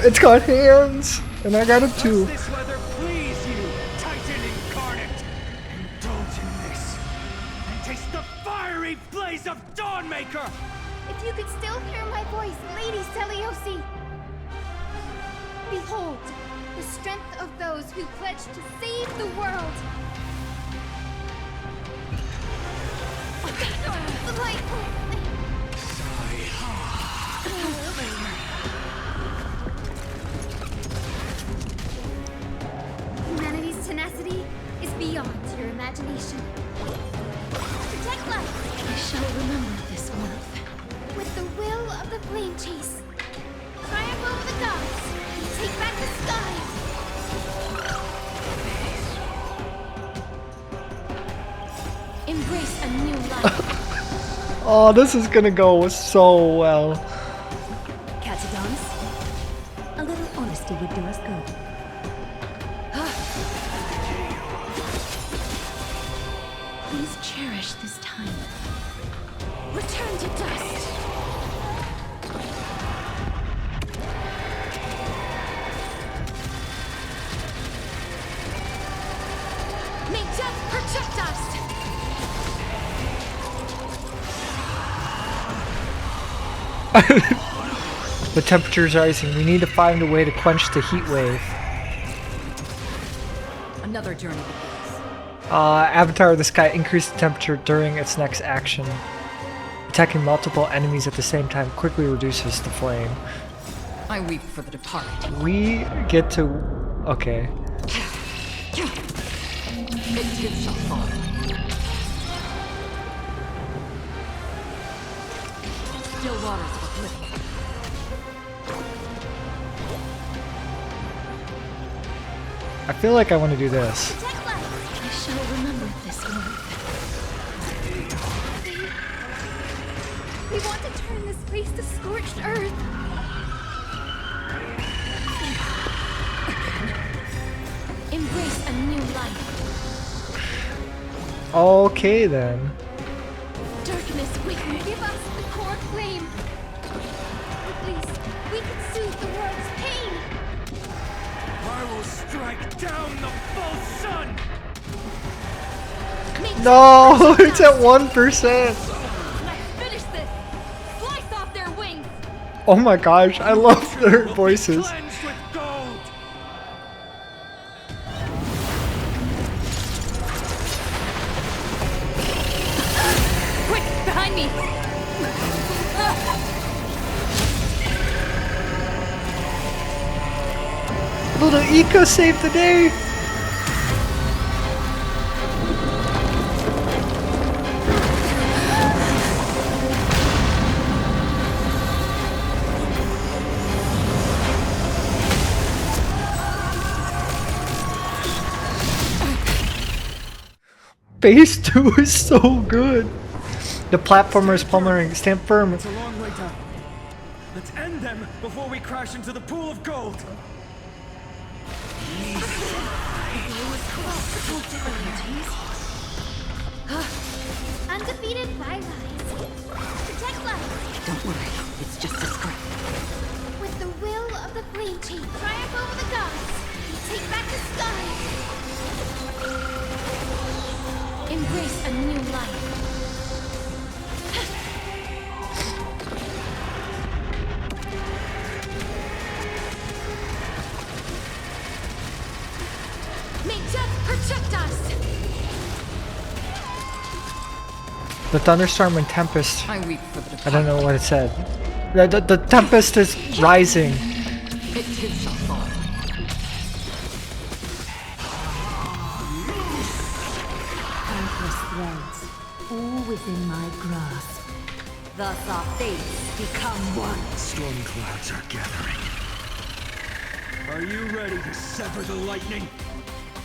It's got hands, and I got it too. Does this weather please you, Titan incarnate? Indulge in this, and taste the fiery blaze of Dawnmaker! If you could still hear my voice, Lady Seliosi! Behold, the strength of those who pledge to save the world! The light! Humanity's tenacity is beyond your imagination. Protect life! I shall remember this warmth. With the will of the flame chase, triumph over the gods, and take back the sky! Embrace a new life. Oh, this is gonna go so well. Catagons, a little honesty would do us good. Please cherish this time. Return to dust. May death protect us! The temperature's rising. We need to find a way to quench the heat wave. Another journey. Avatar of the Sky increased the temperature during its next action. Attacking multiple enemies at the same time quickly reduces the flame. I weep for the departed. We get to... okay. It too shall fall. Still waters of oblivion. I feel like I want to do this. I shall remember this warmth. We want to turn this place to scorched earth. Embrace a new life. Okay then. Darkness, we can give us the core flame. At least we can soothe the world's pain. I will strike down the false sun! No, it's at 1%. Finish this! Slice off their wings! Oh my gosh, I love their voices. Cleansed with gold! Quick, behind me! Little Ika saved the day. Phase 2 is so good. The platformer is pulmonary. Stand firm. It's a long way down. Let's end them before we crash into the pool of gold. Undefeated bylies. Protect life. Don't worry, it's just a script. With the will of the flame chain, triumph over the gods, and take back the sky. Embrace a new life. May death protect us! The thunderstorm and tempest. I weep for the I don't know what it said. The tempest is rising. It too shall fall. Countless threads, all within my grasp. Thus our fates become one. Storm clouds are gathering. Are you ready to sever the lightning?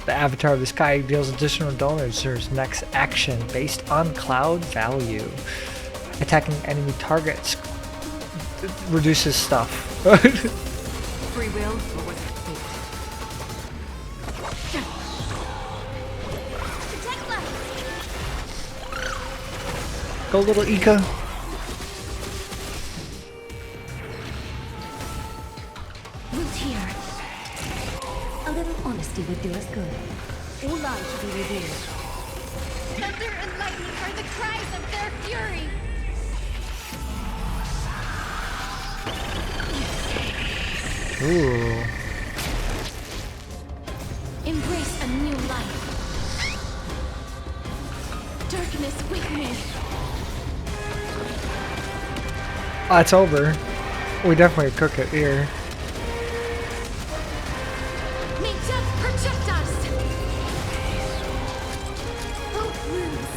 The Avatar of the Sky deals additional donors next action based on cloud value. Attacking enemy targets reduces stuff. Free will or was it fate? Go, little Ika. Root here. A little honesty would do us good. All lives should be revealed. Thunder and lightning are the cries of their fury. Ooh. Embrace a new life. Darkness with me. Oh, it's over. We definitely cook it here. May death protect us! Both wounds.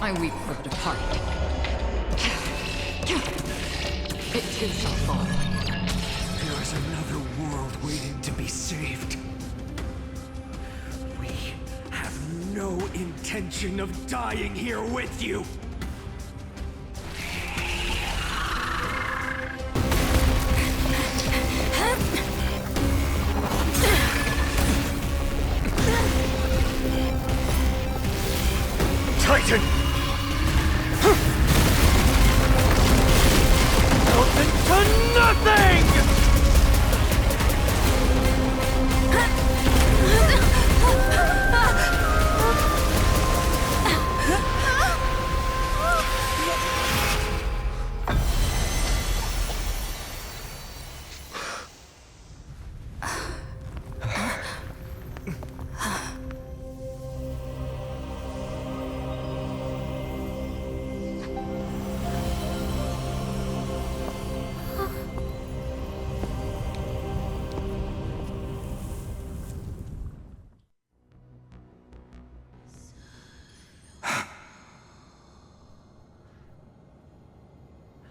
I weep for the departed. It too shall fall. There is another world waiting to be saved. We have no intention of dying here with you. Titan! Melted to nothing!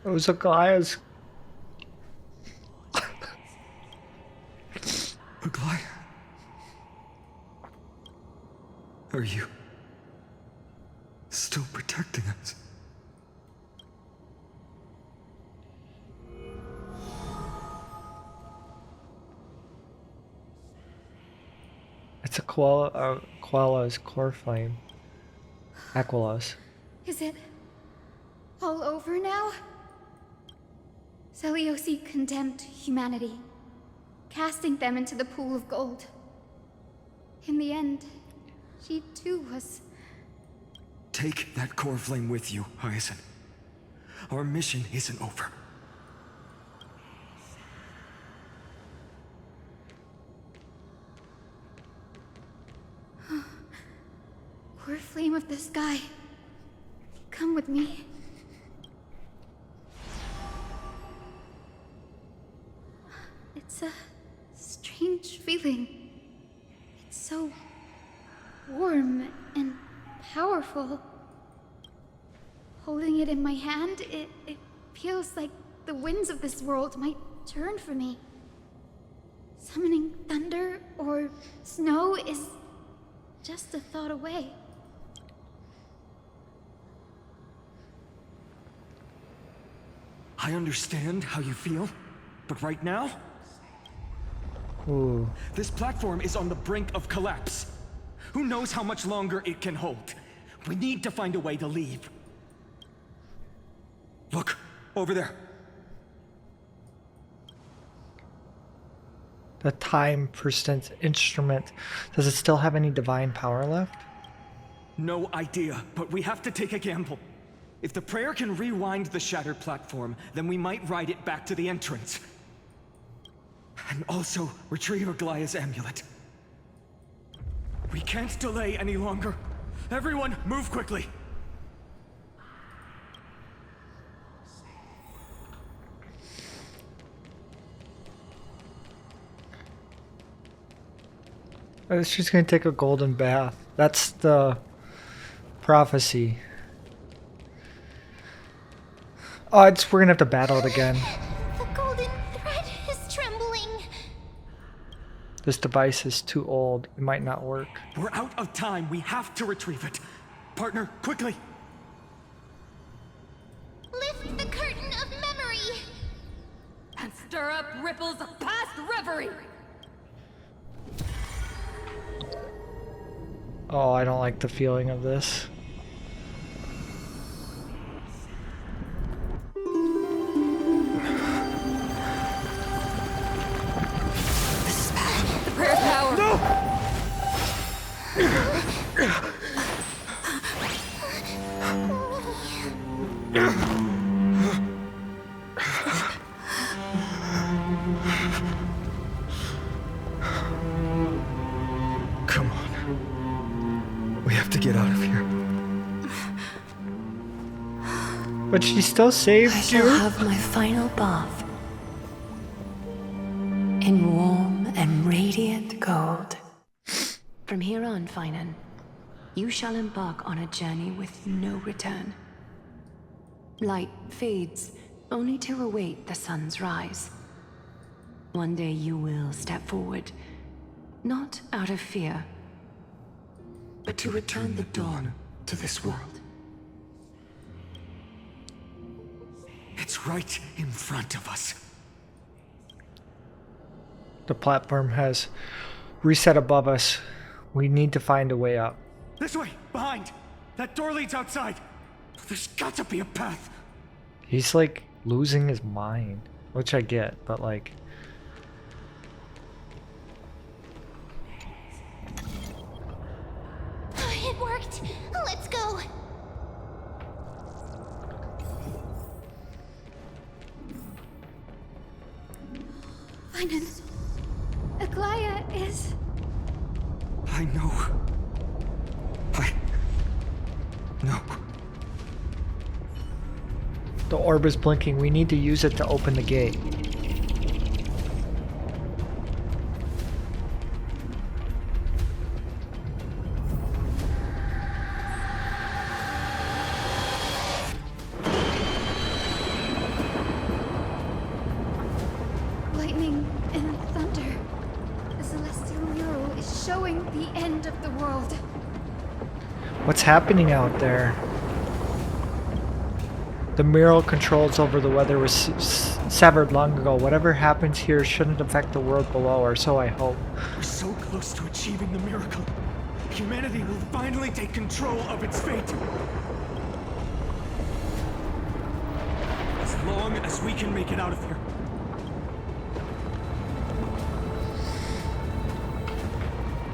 It was a Gaia's. Aglaia? Are you still protecting us? It's a Koala's core flame. Aquala's. Is it all over now? Seliosi condemned humanity, casting them into the pool of gold. In the end, she too was... Take that core flame with you, Hyacinth. Our mission isn't over. Core flame of the sky, come with me. It's a strange feeling. It's so warm and powerful. Holding it in my hand, it feels like the winds of this world might turn for me. Summoning thunder or snow is just a thought away. I understand how you feel, but right now, Ooh. this platform is on the brink of collapse. Who knows how much longer it can hold? We need to find a way to leave. Look, over there. The time persistent instrument. Does it still have any divine power left? No idea, but we have to take a gamble. If the prayer can rewind the shattered platform, then we might ride it back to the entrance. And also retrieve Aglaya's amulet. We can't delay any longer. Everyone, move quickly. She's gonna take a golden bath. That's the prophecy. Oh, we're gonna have to battle it again. The golden thread is trembling. This device is too old. It might not work. We're out of time. We have to retrieve it. Partner, quickly. Lift the curtain of memory. And stir up ripples of past reverie. Oh, I don't like the feeling of this. The prayer's power. Come on. We have to get out of here. But she still saved I shall have my final bath in warm and radiant gold. From here on, Finan, you shall embark on a journey with no return. Light fades, only to await the sun's rise. One day you will step forward, not out of fear, but to return the dawn to this world. It's right in front of us. The platform has reset above us. We need to find a way up. This way, behind. That door leads outside. There's got to be a path. He's like losing his mind, which I get, but like... It worked. Let's go. Finan, Aglaya is... I know. No. The orb is blinking. We need to use it to open the gate. Lightning and thunder. The celestial mural is showing the end of the world. What's happening out there? The mural controls over the weather was severed long ago. Whatever happens here shouldn't affect the world below, or so I hope. We're so close to achieving the miracle. Humanity will finally take control of its fate. As long as we can make it out of here.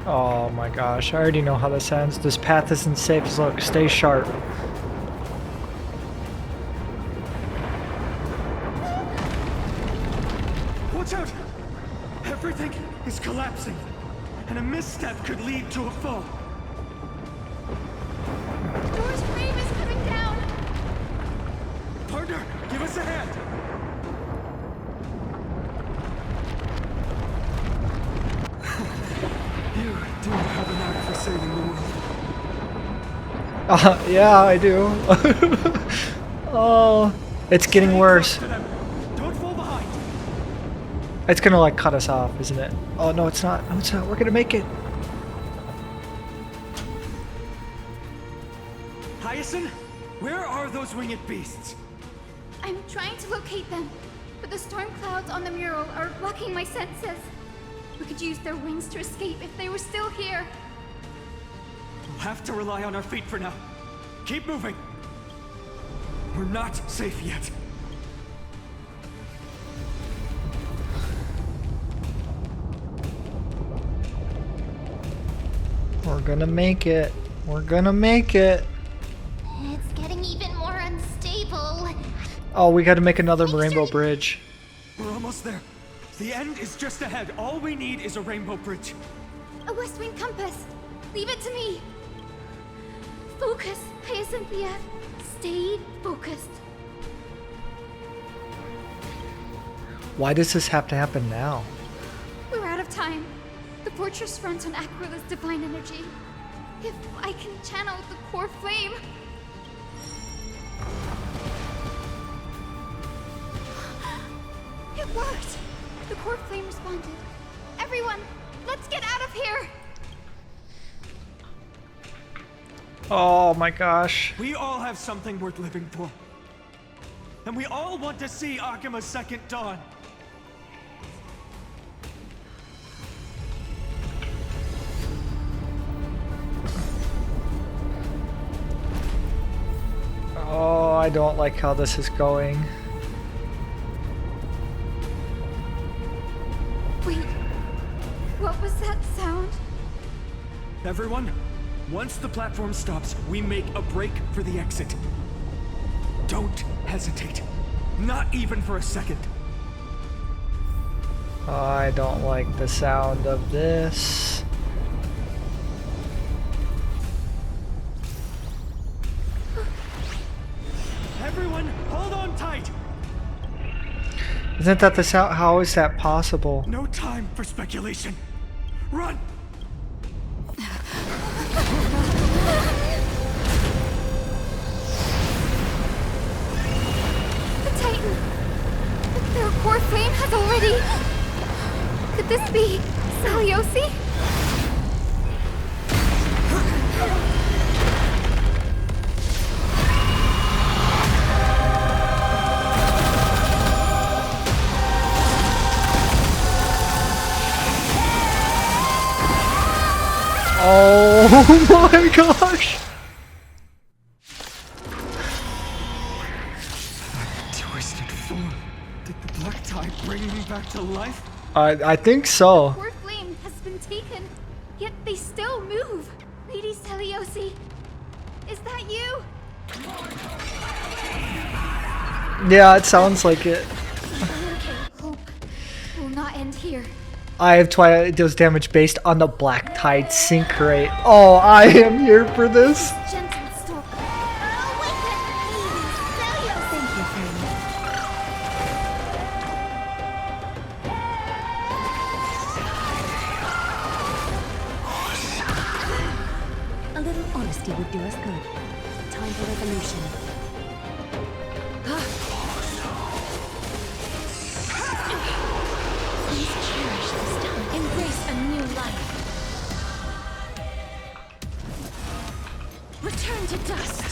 Oh my gosh, I already know how this ends. This path isn't safe. Look, stay sharp. Watch out! Everything is collapsing, and a misstep could lead to a fall. The door's frame is coming down. Partner, give us a hand. You do have an knack for saving the world. Yeah, I do. Oh, it's getting worse. Don't fall behind. It's gonna like cut us off, isn't it? Oh no, it's not. No, it's not. We're gonna make it. Hyacinth, where are those winged beasts? I'm trying to locate them, but the storm clouds on the mural are blocking my senses. We could use their wings to escape if they were still here. We'll have to rely on our feet for now. Keep moving. We're not safe yet. We're gonna make it. We're gonna make it. It's getting even more unstable. Oh, we gotta make another rainbow bridge. We're almost there. The end is just ahead. All we need is a rainbow bridge. A West Wing compass. Leave it to me. Focus, Hyacinthia. Stay focused. Why does this have to happen now? We're out of time. The fortress runs on Aquila's divine energy. If I can channel the core flame... It worked! The core flame responded. Everyone, let's get out of here! Oh my gosh. We all have something worth living for. And we all want to see Akima's second dawn. Oh, I don't like how this is going. Wait, what was that sound? Everyone, once the platform stops, we make a break for the exit. Don't hesitate. Not even for a second. I don't like the sound of this. Everyone, hold on tight! Isn't that the sound? How is that possible? No time for speculation. Run! The Titan! Their core flame has already... Could this be Saliosi? Oh my gosh! Twisted form. Did the Black Tide bring me back to life? I think so. Core flame has been taken, yet they still move. Lady Celiosi, is that you? Yeah, it sounds like it. Hope will not end here. I have Twilight deals damage based on the Black Tide sync rate. Oh, I am here for this. Gentle stalker. Thank you, friend. A little honesty would do us good. Time for revolution. Please cherish this time. Embrace a new life. Return to dust.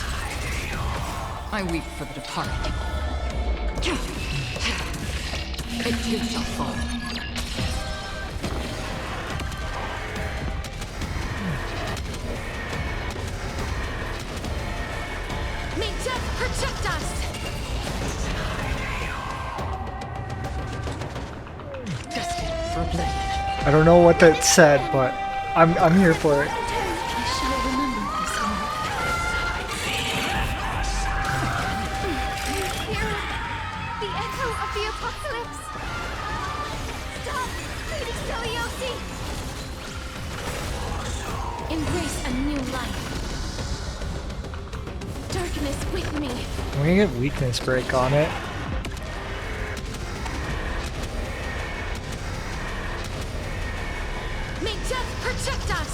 I weep for the departed. It too shall fall. May death protect us. Destined for oblivion. I don't know what that said, but I'm here for it. I shall remember this one. Hear the echo of the apocalypse. Stop, Lady Celiosi. Embrace a new life. Darkness with me. We can get weakness break on it. May death protect us.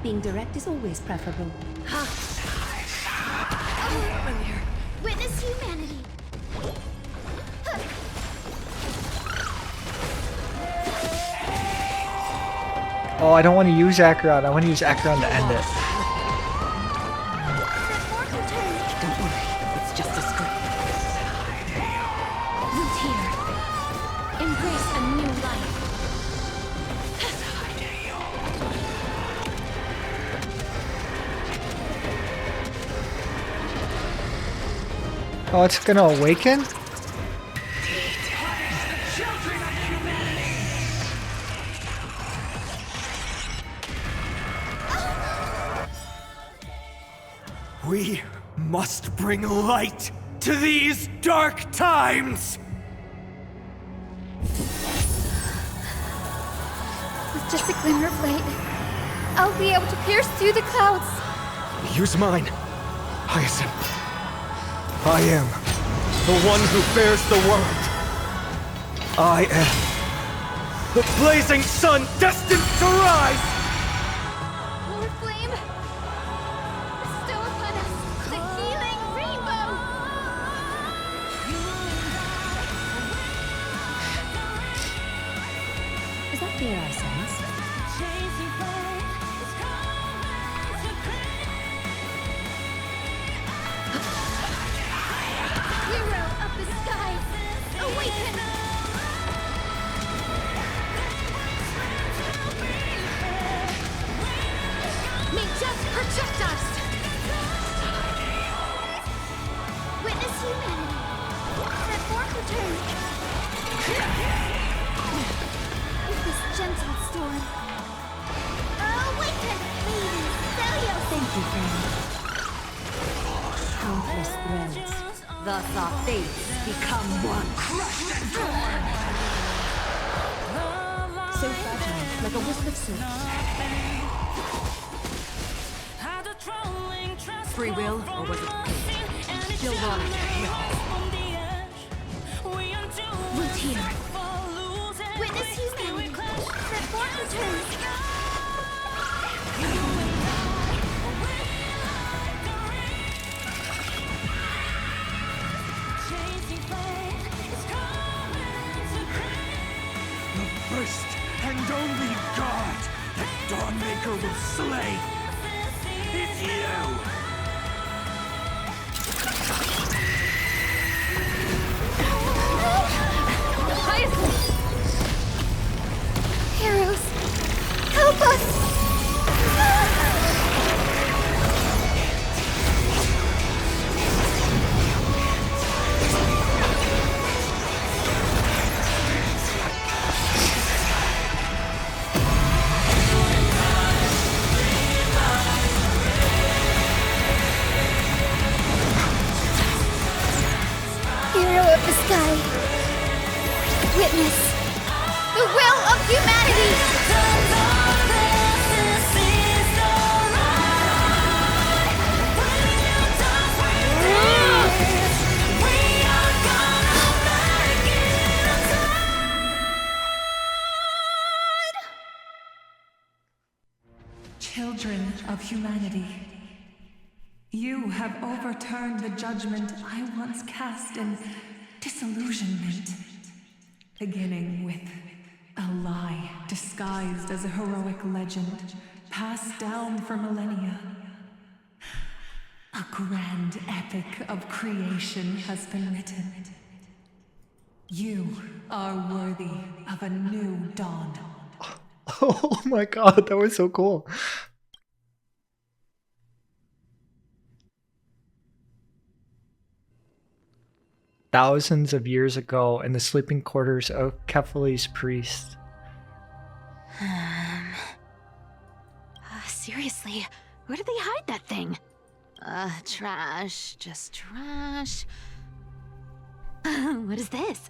Being direct is always preferable. Witness humanity. Oh, I don't want to use Acheron. I want to use Acheron to end it. Don't worry, it's just a script. Root here. Embrace a new life. Oh, it's gonna awaken? We must bring light to these dark times! With just a glimmer of light, I'll be able to pierce through the clouds. Use mine, Hyacinth. I am the one who bears the world. I am the blazing sun destined to rise! Lord Flame, bestow upon us the healing rainbow! Is that fear I sense? Hero of the skies, awaken! May just protect us! Witness humanity. Set forth return. With this gentle storm. Awaken, Lady Celios! Thank you, friend. Countless threads. Thus our fates become one. Crushed and torn! So fragile, like a wisp of silk. Free will, or was it still wanting to kill? Root here. Witness humanity. Set forth return. The first and only god that Dawnmaker will slay is you! Hyacinth! Heroes, help us! Hero of the sky, witness the will of humanity! Children of humanity, you have overturned the judgment I once cast in disillusionment, beginning with a lie disguised as a heroic legend passed down for millennia. A grand epic of creation has been written. You are worthy of a new dawn. Oh my god, that was so cool. Thousands of years ago in the sleeping quarters of Kephales's priest. Seriously, where did they hide that thing? Trash. Just trash. What is this?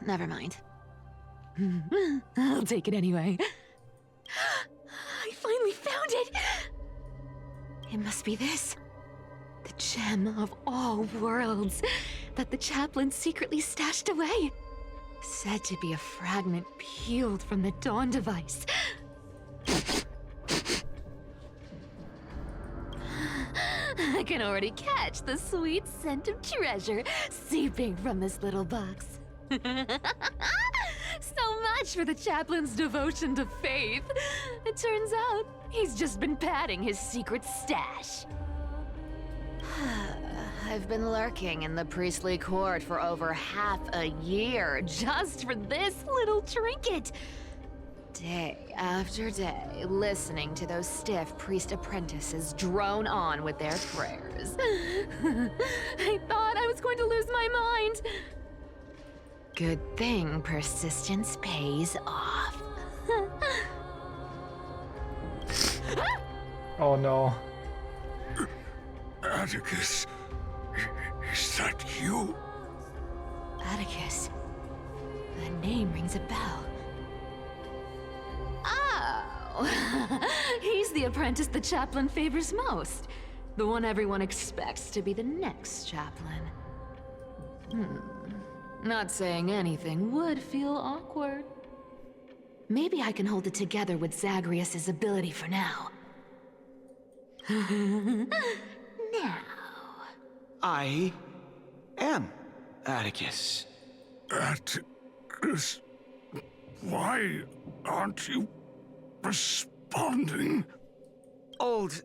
Never mind. I'll take it anyway. I finally found it! It must be this. The gem of all worlds that the chaplain secretly stashed away. Said to be a fragment peeled from the Dawn device. I can already catch the sweet scent of treasure seeping from this little box. So much for the chaplain's devotion to faith. It turns out he's just been padding his secret stash. I've been lurking in the priestly court for over half a year just for this little trinket. Day after day, listening to those stiff priest apprentices drone on with their prayers. I thought I was going to lose my mind. Good thing persistence pays off. Oh no. Atticus, is that you? Atticus. The name rings a bell. Oh! He's the apprentice the chaplain favors most. The one everyone expects to be the next chaplain. Not saying anything would feel awkward. Maybe I can hold it together with Zagreus' ability for now. Now. I am Atticus. Atticus, why aren't you responding? Old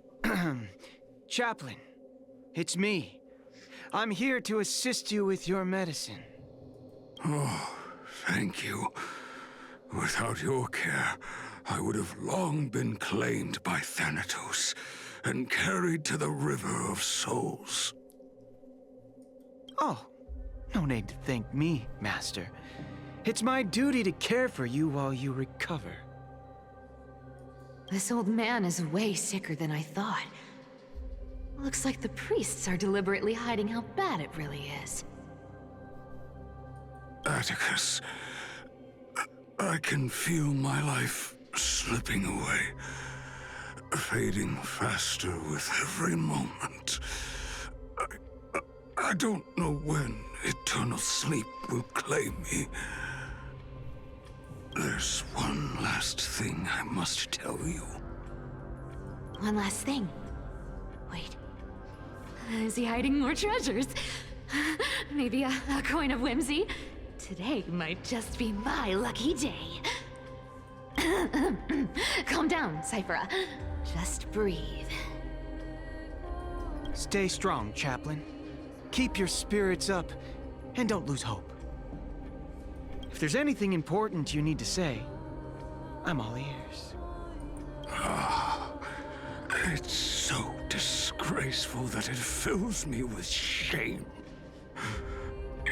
Chaplain, it's me. I'm here to assist you with your medicine. Oh, thank you. Without your care, I would have long been claimed by Thanatos and carried to the River of Souls. Oh, no need to thank me, Master. It's my duty to care for you while you recover. This old man is way sicker than I thought. Looks like the priests are deliberately hiding how bad it really is. Atticus, I can feel my life slipping away, fading faster with every moment. I don't know when eternal sleep will claim me. There's one last thing I must tell you. One last thing. Wait. Is he hiding more treasures? Maybe a coin of whimsy? Today might just be my lucky day. Calm down, Cyphera. Just breathe. Stay strong, Chaplain. Keep your spirits up, and don't lose hope. If there's anything important you need to say, I'm all ears. It's so disgraceful that it fills me with shame.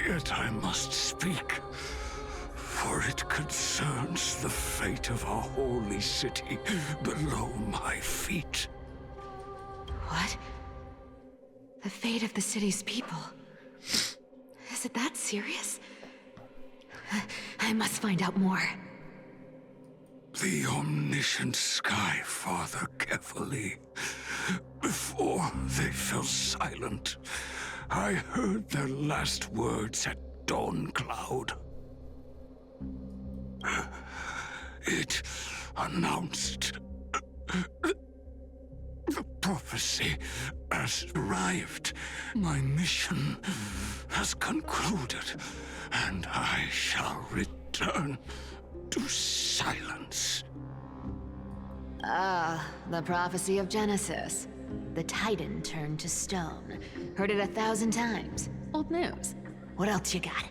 Yet I must speak, for it concerns the fate of our holy city below my feet. What? The fate of the city's people? Is it that serious? I must find out more. The omniscient Sky Father Kefali. Before they fell silent, I heard their last words at Dawn Cloud. It announced the prophecy has arrived. My mission has concluded, and I shall return to silence. Ah, the prophecy of Genesis. The Titan turned to stone. Heard it 1,000 times. Old news. What else you got?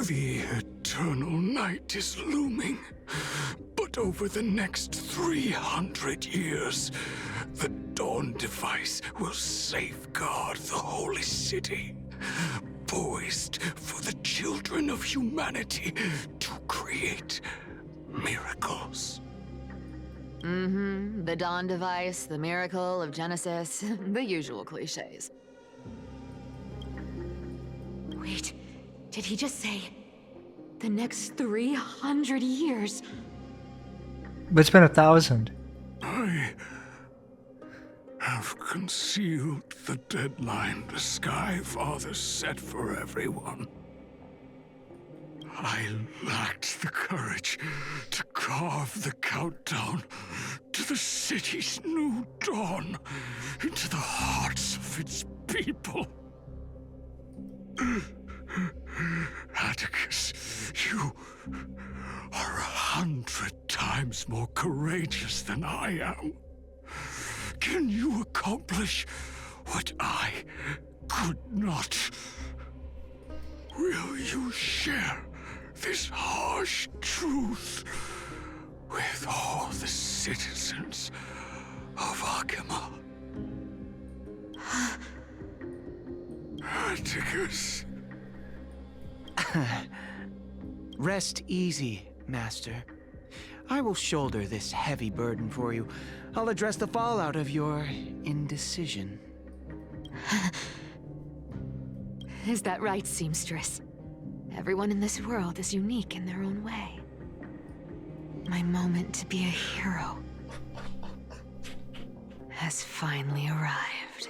The eternal night is looming. But over the next 300 years, the Dawn device will safeguard the holy city, poised for the children of humanity to create miracles. The Dawn device, the miracle of Genesis, the usual cliches. Wait, did he just say the next 300 years? But it's been 1,000. I have concealed the deadline the Sky Father set for everyone. I lacked the courage to carve the countdown to the city's new dawn into the hearts of its people. Atticus, you are 100 times more courageous than I am. Can you accomplish what I could not? Will you share this harsh truth with all the citizens of Akima? Atticus. Rest easy, Master. I will shoulder this heavy burden for you. I'll address the fallout of your indecision. Is that right, seamstress? Everyone in this world is unique in their own way. My moment to be a hero has finally arrived.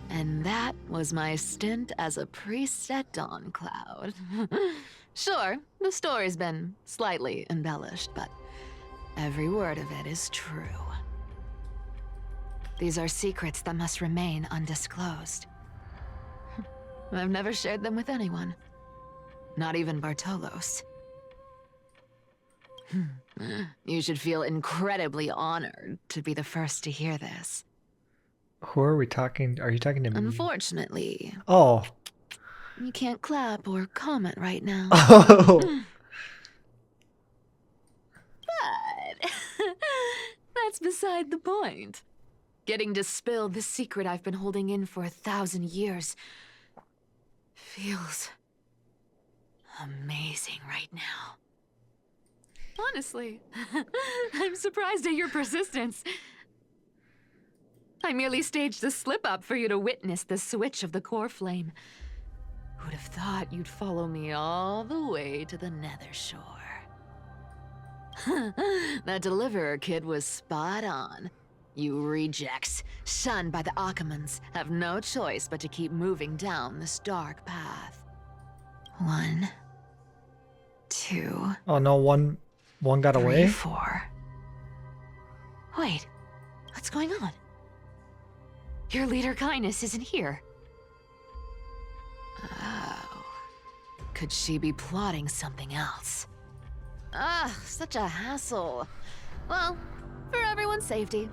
And that was my stint as a priest at Dawncloud. Sure, the story's been slightly embellished, but every word of it is true. These are secrets that must remain undisclosed. I've never shared them with anyone. Not even Bartolos. You should feel incredibly honored to be the first to hear this. Who are we talking? Are you talking to me? Unfortunately, Oh. you can't clap or comment right now. Oh. But that's beside the point. Getting to spill the secret I've been holding in for 1,000 years feels amazing right now. Honestly, I'm surprised at your persistence. I merely staged a slip-up for you to witness the switch of the core flame. Who'd have thought you'd follow me all the way to the Nether Shore? That Deliverer kid was spot on. You rejects, shunned by the Akamans, have no choice but to keep moving down this dark path. 1, 2... Oh no, one got 3, away? 4... Wait, what's going on? Your leader Kindness isn't here. Oh. Could she be plotting something else? Ah, such a hassle. Well, for everyone's safety,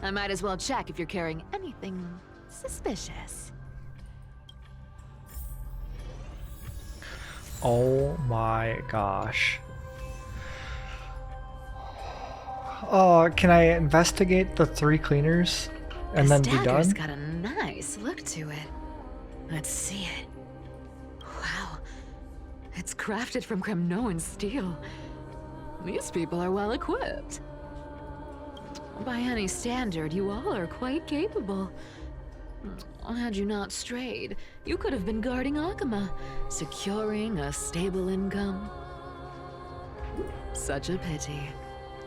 I might as well check if you're carrying anything suspicious. Oh my gosh. Oh, can I investigate the 3 cleaners and then be Dagger's done? got a nice look to it. Let's see it. Wow. It's crafted from Kremnoan steel. These people are well equipped. By any standard, you all are quite capable. Had you not strayed, you could have been guarding Akama, securing a stable income. Such a pity.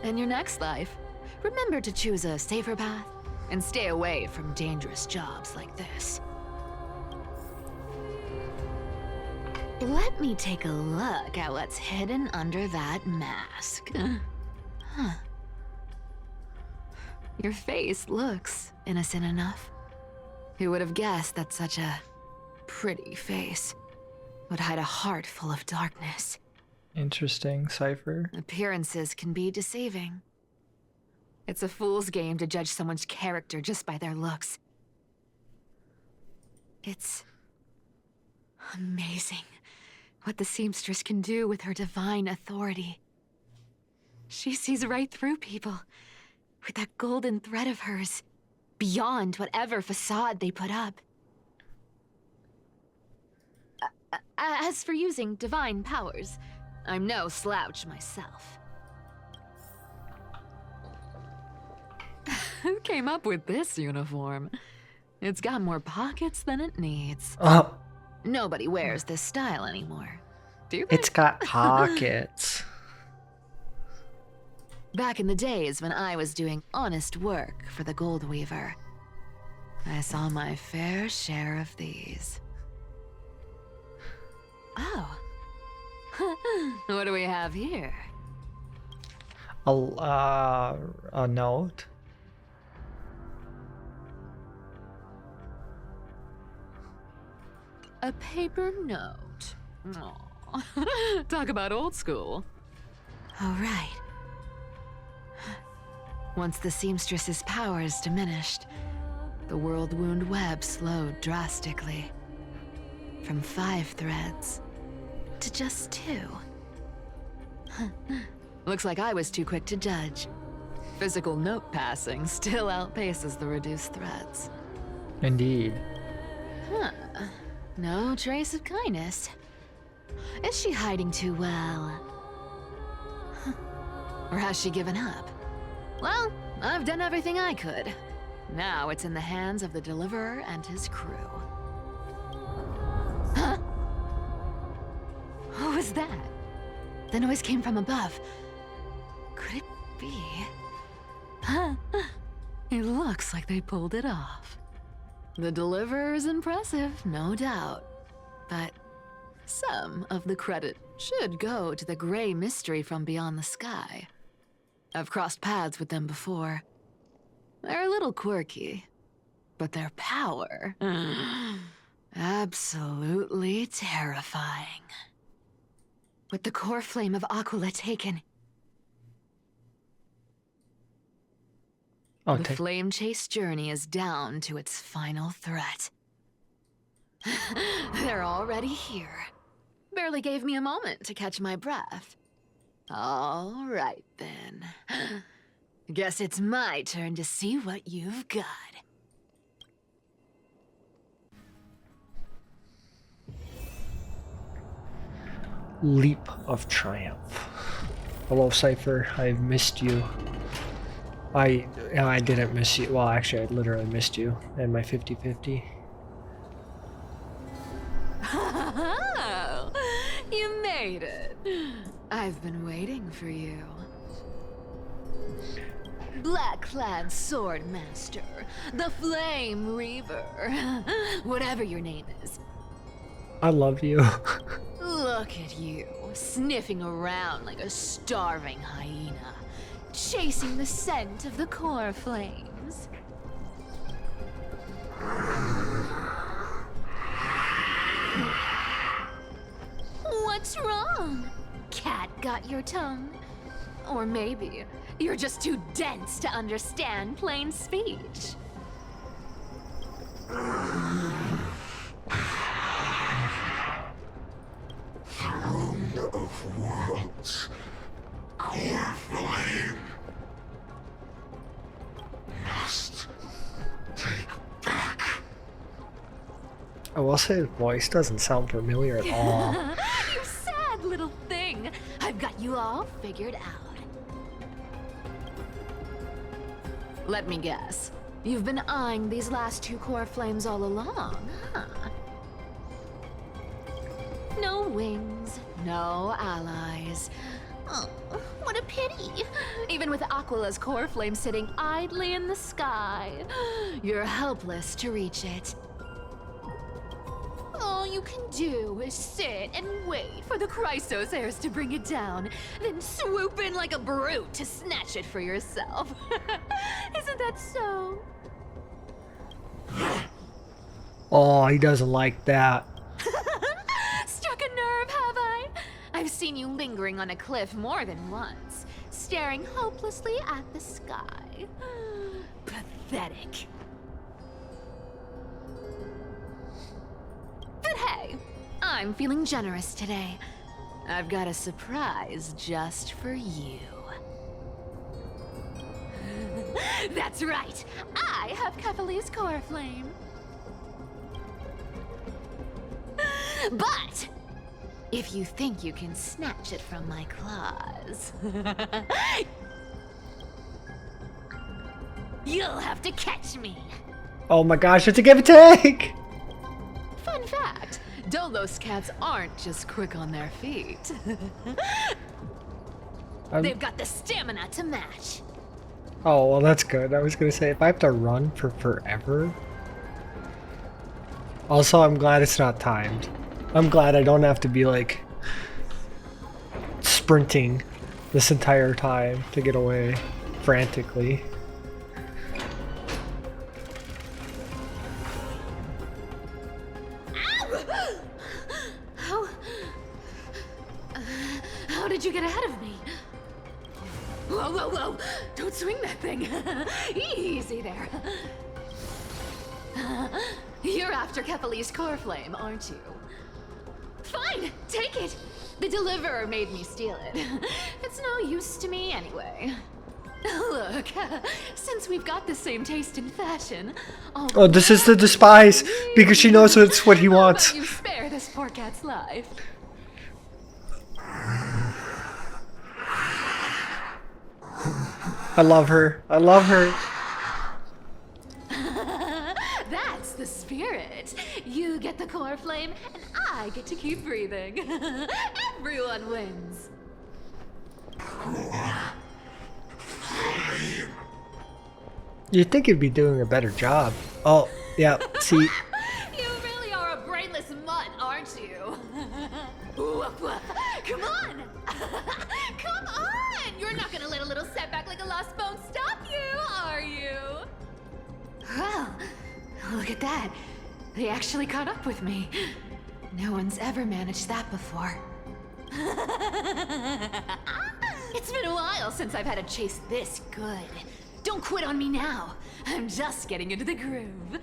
In your next life, remember to choose a safer path and stay away from dangerous jobs like this. Let me take a look at what's hidden under that mask. Huh. Your face looks innocent enough. Who would have guessed that such a pretty face would hide a heart full of darkness? Interesting, Cypher. Appearances can be deceiving. It's a fool's game to judge someone's character just by their looks. It's amazing what the seamstress can do with her divine authority. She sees right through people with that golden thread of hers, beyond whatever facade they put up. As for using divine powers, I'm no slouch myself. Who came up with this uniform? It's got more pockets than it needs. Oh, Nobody wears this style anymore, do they? it's got pockets. Back in the days when I was doing honest work for the Gold Weaver, I saw my fair share of these. Oh. What do we have here? A note. A paper note. Aw. Talk about old school. All right. Once the seamstress's powers diminished, the world wound web slowed drastically. From 5 threads to just 2. Looks like I was too quick to judge. Physical note passing still outpaces the reduced threads. Indeed. Huh. No trace of kindness. Is she hiding too well? Or has she given up? Well, I've done everything I could. Now it's in the hands of the Deliverer and his crew. Huh? What was that? The noise came from above. Could it be? Huh? It looks like they pulled it off. The Deliverer is impressive, no doubt. But some of the credit should go to the gray mystery from beyond the sky. I've crossed paths with them before. They're a little quirky, but their power... absolutely terrifying. With the core flame of Aquila taken... Oh, the flame chase journey is down to its final threat. They're already here. Barely gave me a moment to catch my breath. All right, then. Guess it's my turn to see what you've got. Leap of Triumph. Hello, Cypher. I've missed you. I didn't miss you. Well, actually, I literally missed you and my 50-50. Oh, you made it. I've been waiting for you. Black-clad sword master, the Flame Reaver, whatever your name is. I love you. Look at you, sniffing around like a starving hyena, chasing the scent of the core flames. What's wrong? Cat got your tongue? Or maybe you're just too dense to understand plain speech. Throne of Worlds, core flame. Must take back. I will say his voice doesn't sound familiar at all. You sad little thing. I've got you all figured out. Let me guess. You've been eyeing these last two core flames all along, huh? No wings, no allies. Oh, what a pity. Even with Aquila's core flame sitting idly in the sky, you're helpless to reach it. All you can do is sit and wait for the Chrysos heirs to bring it down, then swoop in like a brute to snatch it for yourself. Isn't that so? Oh, he doesn't like that. Struck a nerve, have I? I've seen you lingering on a cliff more than once, staring hopelessly at the sky. Pathetic. But hey, I'm feeling generous today. I've got a surprise just for you. That's right, I have Kephales's core flame. But if you think you can snatch it from my claws, you'll have to catch me. Oh my gosh, it's a give and take! Fun fact, Dolos cats aren't just quick on their feet. They've got the stamina to match. Oh, well that's good. I was gonna say, if I have to run for forever... Also, I'm glad it's not timed. I'm glad I don't have to be like... sprinting this entire time to get away frantically. How did you get ahead of me? Whoa, whoa, whoa! Don't swing that thing! Easy there. You're after Kephales's core flame, aren't you? Fine, take it! The Deliverer made me steal it. It's no use to me anyway. Look, since we've got the same taste in fashion... Oh, this is the despise! Because she knows it's what he wants. You spare this poor cat's life. I love her. I love her. That's the spirit. You get the core flame, and I get to keep breathing. Everyone wins. You'd think you'd be doing a better job. Oh, yeah, see. You really are a brainless mutt, aren't you? Come on! Come on! You're not gonna let a little setback like a lost bone stop you, are you? Well, look at that. They actually caught up with me. No one's ever managed that before. It's been a while since I've had a chase this good. Don't quit on me now. I'm just getting into the groove.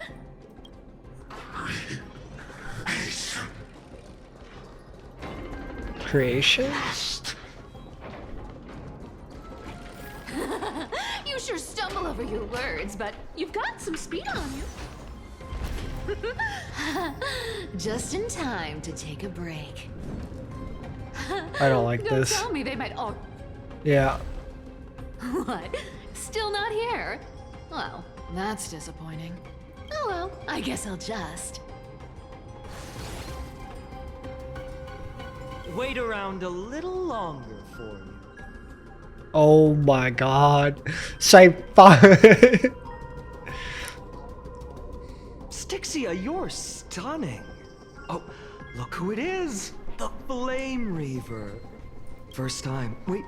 Creation? You sure stumble over your words, but you've got some speed on you. Just in time to take a break. I don't like Don't this. tell me they might all... Yeah. What? Still not here? Well, that's disappointing. Oh well, I guess I'll just... Wait around a little longer for you. Oh my god. Sci-fi. Stixia, you're stunning. Oh, look who it is. The Flame Reaver. First time. Wait,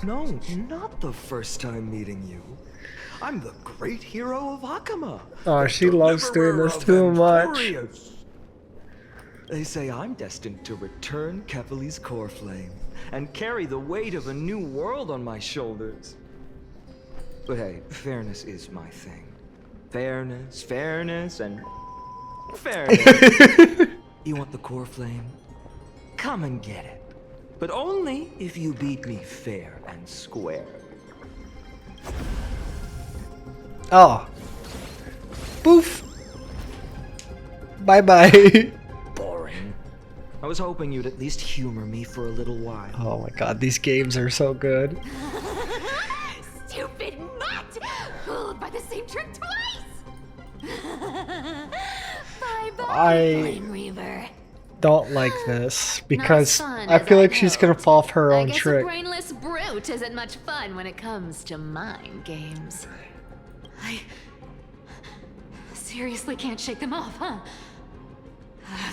no, not the first time meeting you. I'm the great hero of Akama. Oh, she loves doing this too much. Emporius. They say I'm destined to return Kefali's core flame and carry the weight of a new world on my shoulders. But hey, fairness is my thing. Fairness, and fairness. You want the core flame? Come and get it. But only if you beat me fair and square. Oh. Boof. Bye-bye. Boring. I was hoping you'd at least humor me for a little while. Oh my god, these games are so good. Stupid mutt! Fooled by the same trick twice! Bye-bye, Flame Reaver. Don't like this because fun I as feel I like she's gonna fall for her I own guess trick. a brainless brute isn't much fun when it comes to mind games. I seriously can't shake them off, huh?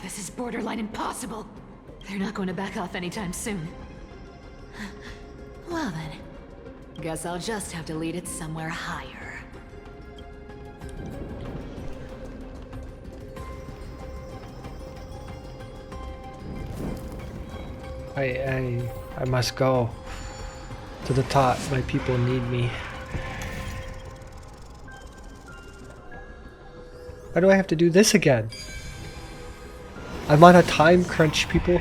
This is borderline impossible. They're not going to back off anytime soon. Well then, guess I'll just have to lead it somewhere higher. I must go to the top. My people need me. Why do I have to do this again? I'm on a time crunch, people.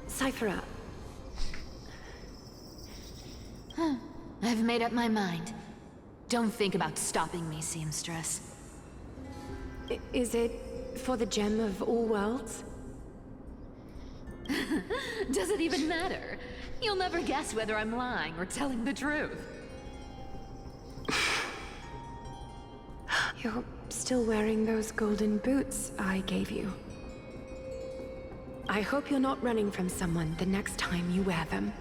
Cyphera. I've made up my mind. Don't think about stopping me, Seamstress. Is it for the gem of all worlds? Does it even matter? You'll never guess whether I'm lying or telling the truth. You're still wearing those golden boots I gave you. I hope you're not running from someone the next time you wear them.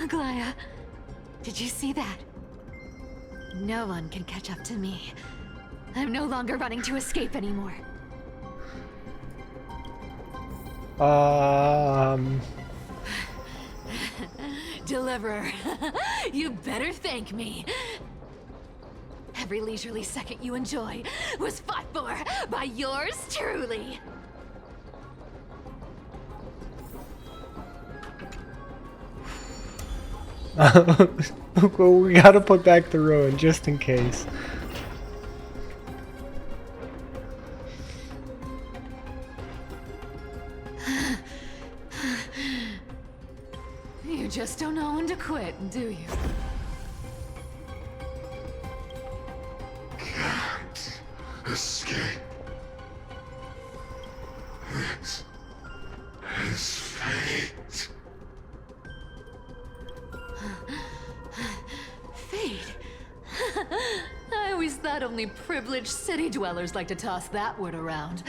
Aglaya, did you see that? No one can catch up to me. I'm no longer running to escape anymore. Deliverer, you better thank me. Every leisurely second you enjoy was fought for by yours truly. Well, we gotta put back the ruin just in case. You just don't know when to quit, do you? Can't escape. only privileged city dwellers like to toss that word around.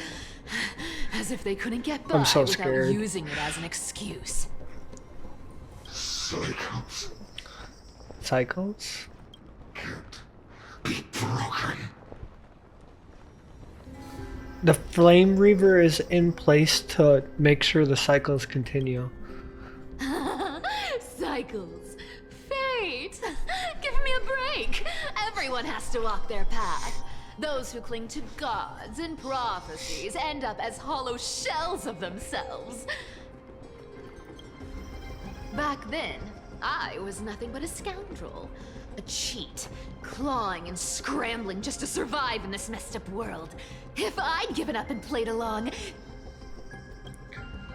As if they couldn't get by I'm so without scared. using it as an excuse. Cycles Cycles? can't be broken. The Flame Reaver is in place to make sure the cycles continue. Cycles. Fate! Give me a break! Everyone has to walk their path. Those who cling to gods and prophecies end up as hollow shells of themselves. Back then, I was nothing but a scoundrel. A cheat, clawing and scrambling just to survive in this messed up world. If I'd given up and played along,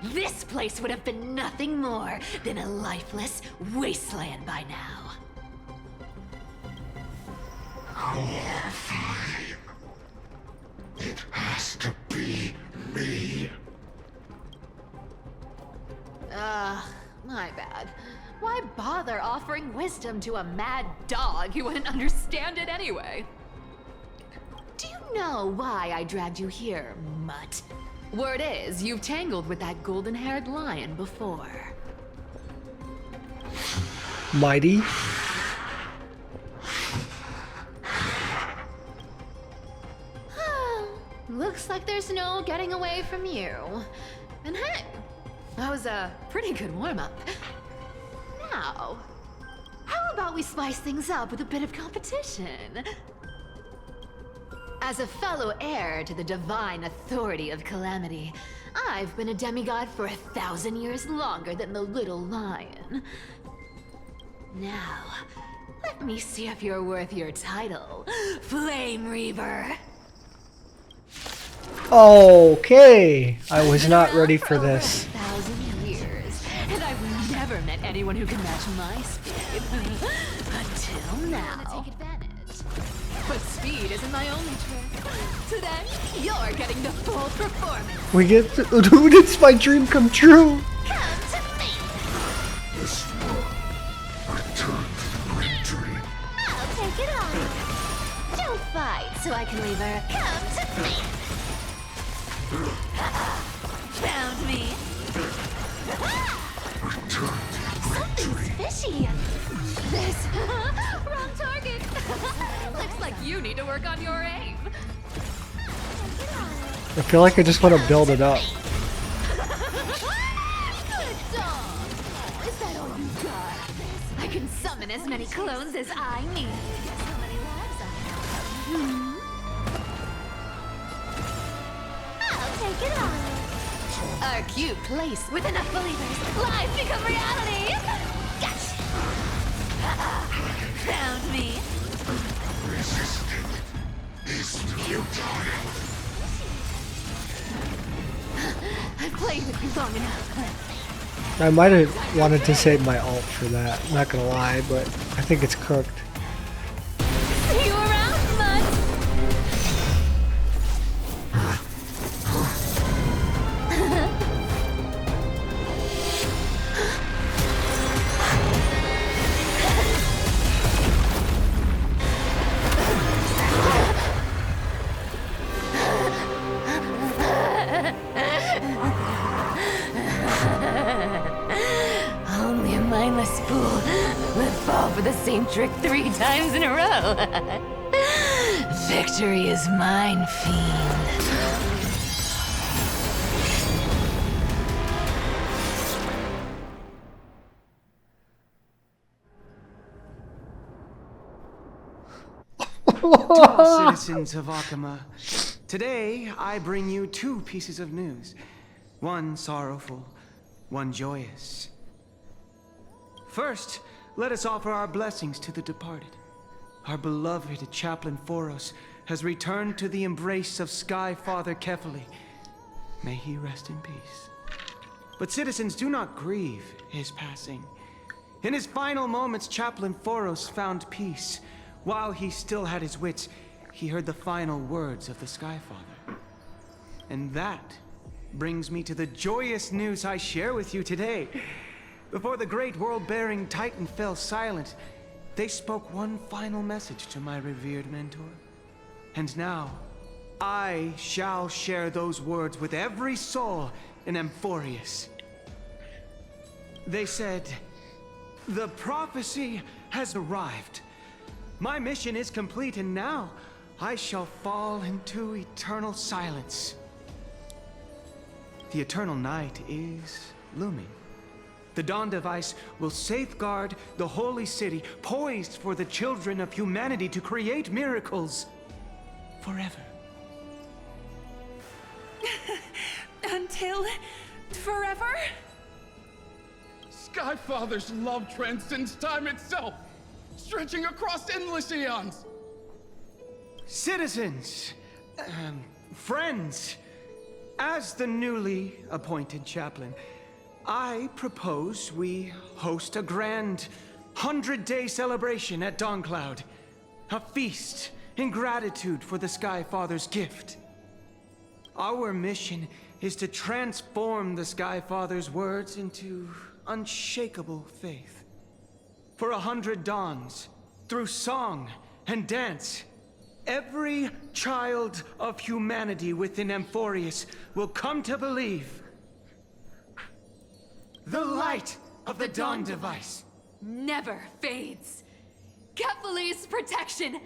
this place would have been nothing more than a lifeless wasteland by now. Fine. It has to be me. My bad. Why bother offering wisdom to a mad dog who wouldn't understand it anyway? Do you know why I dragged you here, mutt? Word is, you've tangled with that golden-haired lion before. Mighty? Looks like there's no getting away from you. And hey, that was a pretty good warm-up. Now, how about we spice things up with a bit of competition? As a fellow heir to the divine authority of Calamity, I've been a demigod for 1,000 years longer than the little lion. Now, let me see if you're worth your title, Flame Reaver. Okay, I was not ready for this. 1,000 years, and I've never met anyone who can match my speed. Until now. But speed isn't my only trick. Today, you're getting the full performance. We get to, dude, it's my dream come true. Come to me. This world returned to the great dream. I'll take it on. Don't fight so I can leave her. Come to me. Found me. Something's fishy. This wrong target. Looks like you need to work on your aim. I feel like I just want to build it up. Good dog. Is that all you got? I can summon as many clones as I need. Guess how many lives I have. I'll take it on. Our cute place with enough believers. Lives become reality. Gotcha. Found me. Resisting is futile. I've played with you long enough. I might have wanted to save my ult for that, not gonna lie, but I think it's cooked. See you around, Mud. Only a mindless fool would fall for the same trick 3 times in a row. Victory is mine, fiend. To all citizens of Akama, today I bring you 2 pieces of news. One sorrowful, one joyous. First, let us offer our blessings to the departed. Our beloved Chaplain Foros has returned to the embrace of Sky Father Kefali. May he rest in peace. But citizens, do not grieve his passing. In his final moments, Chaplain Foros found peace. While he still had his wits, he heard the final words of the Sky Father. And that brings me to the joyous news I share with you today. Before the great world-bearing Titan fell silent, they spoke one final message to my revered mentor. And now, I shall share those words with every soul in Amphorius. They said, the prophecy has arrived. My mission is complete, and now I shall fall into eternal silence. The eternal night is looming. The Dawn Device will safeguard the holy city, poised for the children of humanity to create miracles forever. Until forever? Skyfather's love transcends time itself, stretching across endless eons. Citizens, friends, as the newly appointed chaplain, I propose we host a grand 100-day celebration at Dawncloud. A feast in gratitude for the Skyfather's gift. Our mission is to transform the Skyfather's words into unshakable faith. For 100 dawns, through song and dance, every child of humanity within Amphorius will come to believe the light of the Dawn Device never fades. Kephales's protection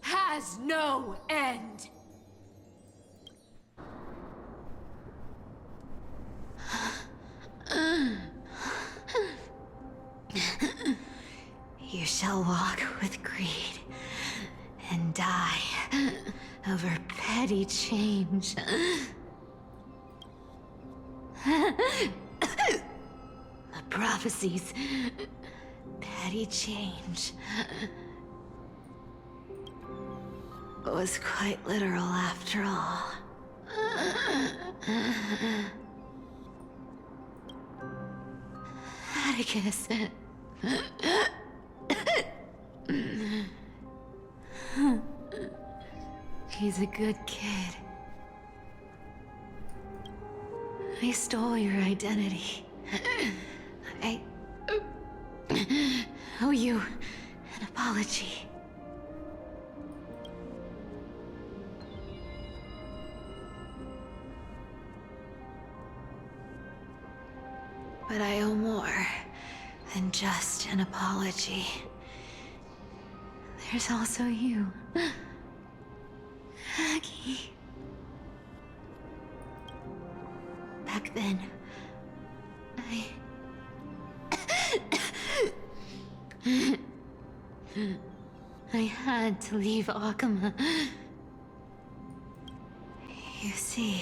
has no end. You shall walk with greed and die over petty change. The prophecies, petty change, was quite literal after all. Atticus. He's a good kid. I stole your identity. I owe you an apology. But I owe more than just an apology. There's also you, Aggie. Back then, I had to leave Akama. You see,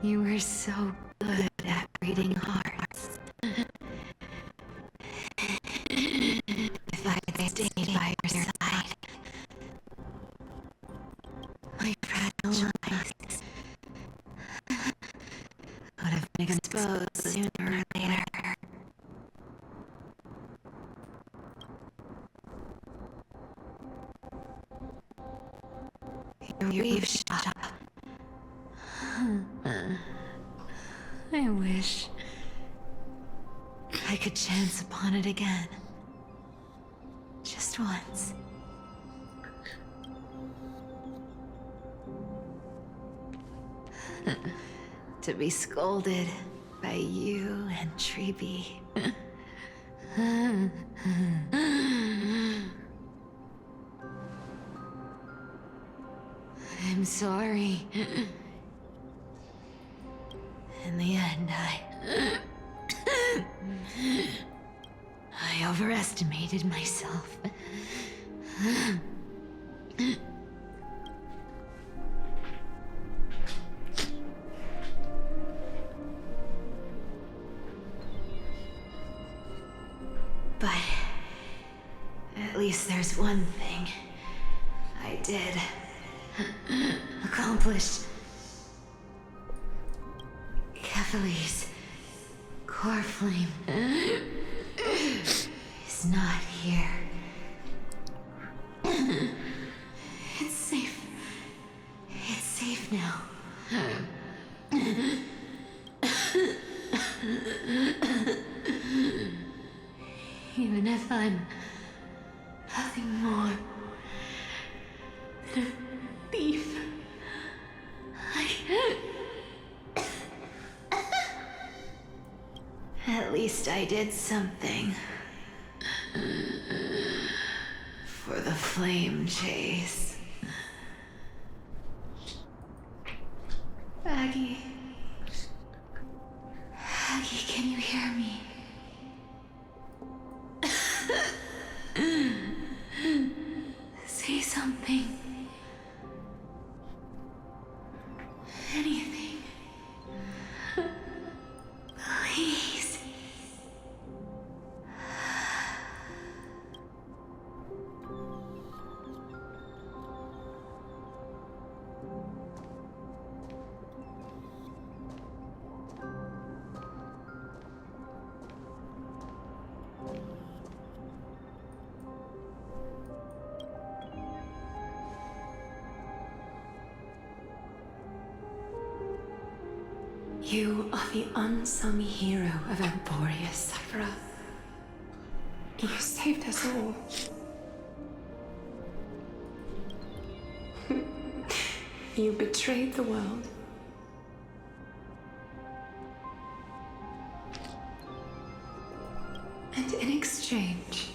you were so good at reading hearts. If I'd stayed by your side, my fragile lives would have been exposed sooner or later. You've shut up. I wish I could chance upon it again. Just once. To be scolded by you and Treeby. I'm sorry. In the end, I overestimated myself. But at least there's one thing I did accomplish. Kephales's core flame is not here. It's safe. It's safe now. Even if I'm nothing more least I did something. For the flame chase. Aggie. Aggie, can you hear me? Say something. Anything. Please. You are the unsung hero of Emporius, Cypher. You saved us all. You betrayed the world. And in exchange,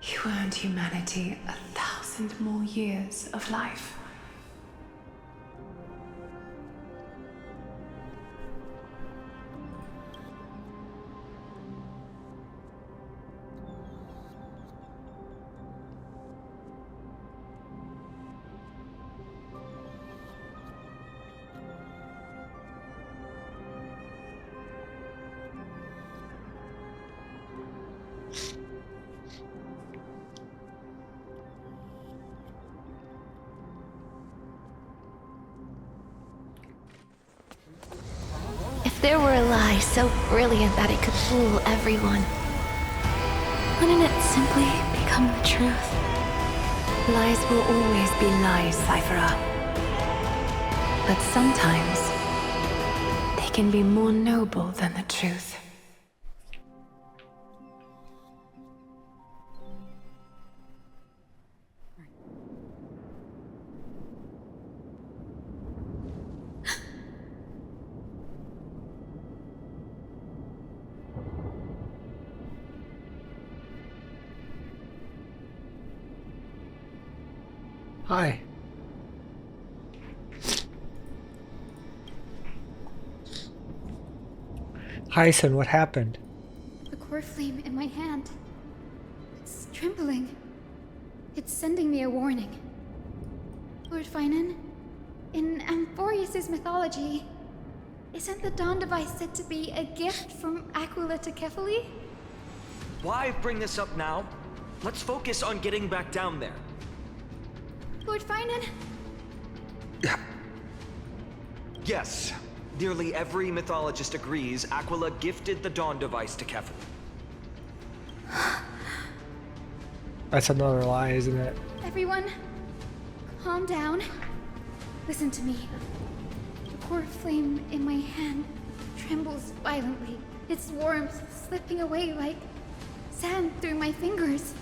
you earned humanity 1,000 more years of life. If there were a lie so brilliant that it could fool everyone, wouldn't it simply become the truth? Lies will always be lies, Cypher. But sometimes, they can be more noble than the truth. Hi. Hyacin, what happened? The core flame in my hand. It's trembling. It's sending me a warning. Lord Finan, in Amphorius' mythology, isn't the Dawn Device said to be a gift from Aquila to Kefali? Why bring this up now? Let's focus on getting back down there. Lord Finan? Yes. Nearly every mythologist agrees Aquila gifted the Dawn Device to Kefali. That's another lie, isn't it? Everyone, calm down. Listen to me. The core flame in my hand trembles violently. Its warmth slipping away like sand through my fingers.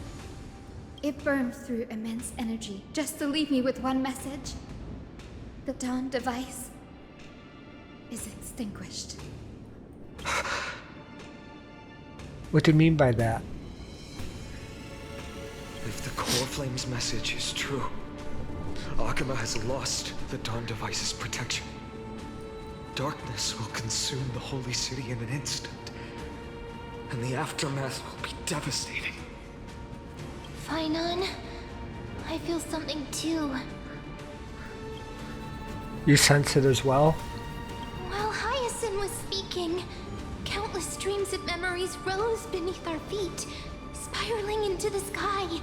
It burns through immense energy just to leave me with one message. The Dawn Device is extinguished. What do you mean by that? If the Core Flame's message is true, Akuma has lost the Dawn Device's protection. Darkness will consume the Holy City in an instant, and the aftermath will be devastating. Finan, I feel something too. You sense it as well? While Hyacin was speaking, countless streams of memories rose beneath our feet, spiraling into the sky.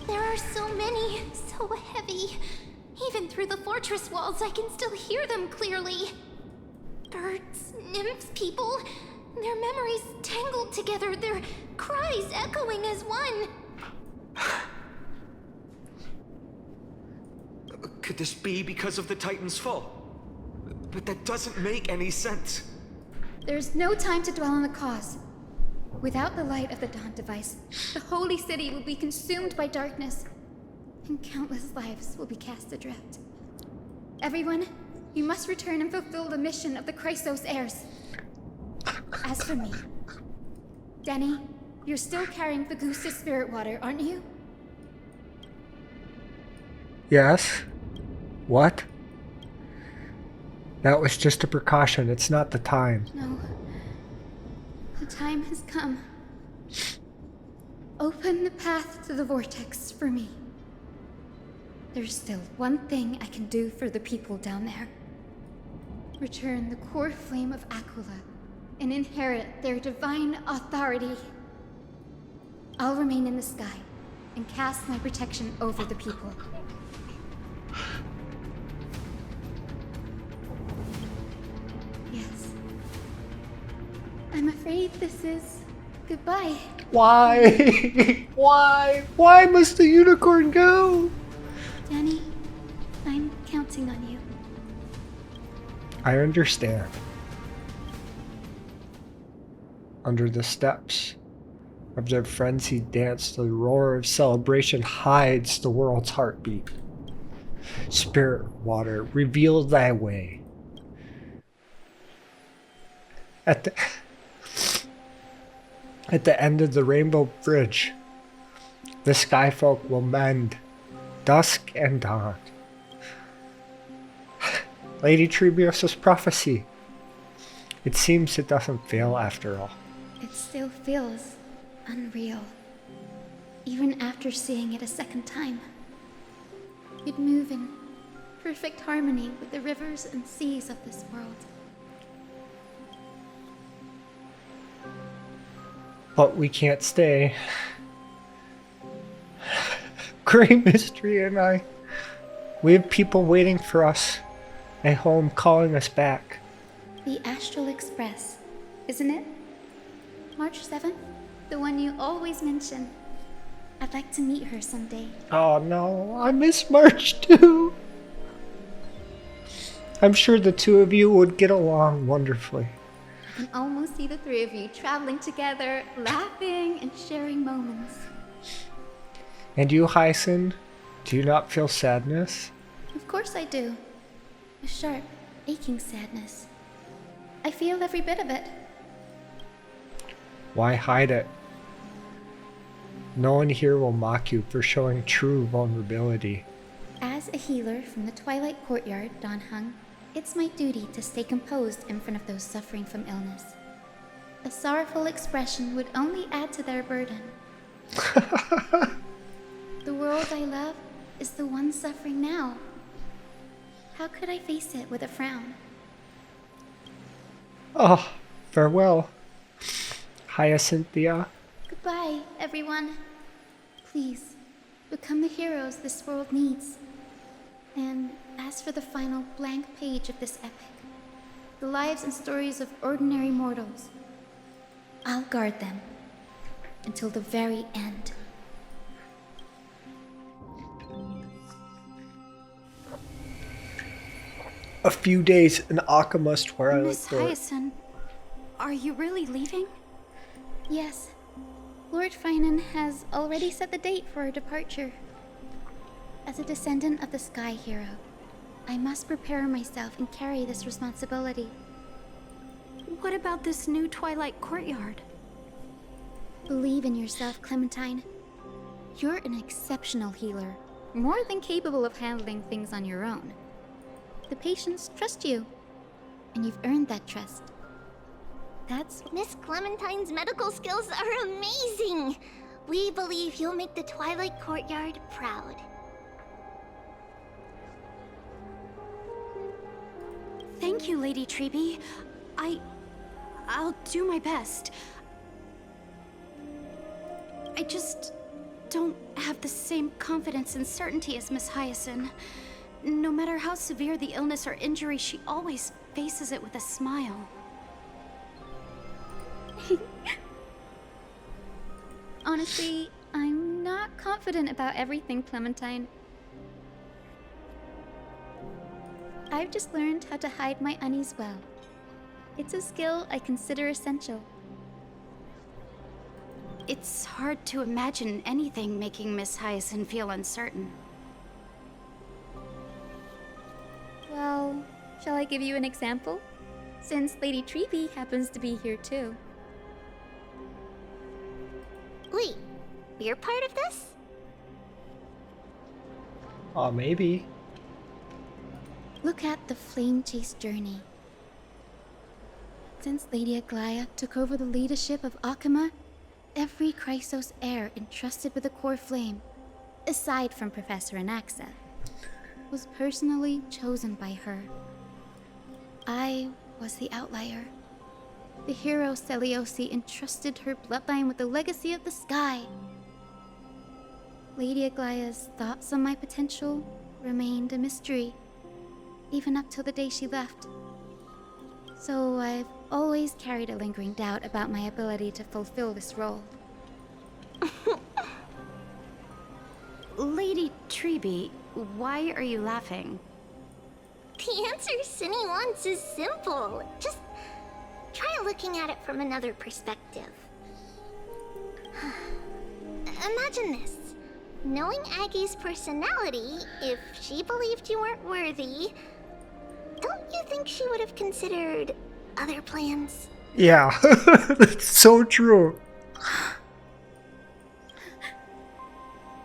There are so many, so heavy. Even through the fortress walls, I can still hear them clearly. Birds, nymphs, people, their memories tangled together, their cries echoing as one. Could this be because of the Titan's fall? But that doesn't make any sense. There's no time to dwell on the cause. Without the light of the Dawn Device, the Holy City will be consumed by darkness, and countless lives will be cast adrift. Everyone, you must return and fulfill the mission of the Chrysos heirs. As for me, Denny, you're still carrying the Goose's spirit water, aren't you? Yes? What? That was just a precaution. It's not the time. No. The time has come. Open the path to the vortex for me. There's still one thing I can do for the people down there. Return the core flame of Aquila and inherit their divine authority. I'll remain in the sky and cast my protection over the people. Yes. I'm afraid this is goodbye. Why? Why? Why must the unicorn go? Danny, I'm counting on you. I understand. Under the steps of their frenzied dance, the roar of celebration hides the world's heartbeat. Spirit water, reveal thy way. At the end of the Rainbow Bridge, the Skyfolk will mend dusk and dawn. Lady Trebios's prophecy. It seems it doesn't fail after all. It still feels unreal, even after seeing it a second time. You'd move in perfect harmony with the rivers and seas of this world. But we can't stay. Great Mystery and I, we have people waiting for us, a home calling us back. The Astral Express, isn't it? March 7th? The one you always mention. I'd like to meet her someday. Oh no, I miss March too. I'm sure the two of you would get along wonderfully. I can almost see the three of you traveling together, laughing and sharing moments. And you, Hyacinth, do you not feel sadness? Of course I do. A sharp, aching sadness. I feel every bit of it. Why hide it? No one here will mock you for showing true vulnerability. As a healer from the Twilight Courtyard, Dan Heng, it's my duty to stay composed in front of those suffering from illness. A sorrowful expression would only add to their burden. The world I love is the one suffering now. How could I face it with a frown? Oh, farewell, Hyacinthia. Goodbye, everyone. Please, become the heroes this world needs. And as for the final blank page of this epic, the lives and stories of ordinary mortals, I'll guard them until the very end. A few days in Akima's Twilight Miss Court. Hyacinth, are you really leaving? Yes. Lord Finan has already set the date for our departure. As a descendant of the Sky Hero, I must prepare myself and carry this responsibility. What about this new Twilight Courtyard? Believe in yourself, Clementine. You're an exceptional healer, more than capable of handling things on your own. The patients trust you, and you've earned that trust. That's... Miss Clementine's medical skills are amazing! We believe you'll make the Twilight Courtyard proud. Thank you, Lady Treby. I'll do my best. I just don't have the same confidence and certainty as Miss Hyacinth. No matter how severe the illness or injury, she always faces it with a smile. Honestly, I'm not confident about everything, Clementine. I've just learned how to hide my unease well. It's a skill I consider essential. It's hard to imagine anything making Miss Hyacinth feel uncertain. Well, shall I give you an example? since Lady Treby happens to be here too. Wait, you're part of this? Maybe. Look at the Flame Chase journey. Since Lady Aglaia took over the leadership of Akama, every Chrysos heir entrusted with the core flame, aside from Professor Anaxa, was personally chosen by her. I was the outlier. The hero Seliosi entrusted her bloodline with the legacy of the sky. Lady Aglaia's thoughts on my potential remained a mystery, even up till the day she left. So I've always carried a lingering doubt about my ability to fulfill this role. Lady Treby, why are you laughing? The answer Cinny wants is simple. Just try looking at it from another perspective. Imagine this. Knowing Aggie's personality, if she believed you weren't worthy, don't you think she would have considered other plans? Yeah, that's so true.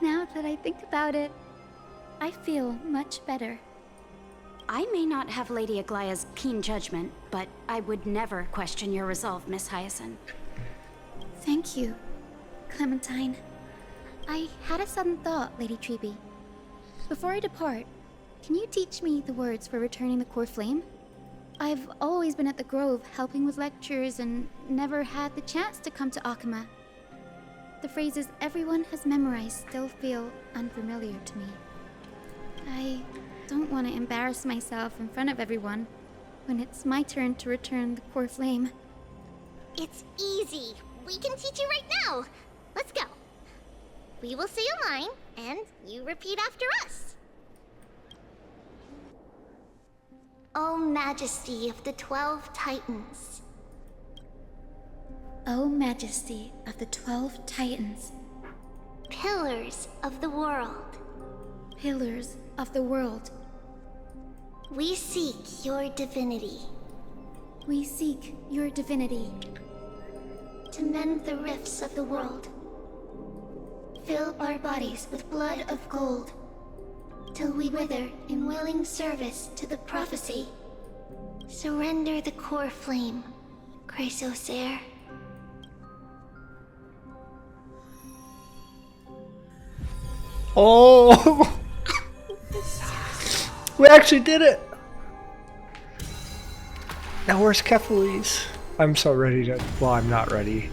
Now that I think about it, I feel much better. I may not have Lady Aglaia's keen judgment, but I would never question your resolve, Miss Hyacinth. Thank you, Clementine. I had a sudden thought, Lady Treby. Before I depart, can you teach me the words for returning the core flame? I've always been at the Grove helping with lectures and never had the chance to come to Akama. The phrases everyone has memorized still feel unfamiliar to me. I don't want to embarrass myself in front of everyone when it's my turn to return the core flame. It's easy. We can teach you right now. Let's go. We will say a line, and you repeat after us. O Majesty of the 12 Titans. O Majesty of the 12 Titans. Pillars of the world. Pillars of the world. We seek your divinity. We seek your divinity. To mend the rifts of the world. Fill our bodies with blood of gold, till we wither in willing service to the prophecy. Surrender the core flame, Chrysos heir. Oh! We actually did it! Now where's Kephalis? I'm so ready to... Well, I'm not ready.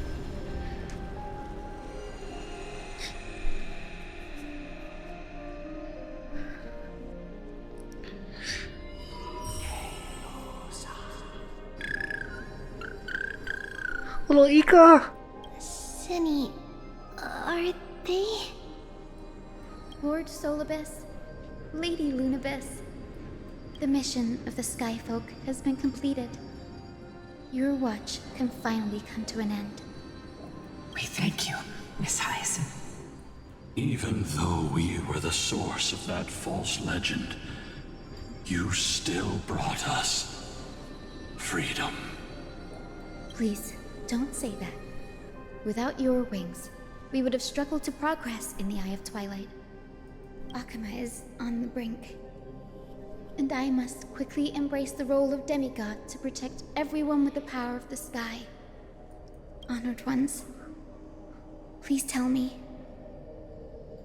Little Ika! Cinny, are they... Lord Solibus, Lady Lunabis, the mission of the Skyfolk has been completed. Your watch can finally come to an end. We thank you, Miss Hyacinth. Even though we were the source of that false legend, you still brought us freedom. Please, don't say that. Without your wings, we would have struggled to progress in the Eye of Twilight. Akama is on the brink. And I must quickly embrace the role of demigod to protect everyone with the power of the sky. Honored ones, please tell me,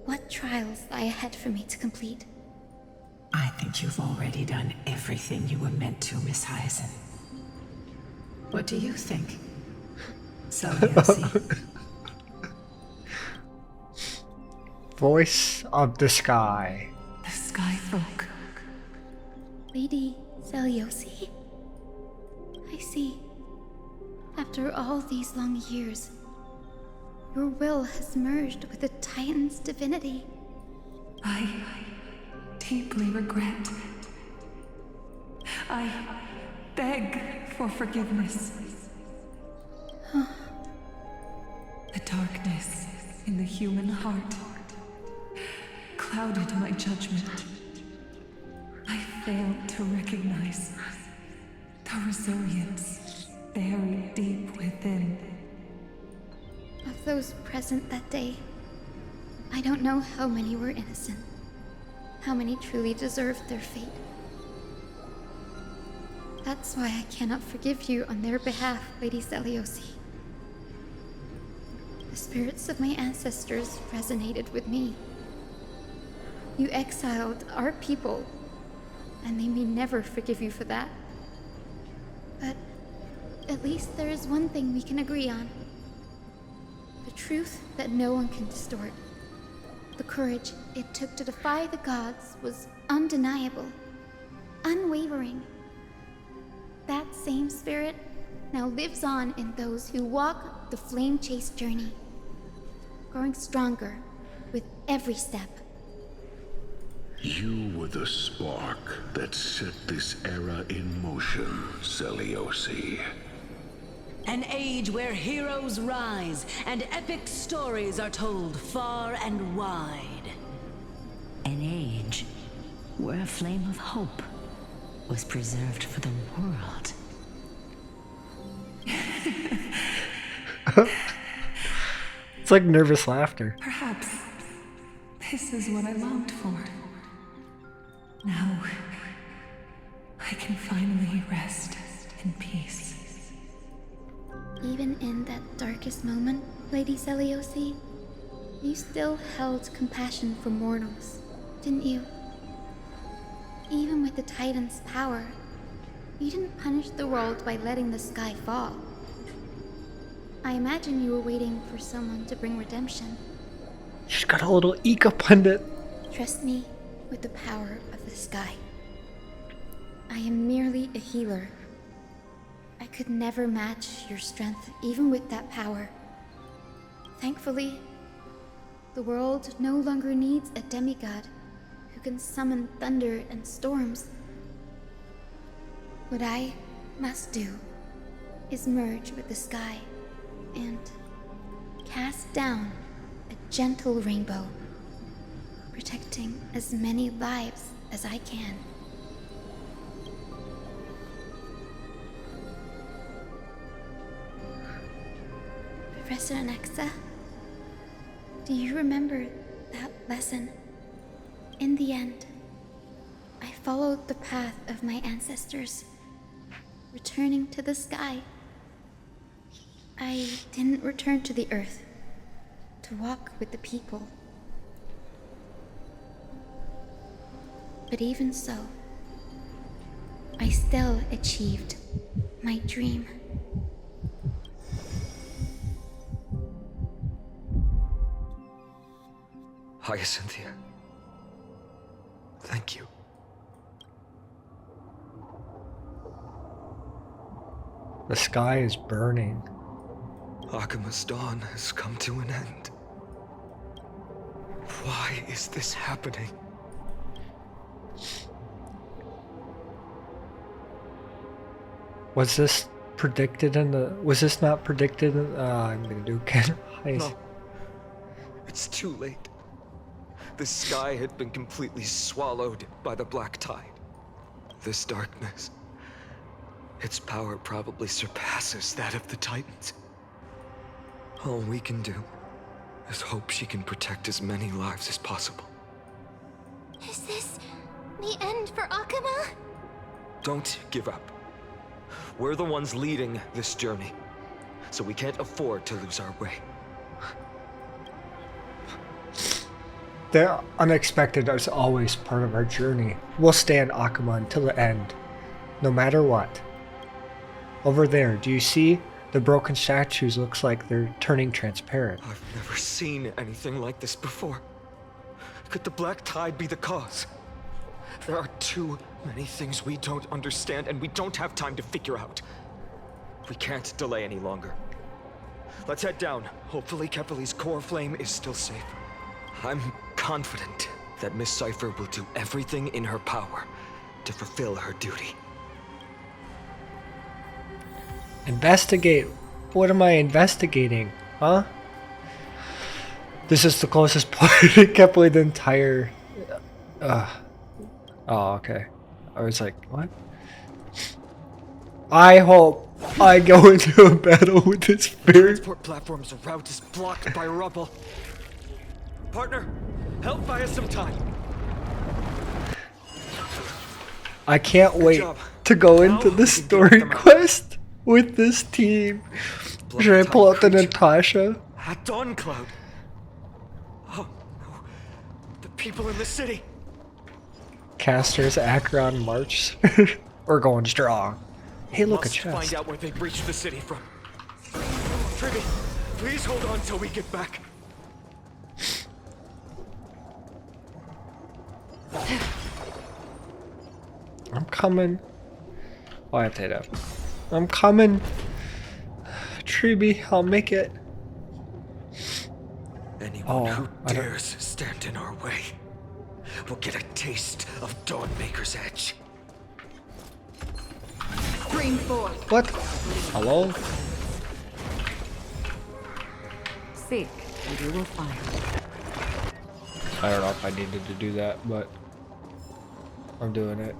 what trials lie ahead for me to complete? I think you've already done everything you were meant to, Miss Hyacinth. What do you think? Seliosi? Voice of the Sky. The Skyfolk. Lady Seliosi? I see. After all these long years, your will has merged with the Titan's divinity. I deeply regret. I beg for forgiveness. The darkness in the human heart clouded my judgment. I failed to recognize The resilience buried deep within. Of those present that day, I don't know how many were innocent, how many truly deserved their fate. That's why I cannot forgive you on their behalf, Lady Seliosi. The spirits of my ancestors resonated with me. You exiled our people, and they may never forgive you for that. But at least there is one thing we can agree on. The truth that no one can distort. The courage it took to defy the gods was undeniable, unwavering. That same spirit now lives on in those who walk the flame-chased journey, growing stronger with every step. You were the spark that set this era in motion, Seliosi. An age where heroes rise and epic stories are told far and wide. An age where a flame of hope was preserved for the world. It's like nervous laughter. Perhaps this is what I longed for. Now, I can finally rest in peace. Even in that darkest moment, Lady Seliosi, you still held compassion for mortals, didn't you? Even with the Titan's power, you didn't punish the world by letting the sky fall. I imagine you were waiting for someone to bring redemption. She's got a little Ika pundit. Trust me with the power of the sky. I am merely a healer. I could never match your strength, even with that power. Thankfully, the world no longer needs a demigod who can summon thunder and storms. What I must do is merge with the sky and cast down a gentle rainbow, protecting as many lives as I can. Professor Anaxa, do you remember that lesson? In the end, I followed the path of my ancestors, returning to the sky. I didn't return to the earth to walk with the people. But even so, I still achieved my dream. Hyacinthia. Thank you. The sky is burning. Akima's dawn has come to an end. Why is this happening? Was this predicted in the... Was this not predicted in... I'm gonna do Ken. No. It's too late. The sky had been completely swallowed by the black tide. This darkness, its power probably surpasses that of the Titans. All we can do is hope she can protect as many lives as possible. Is this the end for Akuma? Don't give up. We're the ones leading this journey, so we can't afford to lose our way. The unexpected is always part of our journey. We'll stay on Akuma until the end, no matter what. Over there, do you see? The broken statues looks like they're turning transparent. I've never seen anything like this before. Could the black tide be the cause? There are too many things we don't understand, and we don't have time to figure out. We can't delay any longer. Let's head down. Hopefully Kefali's core flame is still safe. I'm confident that Miss Cipher will do everything in her power to fulfill her duty. Investigate? What am I investigating? Huh? This is the closest part to Kefali the entire... Oh, okay. I was like, what? I hope I go into a battle with this spirit. Transport platform's route is blocked by rubble. Partner, help buy us some time. I can't wait job. to go Now into we the can get story them out. quest with this team. Should I pull out the Natasha? At Dawn Cloud. Oh no. The people in the city. Casters, Akron, March. We're going strong. Hey, look, a Must chest. find out where they breached the city from. Trivy, please hold on till we get back. I'm coming. Oh, I have to hit up. I'm coming. Treeby, I'll make it. Anyone who dares stand in our way will get a taste of Dawnmaker's edge. Stream forth. What? Hello? Seek, and you will find. I don't know if I needed to do that, but I'm doing it.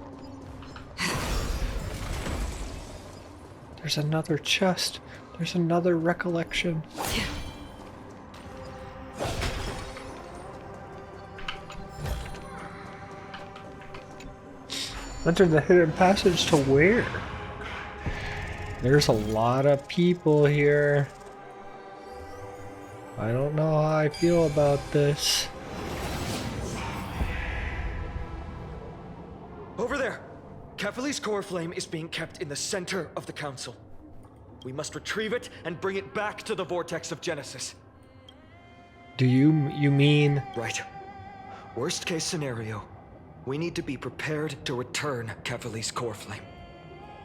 There's another chest. There's another recollection. Enter the hidden passage to where? There's a lot of people here. I don't know how I feel about this. Over there! Kefali's core flame is being kept in the center of the council. We must retrieve it and bring it back to the vortex of Genesis. Do you mean? Right. Worst case scenario, we need to be prepared to return Kefali's core flame.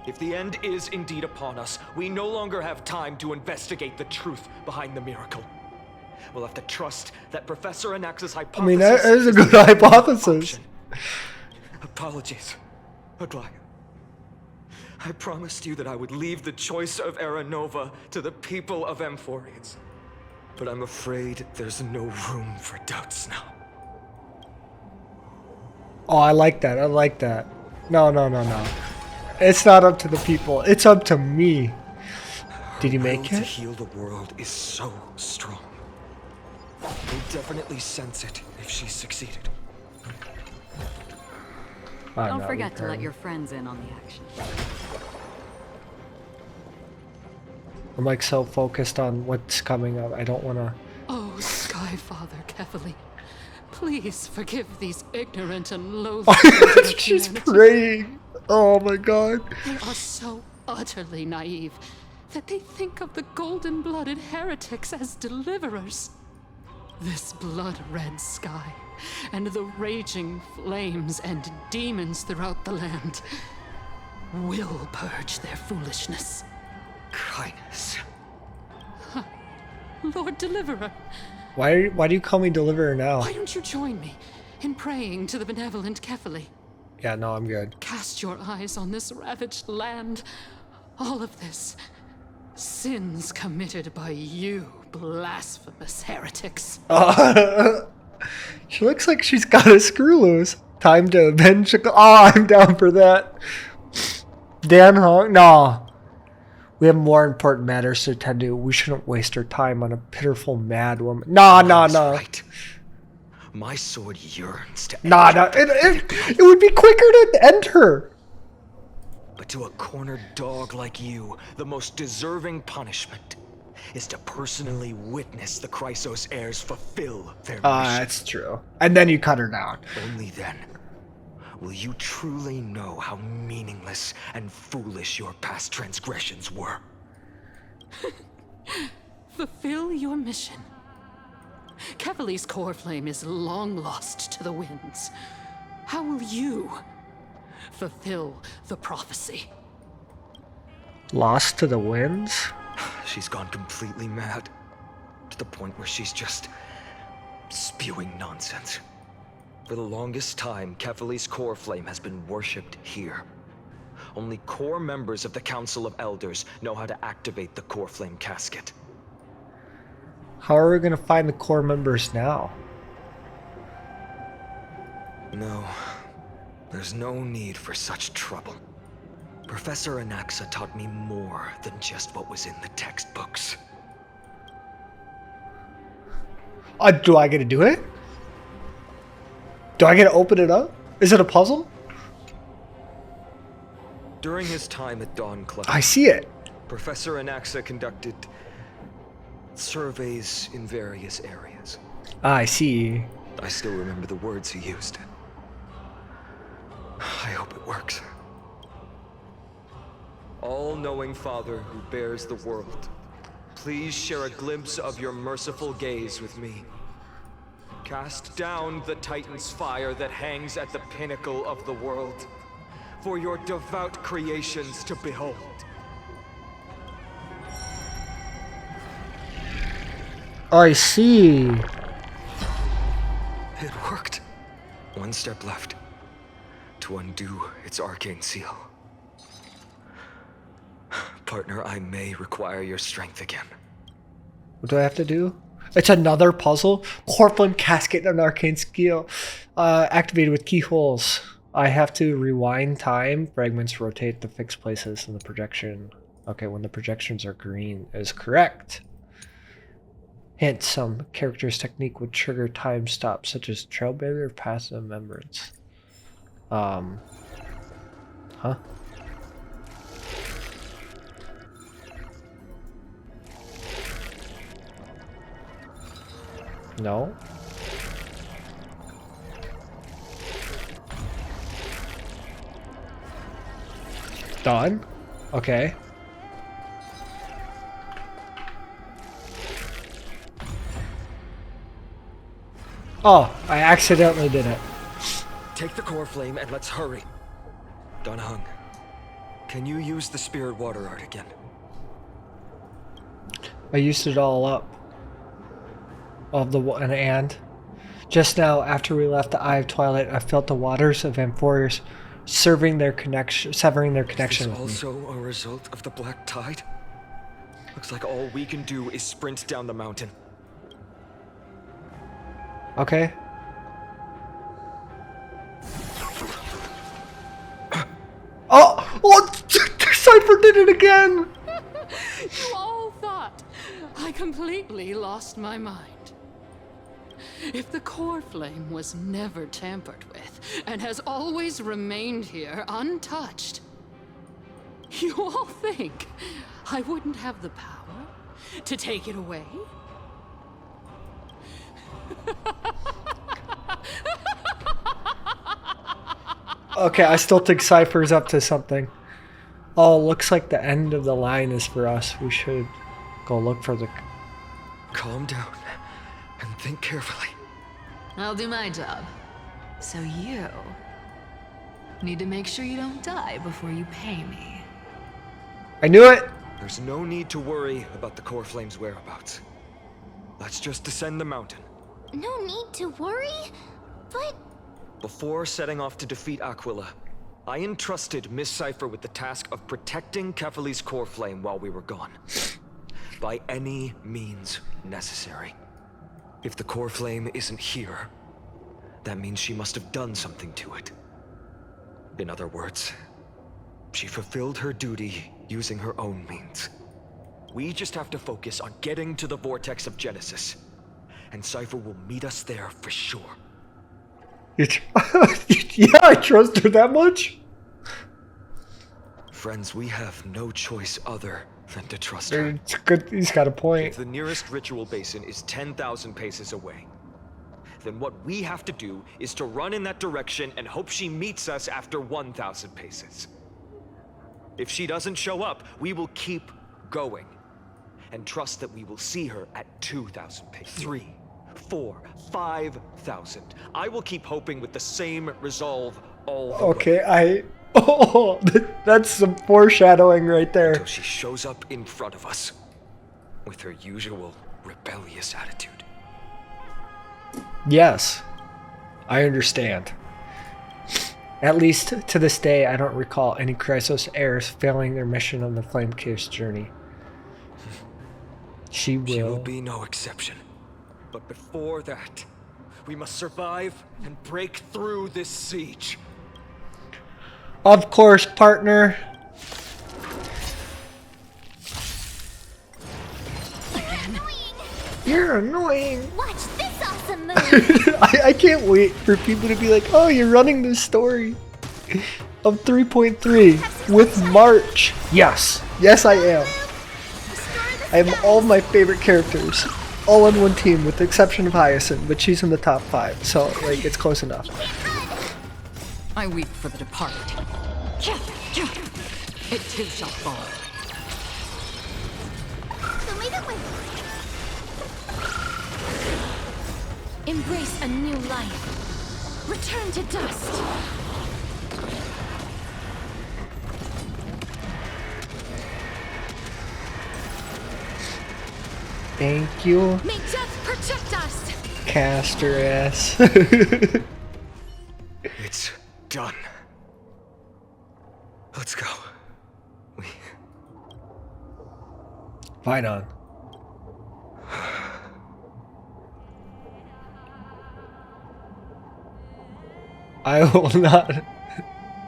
If the end is indeed upon us, we no longer have time to investigate the truth behind the miracle. We'll have to trust that Professor Anax's hypothesis. I mean, that is a good hypothesis. Apologies, Aglaia. I promised you that I would leave the choice of Era Nova to the people of Amphorians. But I'm afraid there's no room for doubts now. Oh, I like that. I like that. No. It's not up to the people. It's up to me. Did you make Will it? to heal the world is so strong. We'll definitely sense it if she succeeded. Don't forget to let your friends in on the action. I'm like so focused on what's coming up. I don't want to. Oh, Sky Father Kefali, please forgive these ignorant and loathsome. She's praying. Oh my god. They are so utterly naive that they think of the golden-blooded heretics as deliverers. This blood-red sky and the raging flames and demons throughout the land will purge their foolishness. Kindness. Lord Deliverer, Why do you call me Deliverer now? why don't you join me in praying to the benevolent Kefali? Yeah, no, I'm good. Cast your eyes on this ravaged land. All of this. Sins committed by you, blasphemous heretics. She looks like she's got a screw loose. Time to avenge. Oh, I'm down for that. Dan Hong? No. We have more important matters to attend to. We shouldn't waste our time on a pitiful mad woman. No. Right. My sword yearns to No. It would be quicker to end her. But to a cornered dog like you, the most deserving punishment is to personally witness the Chrysos heirs fulfill their mission. That's true. And then you cut her down. Only then will you truly know how meaningless and foolish your past transgressions were. Fulfill your mission. Kefali's core flame is long lost to the winds. How will you fulfill the prophecy? Lost to the winds? She's gone completely mad. To the point where she's just spewing nonsense. For the longest time, Kefali's core flame has been worshipped here. Only core members of the Council of Elders know how to activate the core flame casket. How are we going to find the core members now? No, there's no need for such trouble. Professor Anaxa taught me more than just what was in the textbooks. Do I get to do it? Do I get to open it up? Is it a puzzle? During his time at Dawn Club, I see it. Professor Anaxa conducted surveys in various areas. I see. I still remember the words he used. I hope it works. All-knowing Father who bears the world, please share a glimpse of your merciful gaze with me. Cast down the Titan's fire that hangs at the pinnacle of the world, for your devout creations to behold. I see. It worked. One step left to undo its arcane seal. Partner, I may require your strength again. What do I have to do? It's another puzzle. Core flame casket and arcane skill activated with keyholes. I have to rewind time. Fragments rotate to fixed places in the projection. Okay, when the projections are green is correct. Hint: some character's technique would trigger time stops, such as Trailblazer or Passive Remembrance. Huh? No. Done. Okay. Oh, I accidentally did it. Take the core flame and let's hurry. Dunhung, can you use the spirit water art again? I used it all up. Of the and just now, after we left the Eye of Twilight, I felt the waters of Amphorius severing their connection Is with me. also a result of the black tide? Looks like all we can do is sprint down the mountain. Okay. Oh, Cypher did it again! You all thought I completely lost my mind. If the core flame was never tampered with and has always remained here untouched, you all think I wouldn't have the power to take it away? Okay, I still think Cypher's up to something. Oh, looks like the end of the line is for us. We should go look for the... Calm down and think carefully. I'll do my job. So you need to make sure you don't die before you pay me. I knew it! There's no need to worry about the core flame's whereabouts. Let's just descend the mountain. No need to worry, but... Before setting off to defeat Aquila, I entrusted Miss Cypher with the task of protecting Kefali's core flame while we were gone. By any means necessary. If the core flame isn't here, that means she must have done something to it. In other words, she fulfilled her duty using her own means. We just have to focus on getting to the vortex of Genesis, and Cypher will meet us there for sure. Yeah, I trust her that much? Friends, we have no choice other than to trust her. It's good. He's got a point. If the nearest ritual basin is 10,000 paces away, then what we have to do is to run in that direction and hope she meets us after 1,000 paces. If she doesn't show up, we will keep going and trust that we will see her at 2,000 paces. 3, 4, 5,000. I will keep hoping with the same resolve all the way. Okay, Oh, that's some foreshadowing right there. Until she shows up in front of us with her usual rebellious attitude. Yes, I understand. At least to this day, I don't recall any Chrysos heirs failing their mission on the Flame Cave's journey. She will be no exception. But before that, we must survive and break through this siege. Of course, partner. You're annoying. Watch this awesome move. I can't wait for people to be like, oh, you're running this story of 3.3 with March. Yes. Yes, I am. I have all of my favorite characters all on one team with the exception of Hyacinth, but she's in the top 5, so like it's close enough. I weep for the departed. It too shall fall. Embrace a new life. Return to dust. Thank you. May death protect us. Caster ass. It's done. Let's go. Fight on. I will not.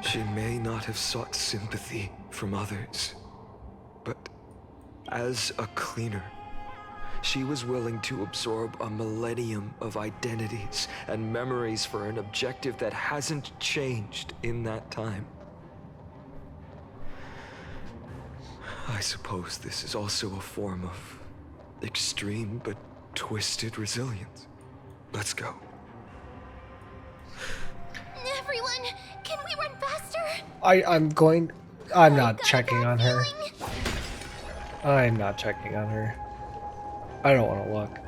She may not have sought sympathy from others, but as a cleaner, she was willing to absorb a millennium of identities and memories for an objective that hasn't changed in that time. I suppose this is also a form of extreme but twisted resilience. Let's go. Everyone, can we run faster? I'm not checking on her. I'm not checking on her. I don't want to look.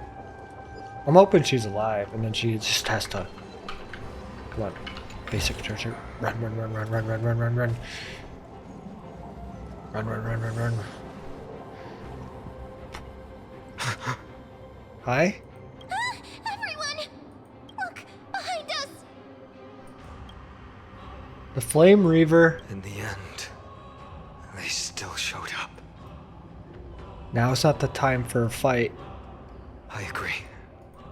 I'm hoping she's alive, and then she just has to. Come on, basic treasure. Run, run, run, run, run, run, run, run, run. Run, run, run, run, run. Hi? Everyone, look behind us. The Flame Reaver. In the end, they still showed up. Now's not the time for a fight. I agree.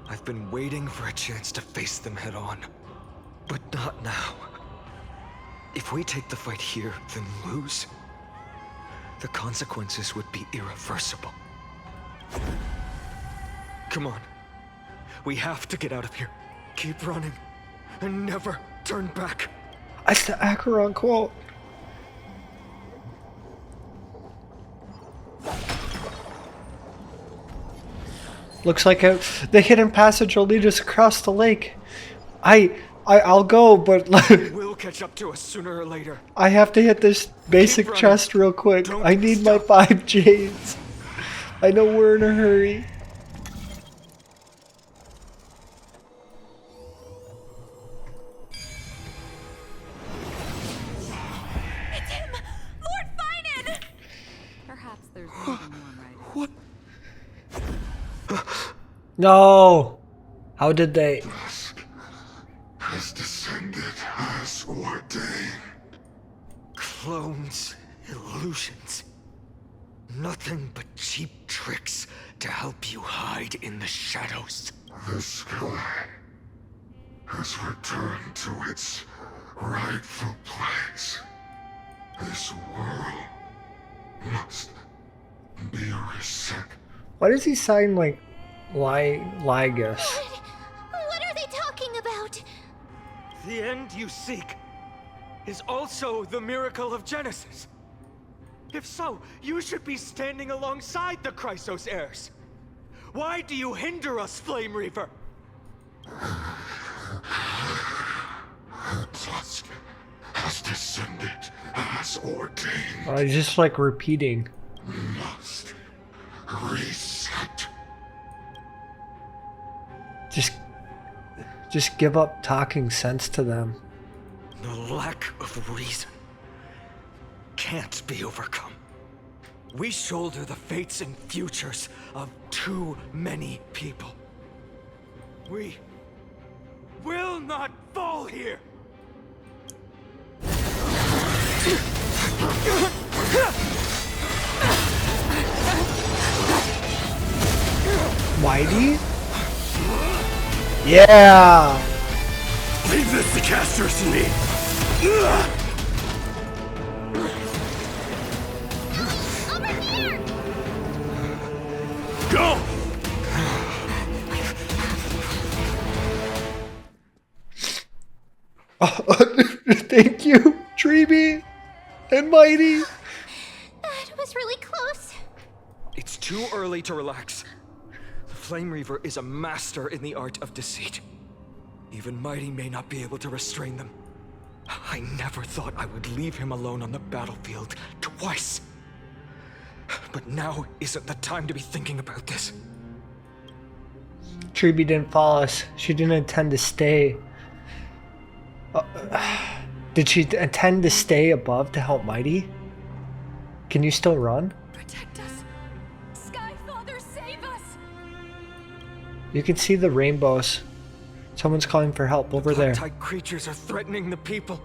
I've been waiting for a chance to face them head on. But not now. If we take the fight here, then lose, the consequences would be irreversible. Come on. We have to get out of here. Keep running. And never turn back. That's the Acheron quote. Looks like the hidden passage will lead us across the lake. I'll go, but It will catch up to us sooner or later. I have to hit this basic chest real quick. I need my 5 jades. I know we're in a hurry. It's him! Lord Finan! Perhaps there's more than one right. No! How did they? Has descended as ordained. Clones, illusions. Nothing but cheap tricks to help you hide in the shadows. The sky has returned to its rightful place. This world must be reset. Why does he sound like Lygus? What are they talking about? The end you seek is also the miracle of Genesis. If so, you should be standing alongside the Chrysos heirs. Why do you hinder us, Flame Reaver? The tusk has descended as ordained. I just like repeating. Must reset. Just give up talking sense to them. The lack of reason can't be overcome. We shoulder the fates and futures of too many people. We will not fall here! Whitey? Yeah! Leave this to casters and me! Over here! Go! And Mighty. That was really close. It's too early to relax. The Flame Reaver is a master in the art of deceit. Even Mighty may not be able to restrain them. I never thought I would leave him alone on the battlefield twice. But now isn't the time to be thinking about this. Treeby didn't follow us. She didn't intend to stay. Did she intend to stay above to help Mighty? Can you still run? Protect us. Sky Father, save us. You can see the rainbows. Someone's calling for help over there. Black-Tide creatures are threatening the people.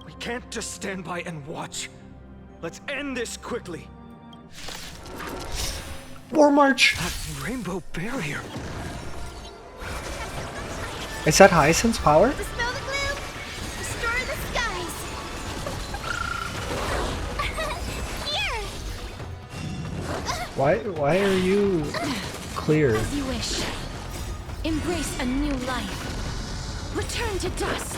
We can't just stand by and watch. Let's end this quickly. War March! That rainbow barrier. Is that Hyacinth's power? Dispel the gloom. Destroy the skies. Here. Why are you clear? As you wish. Embrace a new life. Return to dust.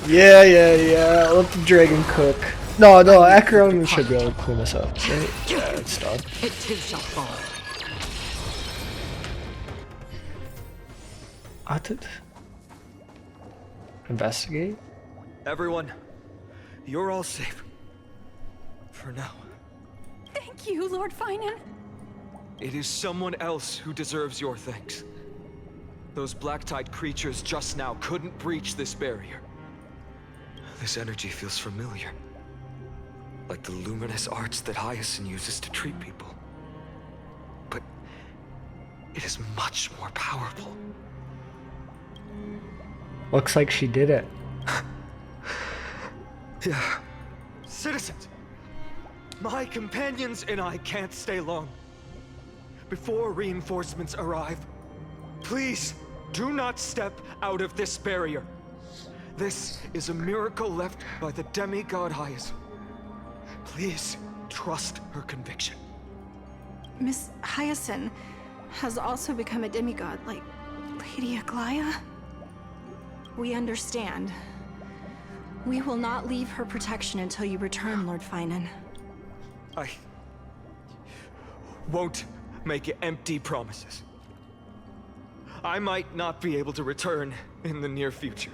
Yeah. Let the dragon cook. No, Acheron should be able to clean us up. Right? Yeah, it's done. It too shall fall. Investigate? Everyone, you're all safe. For now. Thank you, Lord Finan. It is someone else who deserves your thanks. Those Black-Tide creatures just now couldn't breach this barrier. This energy feels familiar. Like the luminous arts that Hyacinth uses to treat people. But it is much more powerful. Looks like she did it. Yeah. Citizens! My companions and I can't stay long. Before reinforcements arrive, please do not step out of this barrier. This is a miracle left by the demigod Hyacinth. Please trust her conviction. Miss Hyacinth has also become a demigod, like Lady Aglaya? We understand. We will not leave her protection until you return, Lord Finan. I won't make empty promises. I might not be able to return in the near future.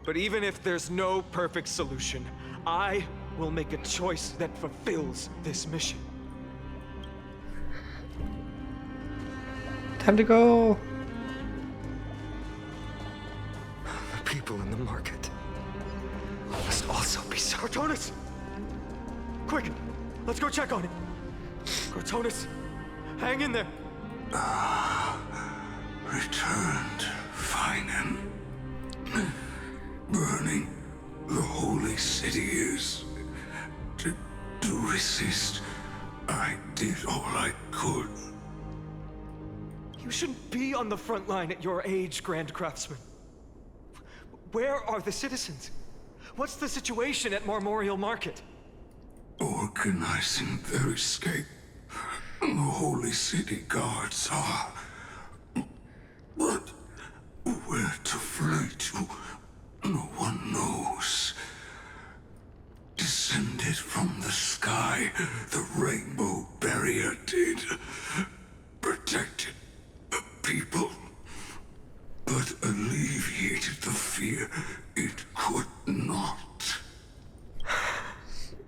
But even if there's no perfect solution, I will make a choice that fulfills this mission. Time to go. The people in the market must also be Cortonis! Quick! Let's go check on it! Cortonis, hang in there! Returned, Finan. Burning the holy city is... To resist, I did all I could. You shouldn't be on the front line at your age, Grand Craftsman. Where are the citizens? What's the situation at Marmorial Market? Organizing their escape. The holy city guards are... But where to flee to, no one knows. Descended from the sky, the rainbow barrier did. Protected people, but alleviated the fear it could not.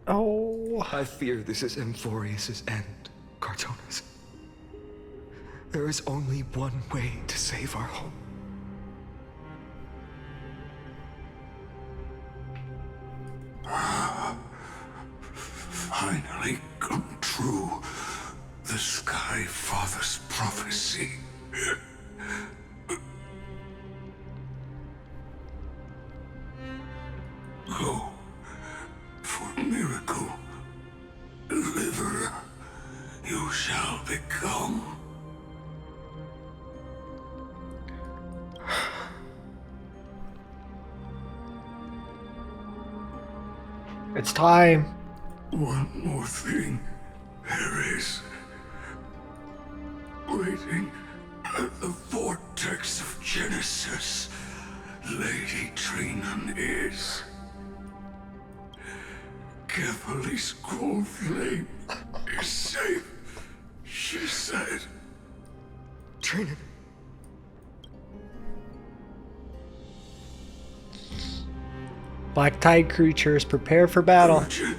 Oh. I fear this is Amphorius' end, Cortonis. There is only one way to save our home. Finally come true. The Sky Father's prophecy. Go. For miracle. Deliverer. You shall become. It's time. One more thing. There is. Waiting at the vortex of Genesis Lady Trinan is. Kefali's cold flame is safe, she said. Trinan. Black Tide creatures, prepare for battle. Urgent.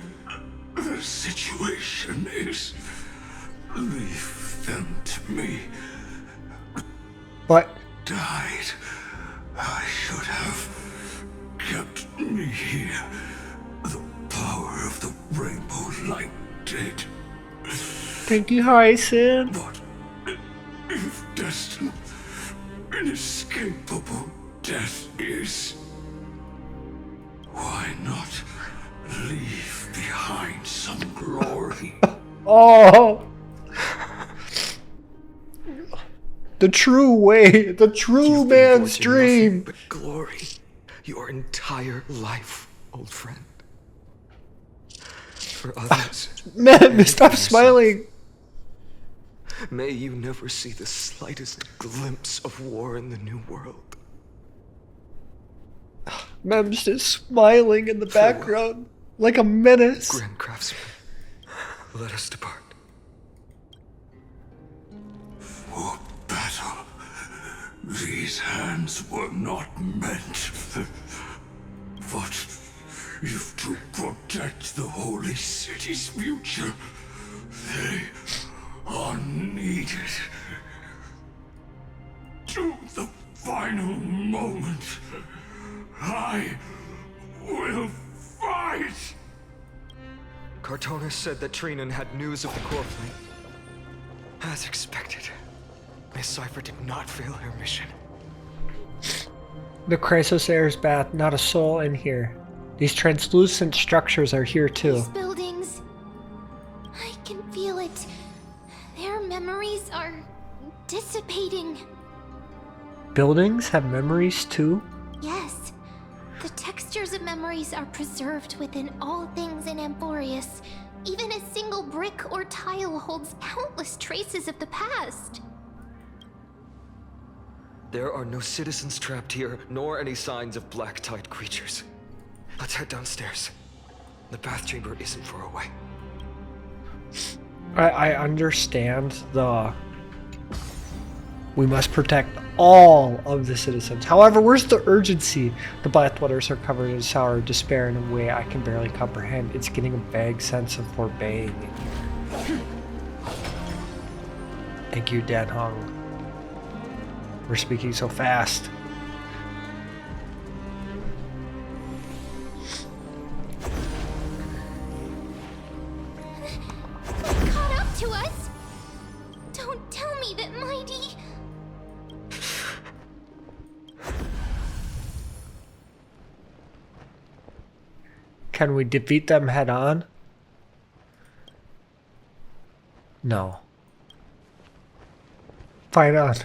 The situation is... Leave them to me. But... Died. I should have kept me here. The power of the rainbow light did. Thank you, Hyacinth. But if destined, inescapable death is, why not leave behind some glory? Oh! The true way, the true man's dream. But glory, your entire life, old friend. For others. Man, stop smiling. May you never see the slightest glimpse of war in the new world. Mem's just smiling in the background, like a menace. Grand Craftsman, let us depart. For battle, these hands were not meant. But if to protect the holy city's future, they are needed. To the final moment, I will fight! Cartonis said that Trinan had news of the core flame. As expected, Miss Cipher did not fail her mission. The Chrysos Air's bath, not a soul in here. These translucent structures are here too. These buildings, I can feel it. Their memories are dissipating. Buildings have memories too? Yes. The textures of memories are preserved within all things in Amphorius. Even a single brick or tile holds countless traces of the past. There are no citizens trapped here, nor any signs of Black Tide creatures. Let's head downstairs. The bath chamber isn't far away. I understand the... We must protect all of the citizens. However, where's the urgency? The Blackwater's are covered in sour despair in a way I can barely comprehend. It's getting a vague sense of foreboding in here. Thank you, Dan Hong. We're speaking so fast. They caught up to us? Don't tell me that Mighty... Can we defeat them head on? No. Fight on.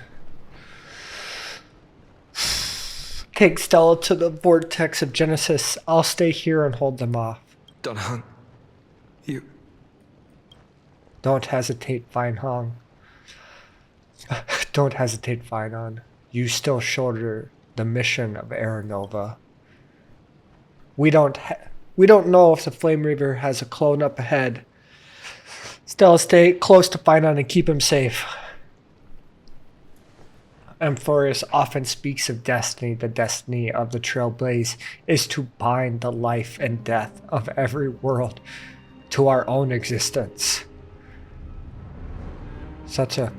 Take Stella to the vortex of Genesis. I'll stay here and hold them off. Dan Heng, you... Don't hesitate, Fine Hong. Don't hesitate, Fine On. You still shoulder the mission of Aranova. We don't know if the Flame Reaver has a clone up ahead. Still, stay close to Fine On and keep him safe. Amphorius often speaks of destiny. The destiny of the Trailblaze is to bind the life and death of every world to our own existence. Such a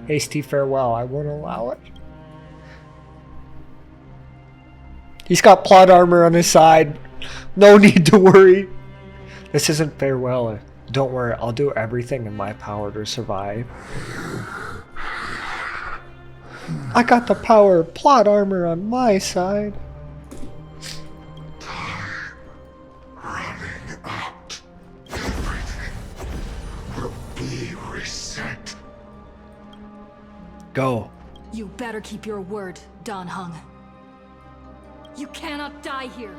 hasty farewell. I won't allow it. He's got plot armor on his side. No need to worry. This isn't farewell. Don't worry, I'll do everything in my power to survive. I got the power of plot armor on my side. Running out. Everything will be reset. Go. You better keep your word, Dan Heng. You cannot die here.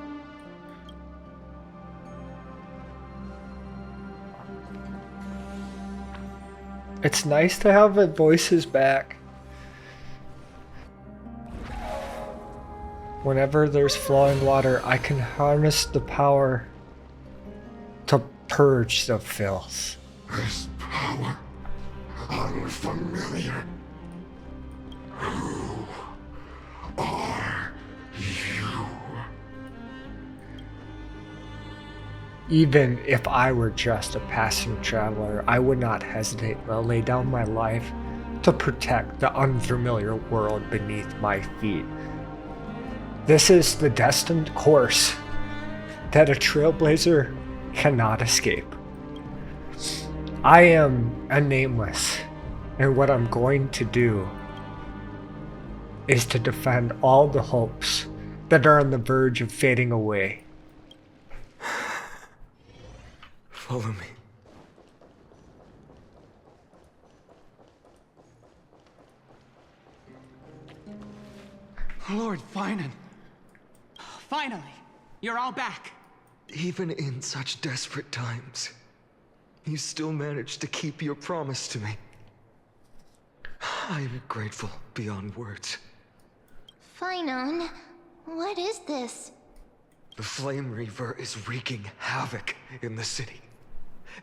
It's nice to have the voices back. Whenever there's flowing water, I can harness the power to purge the filth. This power, unfamiliar. Who are you? Even if I were just a passing traveler, I would not hesitate to lay down my life to protect the unfamiliar world beneath my feet. This is the destined course that a trailblazer cannot escape. I am a nameless, and what I'm going to do is to defend all the hopes that are on the verge of fading away. Follow me. Lord Finan. Finally, you're all back. Even in such desperate times, you still managed to keep your promise to me. I am grateful beyond words. Finan, what is this? The Flame Reaver is wreaking havoc in the city,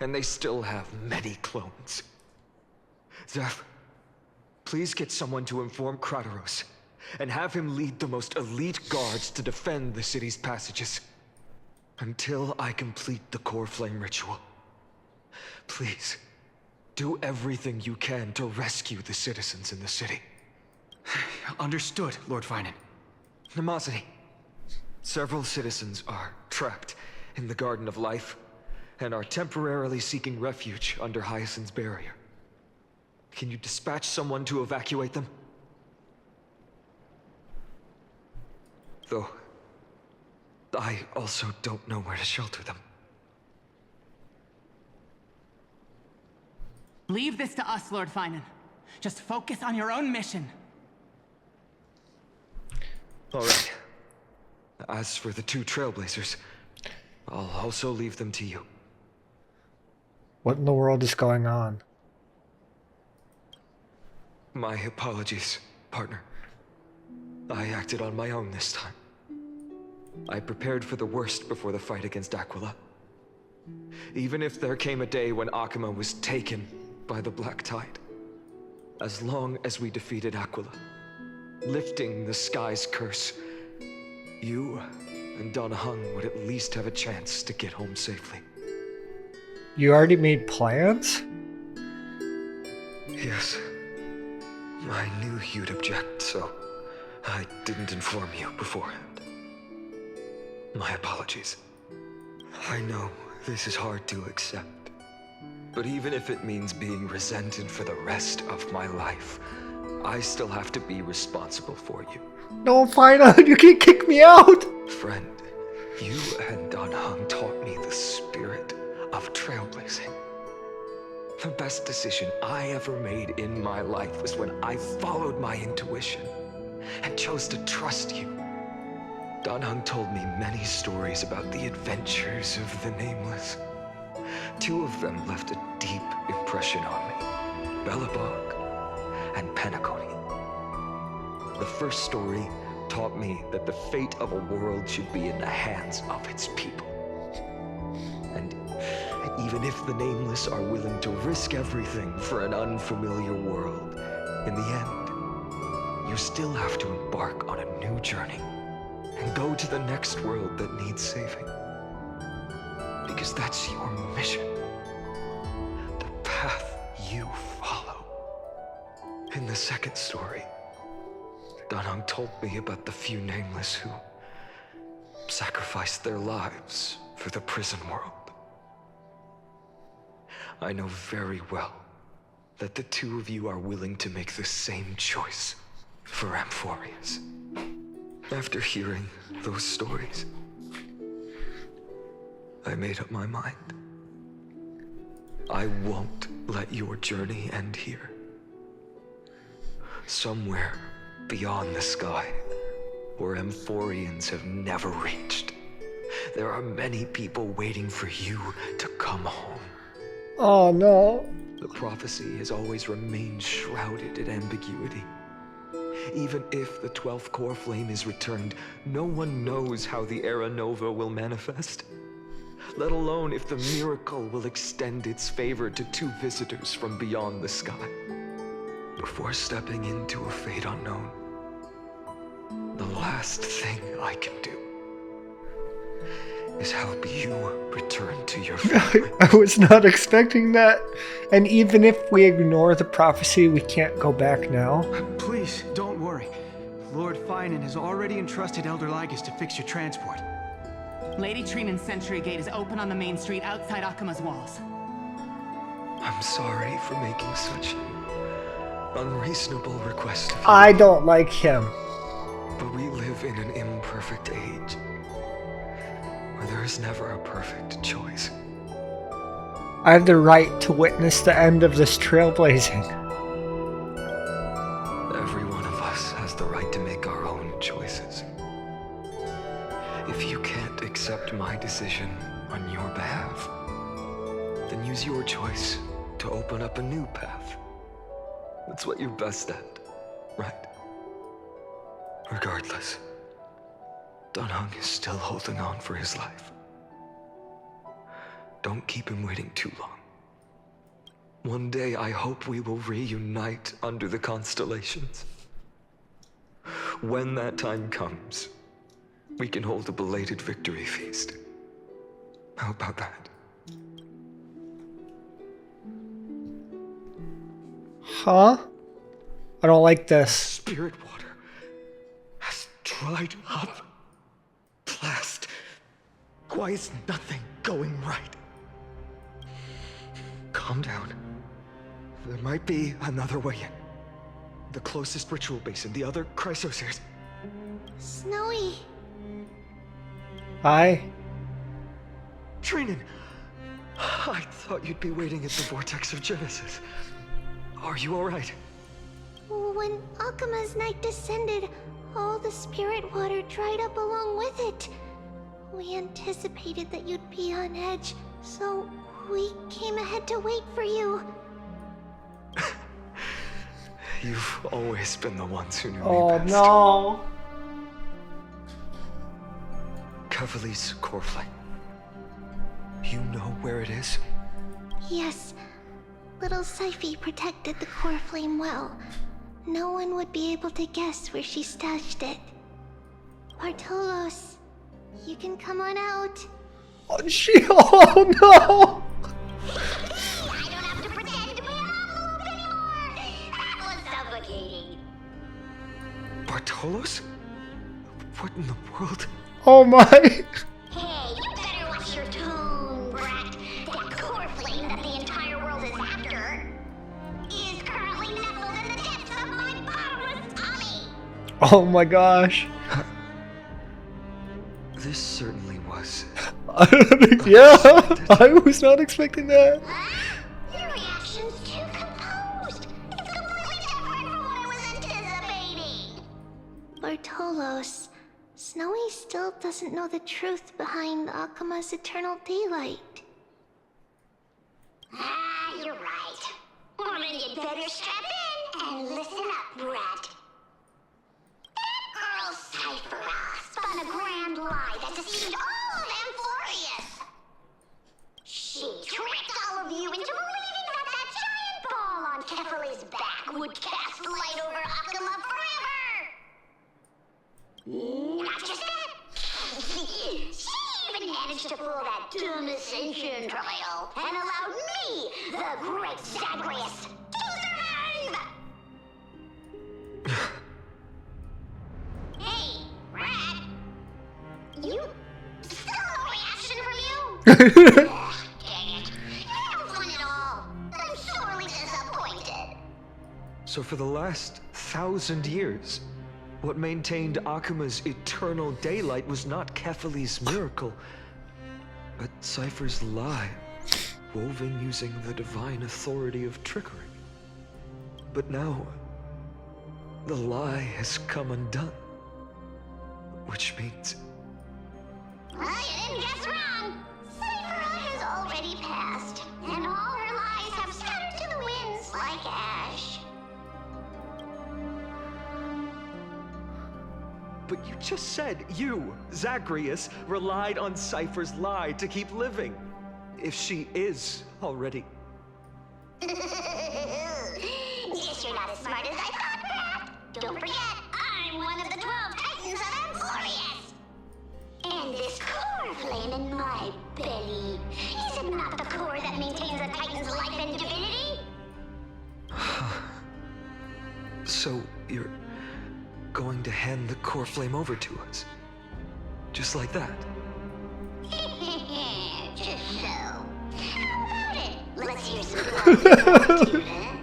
and they still have many clones. Zeph, please get someone to inform Kratos, and have him lead the most elite guards to defend the city's passages. Until I complete the core flame ritual. Please, do everything you can to rescue the citizens in the city. Understood, Lord Finan. Nemosity, several citizens are trapped in the Garden of Life, and are temporarily seeking refuge under Hyacinth's barrier. Can you dispatch someone to evacuate them? Though, I also don't know where to shelter them. Leave this to us, Lord Finan. Just focus on your own mission. All right. As for the two Trailblazers, I'll also leave them to you. What in the world is going on? My apologies, partner. I acted on my own this time. I prepared for the worst before the fight against Aquila. Even if there came a day when Akima was taken by the Black Tide. As long as we defeated Aquila, lifting the sky's curse, you and Dan Heng would at least have a chance to get home safely. You already made plans? Yes. I knew you'd object, so I didn't inform you beforehand. My apologies. I know this is hard to accept, but even if it means being resented for the rest of my life, I still have to be responsible for you. No, Finan, you can't kick me out! Friend, you and Dan Heng taught me the spirit of trailblazing. The best decision I ever made in my life was when I followed my intuition and chose to trust you. Dan Heng told me many stories about the adventures of the Nameless. Two of them left a deep impression on me, Belobog and Penacony. The first story taught me that the fate of a world should be in the hands of its people. And even if the Nameless are willing to risk everything for an unfamiliar world, in the end, you still have to embark on a new journey and go to the next world that needs saving. Because that's your mission. The path you follow. In the second story, Dan Heng told me about the few Nameless who sacrificed their lives for the prison world. I know very well that the two of you are willing to make the same choice for Amphorius. After hearing those stories, I made up my mind. I won't let your journey end here. Somewhere beyond the sky, where Amphorians have never reached, there are many people waiting for you to come home. Oh no. The prophecy has always remained shrouded in ambiguity. Even if the 12th core flame is returned, no one knows how the Era Nova will manifest. Let alone if the miracle will extend its favor to 2 visitors from beyond the sky. Before stepping into a fate unknown, the last thing I can do is help you return to your family. I was not expecting that. And even if we ignore the prophecy, we can't go back now. Please, don't worry. Lord Finan has already entrusted Elder Lygus to fix your transport. Lady Trinan's Sentry Gate is open on the main street outside Akuma's walls. I'm sorry for making such unreasonable request of you. I don't like him. But we live in an imperfect age, where there is never a perfect choice. I have the right to witness the end of this trailblazing. Every one of us has the right to make our own choices. If you can't accept my decision on your behalf, then use your choice to open up a new path. That's what you're best at, right? Regardless, Dunhung is still holding on for his life. Don't keep him waiting too long. One day I hope we will reunite under the constellations. When that time comes, we can hold a belated victory feast. How about that? Huh? I don't like this. Spirit water has dried up. Blast. Why is nothing going right? Calm down. There might be another way in. The closest ritual basin, the other Chrysoseres. Snowy. Hi. Trinan, I thought you'd be waiting at the vortex of Genesis. Are you alright? When Akuma's night descended, all the spirit water dried up along with it. We anticipated that you'd be on edge, so we came ahead to wait for you. You've always been the ones who knew me Oh best. no. Kevali's core flame. You know where it is? Yes. Little Syphi protected the core flame well. No one would be able to guess where she stashed it. Bartolos, you can come on out. Oh, oh no! I don't have to pretend to be an envelope anymore! That was suffocating. Bartolos? What in the world? Oh my! Hey, you better watch your tone, brat. That core flame that the entire world is after is currently nestled in the depths of my bottomless tummy. Oh my gosh. This certainly was. Yeah, I was not expecting that. Your reaction's too composed. It's completely different from what I was anticipating. Bartolos, Snowy still doesn't know the truth behind Akuma's eternal daylight. Ah, you're right. Well, then you'd better strap in and listen up, brat. That girl Cyphera spun a grand lie that deceived all of Amphorius. She tricked all of you into believing that that giant ball on Kefali's back would cast light over Akuma forever. Not just that. She even managed to pull that dumb ascension trial and allowed me, the great Zagreus, to survive! Hey, Rat. You... still no reaction from you? Ugh, dang it. You're no fun at all. I'm sorely disappointed. So for the last 1,000 years, what maintained Akuma's eternal daylight was not Kefali's miracle, but Cypher's lie, woven using the divine authority of trickery. But now, the lie has come undone. Which means... Well, you didn't guess wrong. Cyphera has already passed, and all her but you just said you, Zagreus, relied on Cypher's lie to keep living. If she is already... Guess you're not as smart as I thought, Pat. Don't forget, I'm one of the 12 Titans of Amphorius. And this core flame in my belly, is it not the core that maintains a Titan's life and divinity? So, you're going to hand the core flame over to us? Just like that? Just so. How about it? Let's hear some gratitude, huh?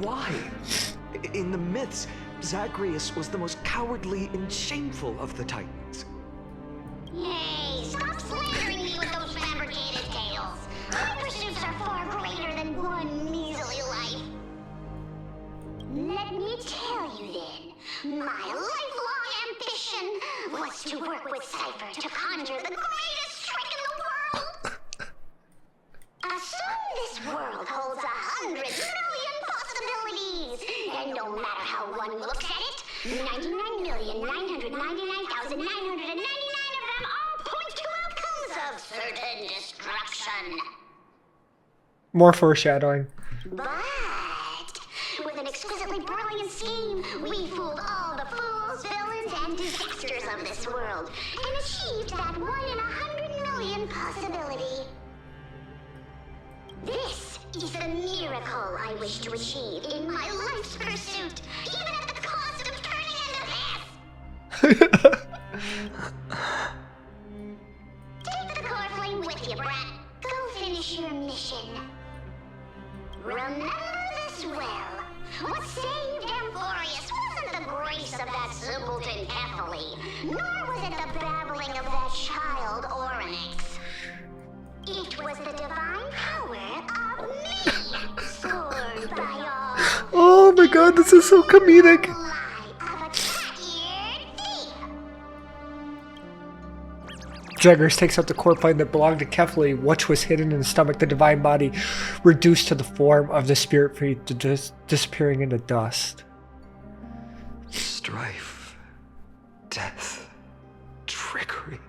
Why? In the myths, Zagreus was the most cowardly and shameful of the Titans. Hey, stop slandering me with those fabricated tales. My pursuits are far greater than one measly life. Let me tell you then, my lifelong ambition was to work with Cypher to conjure the greatest trick in the world. Assume this world holds 100 million possibilities, and no matter how one looks at it, 99,999,999 of them all point to outcomes of certain destruction. More foreshadowing. But with an exquisitely brilliant scheme, we fooled all the fools, villains, and disasters of this world, and achieved that 1 in 100 million possibility. This is the miracle I wish to achieve in my life's pursuit, even at the cost of turning into this. Take the core flame with you, brat. Go finish your mission. Remember this well. What saved Amphorius wasn't the grace of that simpleton Kephale, nor was it the babbling of that child Oryx. It was the divine power of me, sword by all. Oh my god, this is so comedic. Zagreus takes out the core flame that belonged to Kephale, which was hidden in the stomach, the divine body reduced to the form of the spirit free, disappearing into dust. Strife, death, trickery.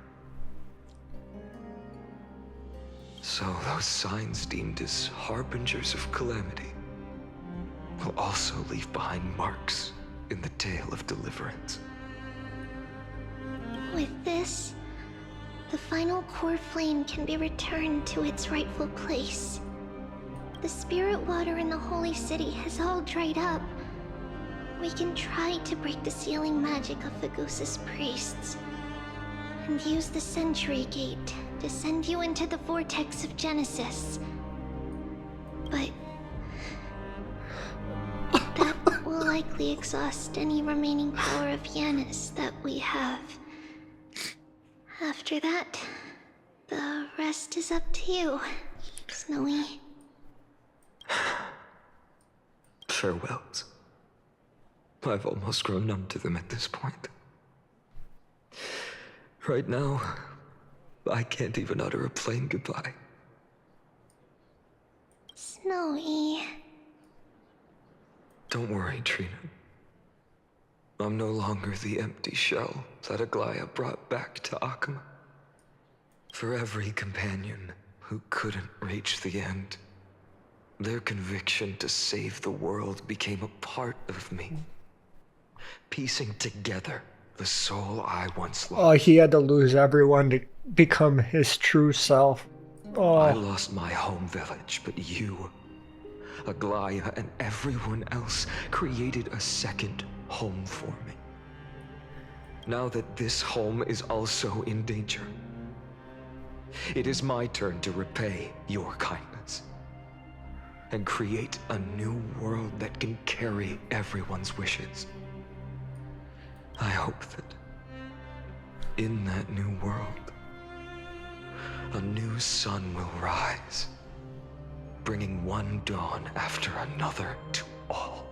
So those signs deemed as harbingers of calamity will also leave behind marks in the tale of deliverance. With this, the final core flame can be returned to its rightful place. The spirit water in the holy city has all dried up. We can try to break the sealing magic of Fagusis priests and use the Century Gate to send you into the vortex of Genesis. But that will likely exhaust any remaining power of Yanis that we have. After that, the rest is up to you, Snowy. Farewells. I've almost grown numb to them at this point. Right now, I can't even utter a plain goodbye. Snowy. Don't worry, Trina. I'm no longer the empty shell that Aglaya brought back to Akama. For every companion who couldn't reach the end, their conviction to save the world became a part of me, piecing together the soul I once lost. Oh, he had to lose everyone to become his true self. Oh. I lost my home village, but you, Aglaya, and everyone else created a second home for me. Now that this home is also in danger, it is my turn to repay your kindness and create a new world that can carry everyone's wishes. I hope that in that new world, a new sun will rise, bringing one dawn after another to all.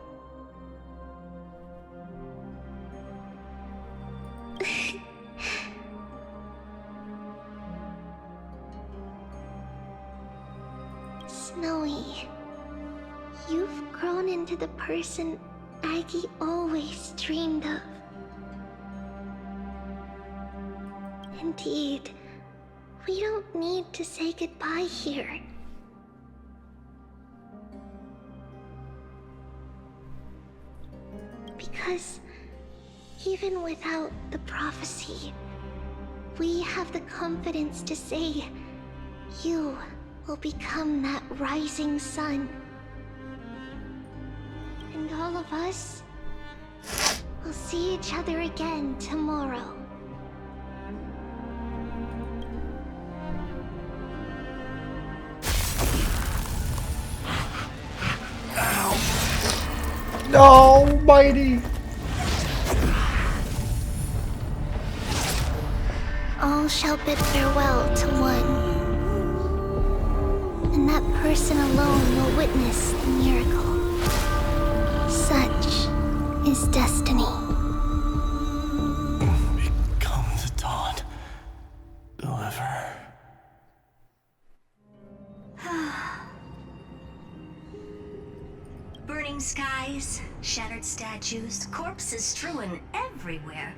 Snowy, you've grown into the person Aggie always dreamed of. Indeed. We don't need to say goodbye here. Because even without the prophecy, we have the confidence to say you will become that rising sun. And all of us will see each other again tomorrow. No, Mighty! All shall bid farewell to one. And that person alone will witness the miracle. Such is destiny. Become the dawn. Deliver. Burning skies, shattered statues, corpses strewn everywhere.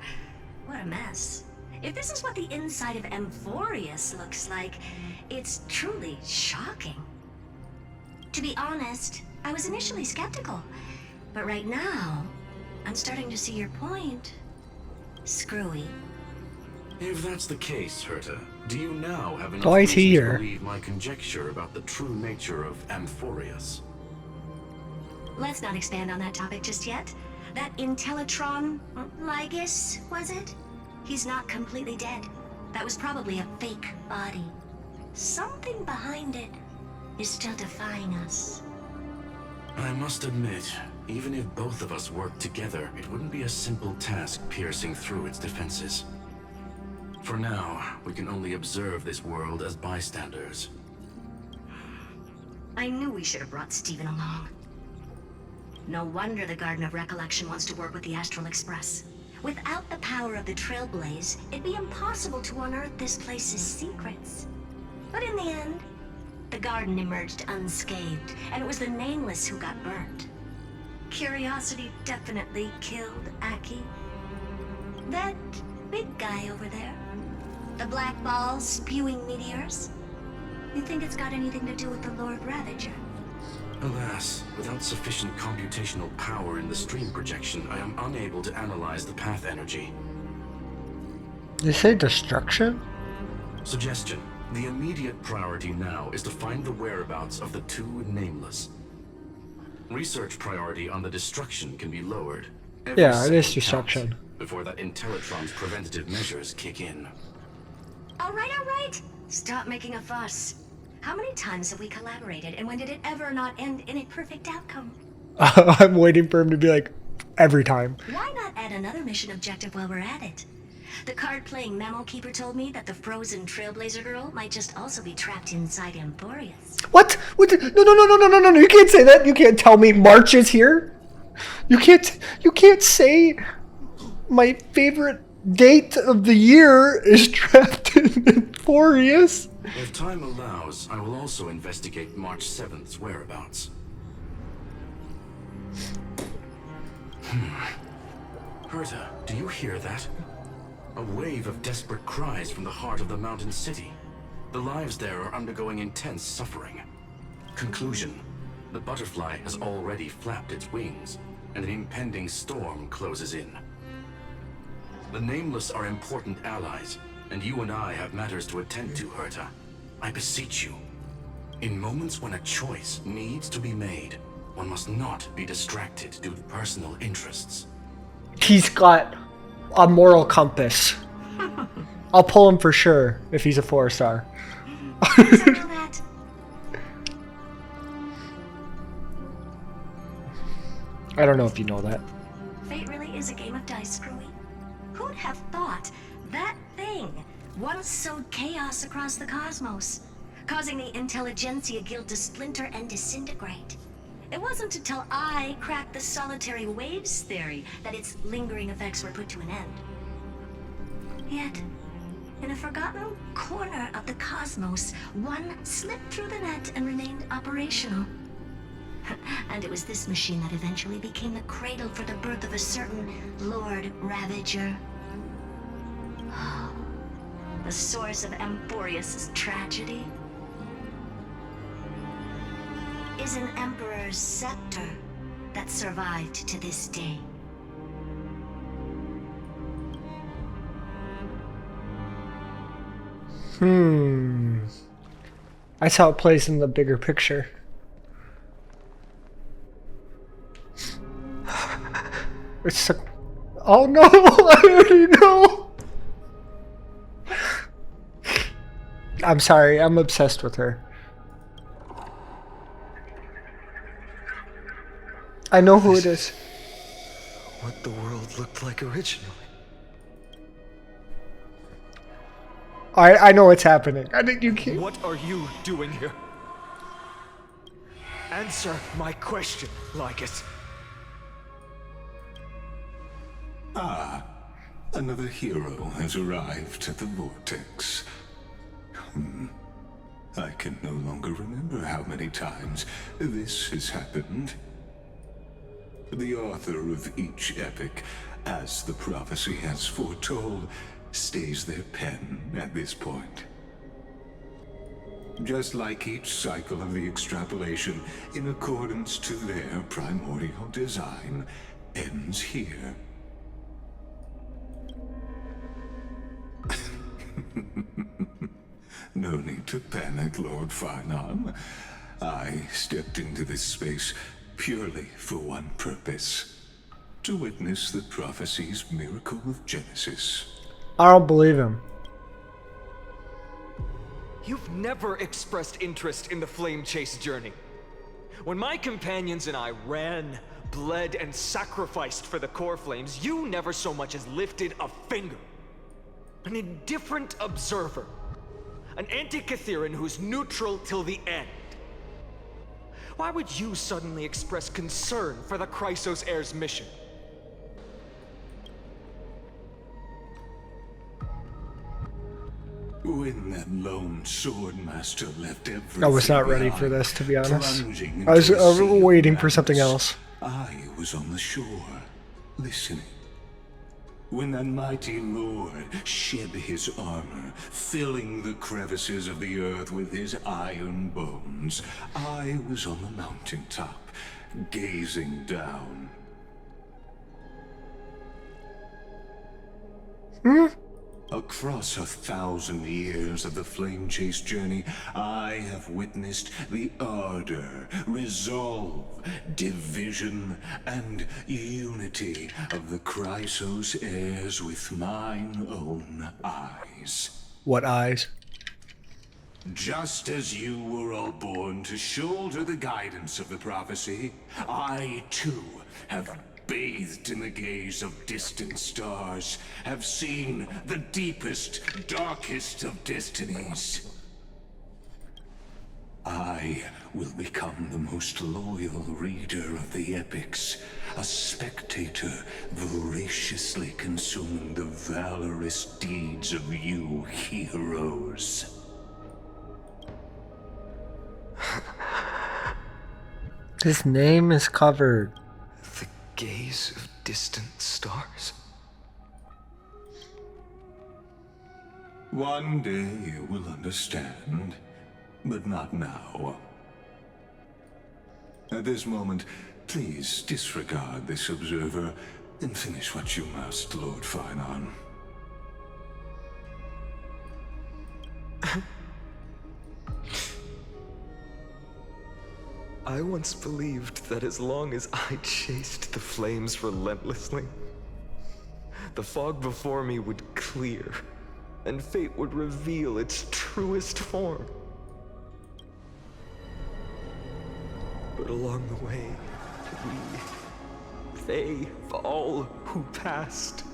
What a mess. If this is what the inside of Amphorius looks like, it's truly shocking. To be honest, I was initially skeptical, but right now, I'm starting to see your point. Screwy. If that's the case, Herta, do you now have enough Why is he reason to here? believe my conjecture about the true nature of Amphorius? Let's not expand on that topic just yet. That Intellitron, Lygus, was it? He's not completely dead. That was probably a fake body. Something behind it is still defying us. I must admit, even if both of us worked together, it wouldn't be a simple task piercing through its defenses. For now, we can only observe this world as bystanders. I knew we should have brought Stephen along. No wonder the Garden of Recollection wants to work with the Astral Express. Without the power of the Trailblaze, it'd be impossible to unearth this place's secrets. But in the end, the garden emerged unscathed, and it was the Nameless who got burnt. Curiosity definitely killed Aki. That big guy over there, the black ball spewing meteors, you think it's got anything to do with the Lord Ravager? Alas, without sufficient computational power in the stream projection, I am unable to analyze the path energy. They say destruction? Suggestion. The immediate priority now is to find the whereabouts of the two Nameless. Research priority on the destruction can be lowered. Every Yeah, it is second destruction. counts before that Intellitron's preventative measures kick in. All right. Stop making a fuss. How many times have we collaborated, and when did it ever not end in a perfect outcome? I'm waiting for him to be like, every time. Why not add another mission objective while we're at it? The card-playing Memo Keeper told me that the frozen Trailblazer girl might just also be trapped inside Amphorius. What? What? No, you can't say that. You can't tell me March is here. You can't say my favorite date of the year is trapped in Amphorius. If time allows, I will also investigate March 7th's whereabouts. Herta, do you hear that? A wave of desperate cries from the heart of the mountain city. The lives there are undergoing intense suffering. Conclusion. The butterfly has already flapped its wings, and an impending storm closes in. The Nameless are important allies, and you and I have matters to attend to, Herta. I beseech you. In moments when a choice needs to be made, one must not be distracted due to personal interests. He's got a moral compass. I'll pull him for sure if he's a 4-star. I don't know if you know that. Fate really is a game of dice, Screwy. Who'd have thought that thing once sowed chaos across the cosmos, causing the Intelligentsia Guild to splinter and disintegrate? It wasn't until I cracked the solitary waves theory that its lingering effects were put to an end. Yet, in a forgotten corner of the cosmos, one slipped through the net and remained operational. And it was this machine that eventually became the cradle for the birth of a certain Lord Ravager. the source of Amphorius' tragedy, is an Emperor's scepter that survived to this day. That's how it plays in the bigger picture. It's a... Oh no! I already know! I'm sorry, I'm obsessed with her. I know who it is. What the world looked like originally. I know what's happening. I think you can't. What are you doing here? Answer my question, Lycus. Ah, another hero has arrived at the Vortex. I can no longer remember how many times this has happened. The author of each epic, as the prophecy has foretold, stays their pen at this point. Just like each cycle of the extrapolation, in accordance to their primordial design, ends here. No need to panic, Lord Farnon. I stepped into this space purely for one purpose: to witness the prophecy's miracle of Genesis. I don't believe him. You've never expressed interest in the Flame Chase journey. When my companions and I ran, bled, and sacrificed for the Core Flames, you never so much as lifted a finger. An indifferent observer. An Antikytheran who's neutral till the end. Why would you suddenly express concern for the Chrysos Heir's mission? When that lone swordmaster left everything I was not ready behind, for this, to be honest. plunging I was into a sea of waiting for something madness, else. I was on the shore, listening. When that mighty lord shed his armor, filling the crevices of the earth with his iron bones, I was on the mountaintop, gazing down. Across 1,000 years of the Flame Chase journey, I have witnessed the ardor, resolve, division, and unity of the Chrysos heirs with mine own eyes. What eyes? Just as you were all born to shoulder the guidance of the prophecy, I too have bathed in the gaze of distant stars, have seen the deepest, darkest of destinies. I will become the most loyal reader of the epics, a spectator voraciously consuming the valorous deeds of you heroes. His name is covered. The gaze of distant stars. One day you will understand, but not now. At this moment, please disregard this observer and finish what you must, Lord Farnon. I once believed that as long as I chased the flames relentlessly, the fog before me would clear, and fate would reveal its truest form. But along the way, they, all who passed,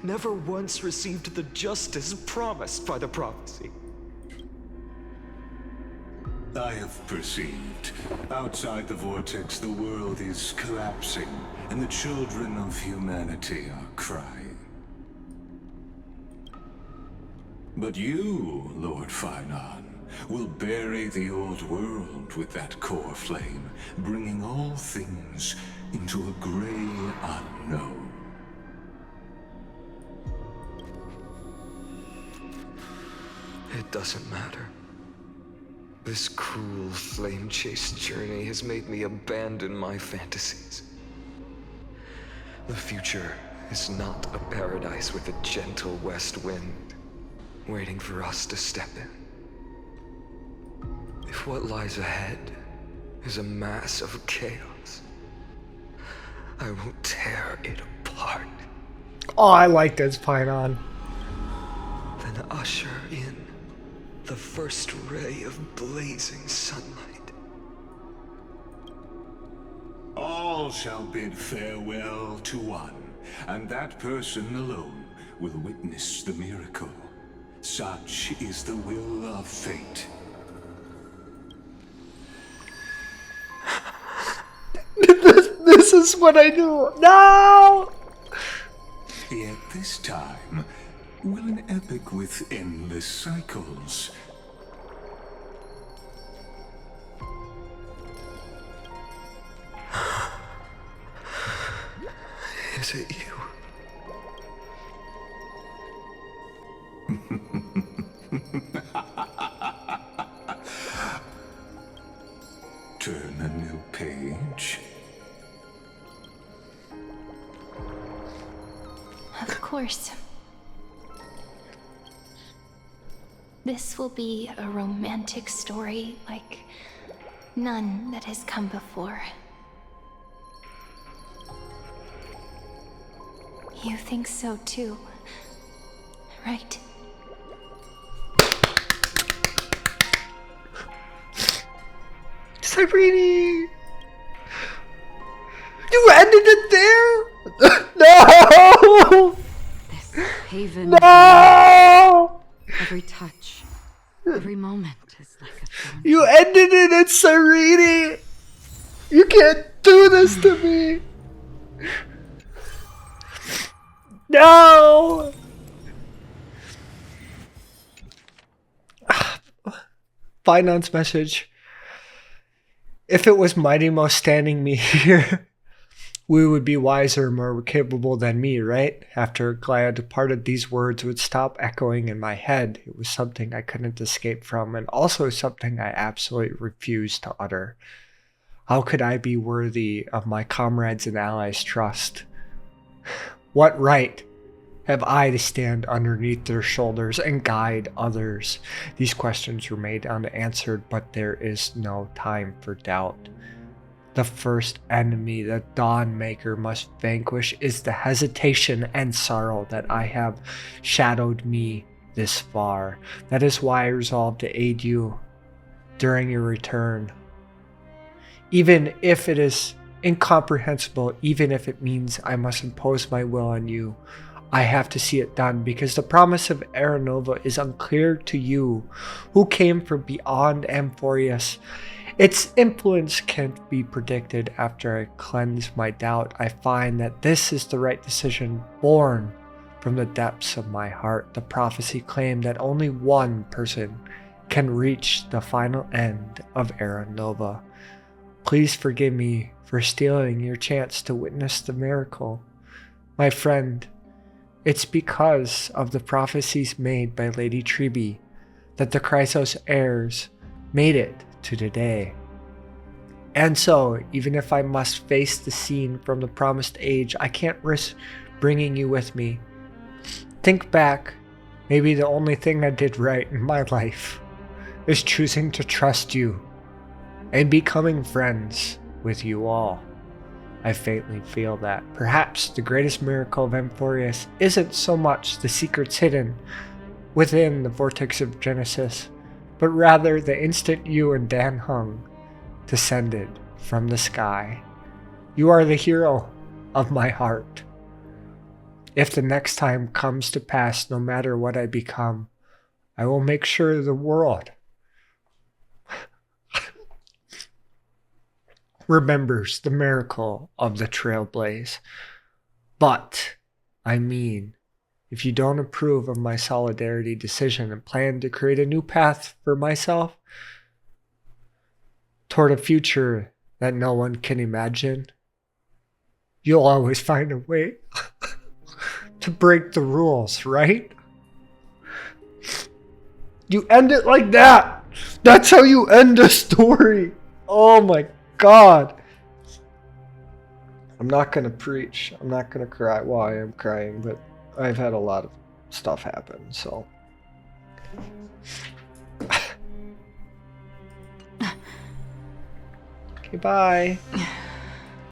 never once received the justice promised by the prophecy. I have perceived. Outside the vortex, the world is collapsing, and the children of humanity are crying. But you, Lord Farnon, will bury the old world with that core flame, bringing all things into a gray unknown. it doesn't matter. This cruel flame-chased journey has made me abandon my fantasies. The future is not a paradise with a gentle west wind waiting for us to step in. If what lies ahead is a mass of chaos, I will tear it apart. Oh, I like this Pinon. Then usher in the first ray of blazing sunlight. All shall bid farewell to one, and that person alone will witness the miracle. Such is the will of fate. This is what I do. No! Yet this time, will an epic with endless cycles. Is it you? Turn a new page. Of course. This will be a romantic story like none that has come before. You think so too, right? Cyrene! You ended it there? No! This haven. No! Every touch, every moment is like a thorn. You ended it at Cyrene! You can't do this to me! No! Finance message. If it was Mighty Mo standing me here, we would be wiser, more capable than me, right? After Gaia departed, these words would stop echoing in my head. It was something I couldn't escape from, and also something I absolutely refused to utter. How could I be worthy of my comrades' and allies' trust? What right have I to stand underneath their shoulders and guide others? These questions remain unanswered, but there is no time for doubt. The first enemy the Dawnmaker must vanquish is the hesitation and sorrow that I have shadowed me this far. That is why I resolved to aid you during your return. Even if it is incomprehensible, even if it means I must impose my will on you, I have to see it done, because the promise of Aranova is unclear to you, who came from beyond Amphorius. Its influence can't be predicted. After I cleanse my doubt, I find that this is the right decision, born from the depths of my heart. The prophecy claimed that only one person can reach the final end of Aranova. Please forgive me for stealing your chance to witness the miracle. My friend, it's because of the prophecies made by Lady Tribi that the Chrysos heirs made it to today. And so, even if I must face the scene from the promised age, I can't risk bringing you with me. Think back. Maybe the only thing I did right in my life is choosing to trust you and becoming friends with you all. I faintly feel that perhaps the greatest miracle of Amphorius isn't so much the secrets hidden within the vortex of Genesis, but rather the instant you and Dan Heng descended from the sky. You are the hero of my heart. If the next time comes to pass, no matter what I become, I will make sure the world remembers the miracle of the Trailblaze. But, I mean, if you don't approve of my solidarity decision and plan to create a new path for myself toward a future that no one can imagine, you'll always find a way to break the rules, right? You end it like that. That's how you end a story. Oh my god. I'm not gonna preach. I'm not gonna cry. Well, I am crying, but I've had a lot of stuff happen, so. Okay, bye.